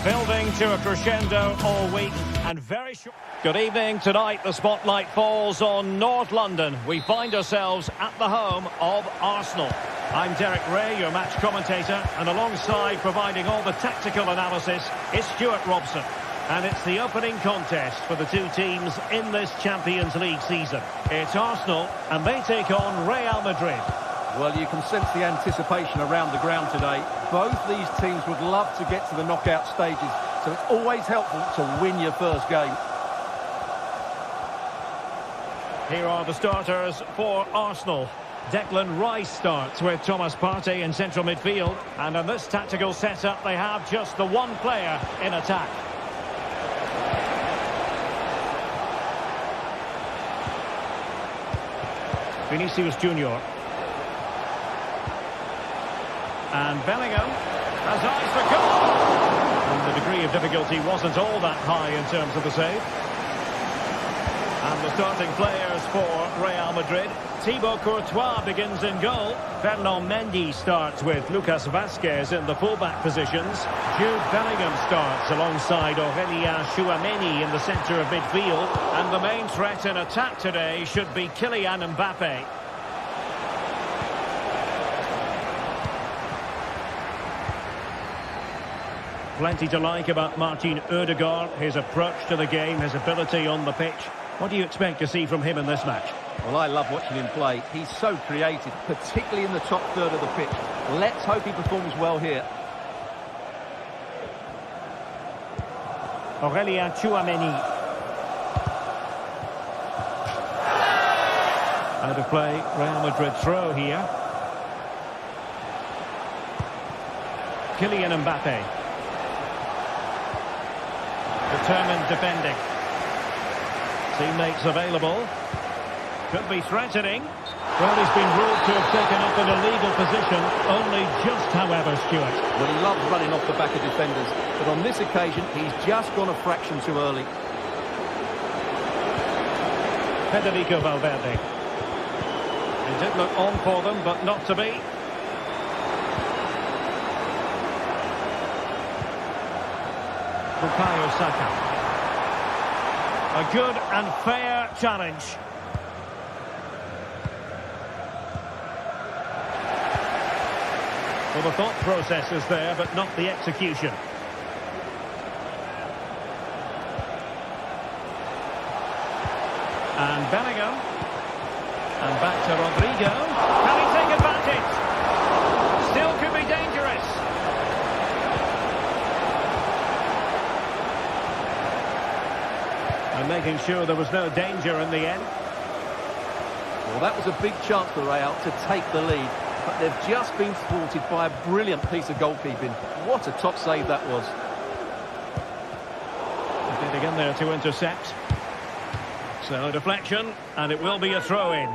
Building to a crescendo all week and very short. Good evening. Tonight the spotlight falls on North London. We find ourselves at the home of Arsenal. I'm Derek Ray, your match commentator, and alongside providing all the tactical analysis is Stuart Robson. And it's the opening contest for the two teams in this Champions League season. It's Arsenal and they take on Real Madrid. Well, you can sense the anticipation around the ground today. Both these teams would love to get to the knockout stages, so it's always helpful to win your first game. Here are the starters for Arsenal. Declan Rice starts with Thomas Partey in central midfield. And in this tactical setup, they have just the one player in attack. Vinicius Junior. And Bellingham has eyes for goal. And the degree of difficulty wasn't all that high in terms of the save. And the starting players for Real Madrid. Thibaut Courtois begins in goal. Ferland Mendy starts with Lucas Vazquez in the fullback positions. Jude Bellingham starts alongside Aurélien Tchouameni in the centre of midfield. And the main threat in attack today should be Kylian Mbappe. Plenty to like about Martin Ødegaard, his approach to the game, his ability on the pitch. What do you expect to see from him in this match? Well, I love watching him play. He's so creative, particularly in the top third of the pitch. Let's hope he performs well here. Aurélien Tchouameni. Out of play, Real Madrid throw here. Kylian Mbappe. Determined defending. Teammates available. Could be threatening. Well, he's been ruled to have taken up an illegal position. Only just, however, Stuart. Well, he loves running off the back of defenders. But on this occasion, he's just gone a fraction too early. Federico Valverde. It did look on for them, but not to be. Bukayo Saka. A good and fair challenge. Well, the thought process is there, but not the execution. And Bellingham. And back to Rodrigo. Can he take advantage? Still could be dangerous. And making sure there was no danger in the end. Well, that was a big chance for Real to take the lead, but they've just been thwarted by a brilliant piece of goalkeeping. What a top save that was. Getting in there to intercept. So, deflection, and it will be a throw-in.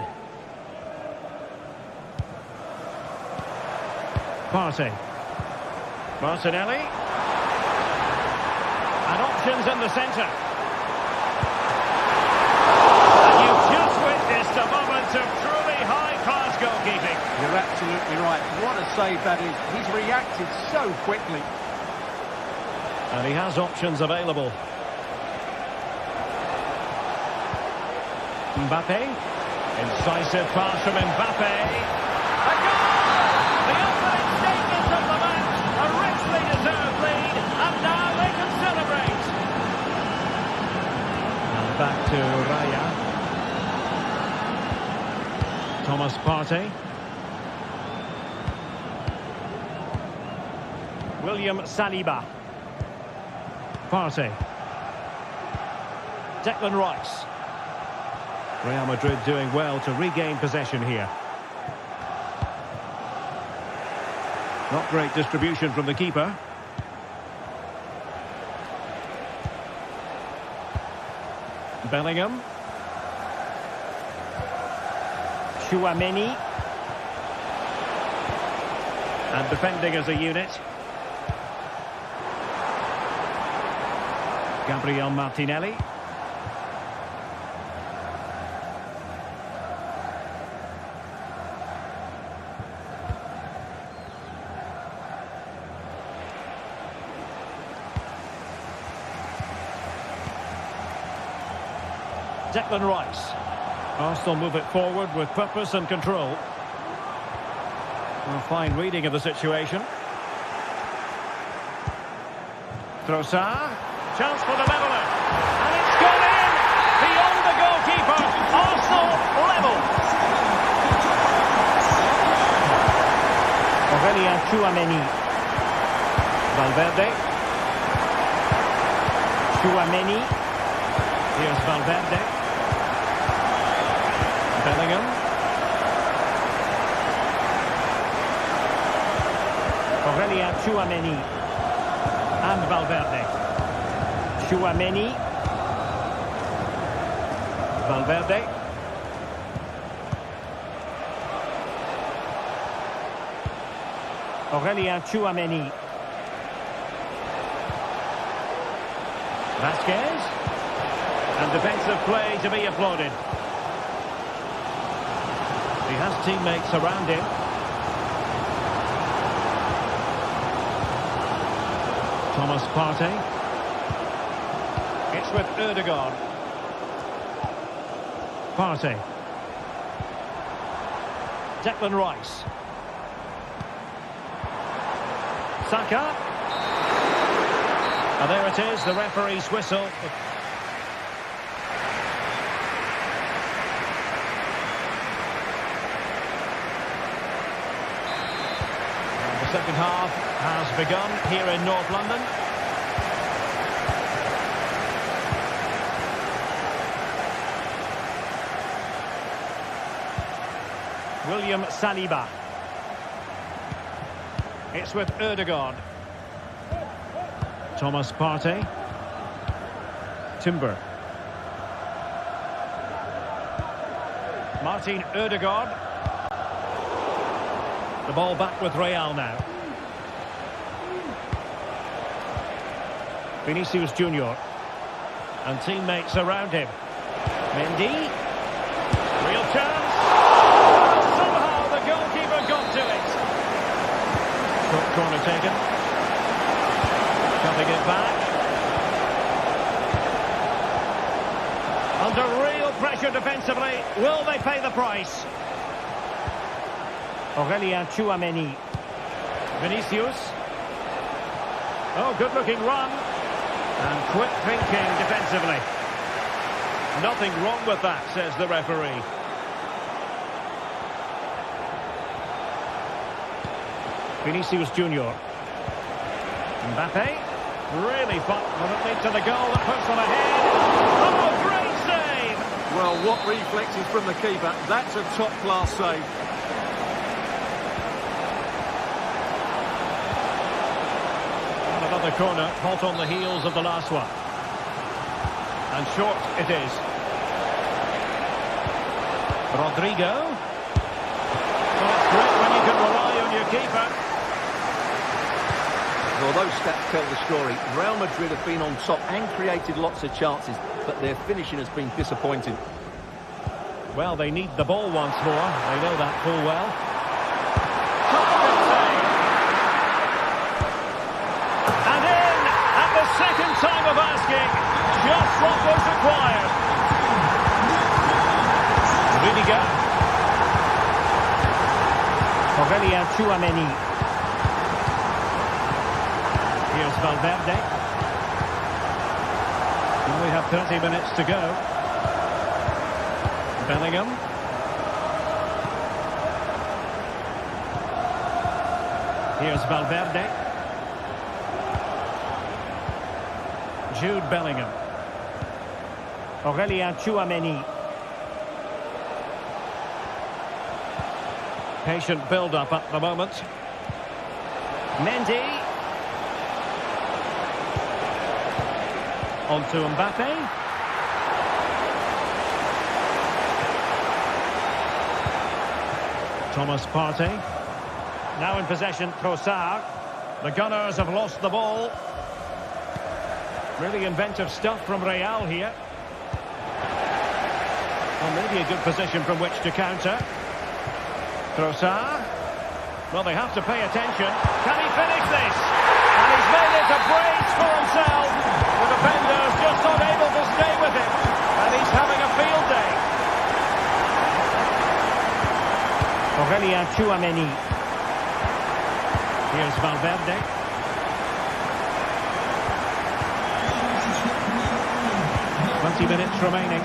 Partey. Martinelli. And options in the centre. A moment of truly high-class goalkeeping. You're absolutely right. What a save that is. He's reacted so quickly. And he has options available. Mbappe. Incisive pass from Mbappe. A goal! The opening statement of the match. A richly deserved lead. And now they can celebrate. And back to Raya. Thomas Partey. William Saliba. Partey. Declan Rice. Real Madrid doing well to regain possession here. Not great distribution from the keeper. Bellingham. Tchouameni. And defending as a unit. Gabriel Martinelli. Declan Rice. Arsenal move it forward with purpose and control. A fine reading of the situation. Trossard. Chance for the leveller. And it's gone in! Beyond the goalkeeper. Arsenal level. Aurélien Tchouameni. Valverde. Tchouameni. Here's Valverde. Bellingham. Aurélien Tchouameni. And Valverde. Tchouameni. Valverde. Aurélien Tchouameni. Vasquez. And defensive play to be applauded. He has teammates around him. Thomas Partey. It's with Ødegaard. Partey. Declan Rice. Saka. And there it is, the referee's whistle. And the second half has begun here in North London. William Saliba. It's with Ødegaard. Thomas Partey. Timber. Martin Ødegaard. The ball back with Real now. Vinicius Junior. And teammates around him. Mendy. Real chance. Somehow the goalkeeper got to it. Short corner taken. Cutting it back. Under real pressure defensively. Will they pay the price? Aurélien Tchouaméni. Vinicius. Oh, good-looking run. And quick thinking defensively. Nothing wrong with that, says the referee. Vinicius Junior. Mbappe. Really fought when it leads to the goal that puts them ahead. Oh, great save! Well, what reflexes from the keeper. That's a top-class save. And another corner, hot on the heels of the last one. And short it is. Rodrigo. Well, it's great when you can rely on your keeper. Well, those stats tell the story. Real Madrid have been on top and created lots of chances, but their finishing has been disappointing. Well, they need the ball once more. They know that full well. And in at the second time of asking, just what was required. Rudiger. Aurélien Tchouaméni. Here's Valverde. And we have 30 minutes to go. Bellingham. Here's Valverde. Jude Bellingham. Aurélien Tchouaméni. Patient build-up at the moment. Mendy. On to Mbappe. Thomas Partey. Now in possession, Trossard. The Gunners have lost the ball. Really inventive stuff from Real here. Well, maybe a good position from which to counter. Trossard. Well, they have to pay attention. Can he finish this? And he's made it a brace for himself. The defender's just not able to stay with him. And he's having a field day. Aurélien Tchouaméni. Here's Valverde. Minutes remaining.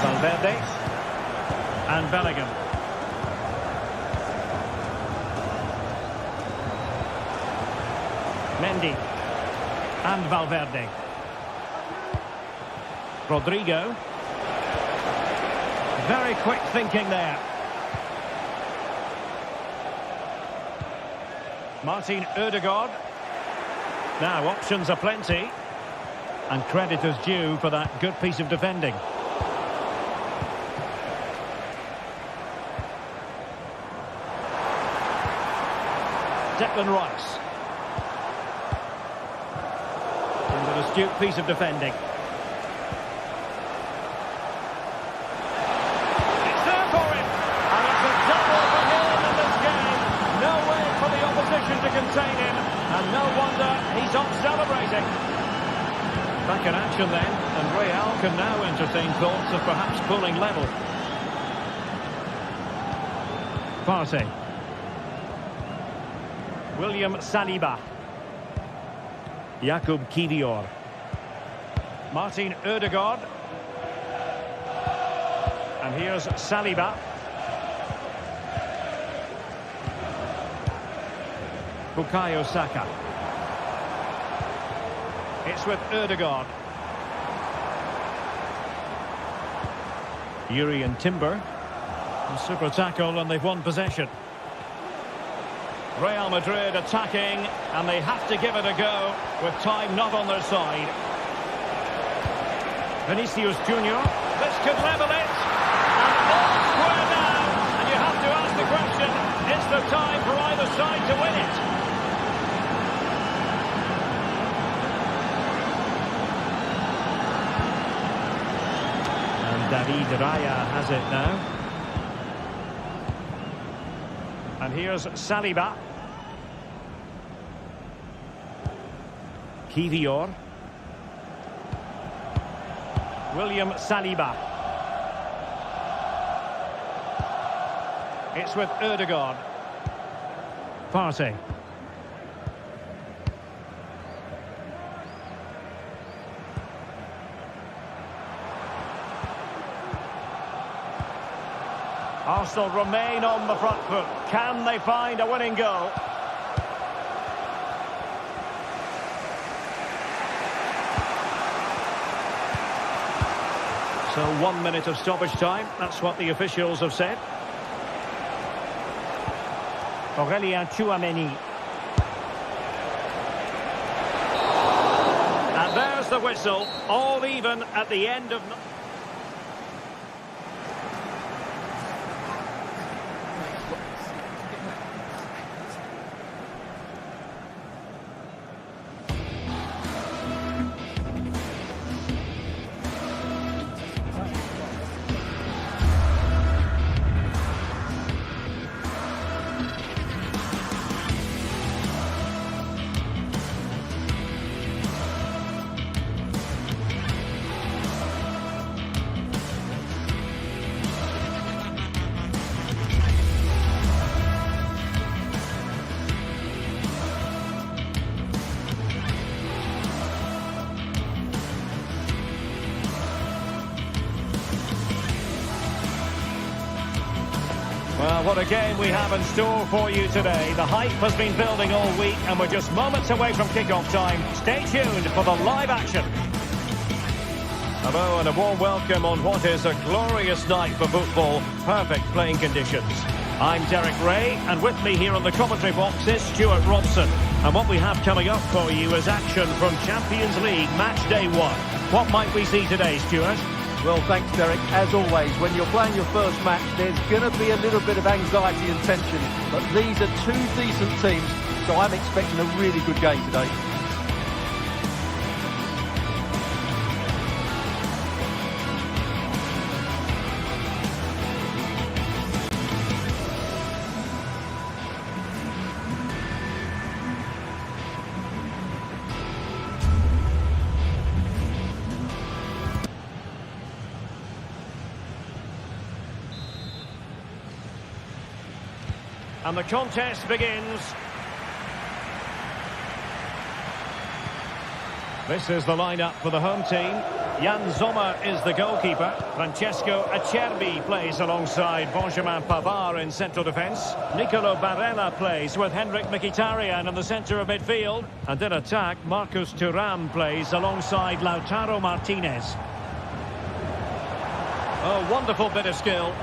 Valverde and Bellingham. Mendy and Valverde. Rodrigo. Very quick thinking there. Martin Ødegaard. Now options are plenty. And credit is due for that good piece of defending. Declan Rice. astute piece of defending. It's there for him. And it's a double for him in this game. No way for the opposition to contain him. And no wonder he's off celebrating. Back in action then. And Real can now entertain thoughts of perhaps pulling level. Partey. William Saliba. Jakub Kivior. Martin Ødegaard. And here's Saliba. Bukayo Saka. It's with Ødegaard. Urian Timber. A super tackle and they've won possession. Real Madrid attacking, and they have to give it a go with time not on their side. Vinicius Junior. This could level it. And all square now. And you have to ask the question, is there time for either side to win it? And David Raya has it now. And here's Saliba. Kivior. William Saliba. It's with Ødegaard. Partey. Arsenal remain on the front foot. Can they find a winning goal? So 1 minute of stoppage time. That's what the officials have said. Aurélien Tchouaméni. And there's the whistle. All even at the end of... Well, what a game we have in store for you today. The hype has been building all week and we're just moments away from kickoff time. Stay tuned for the live action. Hello and a warm welcome on what is a glorious night for football. Perfect playing conditions. I'm Derek Ray, and with me here on the commentary box is Stuart Robson. And what we have coming up for you is action from Champions League Match Day 1. What might we see today, Stuart? Well, thanks, Derek. As always, when you're playing your first match, there's going to be a little bit of anxiety and tension. But these are two decent teams, so I'm expecting a really good game today. And the contest begins. This is the lineup for the home team. Jan Sommer is the goalkeeper. Francesco Acerbi plays alongside Benjamin Pavard in central defence. Nicolo Barella plays with Henrik Mkhitaryan in the centre of midfield. And in attack, Marcus Thuram plays alongside Lautaro Martinez. A wonderful bit of skill.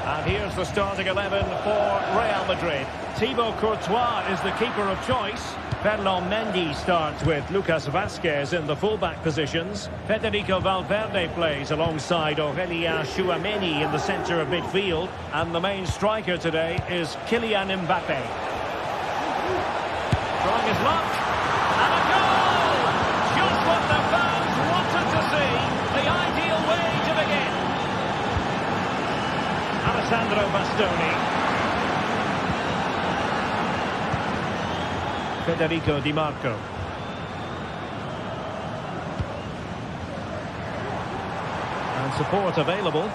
And here's the starting 11 for Real Madrid. Thibaut Courtois is the keeper of choice. Ferland Mendy starts with Lucas Vazquez in the fullback positions. Federico Valverde plays alongside Aurélien Tchouaméni in the centre of midfield. And the main striker today is Kylian Mbappé. Trying his luck. And a goal! Just what Bastoni. Federico Di Marco. And support available.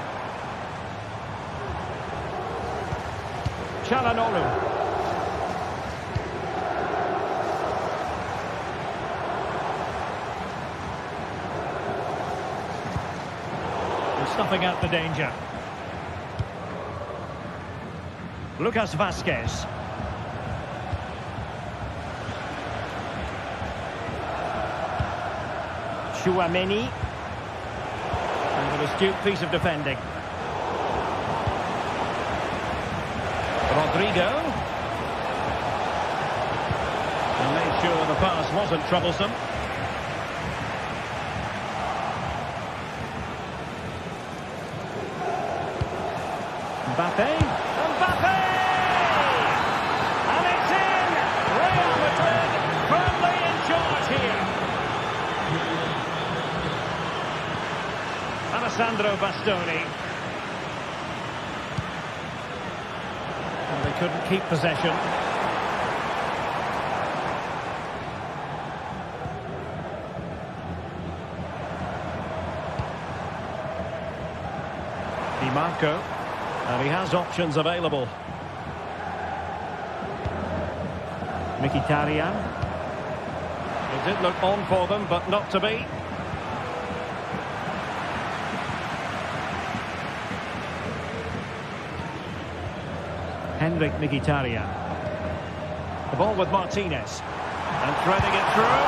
Çalhanoğlu. Stuffing out the danger. Lucas Vazquez. Tchouaméni. And an astute piece of defending. Rodrigo. And made sure the pass wasn't troublesome. Mbappe. Mbappe! And it's in! Real Madrid firmly in charge here. Alessandro Bastoni. And they couldn't keep possession. Di Marco. And he has options available. Mkhitaryan. It did look on for them, but not to be. Henrik Mkhitaryan. The ball with Martinez. And threading it through.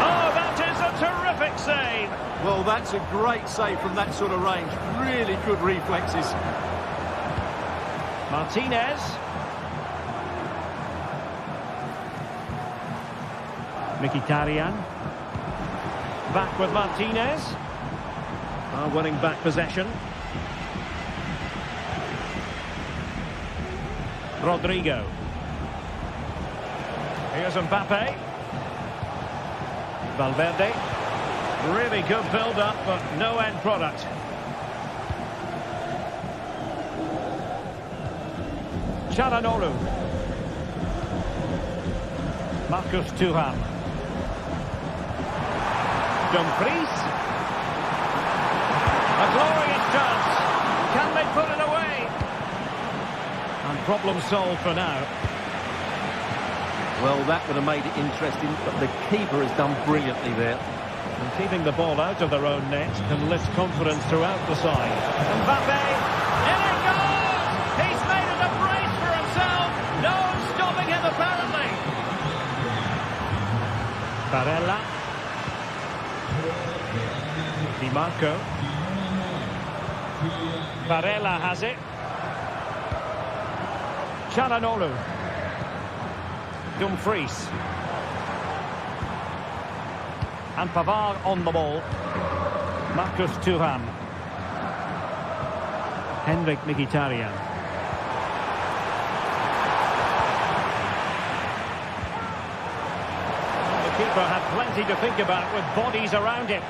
Oh, that is a terrific save. Well, that's a great save from that sort of range. Really good reflexes. Martinez. Mkhitaryan. Back with Martinez. Winning back possession. Rodrigo. Here's Mbappe. Valverde. Really good build-up, but no end product. Çalhanoğlu. Marcus Thuram. Dumfries. A glorious chance. Can they put it away? And problem solved for now. Well, that would have made it interesting, but the keeper has done brilliantly there. And keeping the ball out of their own net can lift confidence throughout the side. Mbappe. In it goes! He's made it a brace for himself. No stopping him, apparently. Barella. Di Marco. Barella has it. Çalhanoğlu. Dumfries. And Pavard on the ball. Marcus Thuram. Henrik Mkhitaryan. The keeper had plenty to think about with bodies around him.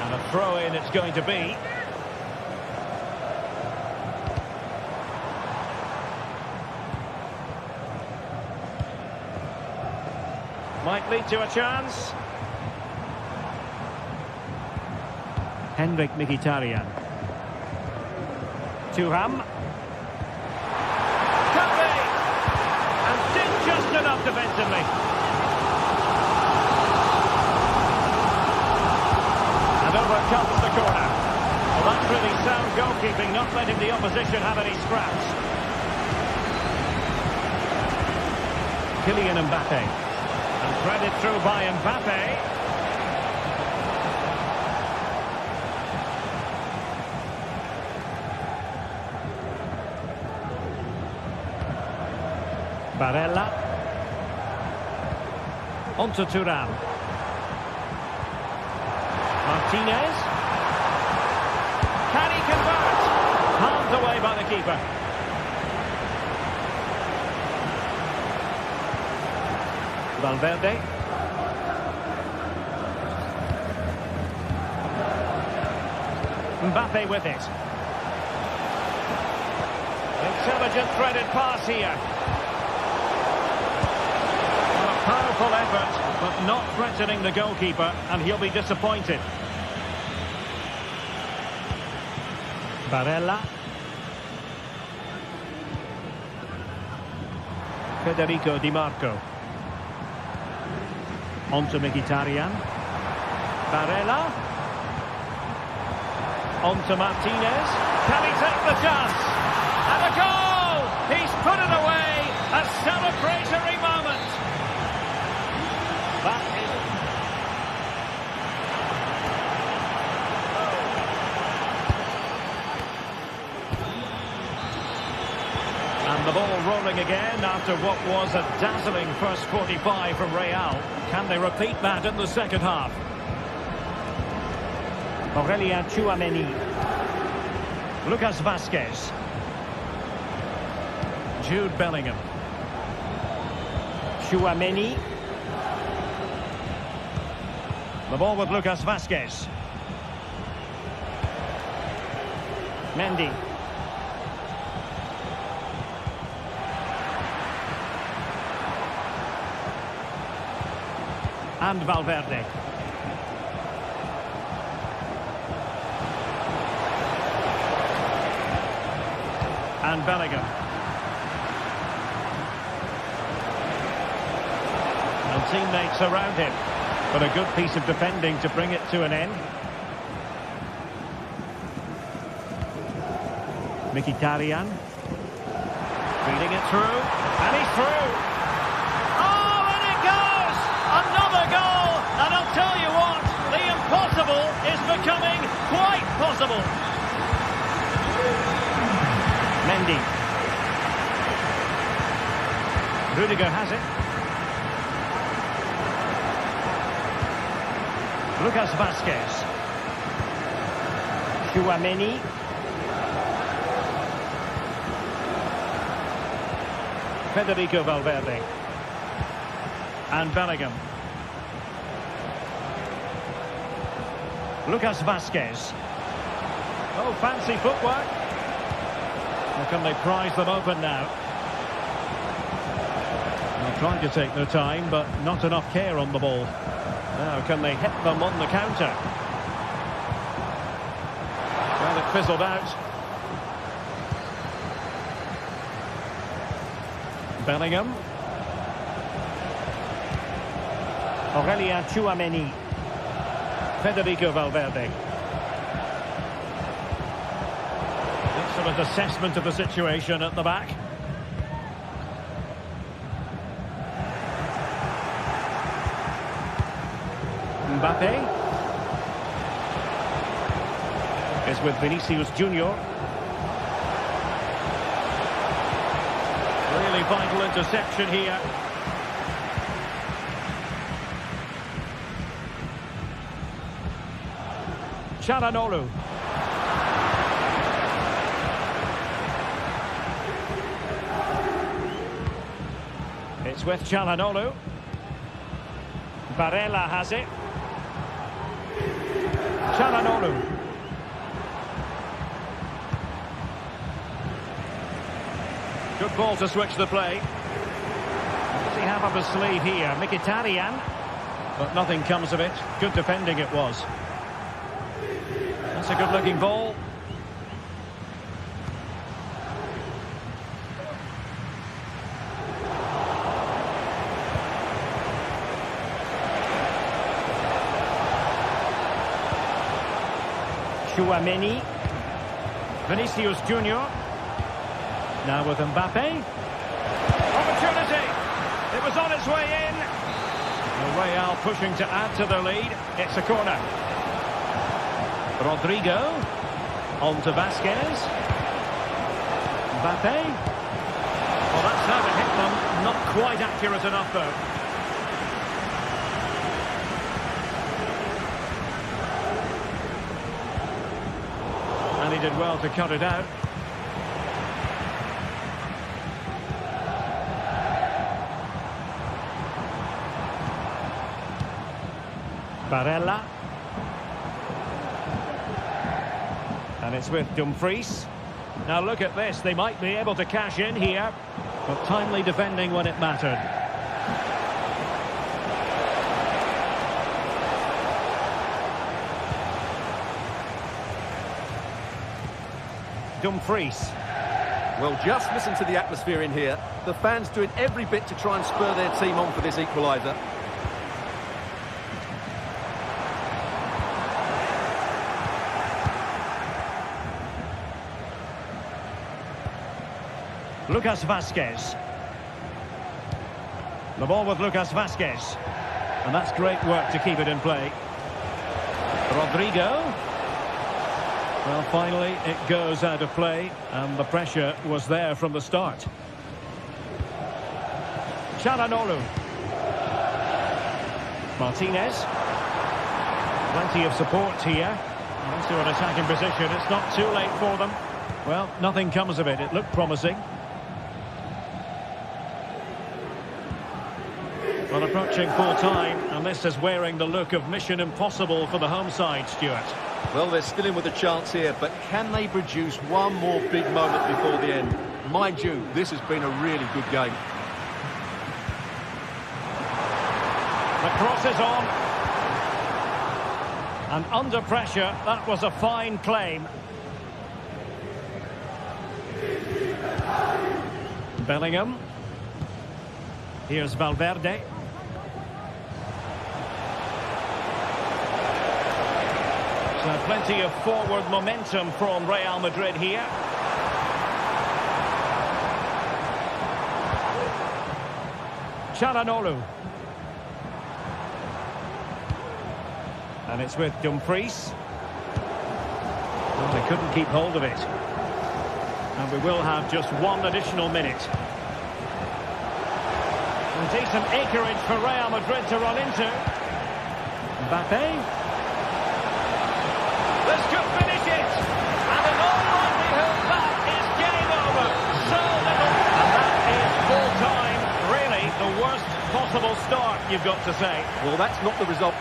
And a throw-in it's going to be. Might lead to a chance. Henrik Mkhitaryan. Thuram. Mbappe! And did just enough defensively. And over comes the corner. Well, that's really sound goalkeeping, not letting the opposition have any scraps. Kylian Mbappe. And threaded through by Mbappe. Barella. On to Thuram. Martinez. Can he convert? Palmed away by the keeper. Valverde. Mbappe with it. intelligent threaded pass here. Well, a powerful effort, but not threatening the goalkeeper, and he'll be disappointed. Barella. Federico Di Marco. On to Mkhitaryan. Barella. On to Martinez. Can he take the chance? And a goal! He's put it away! A celebratory moment! That is... And the ball rolling again after what was a dazzling first 45 from Real. Can they repeat that in the second half? Aurelien Tchouameni. Lucas Vazquez. Jude Bellingham. Tchouameni. The ball with Lucas Vazquez. Mendy. And Valverde. And Bellingham. And teammates around him. But a good piece of defending to bring it to an end. Mkhitaryan. Feeding it through. And he's through. Oh, and it goes! Another goal! And I'll tell you what, the impossible is becoming quite possible. Mendy. Rudiger has it. Lucas Vazquez. Tchouameni. Federico Valverde. And Bellingham. Lucas Vazquez. Oh, fancy footwork. Or can they prize them open now? They're trying to take their time, but not enough care on the ball. Now, can they hit them on the counter? Well, it fizzled out. Bellingham. Aurelien Tchouameni. Federico Valverde. Excellent assessment of the situation at the back. Mbappe is with Vinicius Junior. Really vital interception here. Çalhanoğlu. It's with Çalhanoğlu. Barella has it. Çalhanoğlu. Good ball to switch the play. What does he have up his sleeve here? Mkhitaryan. But nothing comes of it. Good defending it was. That's a good-looking ball. Tchouameni. Vinicius Junior. Now with Mbappe. Opportunity. It was on its way in. Real pushing to add to the lead. It's a corner. Rodrigo. On to Vazquez. Mbappe. Well, that's how to hit them. Not quite accurate enough, though. And he did well to cut it out. Barella. And it's with Dumfries. Now look at this, they might be able to cash in here, but timely defending when it mattered. Dumfries. Well, just listen to the atmosphere in here. The fans doing every bit to try and spur their team on for this equaliser. Lucas Vazquez. The ball with Lucas Vazquez. And that's great work to keep it in play. Rodrigo. Well, finally, it goes out of play, and the pressure was there from the start. Çalhanoğlu. Martinez. Plenty of support here. Into an attacking position. It's not too late for them. Well, nothing comes of it. It looked promising. Well, approaching full time, and this is wearing the look of mission impossible for the home side, Stuart. Well, they're still in with a chance here, but can they produce one more big moment before the end? Mind you, this has been a really good game. The cross is on. And under pressure, that was a fine claim. Bellingham. Here's Valverde. So plenty of forward momentum from Real Madrid here. Çalhanoğlu. And it's with Dumfries. Well, they couldn't keep hold of it. And we will have just one additional minute. And decent acreage for Real Madrid to run into. Mbappe. This could finish it. And in all likelihood, that is game over. So little. And that is full time. Really, the worst possible start, you've got to say. Well, that's not the result.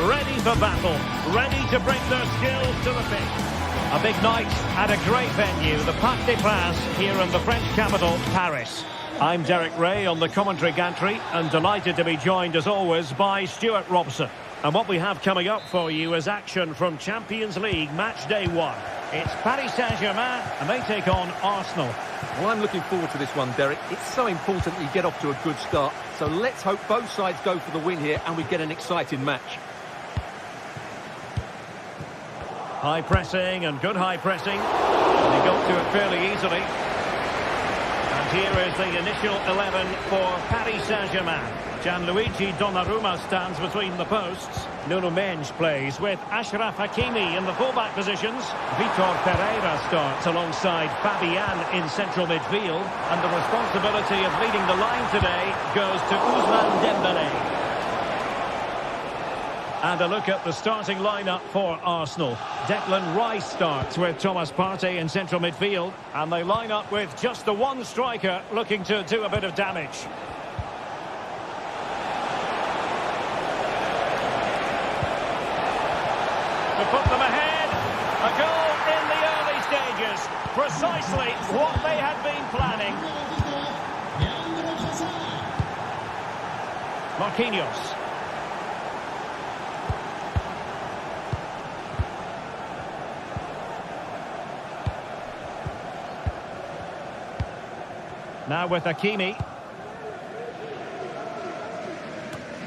Ready for battle, ready to bring their skills to the pitch. A big night at a great venue, the Parc des Princes, here in the French capital, Paris. I'm Derek Ray on the commentary gantry, and delighted to be joined as always by Stuart Robson. And what we have coming up for you is action from Champions League match day 1. It's Paris Saint-Germain, and they take on Arsenal. Well, I'm looking forward to this one, Derek. It's so important that you get off to a good start. So let's hope both sides go for the win here and we get an exciting match. High pressing and good high pressing. They got to it fairly easily. And here is the initial 11 for Paris Saint-Germain. Gianluigi Donnarumma stands between the posts. Nuno Mendes plays with Achraf Hakimi in the fullback positions. Vitor Pereira starts alongside Fabian in central midfield. And the responsibility of leading the line today goes to Ousmane Dembélé. And a look at the starting lineup for Arsenal. Declan Rice starts with Thomas Partey in central midfield. And they line up with just the one striker looking to do a bit of damage. put them ahead. A goal in the early stages. Precisely what they had been planning. Marquinhos. Now with Hakimi.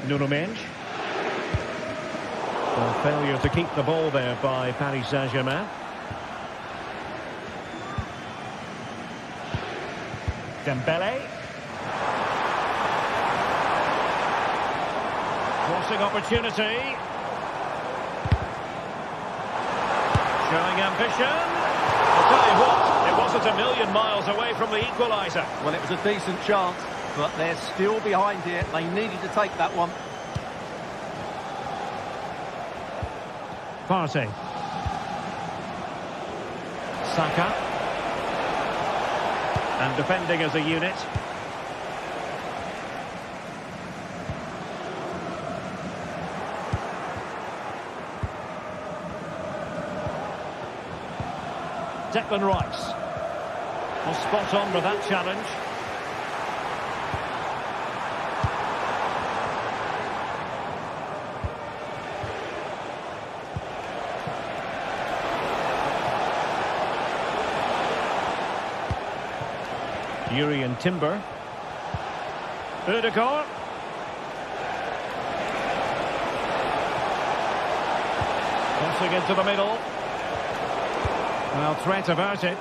Nuno Mendes. Well, failure to keep the ball there by Paris Saint-Germain. Dembele. Crossing opportunity. Showing ambition. I'll tell you what, it wasn't a million miles away from the equaliser. Well, it was a decent chance, but they're still behind here. They needed to take that one. Partey. Saka. And defending as a unit. Declan Rice. Well, spot on with that challenge. Urian Timber. Ødegaard. Crossing into the middle. Well, threat about it.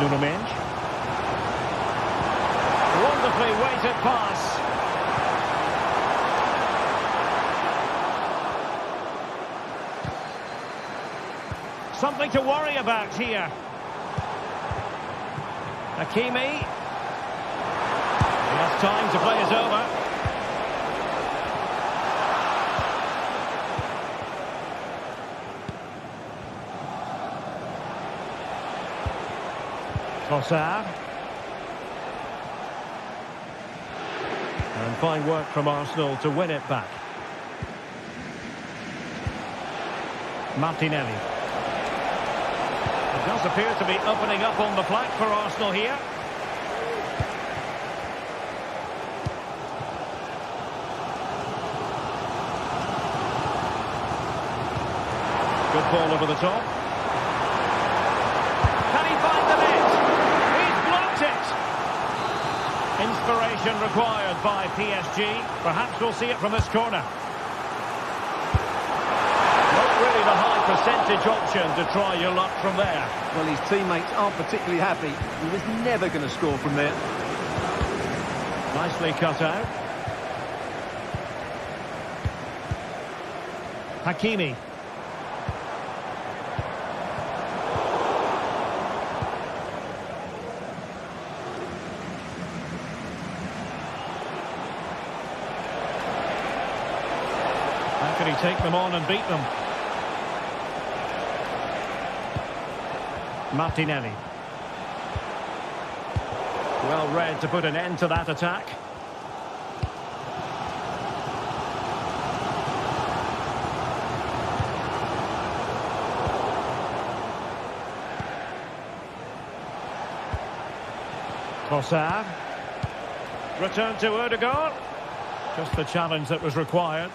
Nuno Mendes. Wonderfully weighted pass. Something to worry about here. Hakimi. He has time to play it over. Sociedad. And fine work from Arsenal to win it back. Martinelli. It does appear to be opening up on the flank for Arsenal here. Good ball over the top. Can he find the net? He's blocked it. Inspiration required by PSG. Perhaps we'll see it from this corner. Not really the high percentage option to try your luck from there. Well, his teammates aren't particularly happy. He was never going to score from there. Nicely cut out. Hakimi. How can he take them on and beat them? Martinelli. Well read to put an end to that attack. Trossard. Return to Ødegaard. Just the challenge that was required.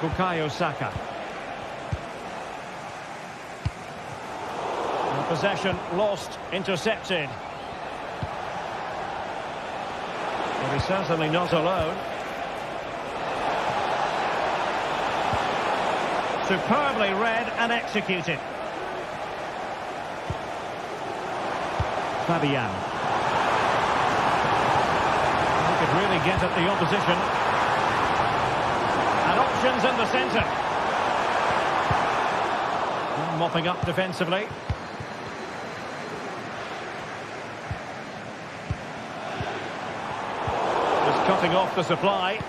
Bukayo Saka. And possession lost, intercepted. Well, he's certainly not alone. Superbly read and executed. Fabian. He could really get at the opposition. And options in the centre. And mopping up defensively. Just cutting off the supply.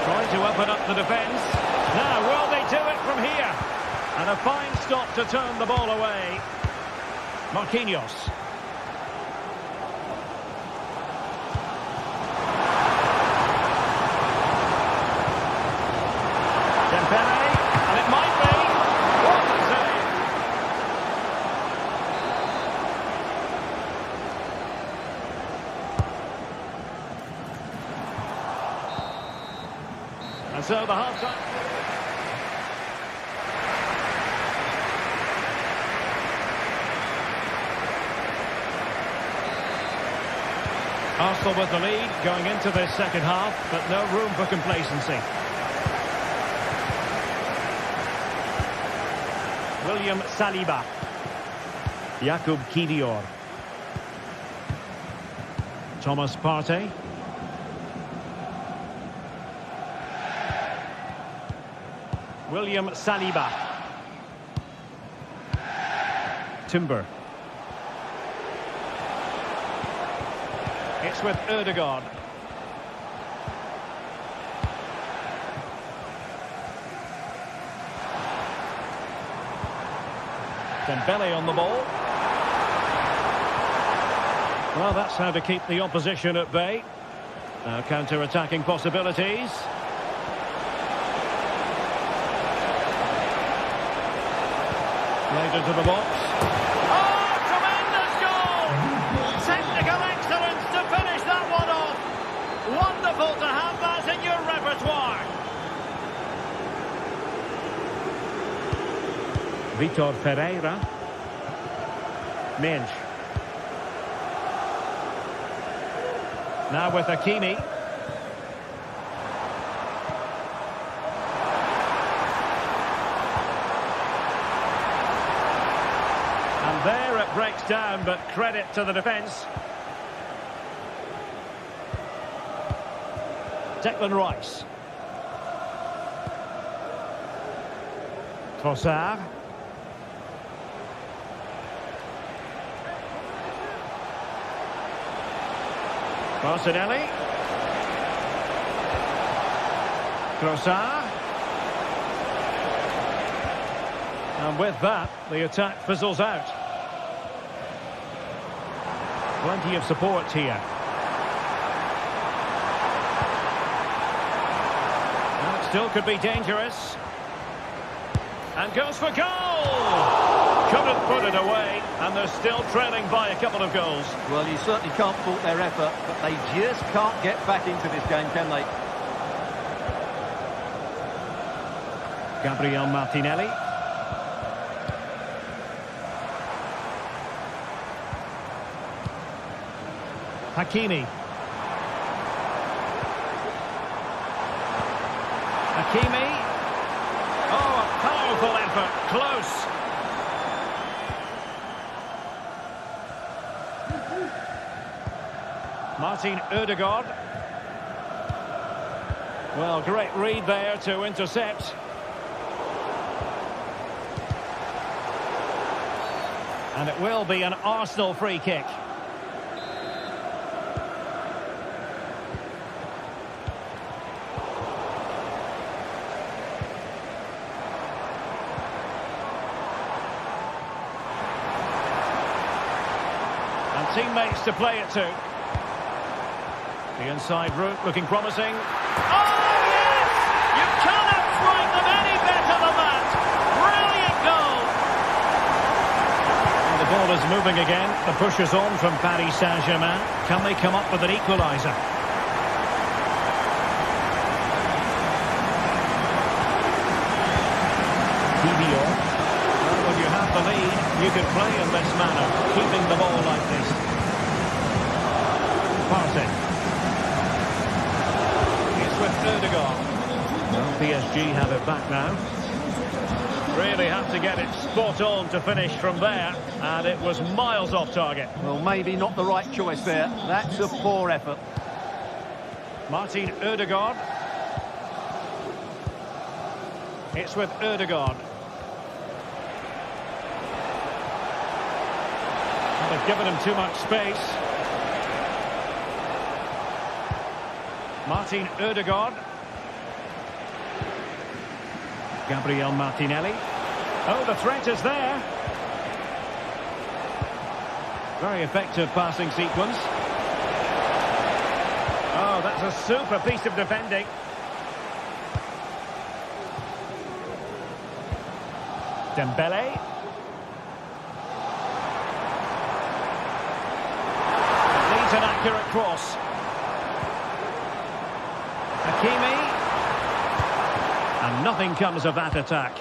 Trying to open up the defence. Now, will they do it from here? And a fine stop to turn the ball away. Marquinhos. Dembele, and it might be. What a save. And so the half-time. Arsenal with the lead going into this second half, but no room for complacency. William Saliba. Jakub Kiwior. Thomas Partey. William Saliba. Timber. It's with Ødegaard. Dembele on the ball. Well, that's how to keep the opposition at bay. Now counter-attacking possibilities. Played into the box. Oh, tremendous goal! Technical excellence to finish that one off. Wonderful to have that in your repertoire. Vitor Pereira. Minch. Now with Hakimi. And there it breaks down, but credit to the defence. Declan Rice. Trossard. Martinelli. Trossard. And with that, the attack fizzles out. Plenty of support here. And it still could be dangerous. And goes for goal! Couldn't put it away, and they're still trailing by a couple of goals. Well, you certainly can't fault their effort, but they just can't get back into this game, can they? Gabriel Martinelli. Hakimi. Hakimi. Oh, a powerful effort. Close. Martin Ødegaard. Well, great read there to intercept. And it will be an Arsenal free kick. And teammates to play it to. The inside route looking promising. Oh, yes! You cannot strike them any better than that. Brilliant goal. And the ball is moving again. The push is on from Paris Saint-Germain. Can they come up with an equaliser? Kiwior. Well, when you have the lead, you can play in this manner, keeping the ball like this. Partey. With Ødegaard. Well, PSG have it back now. Really have to get it spot on to finish from there, and it was miles off target. Well, maybe not the right choice there. That's a poor effort. Martin Ødegaard. It's with Ødegaard. And they've given him too much space. Martin Ødegaard. Gabriel Martinelli. Oh, the threat is there. Very effective passing sequence. Oh, that's a super piece of defending. Dembele. Needs an accurate cross. Hakimi. And nothing comes of that attack.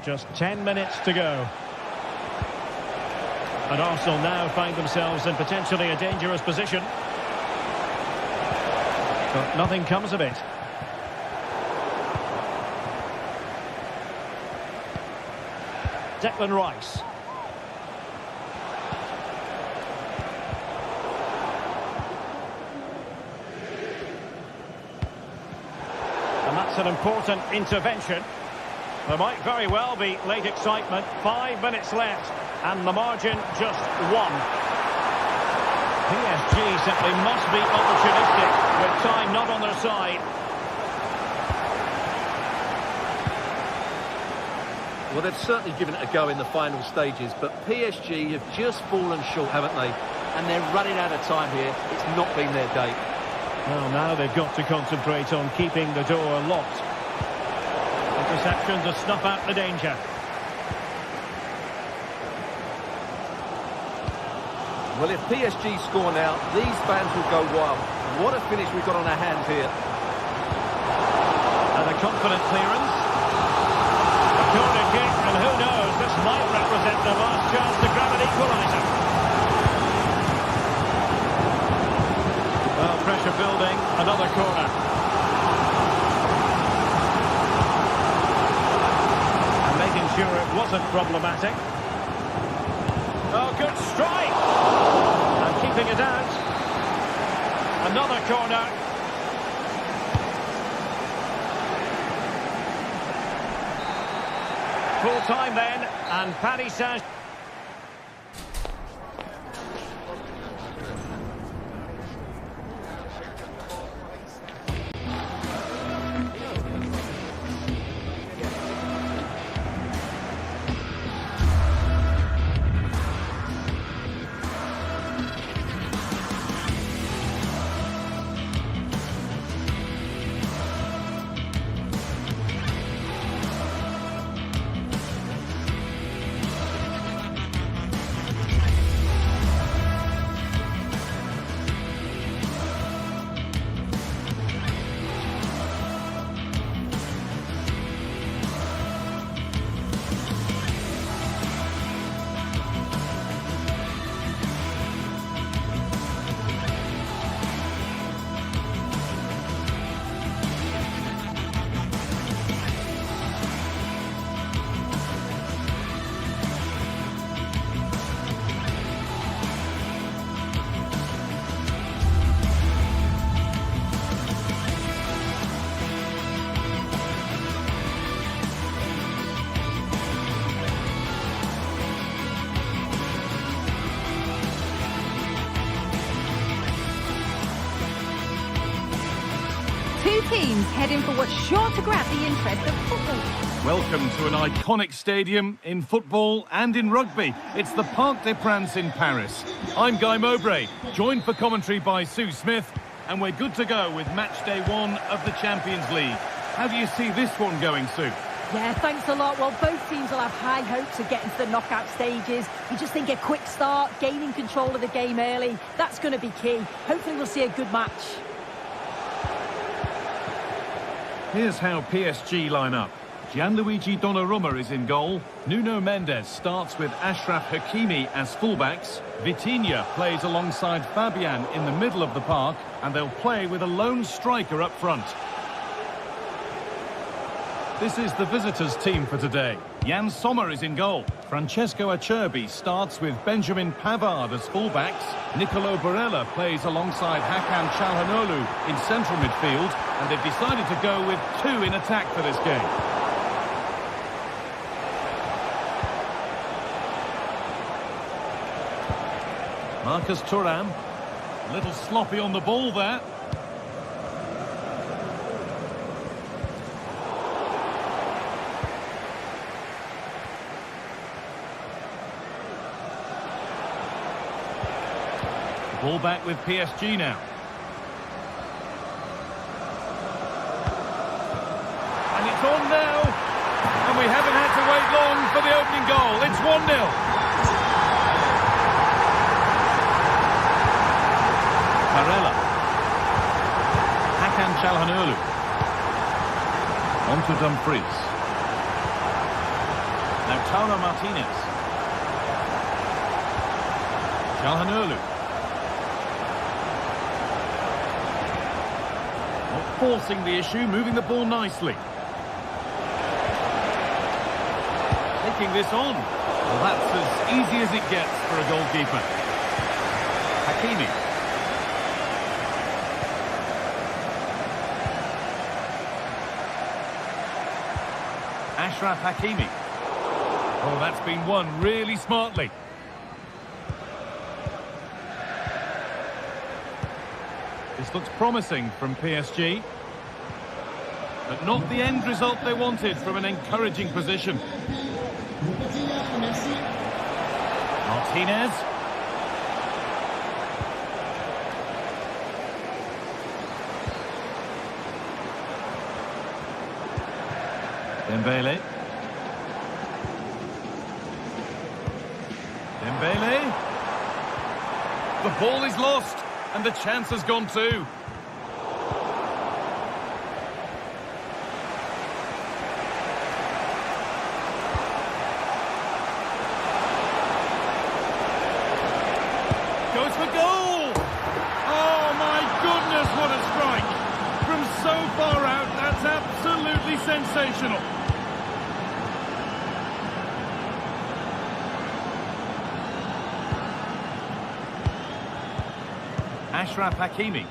Just 10 minutes to go. And Arsenal now find themselves in potentially a dangerous position. But nothing comes of it. Declan Rice. And that's an important intervention. There might very well be late excitement. 5 minutes left, and the margin just 1. PSG simply must be opportunistic, with time not on their side. Well, they've certainly given it a go in the final stages, but PSG have just fallen short, haven't they? And they're running out of time here. It's not been their day. Well, now they've got to concentrate on keeping the door locked. Interception to snuff out the danger. Well, if PSG score now, these fans will go wild. What a finish we've got on our hands here. And a confident clearance. A corner kick, and who knows, this might represent the last chance to grab an equaliser. Well, pressure building, another corner. And making sure it wasn't problematic. Oh, good strike! And keeping it out. Another corner. Full time then, and Paris Saint-Germain. Two teams heading for what's sure to grab the interest of football. Welcome to an iconic stadium in football and in rugby. It's the Parc des Princes in Paris. I'm Guy Mowbray, joined for commentary by Sue Smith, and we're good to go with match day 1 of the Champions League. How do you see this one going, Sue? Yeah, thanks a lot. Well, both teams will have high hopes of getting to the knockout stages. You just think a quick start, gaining control of the game early, that's going to be key. Hopefully we'll see a good match. Here's how PSG line up. Gianluigi Donnarumma is in goal. Nuno Mendes starts with Achraf Hakimi as fullbacks. Vitinha plays alongside Fabian in the middle of the park, and they'll play with a lone striker up front. This is the visitors' team for today. Jan Sommer is in goal. Francesco Acerbi starts with Benjamin Pavard as fullbacks. Nicolo Barella plays alongside Hakan Çalhanoğlu in central midfield, and they've decided to go with 2 in attack for this game. Marcus Thuram. A little sloppy on the ball there. Ball back with PSG now. And it's on now. And we haven't had to wait long for the opening goal. It's 1-0. Barella. Hakan Çalhanoğlu. On to Dumfries. Now Tara Martinez. Çalhanoğlu. Forcing the issue, moving the ball nicely. Taking this on. Well, that's as easy as it gets for a goalkeeper. Hakimi. Achraf Hakimi. Oh, that's been won really smartly. This looks promising from PSG, but not the end result they wanted from an encouraging position. Martinez. Dembele. Dembele. The ball is lost. And the chance has gone too. Goes for goal! Oh my goodness, what a strike! From so far out, that's absolutely sensational. Achraf Hakimi.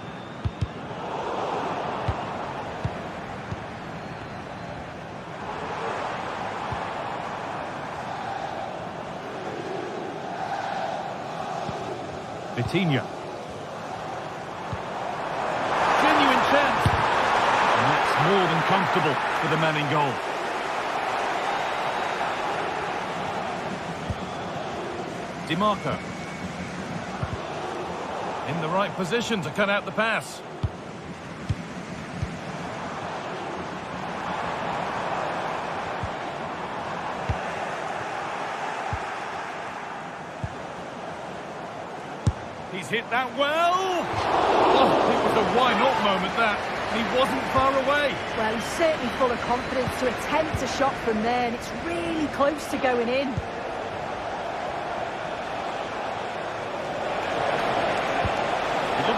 Vitinha. Genuine chance. And that's more than comfortable for the man in goal. Di Marco. In the right position to cut out the pass. He's hit that well. Oh, it was a why-not moment, that. He wasn't far away. Well, he's certainly full of confidence to attempt a shot from there, and it's really close to going in.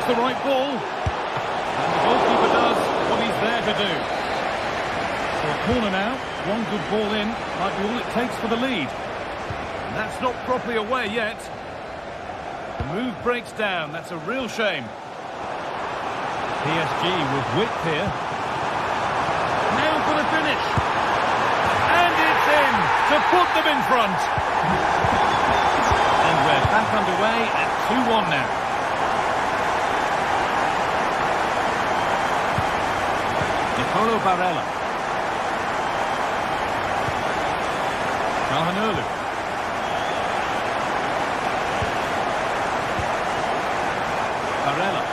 The right ball, and the goalkeeper does what he's there to do. So a corner now, one good ball in, might be all it takes for the lead. And that's not properly away yet. The move breaks down, that's a real shame. PSG with width here. Now for the finish. And it's in to put them in front. And we're back underway at 2-1 now. Barella. Çalhanoğlu. Barella.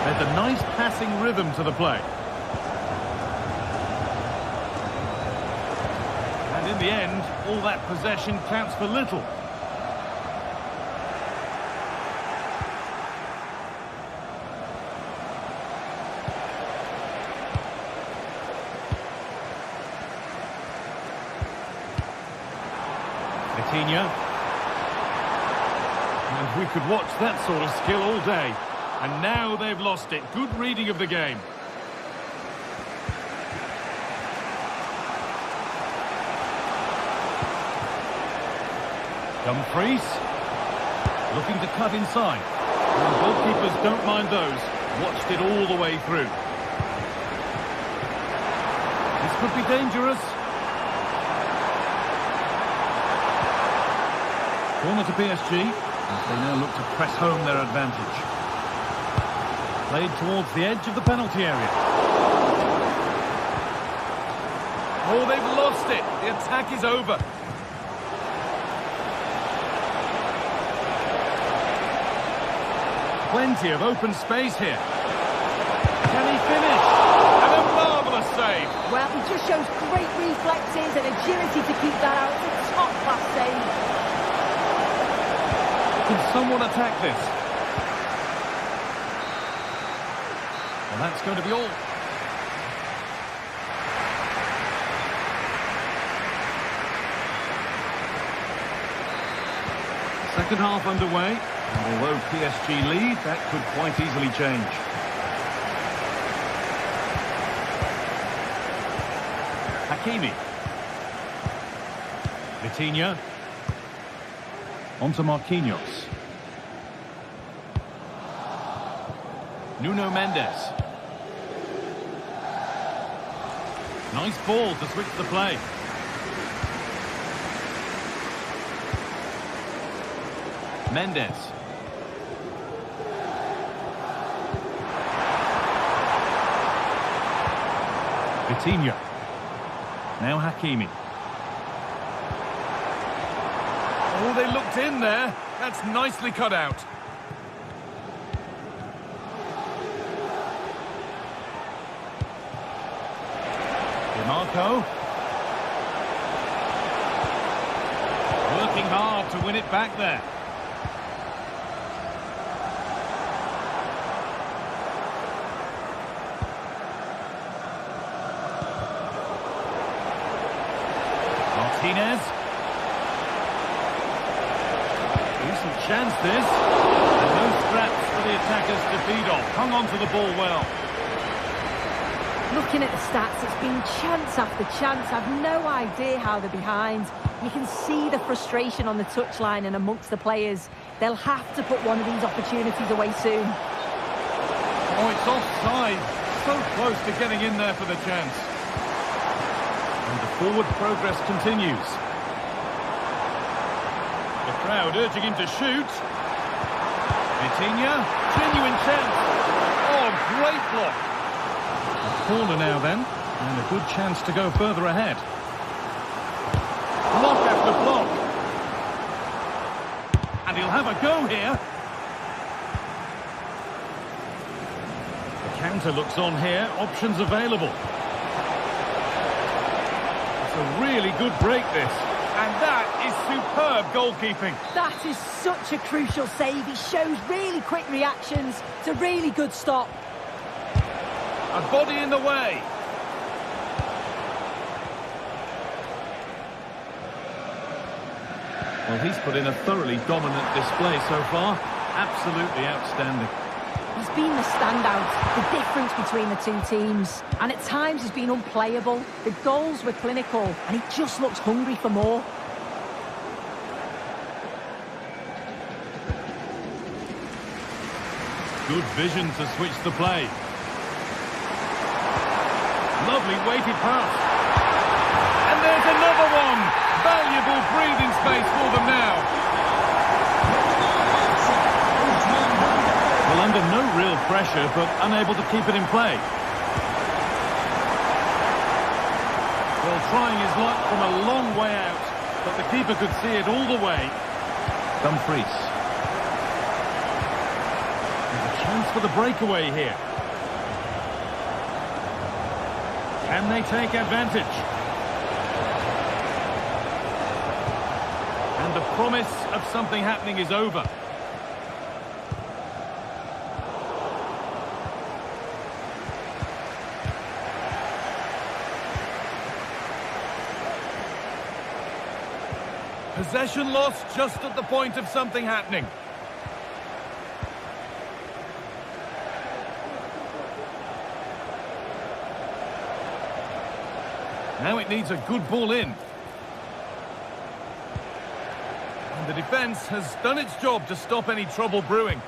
There's a nice passing rhythm to the play. And in the end, all that possession counts for little. And we could watch that sort of skill all day. And now they've lost it. Good reading of the game. Dumfries. Looking to cut inside. And goalkeepers don't mind those. Watched it all the way through. This could be dangerous. Corner to PSG. They now look to press home their advantage. Played towards the edge of the penalty area. Oh, they've lost it. The attack is over. Plenty of open space here. Can he finish? And a marvellous save. Well, he just shows great reflexes and agility to keep that out. It's a top-class save. Can someone attack this? And that's going to be all. Second half underway. And although PSG lead, that could quite easily change. Hakimi. Vitinha. On to Marquinhos. Nuno Mendes. Nice ball to switch the play. Mendes. Vitinha. Now Hakimi. Oh, they looked in there. That's nicely cut out. Marco. Working hard to win it back there. Martinez. Decent chance this. And no scraps for the attackers to feed off. Hung on to the ball well. Looking at the stats, it's been chance after chance. I've no idea how they're behind. You can see the frustration on the touchline and amongst the players. They'll have to put one of these opportunities away soon. Oh, it's offside. So close to getting in there for the chance. And the forward progress continues. The crowd urging him to shoot. Vitinha, genuine chance. Oh, great block. Corner now then, and a good chance to go further ahead. Block after block. And he'll have a go here. The counter looks on here, options available. It's a really good break this. And that is superb goalkeeping. That is such a crucial save. He shows really quick reactions. It's a really good stop. A body in the way. Well, he's put in a thoroughly dominant display so far. Absolutely outstanding. He's been the standout, the difference between the two teams. And at times he's been unplayable. The goals were clinical, and he just looks hungry for more. Good vision to switch the play. Lovely weighted pass. And there's another one. Valuable breathing space for them now. Well, under no real pressure, but unable to keep it in play. Well, trying his luck from a long way out, but the keeper could see it all the way. Dumfries. There's a chance for the breakaway here. Can they take advantage? And the promise of something happening is over. Possession lost just at the point of something happening. Now it needs a good ball in. And the defence has done its job to stop any trouble brewing.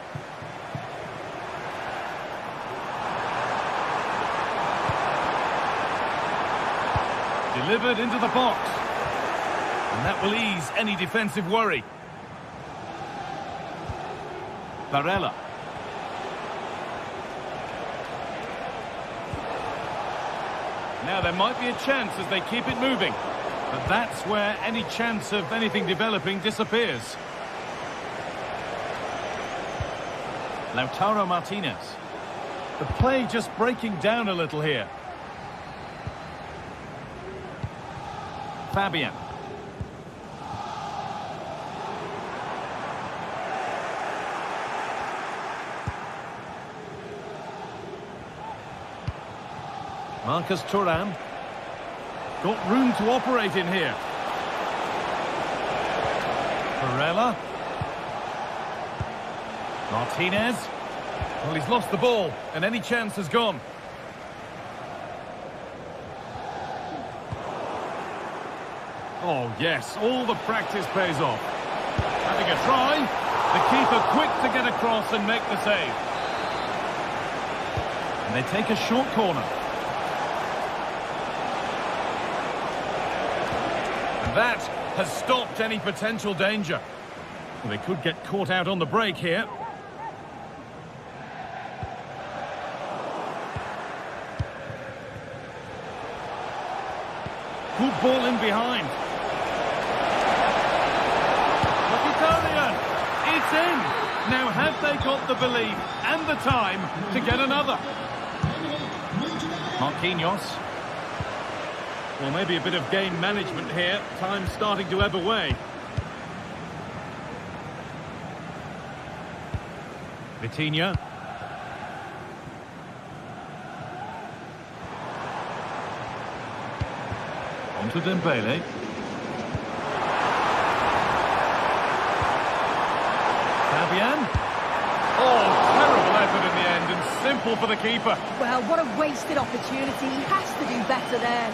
Delivered into the box. And that will ease any defensive worry. Varela. Now there might be a chance as they keep it moving. But that's where any chance of anything developing disappears. Lautaro Martinez. The play just breaking down a little here. Fabian. Marcus Thuram. Got room to operate in here. Varela. Martinez. Well, he's lost the ball, and any chance has gone. Oh, yes, all the practice pays off. Having a try. The keeper quick to get across and make the save. And they take a short corner. And that has stopped any potential danger. Well, they could get caught out on the break here. Good ball in behind. Mkhitaryan, it's in. Now have they got the belief and the time to get another? Marquinhos. Well, maybe a bit of game management here. Time's starting to ebb away. Vitinha. On to Dembele. Fabian. Oh, terrible effort in the end and simple for the keeper. Well, what a wasted opportunity. He has to do better there.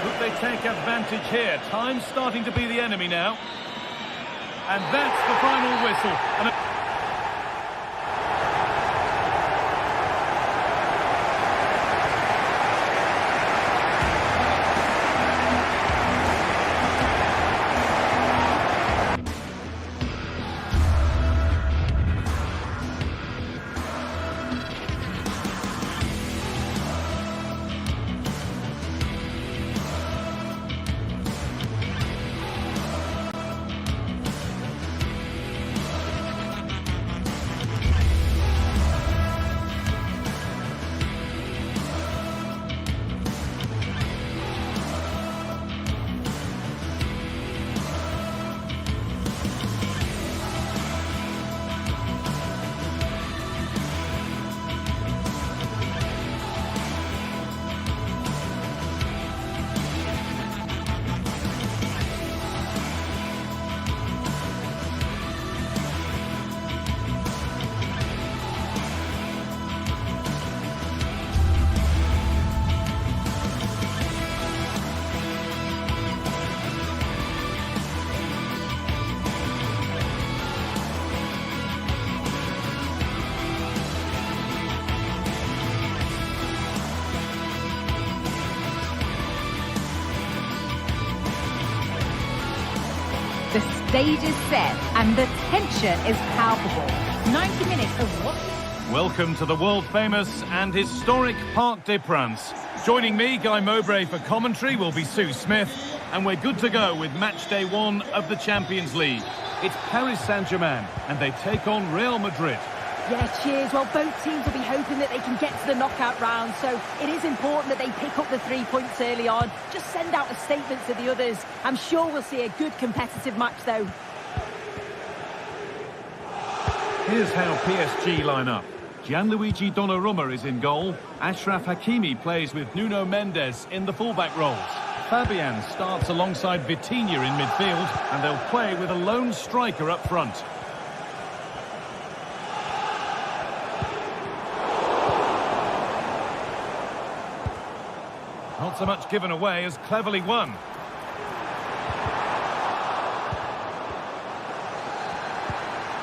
Could they take advantage here? Time's starting to be the enemy now. And that's the final whistle. And The stage is set and the tension is palpable. 90 minutes of what? welcome to the world-famous and historic Parc des Princes. Joining me, Guy Mowbray, for commentary will be Sue Smith, and we're good to go with match day 1 of the Champions League. It's Paris Saint-Germain, and they take on Real Madrid. Yeah, cheers. Well, both teams will be hoping that they can get to the knockout round, so it is important that they pick up the 3 points early on. Just send out a statement to the others. I'm sure we'll see a good competitive match, though. Here's how PSG line up. Gianluigi Donnarumma is in goal. Achraf Hakimi plays with Nuno Mendes in the fullback roles. Fabian starts alongside Vitinha in midfield, and they'll play with a lone striker up front. Not so much given away as cleverly won.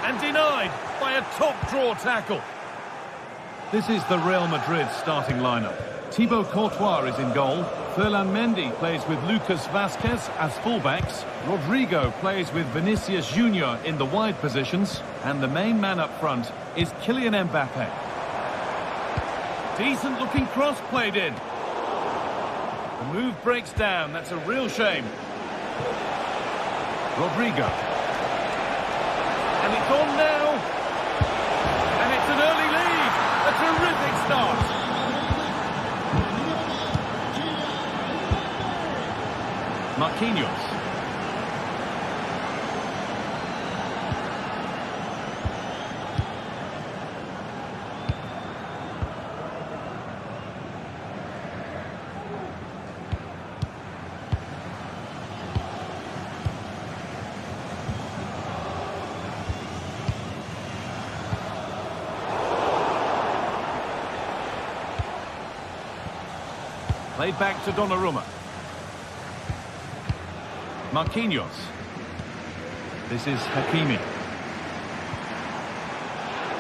And denied by a top-draw tackle. This is the Real Madrid starting lineup. Thibaut Courtois is in goal. Ferland Mendy plays with Lucas Vazquez as fullbacks. Rodrigo plays with Vinicius Junior in the wide positions. And the main man up front is Kylian Mbappe. Decent looking cross played in. The move breaks down. That's a real shame. Rodrigo. And it's on now. And it's an early lead. A terrific start. Marquinhos. Played back to Donnarumma. Marquinhos. This is Hakimi.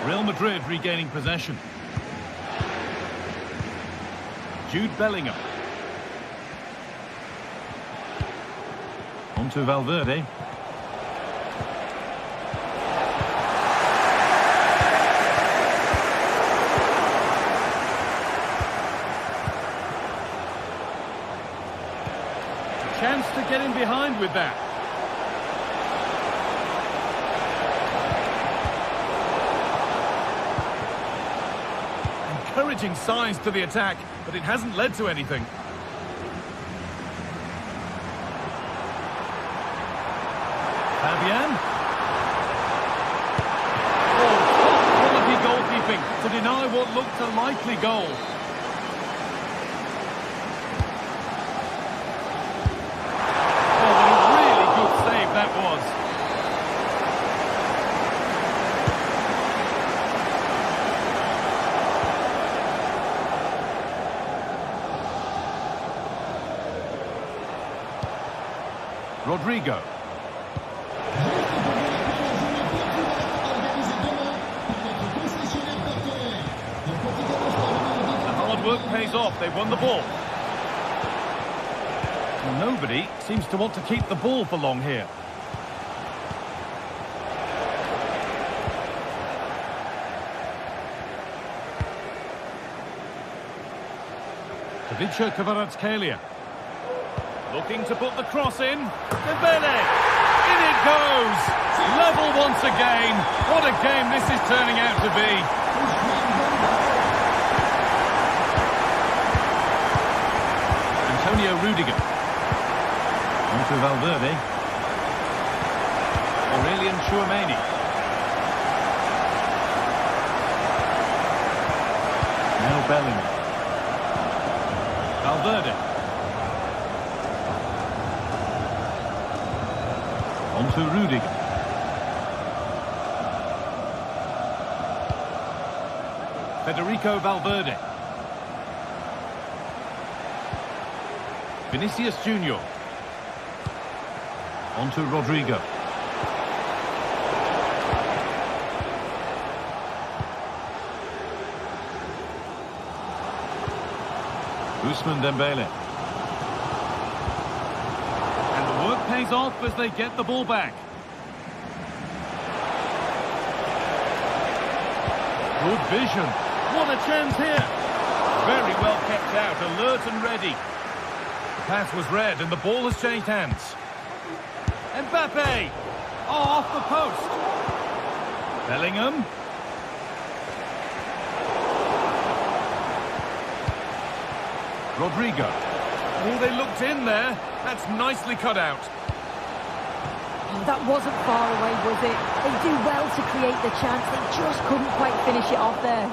Real Madrid regaining possession. Jude Bellingham. On to Valverde. Chance to get in behind with that. Encouraging signs to the attack, but it hasn't led to anything. Fabian. Oh, top quality goalkeeping to deny what looked a likely goal. That was. Rodrigo. The hard work pays off. They've won the ball. Nobody seems to want to keep the ball for long here. Vicha Kvaratskhelia. Looking to put the cross in. Dembele. In it goes. Level once again. What a game this is turning out to be. Antonio Rudiger. On to Valverde. Aurelian Tchouameni. Now Bellingham. Valverde. On to Rudiger. Federico Valverde. Vinicius Junior. On to Rodrigo. Ousmane Dembele. And the work pays off as they get the ball back. Good vision. What a chance here. Very well kept out, alert and ready. The pass was read and the ball has changed hands. Mbappe. Oh, off the post. Bellingham. Rodrigo. Oh, they looked in there. That's nicely cut out. Oh, that wasn't far away, was it? They do well to create the chance. They just couldn't quite finish it off there.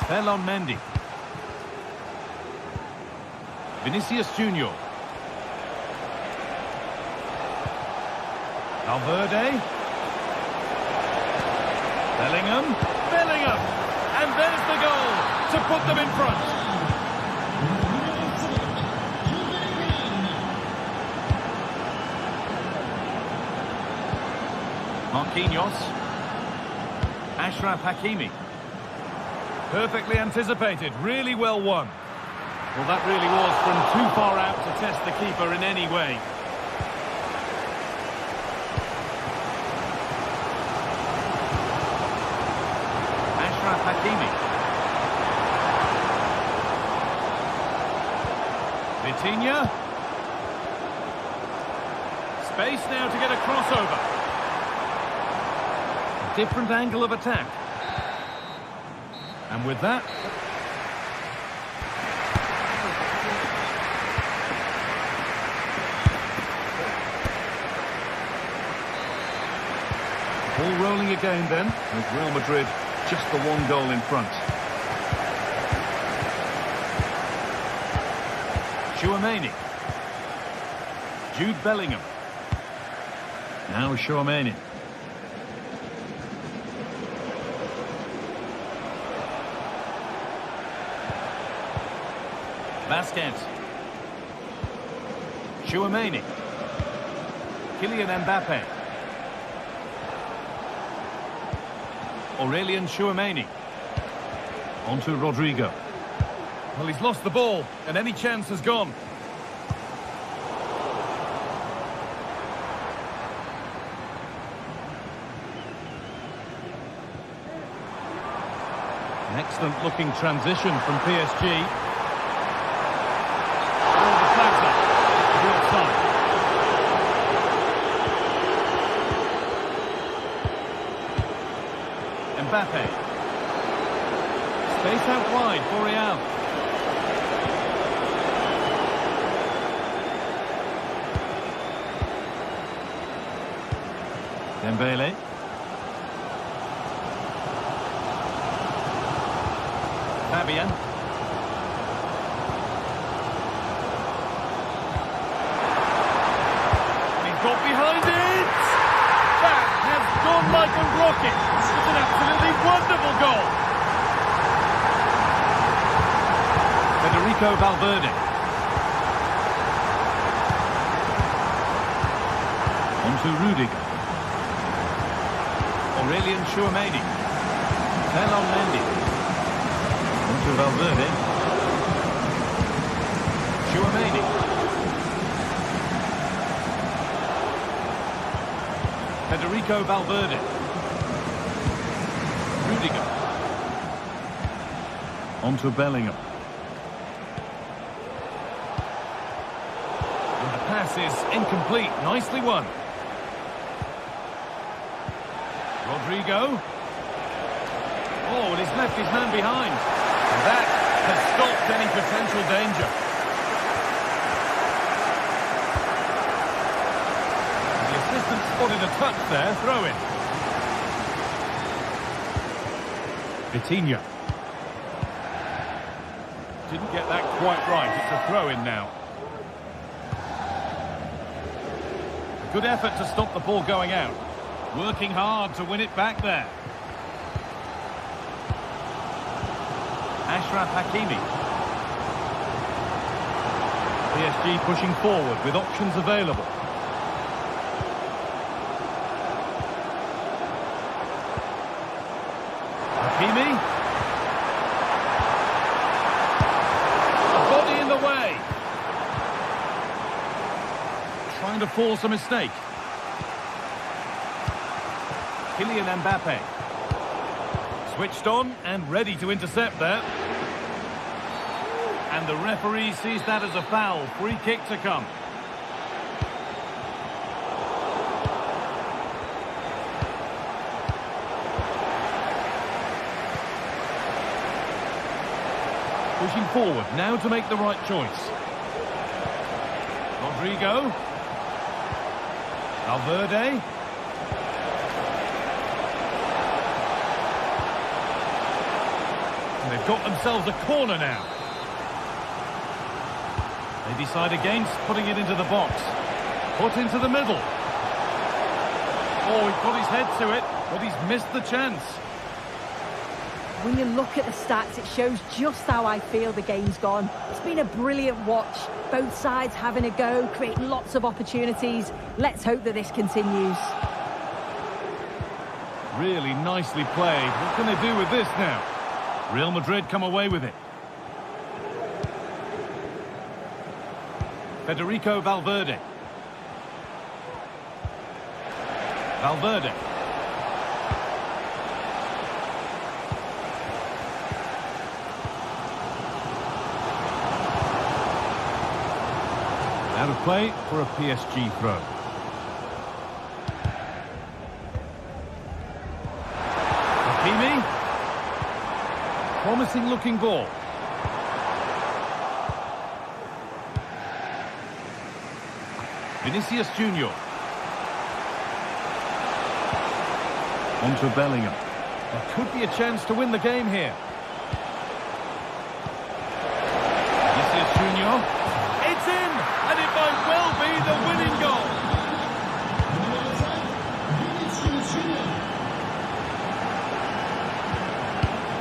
Ferland Mendy. Vinicius Junior. Valverde. Bellingham. Bellingham. And there's the goal to put them in front. Marquinhos. Achraf Hakimi. Perfectly anticipated, really well won. Well, that really was from too far out to test the keeper in any way. Achraf Hakimi. Vitinha. Space now to get a crossover. A different angle of attack. And with that... ball rolling again then, with Real Madrid just the one goal in front. Tchouaméni. Jude Bellingham. Now Tchouaméni. Vasquez. Tchouaméni. Kylian Mbappe. Aurelien Tchouaméni. On to Rodrigo. Well, he's lost the ball, and any chance has gone. An excellent looking transition from PSG. Oh, the flag's up. The offside. Mbappe. Space out wide for Real. Dembele. Fabian. He's got behind it! That has gone like a rocket! It's an absolutely wonderful goal! Federico Valverde. On to Rudiger. Aurelien Tchouaméni. Ferland Mendy. On to Valverde. Tchouaméni. Federico Valverde. Rudiger. On to Bellingham. And the pass is incomplete. Nicely won. Rodrigo. Oh, and he's left his man behind. And that has stopped any potential danger. And the assistant spotted a touch there. Throw in. Vitinha. Didn't get that quite right. It's a throw in now. A good effort to stop the ball going out. Working hard to win it back there. Achraf Hakimi. PSG pushing forward with options available. Hakimi. A body in the way. Trying to force a mistake. Kylian Mbappe. Switched on and ready to intercept there. And the referee sees that as a foul. Free kick to come. Pushing forward now to make the right choice. Rodrigo. Valverde. And they've got themselves a corner now. They decide against putting it into the box. Put into the middle. Oh, he's got his head to it, but he's missed the chance. When you look at the stats, it shows just how I feel the game's gone. It's been a brilliant watch. Both sides having a go, creating lots of opportunities. Let's hope that this continues. Really nicely played. What can they do with this now? Real Madrid come away with it. Federico Valverde. Valverde. Out of play for a PSG throw. Hakimi. Promising looking ball. Vinicius Junior. On to Bellingham. There could be a chance to win the game here. Vinicius Junior. It's in! And it might well be the winning goal.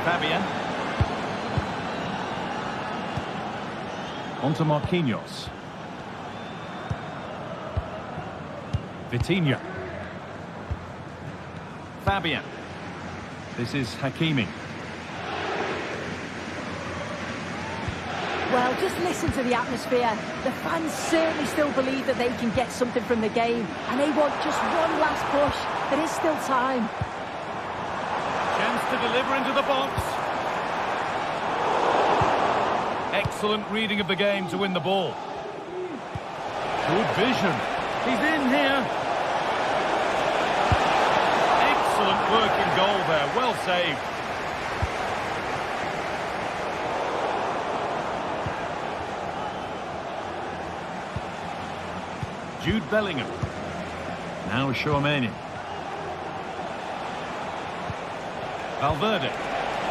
Fabian. On to Marquinhos. Vitinha. Fabian. This is Hakimi. Well, just listen to the atmosphere. The fans certainly still believe that they can get something from the game, and they want just one last push. There is still time. Chance to deliver into the box. Excellent reading of the game to win the ball. Good vision. He's in here. Excellent work in goal there. Well saved. Jude Bellingham. Now Tchouaméni. Valverde.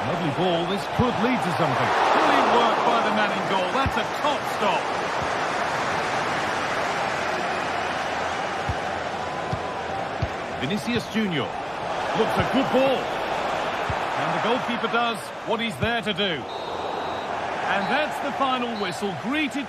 Lovely ball. This could lead to something. Brilliant work by the man in goal. That's a top stop. Vinicius Junior. Looks a good ball. And the goalkeeper does what he's there to do. And that's the final whistle. Greeted.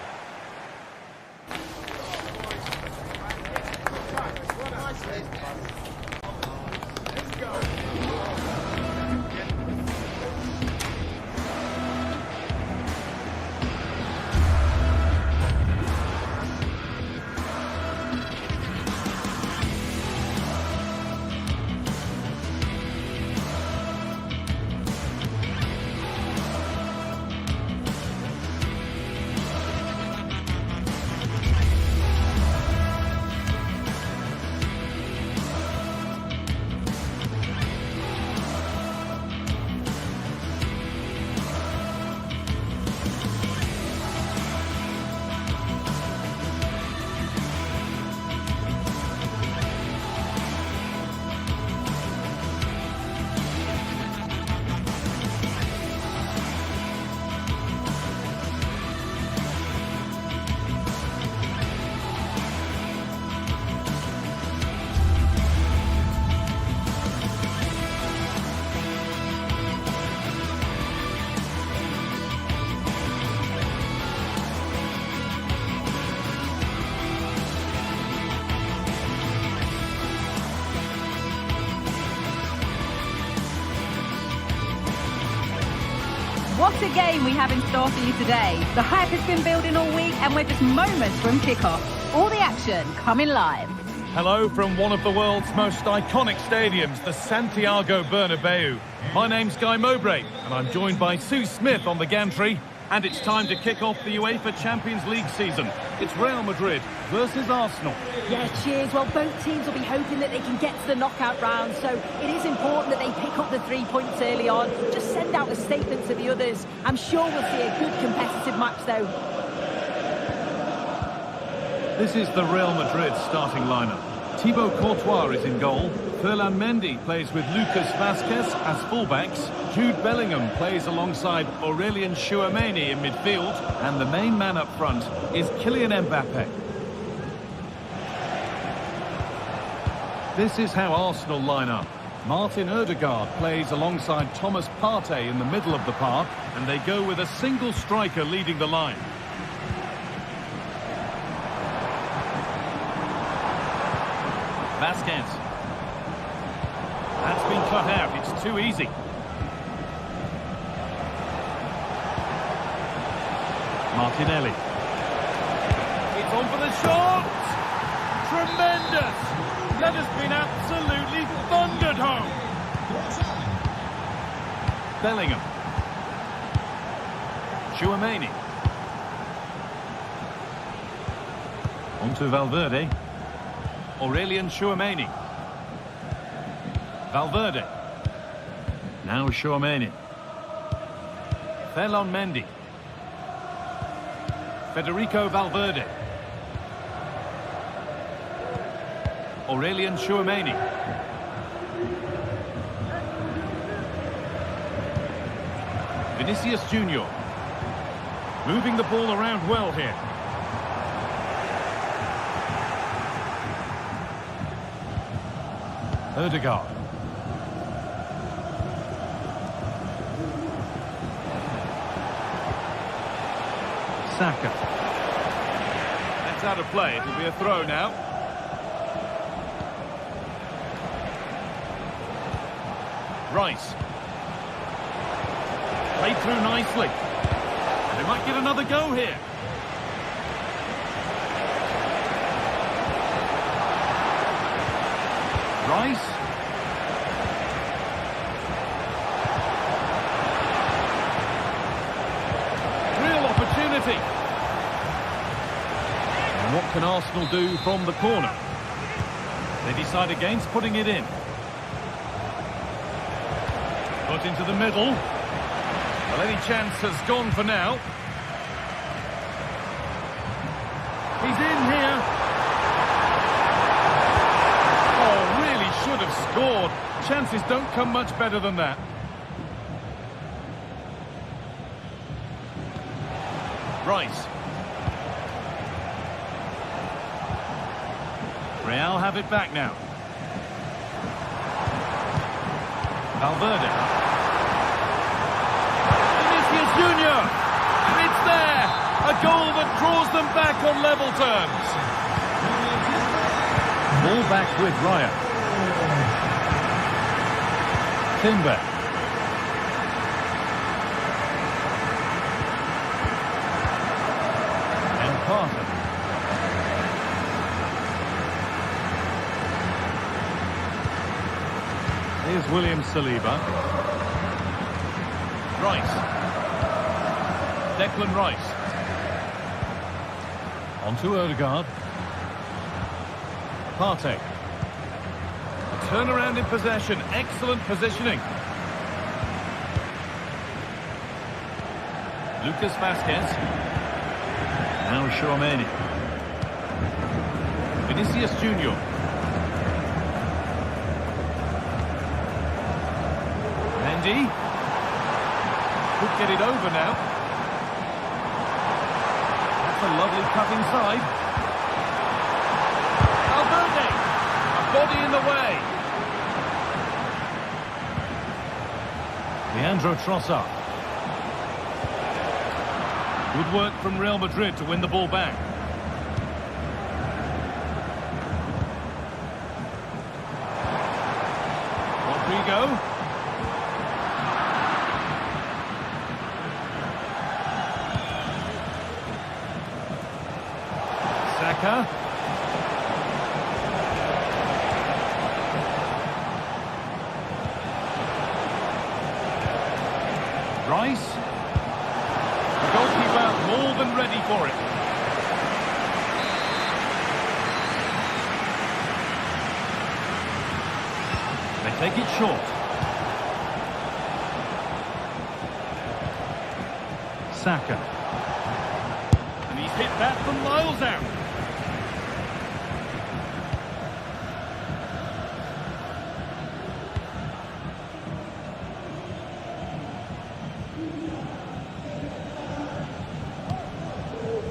What a game we have in store for you today. The hype has been building all week and we're just moments from kickoff. All the action coming live. Hello from one of the world's most iconic stadiums, the Santiago Bernabeu. My name's Guy Mowbray and I'm joined by Sue Smith on the gantry. And it's time to kick off the UEFA Champions League season. It's Real Madrid versus Arsenal. Yeah, cheers. Well, both teams will be hoping that they can get to the knockout round, so it is important that they pick up the 3 points early on. Just send out a statement to the others. I'm sure we'll see a good competitive match, though. This is the Real Madrid starting lineup. Thibaut Courtois is in goal. Ferland Mendy plays with Lucas Vazquez as fullbacks. Jude Bellingham plays alongside Aurelien Tchouaméni in midfield. And the main man up front is Kylian Mbappe. This is how Arsenal line up. Martin Ødegaard plays alongside Thomas Partey in the middle of the park. And they go with a single striker leading the line. Vazquez. That's been cut out. It's too easy. Martinelli. It's on for the shot! Tremendous! That has been absolutely thundered home. Bellingham. Tchouaméni. On to Valverde. Aurelien Tchouaméni. Valverde. Now Tchouaméni. Ferland Mendy. Federico Valverde. Aurelien Tchouaméni. Vinicius Junior. Moving the ball around well here. Ødegaard. Saka. That's out of play. It'll be a throw now. Rice. Played through nicely. They might get another go here. Rice. Real opportunity. And what can Arsenal do from the corner? They decide against putting it in. Put into the middle. Well, any chance has gone for now. He's in here. Oh, really should have scored. Chances don't come much better than that. Rice. Real have it back now. Valverde. Vinicius Junior. And it's there. A goal that draws them back on level terms. Ball back with Raya. Timber. And Carter. Here's William Saliba. Rice. Declan Rice. On to Ødegaard. Partey. A turnaround in possession. Excellent positioning. Lucas Vazquez. Now Tchouaméni. Vinicius Junior. Mendy. Could get it over now. That's a lovely cut inside. Valverde. A body in the way. Leandro Trossard. Good work from Real Madrid to win the ball back. Rodrigo. Saka. Rice. The goalkeeper more than ready for it. They take it short. Saka. And he's hit that from miles out.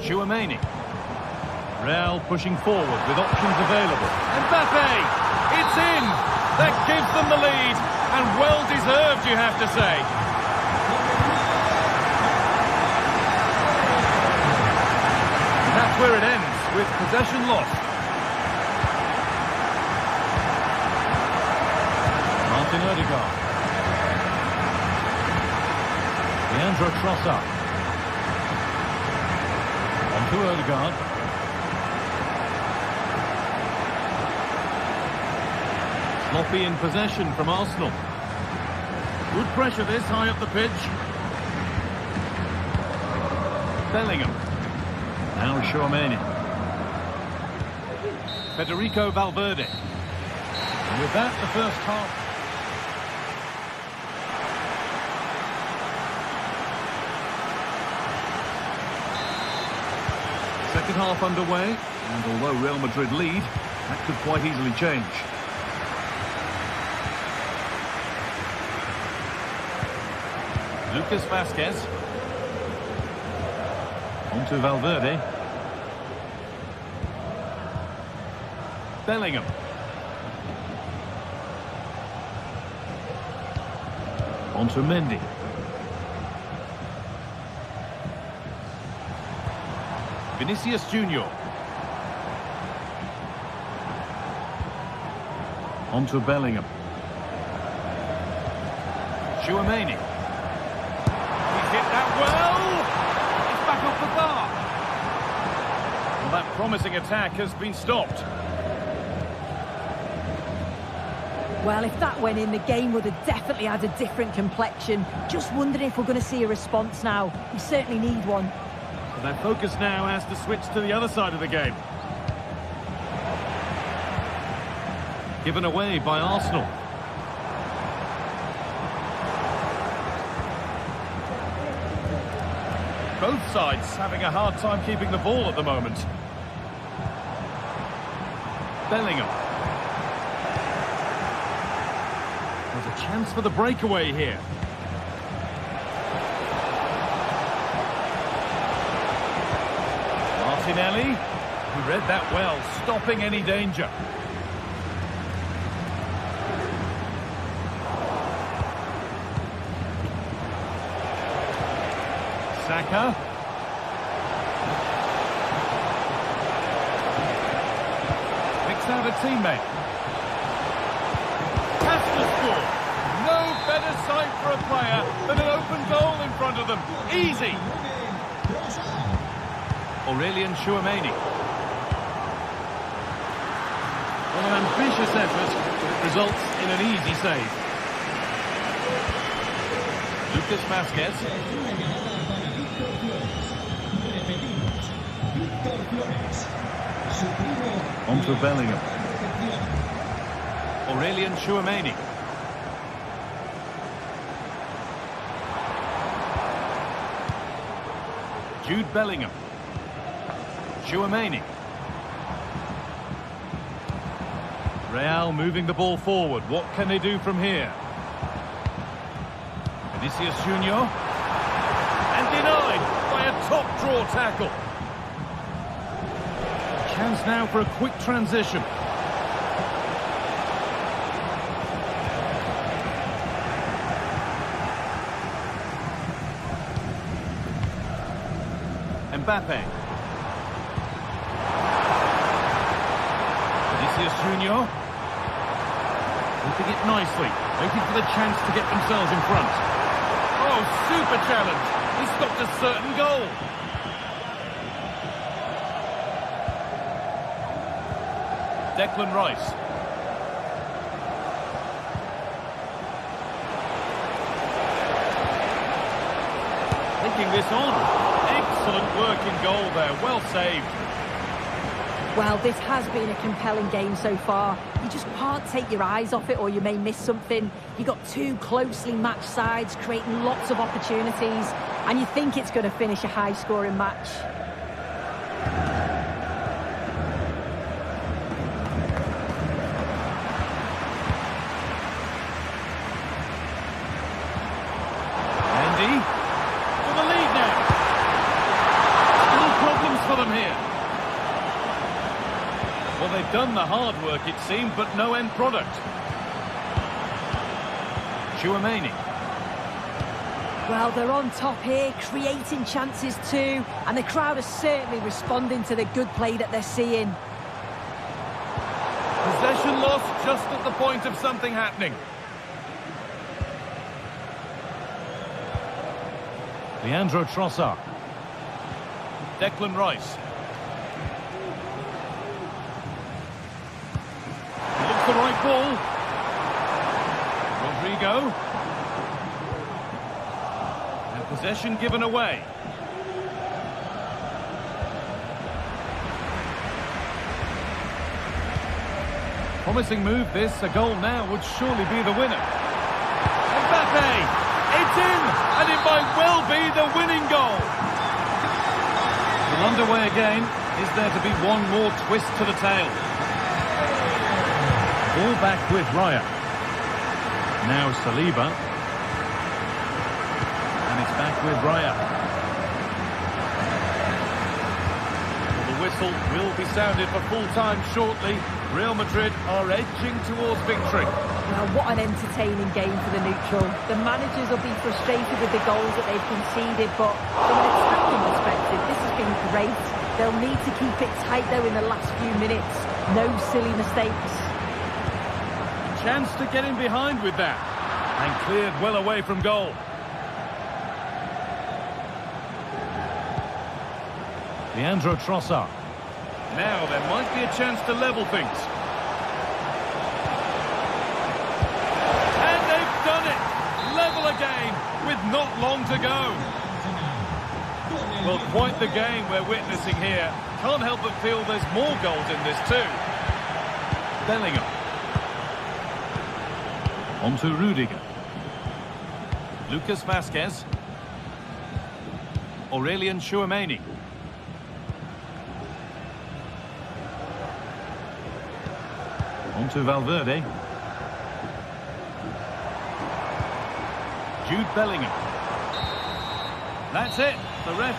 Tchouaméni. Real pushing forward with options available. Mbappe! It's in! That gives them the lead. And well deserved, you have to say. And that's where it ends, with possession lost. Odegaard. Leandro Trossard. On to Odegaard. Sloppy in possession from Arsenal. Good pressure this, high up the pitch. Bellingham. Now Tchouaméni. Federico Valverde. And with that, the first half. Second half underway, and although Real Madrid lead, that could quite easily change. Lucas Vázquez. On to Valverde. Bellingham. On to Mendy. Vinicius Junior. On to Bellingham. Tchouaméni. He's hit that well! It's back off the bar. Well, that promising attack has been stopped. Well, if that went in, the game would have definitely had a different complexion. Just wondering if we're going to see a response now. We certainly need one. Well, their focus now has to switch to the other side of the game. Given away by Arsenal. Both sides having a hard time keeping the ball at the moment. Bellingham. There's a chance for the breakaway here. Martinelli, who read that well, stopping any danger. Saka. Picks out a teammate. Has to score. No better sight for a player than an open goal in front of them. Easy. Aurelian Tchouaméni. Well, an ambitious effort, but it results in an easy save. Lucas Vázquez. On to Bellingham. Aurelian Tchouaméni. Jude Bellingham. Tchouaméni. Real moving the ball forward. What can they do from here? Vinicius Junior. And denied by a top draw tackle. Chance now for a quick transition. Mbappe. Vinicius Junior. Whipping it nicely. Waiting for the chance to get themselves in front. Oh, super challenge. He stopped a certain goal. Declan Rice. Taking this on. Excellent work in goal there. Well saved. Well, this has been a compelling game so far. You just can't take your eyes off it or you may miss something. You've got two closely matched sides creating lots of opportunities and you think it's going to finish a high-scoring match. Andy for the lead now. Still problems for them here. Well, they've done the hard work, it seemed, but no end product. Tchouaméni. Well, they're on top here, creating chances too, and the crowd is certainly responding to the good play that they're seeing. Possession lost just at the point of something happening. Leandro Trossard. Declan Rice. Looks the right ball. Rodrigo. And possession given away. Promising move this. A goal now would surely be the winner. Mbappe! It's in! And it might well be the winning goal. Well, underway again. Is there to be one more twist to the tail? Ball back with Raya. Now Saliba. And it's back with Raya. Well, the whistle will be sounded for full time shortly. Real Madrid are edging towards victory. Now, what an entertaining game for the neutral. The managers will be frustrated with the goals that they've conceded, but from an attacking perspective, this has been great. They'll need to keep it tight, though, in the last few minutes. No silly mistakes. Chance to get in behind with that. And cleared well away from goal. Leandro Trossard. Now there might be a chance to level things. And they've done it! Level again with not long to go. Well, quite the game we're witnessing here. Can't help but feel there's more goals in this too. Bellingham. On to Rudiger. Lucas Vazquez. Aurelien Tchouameni. On to Valverde. Jude Bellingham. That's it. The ref.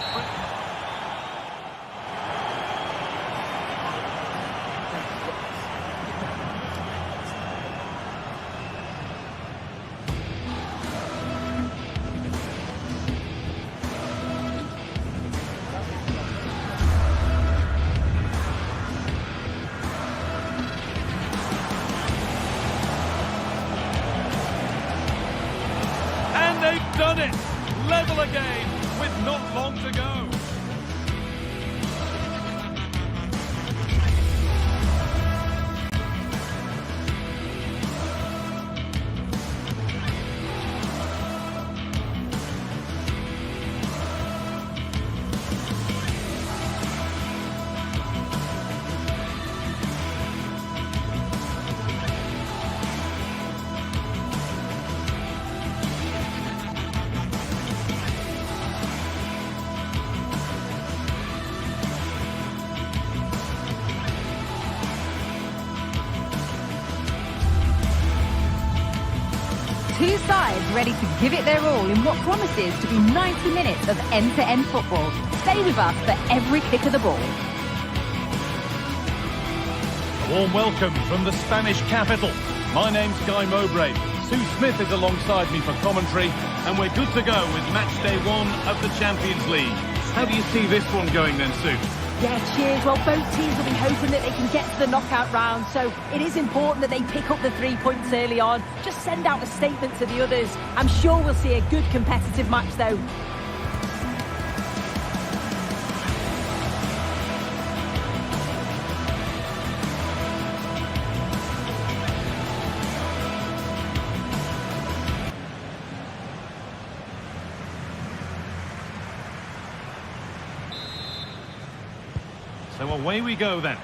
They've done it! Level again with not long to go. Two sides ready to give it their all in what promises to be 90 minutes of end-to-end football. Stay with us for every kick of the ball. A warm welcome from the Spanish capital. My name's Guy Mowbray. Sue Smith is alongside me for commentary, and we're good to go with match day 1 of the Champions League. How do you see this one going then, Sue? Yeah, cheers. Well, both teams will be hoping that they can get to the knockout round, so it is important that they pick up the 3 points early on. Just send out a statement to the others. I'm sure we'll see a good competitive match, though. So away we go then.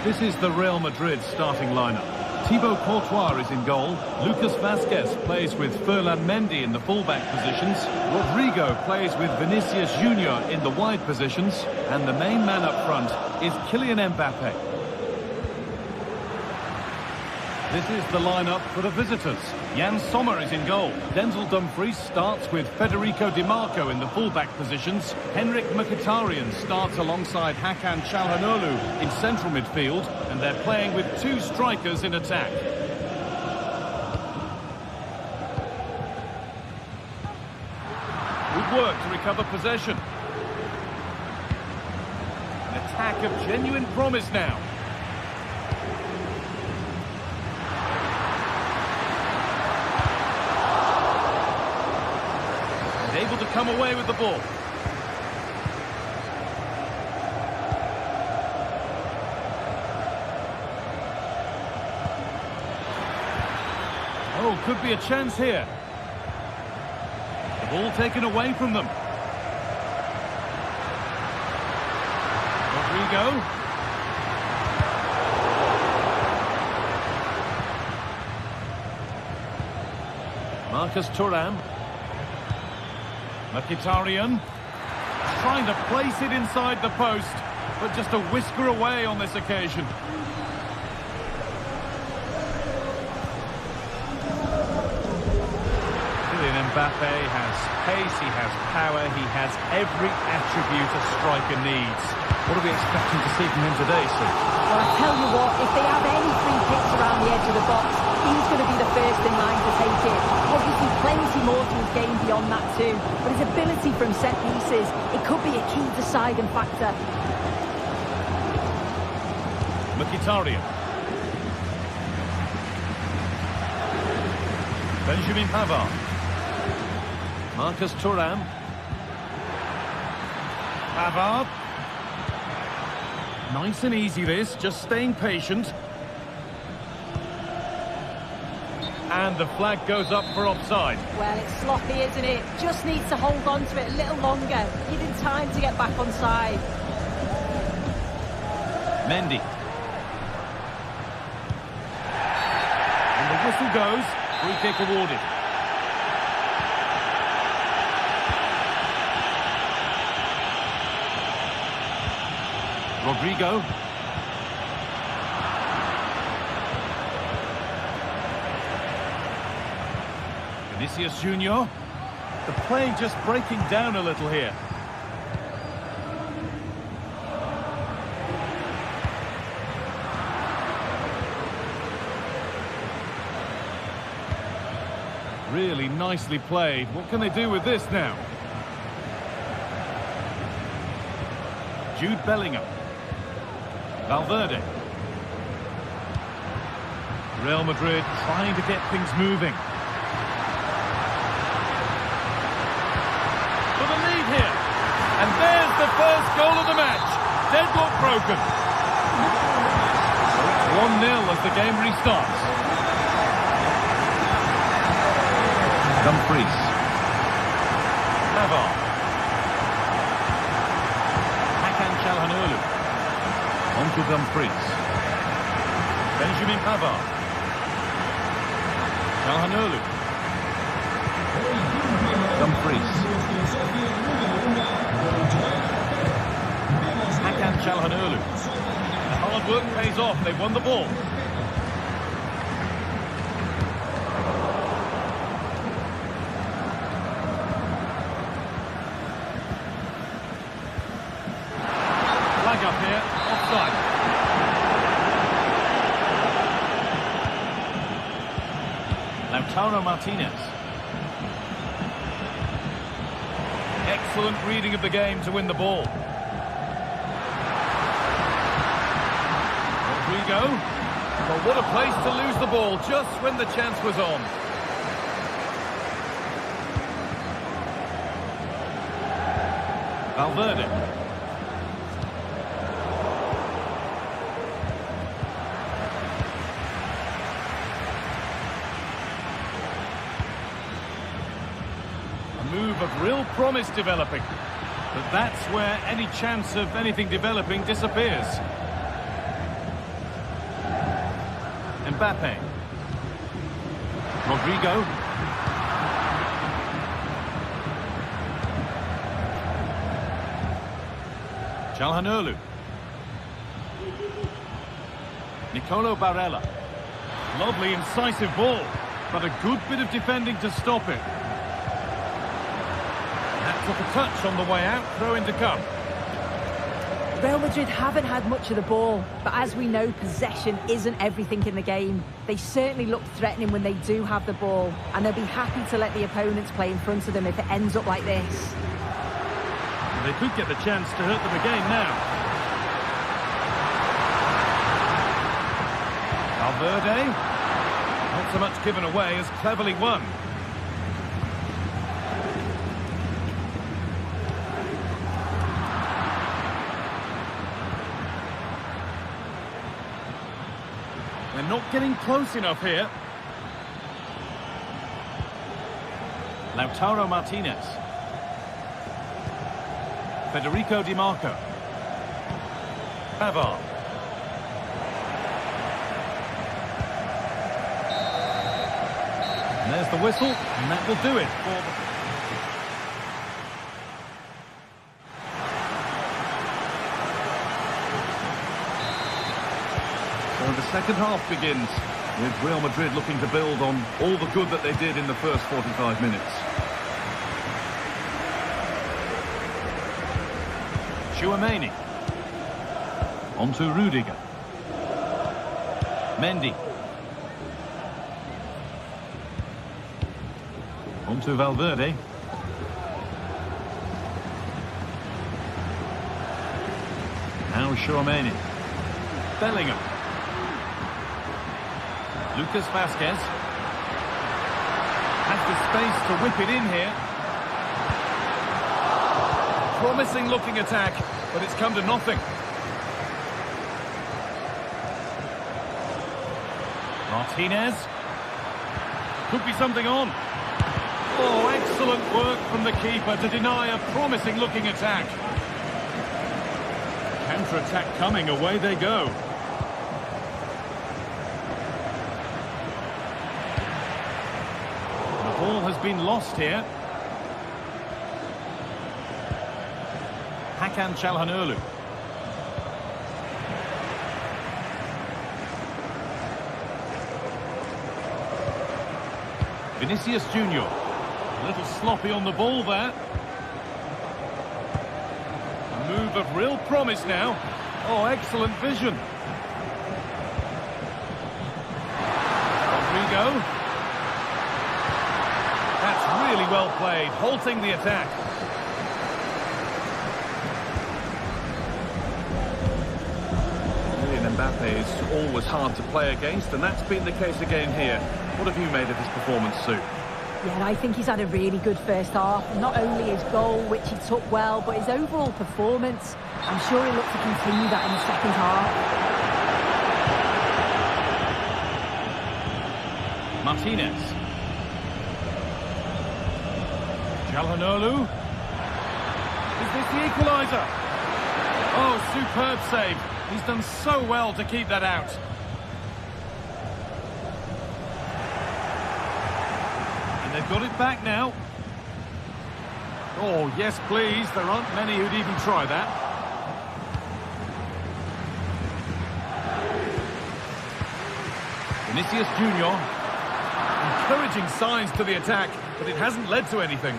This is the Real Madrid starting lineup. Thibaut Courtois is in goal. Lucas Vazquez plays with Ferland Mendy in the fullback positions. Rodrigo plays with Vinicius Junior in the wide positions. And the main man up front is Kylian Mbappe. This is the lineup for the visitors. Jan Sommer is in goal. Denzel Dumfries starts with Federico Di Marco in the fullback positions. Henrik Mkhitaryan starts alongside Hakan Çalhanoğlu in central midfield, and they're playing with 2 strikers in attack. Good work to recover possession. An attack of genuine promise now. come away with the ball. Oh, could be a chance here. The ball taken away from them. Rodrigo. Marcus Thuram. Mkhitaryan. Trying to place it inside the post, but just a whisker away on this occasion. Mbappe has pace, he has power, he has every attribute a striker needs. What are we expecting to see from him today, Sue? Well, I tell you what, if they have any free kicks around the edge of the box, he's going to be the first in line to take it. Obviously, plenty more to his game beyond that too, but his ability from set pieces, it could be a key deciding factor. Mkhitaryan. Benjamin Pavard. Marcus Thuram. Pavard. Nice and easy this, just staying patient. And the flag goes up for offside. Well, it's sloppy, isn't it? Just needs to hold on to it a little longer. Giving time to get back on side. Mendy. And the whistle goes. Free kick awarded. Rodrigo. Vinicius Junior. The play just breaking down a little here. Really nicely played. What can they do with this now? Jude Bellingham. Valverde. Real Madrid trying to get things moving. For the lead here. And there's the first goal of the match. Deadlock broken. So it's 1-0 as the game restarts. Dumfries. Pavard. Hakan Çalhanoğlu. On to Dumfries. Benjamin Pavard. Çalhanoğlu. Dumfries. Hakan Çalhanoğlu. The hard work pays off. They've won the ball. Flag up here. Offside. Lautaro Martinez. Excellent reading of the game to win the ball. Rodrigo. Well, what a place to lose the ball just when the chance was on. Valverde. Move of real promise developing, but that's where any chance of anything developing disappears. Mbappe. Rodrigo. Çalhanoğlu. Nicolo Barella. Lovely incisive ball, but a good bit of defending to stop it. Took a touch on the way out, throw in to come. Real Madrid haven't had much of the ball, but as we know, possession isn't everything in the game. They certainly look threatening when they do have the ball, and they'll be happy to let the opponents play in front of them if it ends up like this. They could get the chance to hurt them again now. Valverde. Not so much given away as cleverly won. They're not getting close enough here. Lautaro Martinez. Federico Di Marco. Pavard. And there's the whistle, and that will do it for the... So the second half begins with Real Madrid looking to build on all the good that they did in the first 45 minutes. Tchouaméni. On to Rudiger. Mendy. On to Valverde. Now Tchouaméni. Bellingham. Lucas Vazquez. Has the space to whip it in here. Promising looking attack, but it's come to nothing. Martinez. Could be something on. Oh, excellent work from the keeper to deny a promising looking attack. Counter-attack coming, away they go. The ball has been lost here. Hakan Çalhanoğlu. Vinicius Junior. A little sloppy on the ball there. A move of real promise now. Oh, excellent vision. Rodrigo. That's really well played, halting the attack. Mbappe is always hard to play against, and that's been the case again here. What have you made of his performance, Sue? Yeah, and I think he's had a really good first half. Not only his goal, which he took well, but his overall performance. I'm sure he'll look to continue that in the second half. Martinez. Çalhanoğlu. Is this the equaliser? Oh, superb save. He's done so well to keep that out. And they've got it back now. Oh, yes, please. There aren't many who'd even try that. Vinicius Junior. Encouraging signs to the attack, but it hasn't led to anything.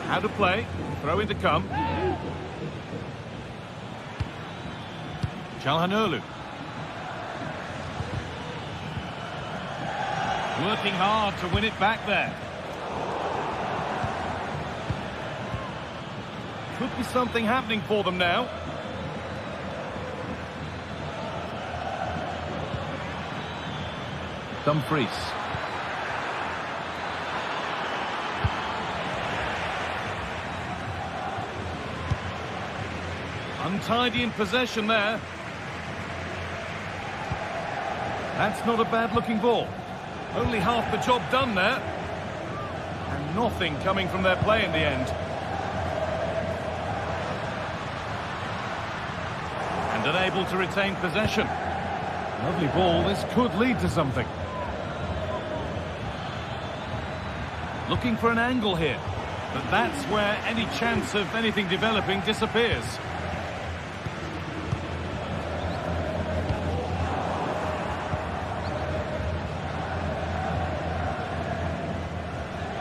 How to play, throw in to come. Çalhanoğlu. Working hard to win it back there. Could be something happening for them now. Dumfries. Untidy in possession there. That's not a bad-looking ball. Only half the job done there. And nothing coming from their play in the end. And unable to retain possession. Lovely ball. This could lead to something. Looking for an angle here. But that's where any chance of anything developing disappears.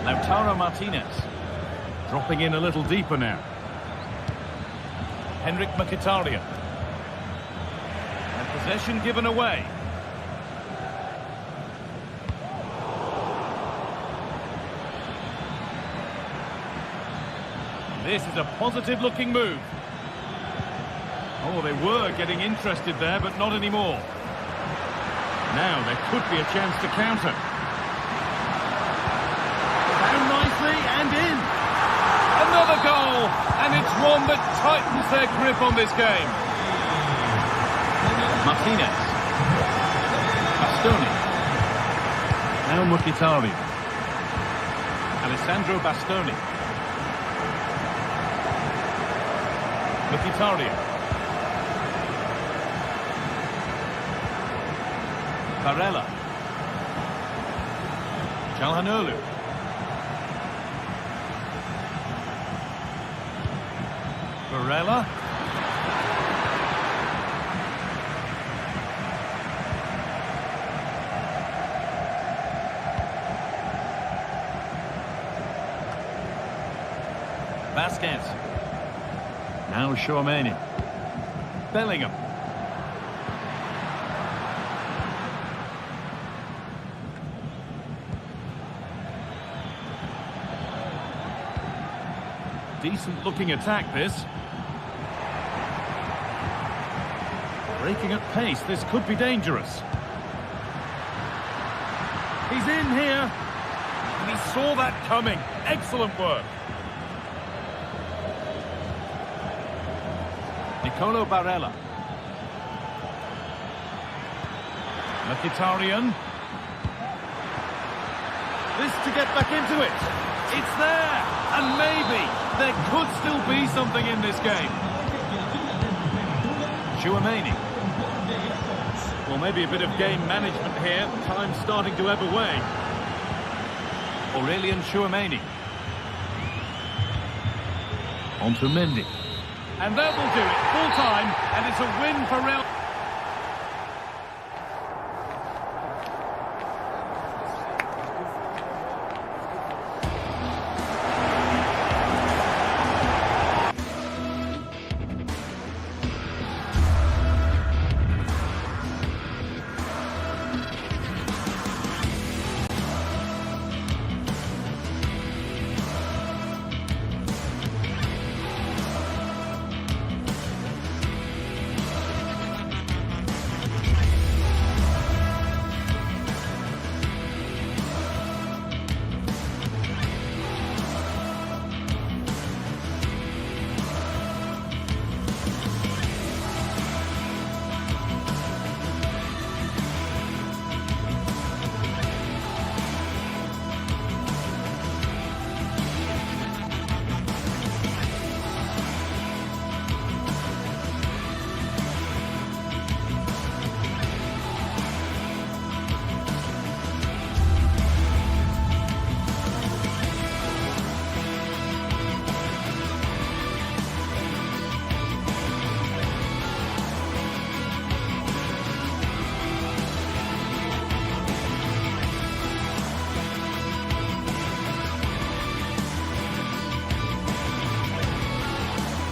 Lautaro Martinez. Dropping in a little deeper now. Henrik Mkhitaryan. And possession given away. This is a positive-looking move. Oh, they were getting interested there, but not anymore. Now there could be a chance to counter. Down nicely and in. one that tightens their grip on this game. Martinez. Bastoni. Now Mkhitaryan. Alessandro Bastoni. Mkhitaryan. Barella. Çalhanoğlu. Barella. Vasquez. Now Tchouaméni. Bellingham. Decent looking attack this. Breaking at pace, this could be dangerous. He's in here. And he saw that coming. Excellent work. Nicolo Barella. Mkhitaryan. This to get back into it. It's there. And maybe there could still be something in this game. Tchouaméni. Well, maybe a bit of game management here. Time's starting to ebb away. Aurélien Tchouaméni. On to Mendy. And that will do it. Full time. And it's a win for Real.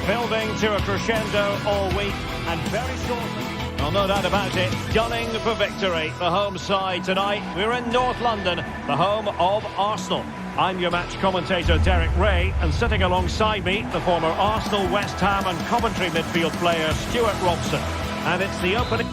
Building to a crescendo all week, and very shortly, well, no doubt about it, gunning for victory. The home side tonight, we're in North London, the home of Arsenal. I'm your match commentator Derek Ray, and sitting alongside me, the former Arsenal, West Ham and Coventry midfield player Stuart Robson. And it's the opening...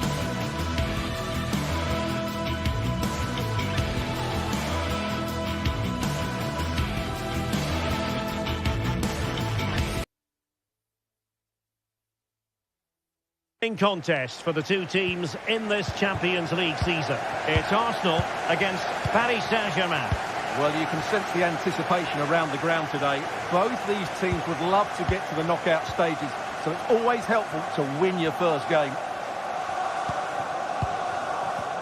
contest for the two teams in this Champions League season. It's Arsenal against Paris Saint-Germain. Well, you can sense the anticipation around the ground today. Both these teams would love to get to the knockout stages, so it's always helpful to win your first game.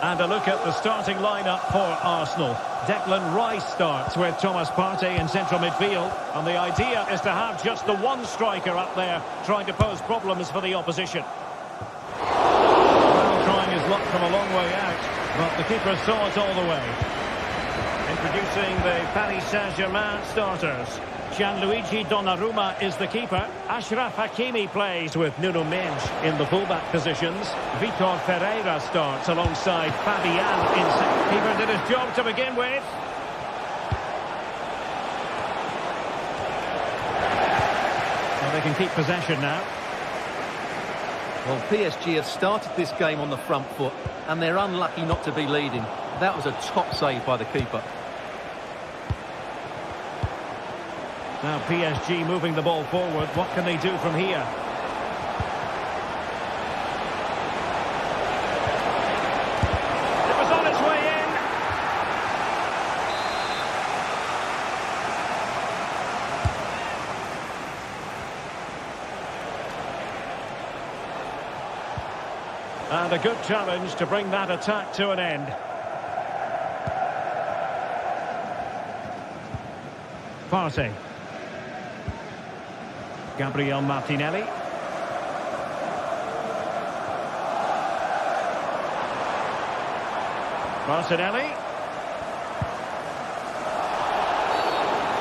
And a look at the starting lineup for Arsenal. Declan Rice starts with Thomas Partey in central midfield, and the idea is to have just the one striker up there trying to pose problems for the opposition. Trying his luck from a long way out, but the keeper saw it all the way. Introducing the Paris Saint-Germain starters. Gianluigi Donnarumma is the keeper. Achraf Hakimi plays with Nuno Mendes in the fullback positions. Vitor Ferreira starts alongside Fabian in second. Keeper did his job to begin with. Well, they can keep possession now. Well, PSG have started this game on the front foot, and they're unlucky not to be leading. That was a top save by the keeper. Now PSG moving the ball forward. What can they do from here? It was on its way in. And a good challenge to bring that attack to an end. Partey. Gabriel Martinelli. Martinelli.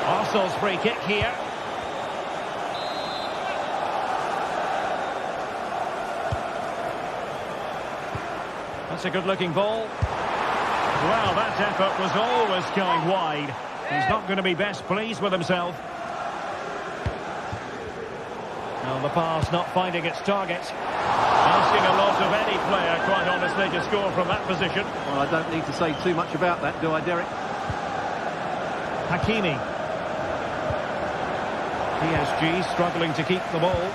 Arsenal's free kick here. That's a good-looking ball. Well, that effort was always going wide. He's not going to be best pleased with himself. Now the pass not finding its target. Asking a lot of any player, quite honestly, to score from that position. Well, I don't need to say too much about that, do I, Derek? Hakimi. PSG struggling to keep the ball.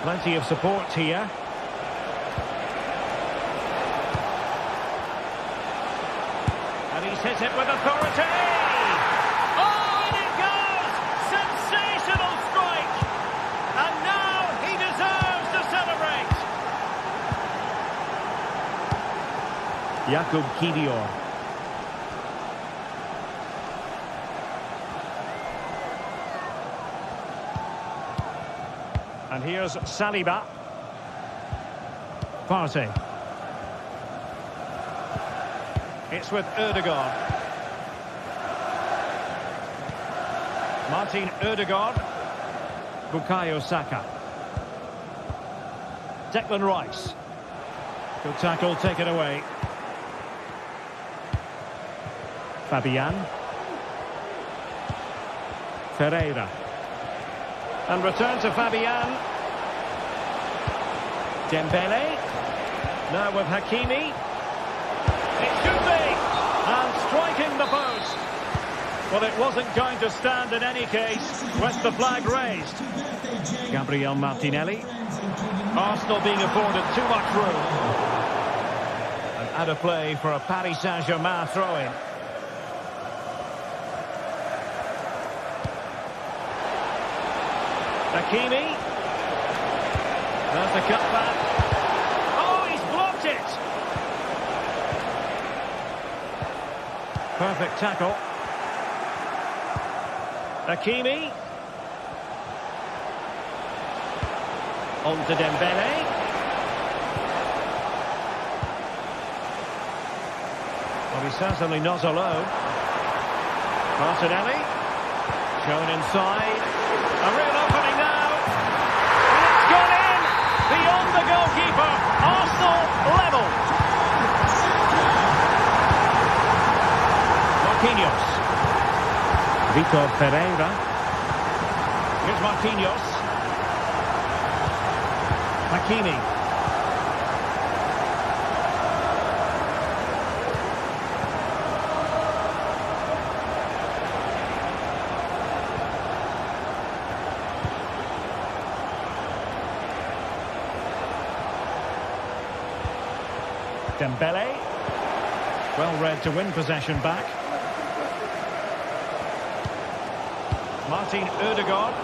Plenty of support here. And he's hit it with authority. Oh, and it goes! Sensational strike! And now he deserves to celebrate. Jakub Kiwior. And here's Saliba. Partey. It's with Ødegaard. Martin Ødegaard. Bukayo Saka. Declan Rice. Good tackle, taken away. Fabian. Ferreira. And return to Fabian. Dembele. Now with Hakimi. It should be. And striking the post. Well, it wasn't going to stand in any case with the flag raised. Gabriel Martinelli. Arsenal being afforded too much room. And out of play for a Paris Saint-Germain throw-in. Hakimi. There's the cutback. Oh, he's blocked it. Perfect tackle. Hakimi. On to Dembele. Well, he's certainly not alone. Martinelli. Shown inside. A real opening now. And it's gone in. Beyond the goalkeeper. Arsenal level. Marquinhos. Vitor Pereira. Here's Marquinhos. Hakimi. Dembele. Well read to win possession back. Martin Ødegaard.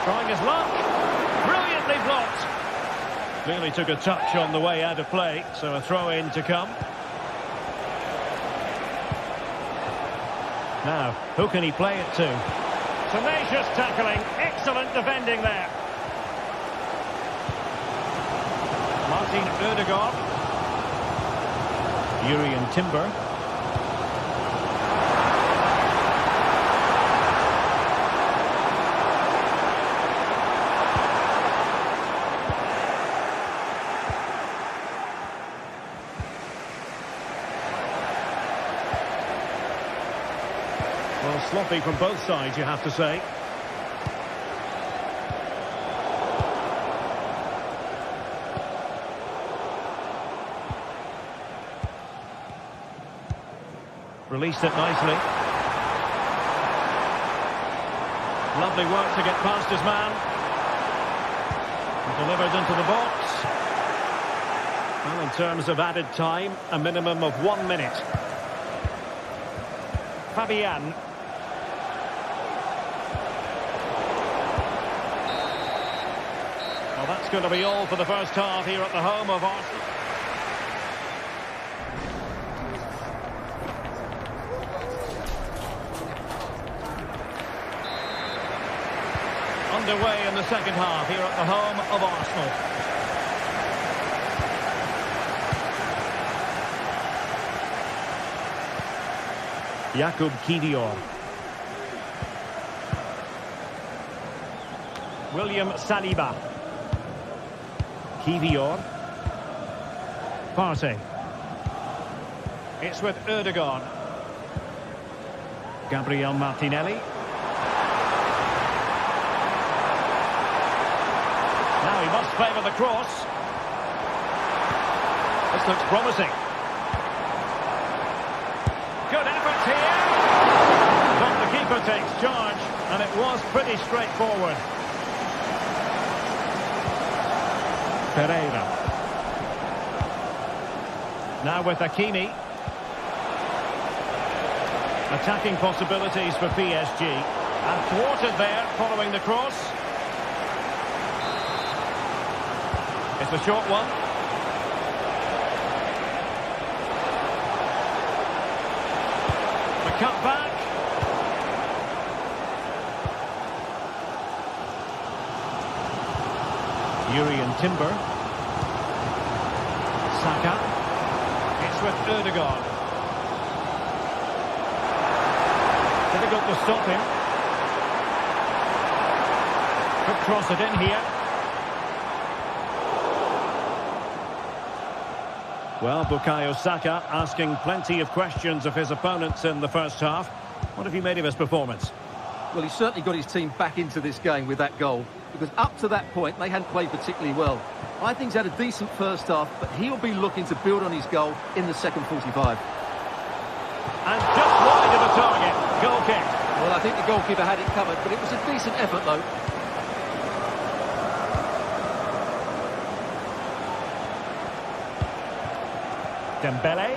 Trying his luck. Brilliantly blocked. Clearly took a touch on the way out of play, so a throw-in to come. Now, who can he play it to? Tenacious tackling, excellent defending there. Martin Ødegaard. Jurriën Timber. Well, sloppy from both sides, you have to say. Released it nicely. Lovely work to get past his man. Delivered into the box. Well, in terms of added time, a minimum of 1 minute. Fabian. Well, that's going to be all for the first half here at the home of Arsenal. Underway in the second half here at the home of Arsenal. Jakub Kivior. William Saliba. Kivior. Partey. It's with Erdogan. Gabriel Martinelli. Now he must favour the cross. This looks promising. Good effort here. But the keeper takes charge, and it was pretty straightforward. Pereira. Now with Hakimi. Attacking possibilities for PSG. And thwarted there following the cross. It's a short one. The cut back. Urian Timber. Saka. It's with Erdogan. Difficult to stop him. Could cross it in here. Well, Bukayo Saka asking plenty of questions of his opponents in the first half. What have you made of his performance? Well, he certainly got his team back into this game with that goal, because up to that point, they hadn't played particularly well. I think he's had a decent first half, but he'll be looking to build on his goal in the second 45. And just wide of the target. Goal kick. Well, I think the goalkeeper had it covered, but it was a decent effort, though. Dembele.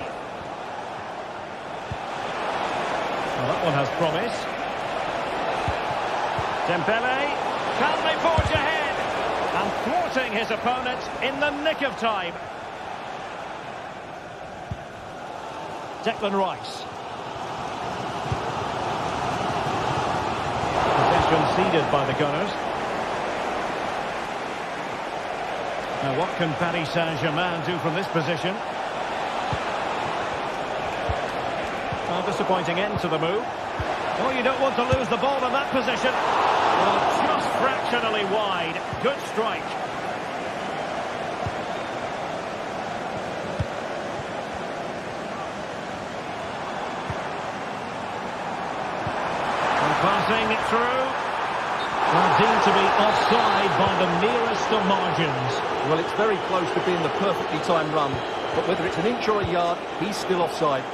Well, that one has promise. Dembele. Can they forge ahead? And thwarting his opponent in the nick of time. Declan Rice. Possession ceded by the Gunners. Now what can Paris Saint-Germain do from this position? Well, disappointing end to the move. Oh, you don't want to lose the ball in that position. Well, just fractionally wide. Good strike. And passing it through. Well, deemed to be offside by the nearest of margins. Well, it's very close to being the perfectly timed run. But whether it's an inch or a yard, he's still offside.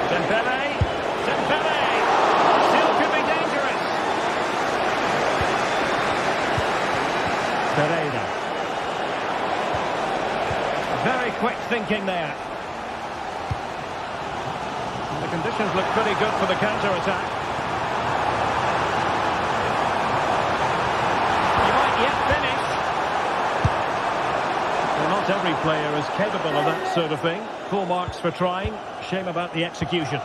Dembele. Dembele. Still could be dangerous. Pereira. Very quick thinking there. And the conditions look pretty good for the counter-attack. He might yet finish. Well, not every player is capable of that sort of thing. Full marks for trying. Shame about the execution.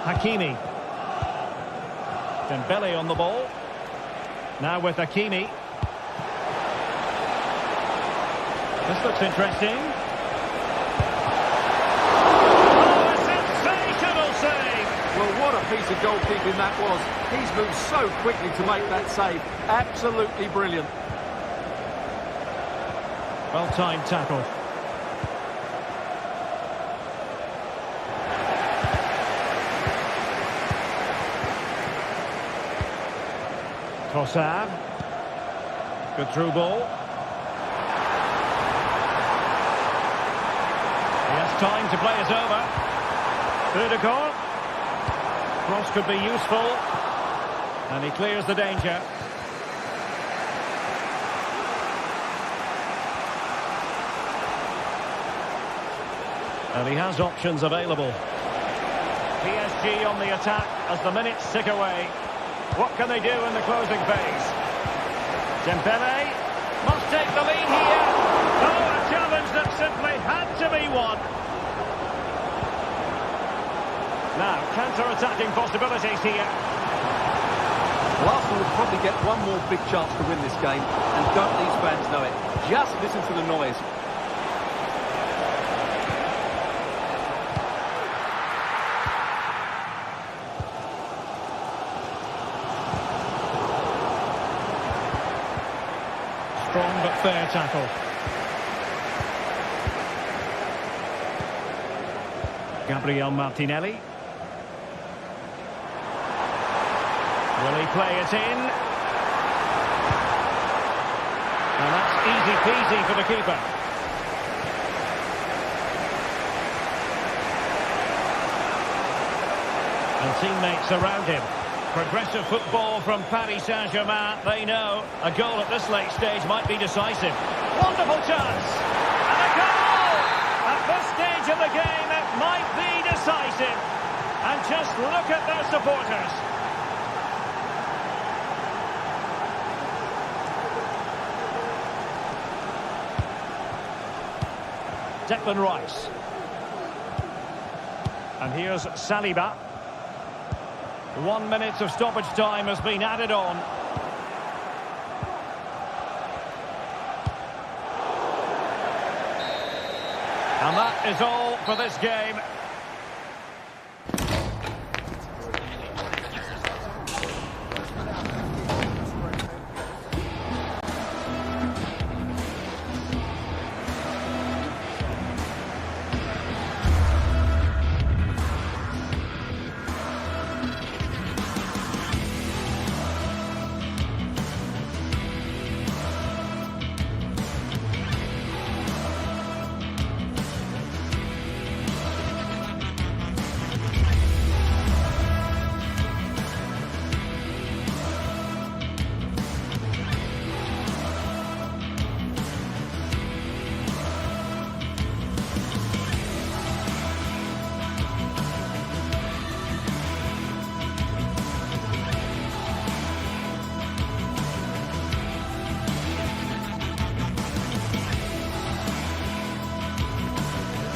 Hakimi. Dembele on the ball. Now with Hakimi. This looks interesting. Oh, a sensational save! Well, what a piece of goalkeeping that was. He's moved so quickly to make that save. Absolutely brilliant. Well-timed tackle. Trossard. Good through ball. time to play it over. Rudiger. Cross could be useful. And he clears the danger. And he has options available. PSG on the attack as the minutes tick away. What can they do in the closing phase? Dembele must take the lead here. Oh, a challenge that simply had to be won. Now, counter-attacking possibilities here. Well, Arsenal will probably get one more big chance to win this game, and don't these fans know it? Just listen to the noise. Strong but fair tackle. Gabriel Martinelli. Will he play it in? And that's easy peasy for the keeper. And teammates around him. Progressive football from Paris Saint-Germain. They know a goal at this late stage might be decisive. Wonderful chance! And a goal! At this stage of the game, it might be decisive. And just look at their supporters. Declan Rice. And here's Saliba. 1 minute of stoppage time has been added on. And that is all for this game.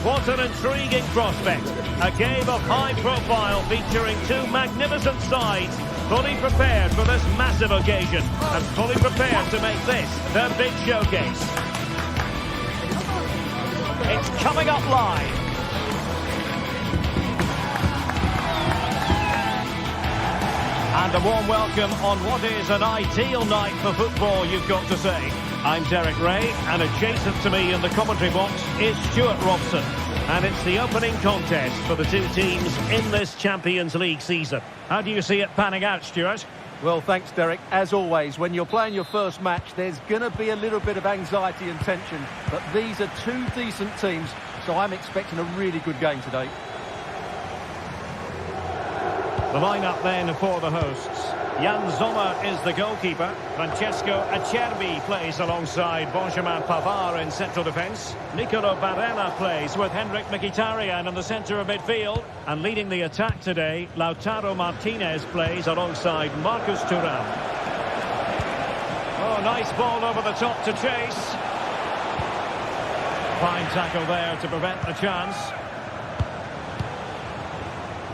What an intriguing prospect. A game of high profile featuring two magnificent sides, fully prepared for this massive occasion and fully prepared to make this their big showcase. It's coming up live. And a warm welcome on what is an ideal night for football, you've got to say. I'm Derek Ray, and adjacent to me in the commentary box is Stuart Robson. And it's the opening contest for the two teams in this Champions League season. How do you see it panning out, Stuart? Well, thanks, Derek. As always, when you're playing your first match, there's going to be a little bit of anxiety and tension. But these are two decent teams, so I'm expecting a really good game today. The lineup then for the hosts. Jan Sommer is the goalkeeper. Francesco Acerbi plays alongside Benjamin Pavard in central defence. Nicolo Barella plays with Henrik Mkhitaryan in the centre of midfield. And leading the attack today, Lautaro Martinez plays alongside Marcus Thuram. Oh, nice ball over the top to chase. Fine tackle there to prevent the chance.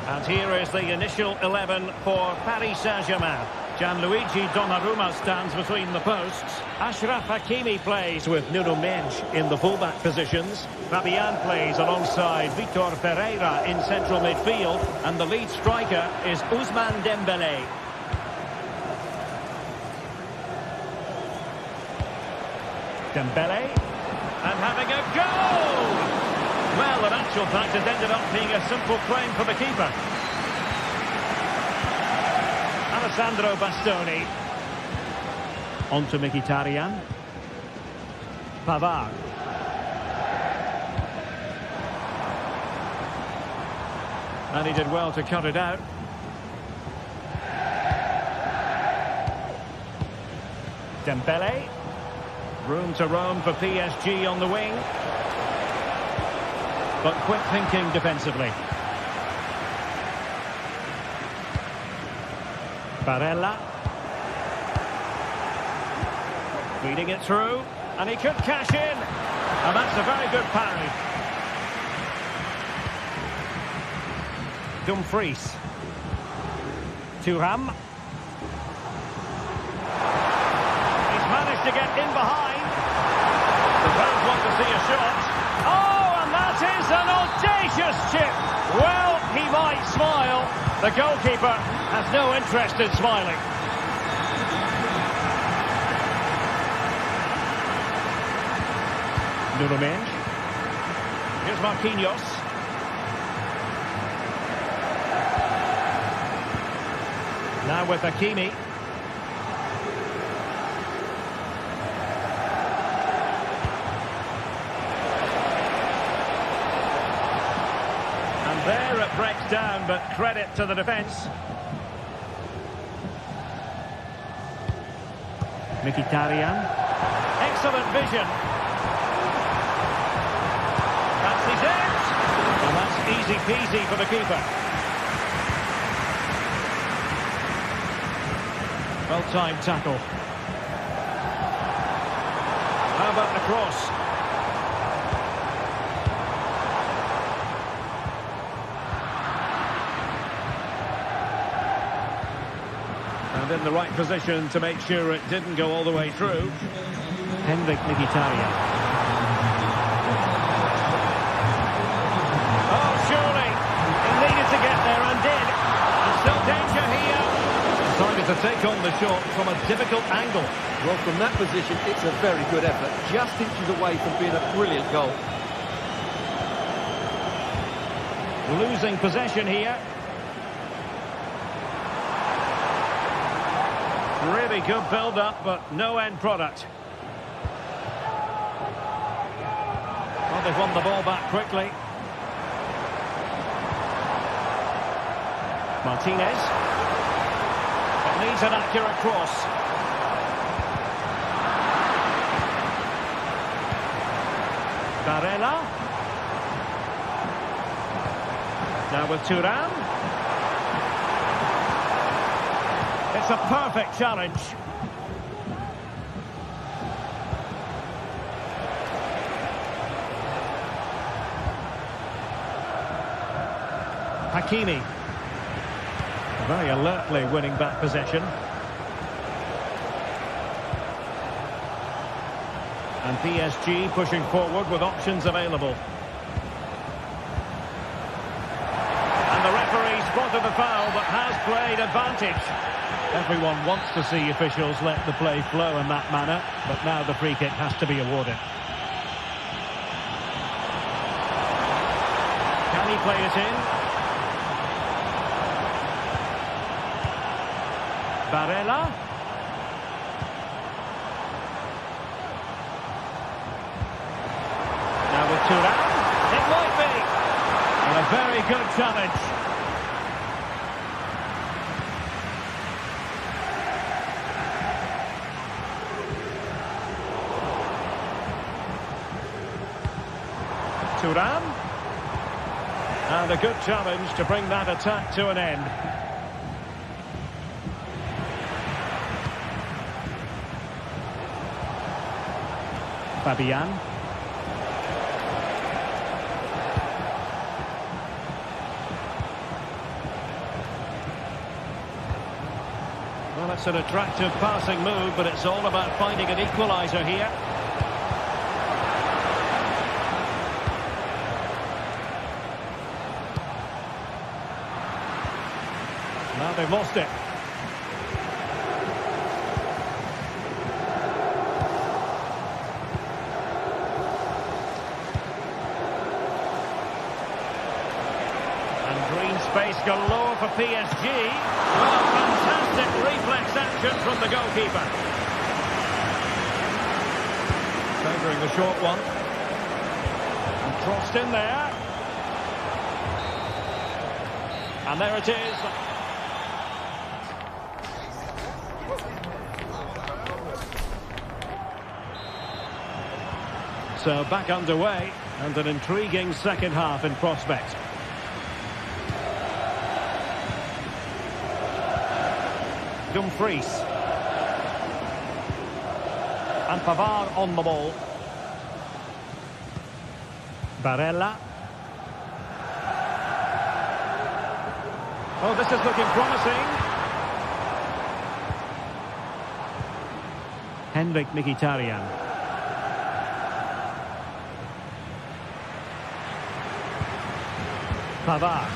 And here is the initial 11 for Paris Saint-Germain. Gianluigi Donnarumma stands between the posts. Achraf Hakimi plays with Nuno Mendes in the fullback positions. Fabian plays alongside Vitor Pereira in central midfield. And the lead striker is Ousmane Dembele. Dembele. And having a goal! Well, in actual fact, it ended up being a simple claim for the keeper. Alessandro Bastoni. On to Mkhitaryan. Pavard. And he did well to cut it out. Dembele. Room to roam for PSG on the wing. But quick thinking defensively. Barella. Feeding it through. And he could cash in. And that's a very good parry. Dumfries. Thuram. He's managed to get in behind. The fans want to see a shot. Oh, and that is an audacious chip. Well, he might smile. The goalkeeper has no interest in smiling. Nuno. Here's Marquinhos. Now with Hakimi. And there it breaks down, but credit to the defence. Mkhitaryan. Excellent vision. That's his end. And that's easy peasy for the keeper. Well-timed tackle. How about the cross? And in the right position to make sure it didn't go all the way through. Henrik Mkhitaryan. Oh, surely. He needed to get there and did. And still danger here. Decided to take on the shot from a difficult angle. Well, from that position, it's a very good effort. Just inches away from being a brilliant goal. Losing possession here. Really good build-up, but no end product. Well, they've won the ball back quickly. Martinez. Needs an accurate cross. Barella. Now with Thuram. It's a perfect challenge. Hakimi. Very alertly winning back possession. And PSG pushing forward with options available. And the referee spotted the foul but has played advantage. Everyone wants to see officials let the play flow in that manner, but now the free kick has to be awarded. Can he play it in? Barella. Now with Thuram. It might be. And a very good challenge. Thuram. And a good challenge to bring that attack to an end. Fabian. Well, it's an attractive passing move, but it's all about finding an equaliser here. Now they've lost it. Space galore for PSG. Well, fantastic reflex action from the goalkeeper. Favouring the short one. And crossed in there. And there it is. So back underway, and an intriguing second half in prospect. Dumfries. And Pavard on the ball. Barella. Oh, this is looking promising. Henrik Mkhitaryan. Pavard.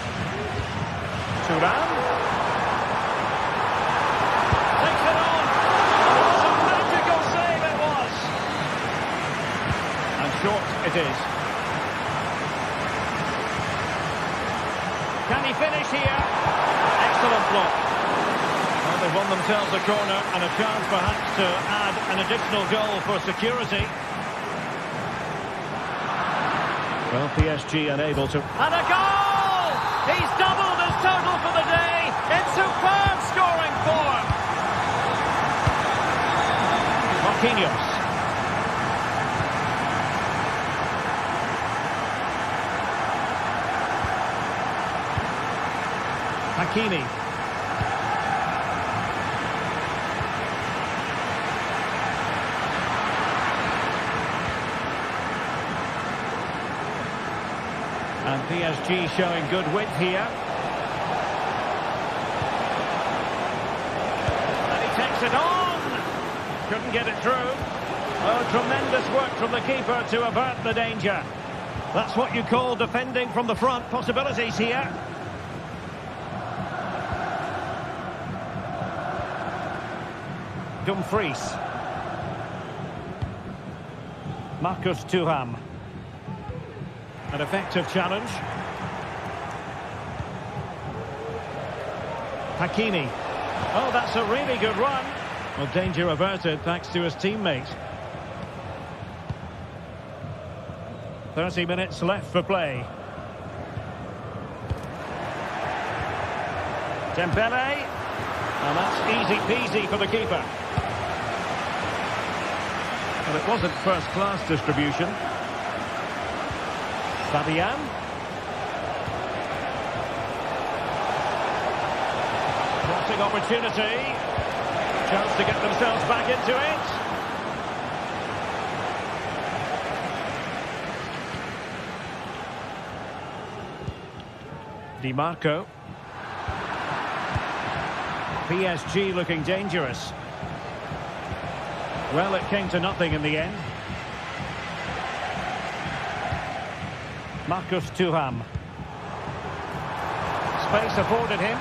Thuram. Takes it on. What a magical save it was. And short it is. Can he finish here? Excellent block. Well, they've won themselves a corner and a chance perhaps to add an additional goal for security. Well, PSG unable to... And a goal! He's doubled his total for the day in superb scoring form. Marquinhos. Hakimi. And PSG showing good width here. And he takes it on. Couldn't get it through. Oh, tremendous work from the keeper to avert the danger. That's what you call defending from the front. Possibilities here. Dumfries. Marcus Thuram. An effective challenge. Hakimi. Oh, that's a really good run. Well, danger averted thanks to his teammate. 30 minutes left for play. Dembele. And that's easy peasy for the keeper. Well, it wasn't first-class distribution. Fabian. Crossing opportunity. Chance to get themselves back into it. Di Marco. PSG looking dangerous. Well, it came to nothing in the end. Marcus Thuram. Space afforded him.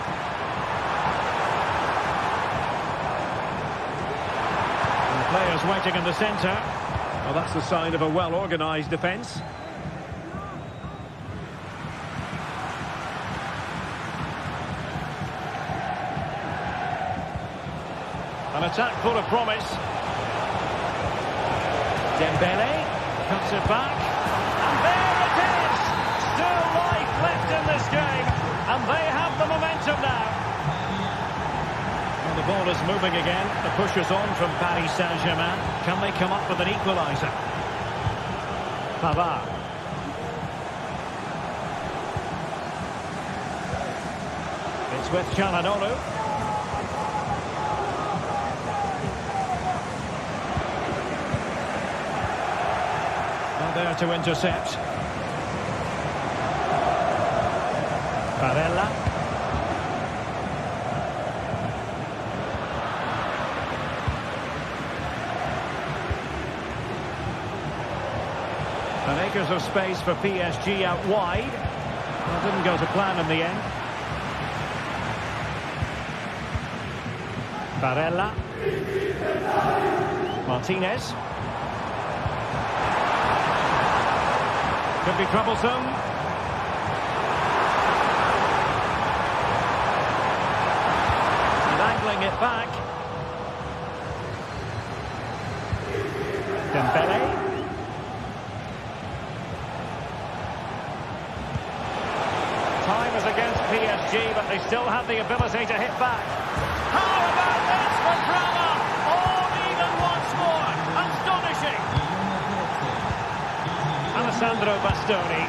And players waiting in the centre. Well, that's the sign of a well-organised defence. An attack full of promise. Dembele cuts it back. And there it is! Still life left in this game. And they have the momentum now. Well, the ball is moving again. The push is on from Paris Saint-Germain. Can they come up with an equaliser? Pavard. It's with Çalhanoğlu. There to intercept. Barella. And acres of space for PSG out wide. Well, didn't go to plan in the end. Barella. Martinez. Could be troublesome. And angling it back. Dembele. Time is against PSG, but they still have the ability to hit back. How about this for drama? All even once more. Astonishing. Alessandro Bastoni.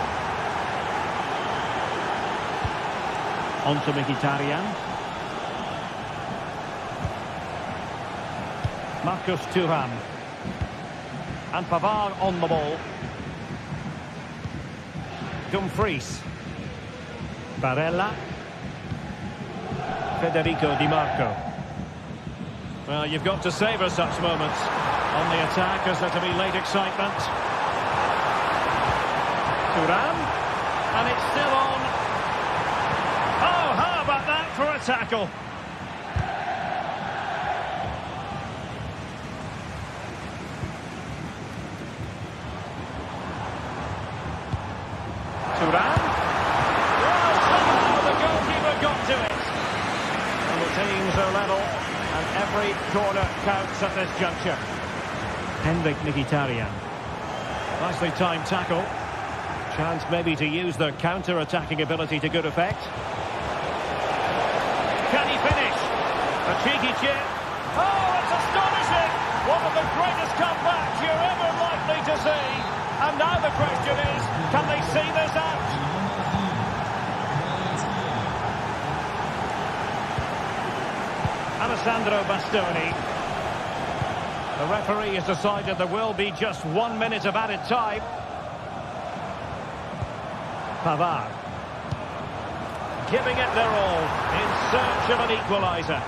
On to Mkhitaryan. Marcus Thuram. And Pavard on the ball. Dumfries. Barella. Federico Di Marco. Well, you've got to savour such moments. On the attack, is there to be late excitement? Thuram. And it's still on. Oh, how about that for a tackle? Thuram. Well, somehow the goalkeeper got to it. And the teams are level, and every corner counts at this juncture. Henrik Mkhitaryan. Nicely timed tackle. Chance maybe to use their counter-attacking ability to good effect. Can he finish? A cheeky chip. Oh, it's astonishing! One of the greatest comebacks you're ever likely to see. And now the question is, can they see this out? Alessandro Bastoni. The referee has decided there will be just 1 minute of added time. Pavard. Giving it their all in search of an equaliser.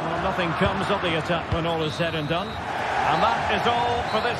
Well, nothing comes of the attack when all is said and done. And that is all for this